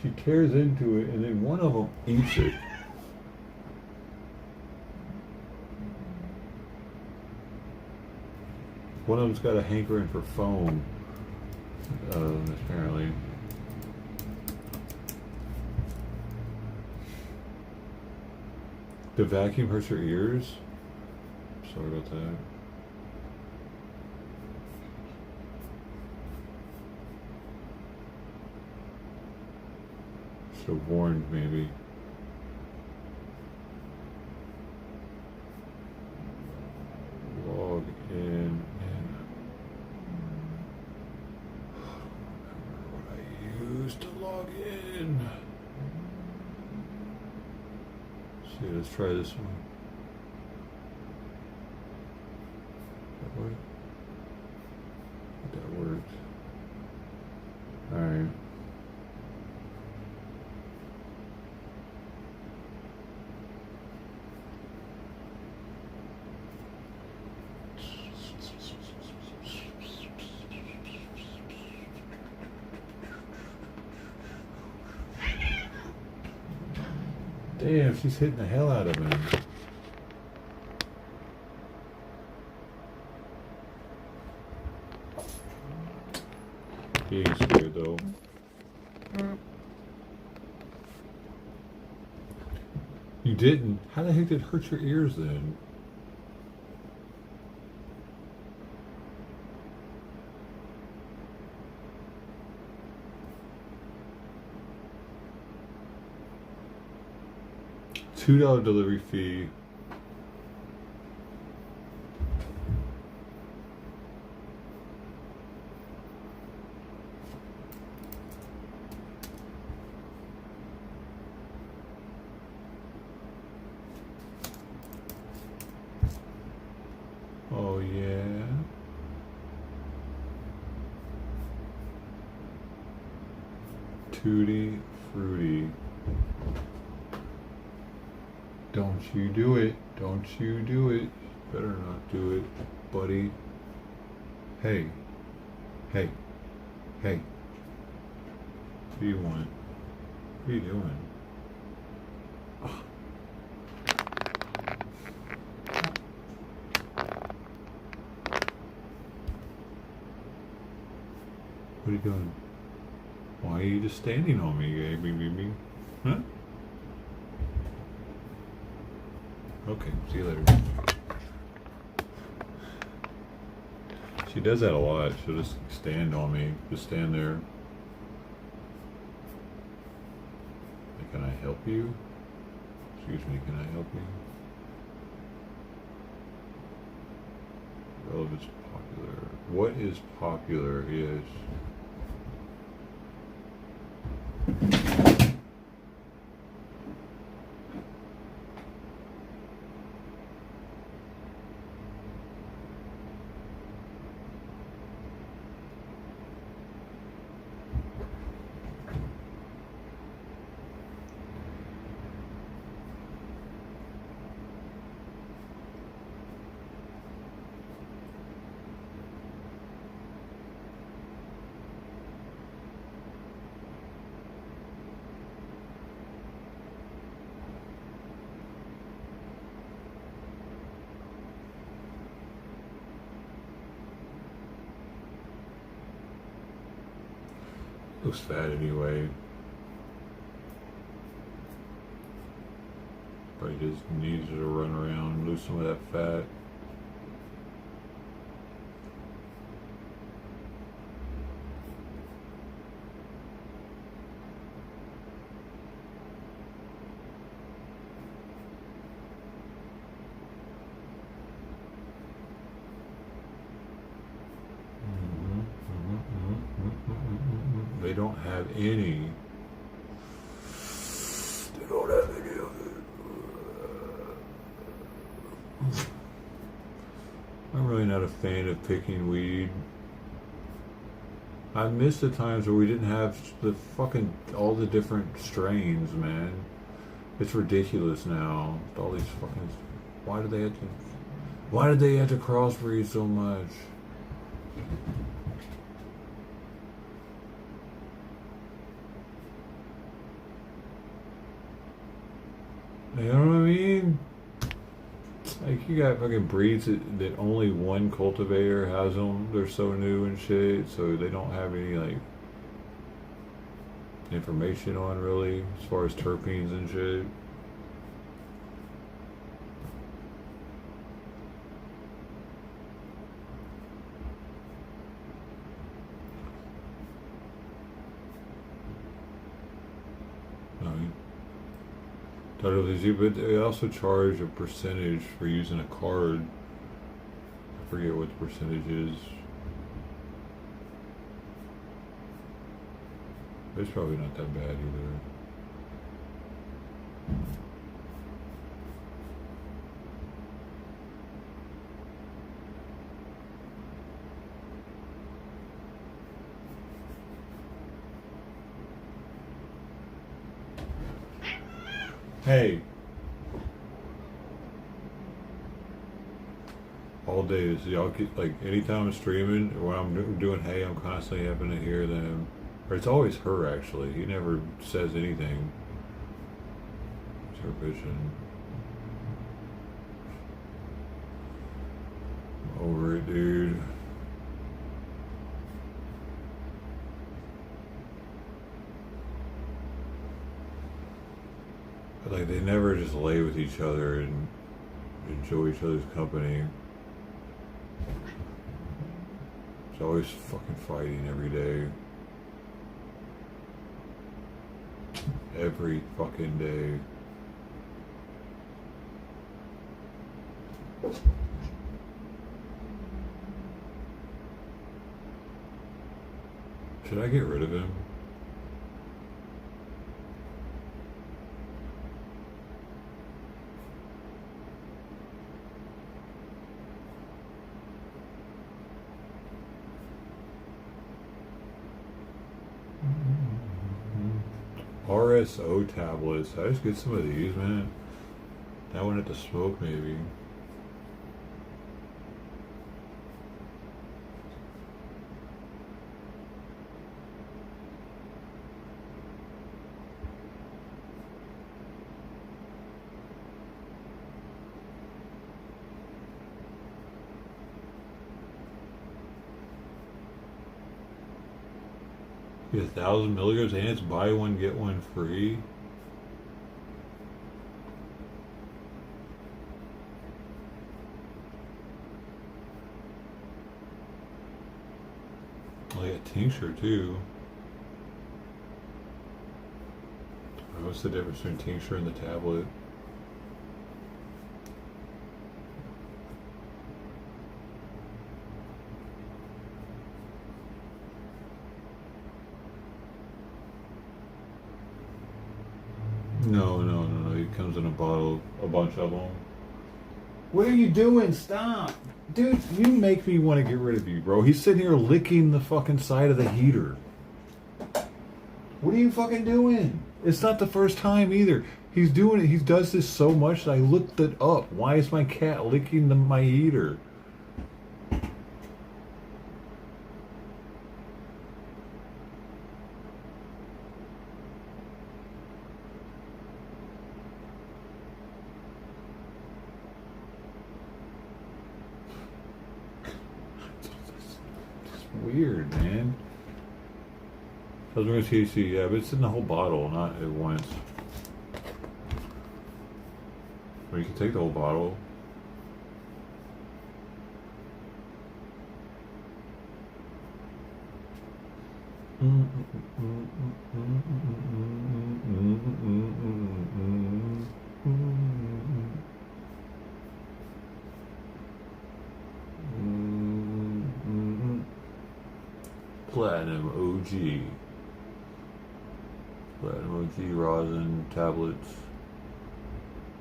She tears into it and then one of them eats it. One of them's got a hankering for foam, apparently. The vacuum hurts her ears? Sorry about that. So warned, maybe. Log in. What I used to log in. See, let's try this one. That worked. That worked. Alright. Damn, she's hitting the hell out of him. He ain't scared though. You didn't? How the heck did it hurt your ears then? $2 delivery fee. Oh yeah. Tutti fruity. Don't you do it. Don't you do it. Better not do it, buddy. Hey. Hey. Hey. What do you want? What are you doing? Oh. What are you doing? Why are you just standing on me? Huh? Okay, see you later. She does that a lot. She'll just stand on me. Just stand there. Can I help you? Excuse me, can I help you? Relevance popular. What is popular is... looks fat anyway. Probably just needs to run around and lose some of that fat. They don't have any. They don't have any of it. I'm really not a fan of picking weed. I miss the times where we didn't have the fucking all the different strains, man. It's ridiculous now. All these fucking. Why did they have to crossbreed so much? You know what I mean? Like, you got fucking breeds that only one cultivator has them. They're so new and shit, so they don't have any, like, information on, really, as far as terpenes and shit. But they also charge a percentage for using a card. I forget what the percentage is. It's probably not that bad either. Hey. All day, so y'all get, like, anytime I'm streaming or when I'm doing hey, I'm constantly having to hear them. Or it's always her, actually. He never says anything. It's her vision. I'm over it, dude. But, like, they never just lay with each other and enjoy each other's company. It's always fucking fighting every day. Every fucking day. Should I get rid of him? RSO tablets. I just get some of these, man. That one at the smoke, maybe. Get 1,000 milligrams and it's buy one, get one free. I got a tincture too. What's the difference between tincture and the tablet? No. It comes in a bottle, a bunch of them. What are you doing? Stop. Dude, you make me want to get rid of you, bro. He's sitting here licking the fucking side of the heater. What are you fucking doing? It's not the first time either. He's doing it. He does this so much that I looked it up. Why is my cat licking my heater? Weird, man. Husband THC, yeah, but it's in the whole bottle, not at once. Or you can take the whole bottle. Platinum OG. Platinum OG rosin tablets.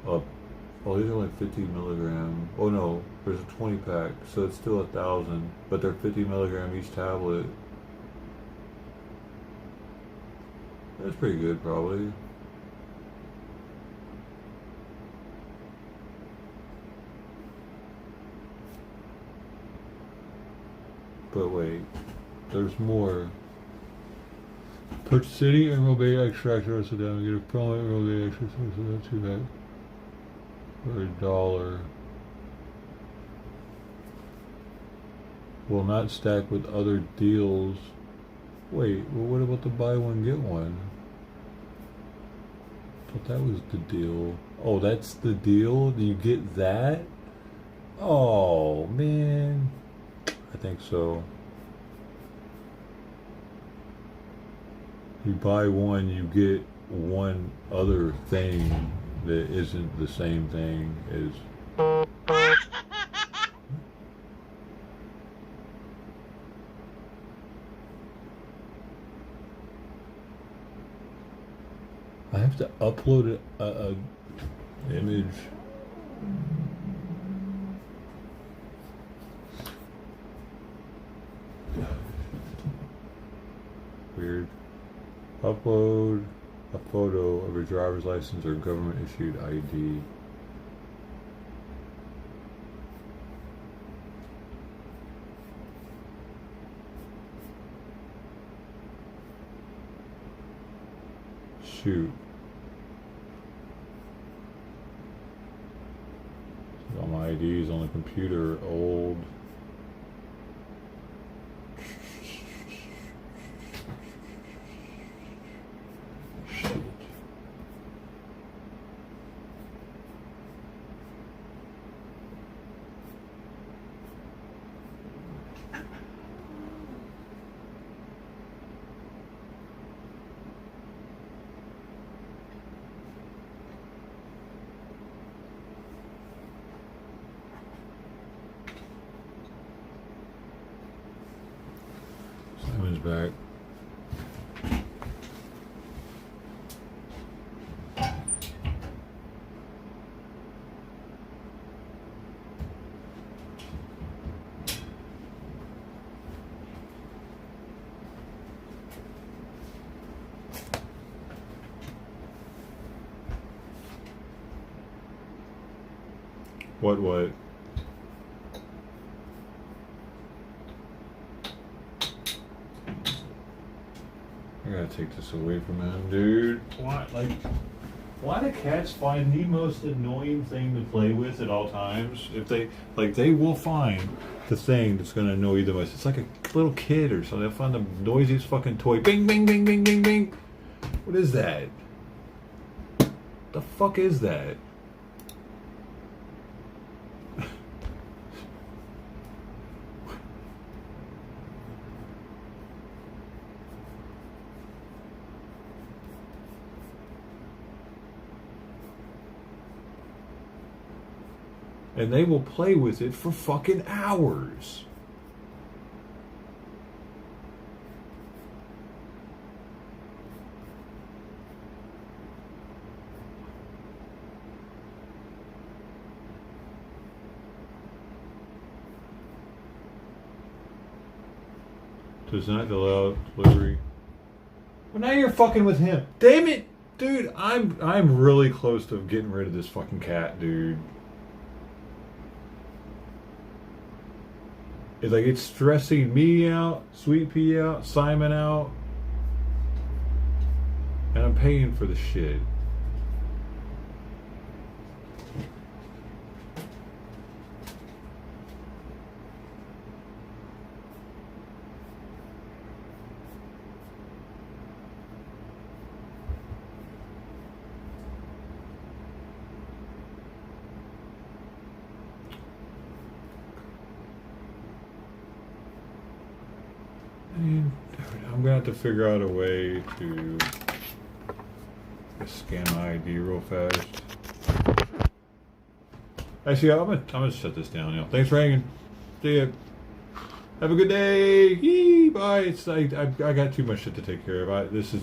Up. Oh, these are only 50 milligram. Oh no, there's a 20 pack, so it's still 1,000, but they're 50 milligram each tablet. That's pretty good, probably. But wait, there's more. Purchase any Emerald Bay extract or sit down and get a promo Emerald Bay extract, so that's too bad. For $1. Will not stack with other deals. Wait, well, what about the buy one get one? I thought that was the deal. Oh, that's the deal? You get that? Oh, man. I think so. You buy one, you get one other thing that isn't the same thing as... I have to upload a image. Weird. Upload a photo of your driver's license or government issued ID. Shoot. All my IDs on the computer are old. Simon's back. What? I gotta take this away from him, dude. Why do cats find the most annoying thing to play with at all times? If they will find the thing that's gonna annoy you the most. It's like a little kid or something. They'll find the noisiest fucking toy. Bing, bing, bing, bing, bing, bing. What is that? The fuck is that? And they will play with it for fucking hours. Does not allow delivery. Well, now you're fucking with him. Damn it, dude! I'm really close to getting rid of this fucking cat, dude. It's like it's stressing me out, Sweet Pea out, Simon out, and I'm paying for the shit. I'm gonna have to figure out a way to scan my ID real fast. Actually, I'm gonna shut this down now. Thanks for hanging. See ya. Have a good day. Yee, bye. I got too much shit to take care of. This is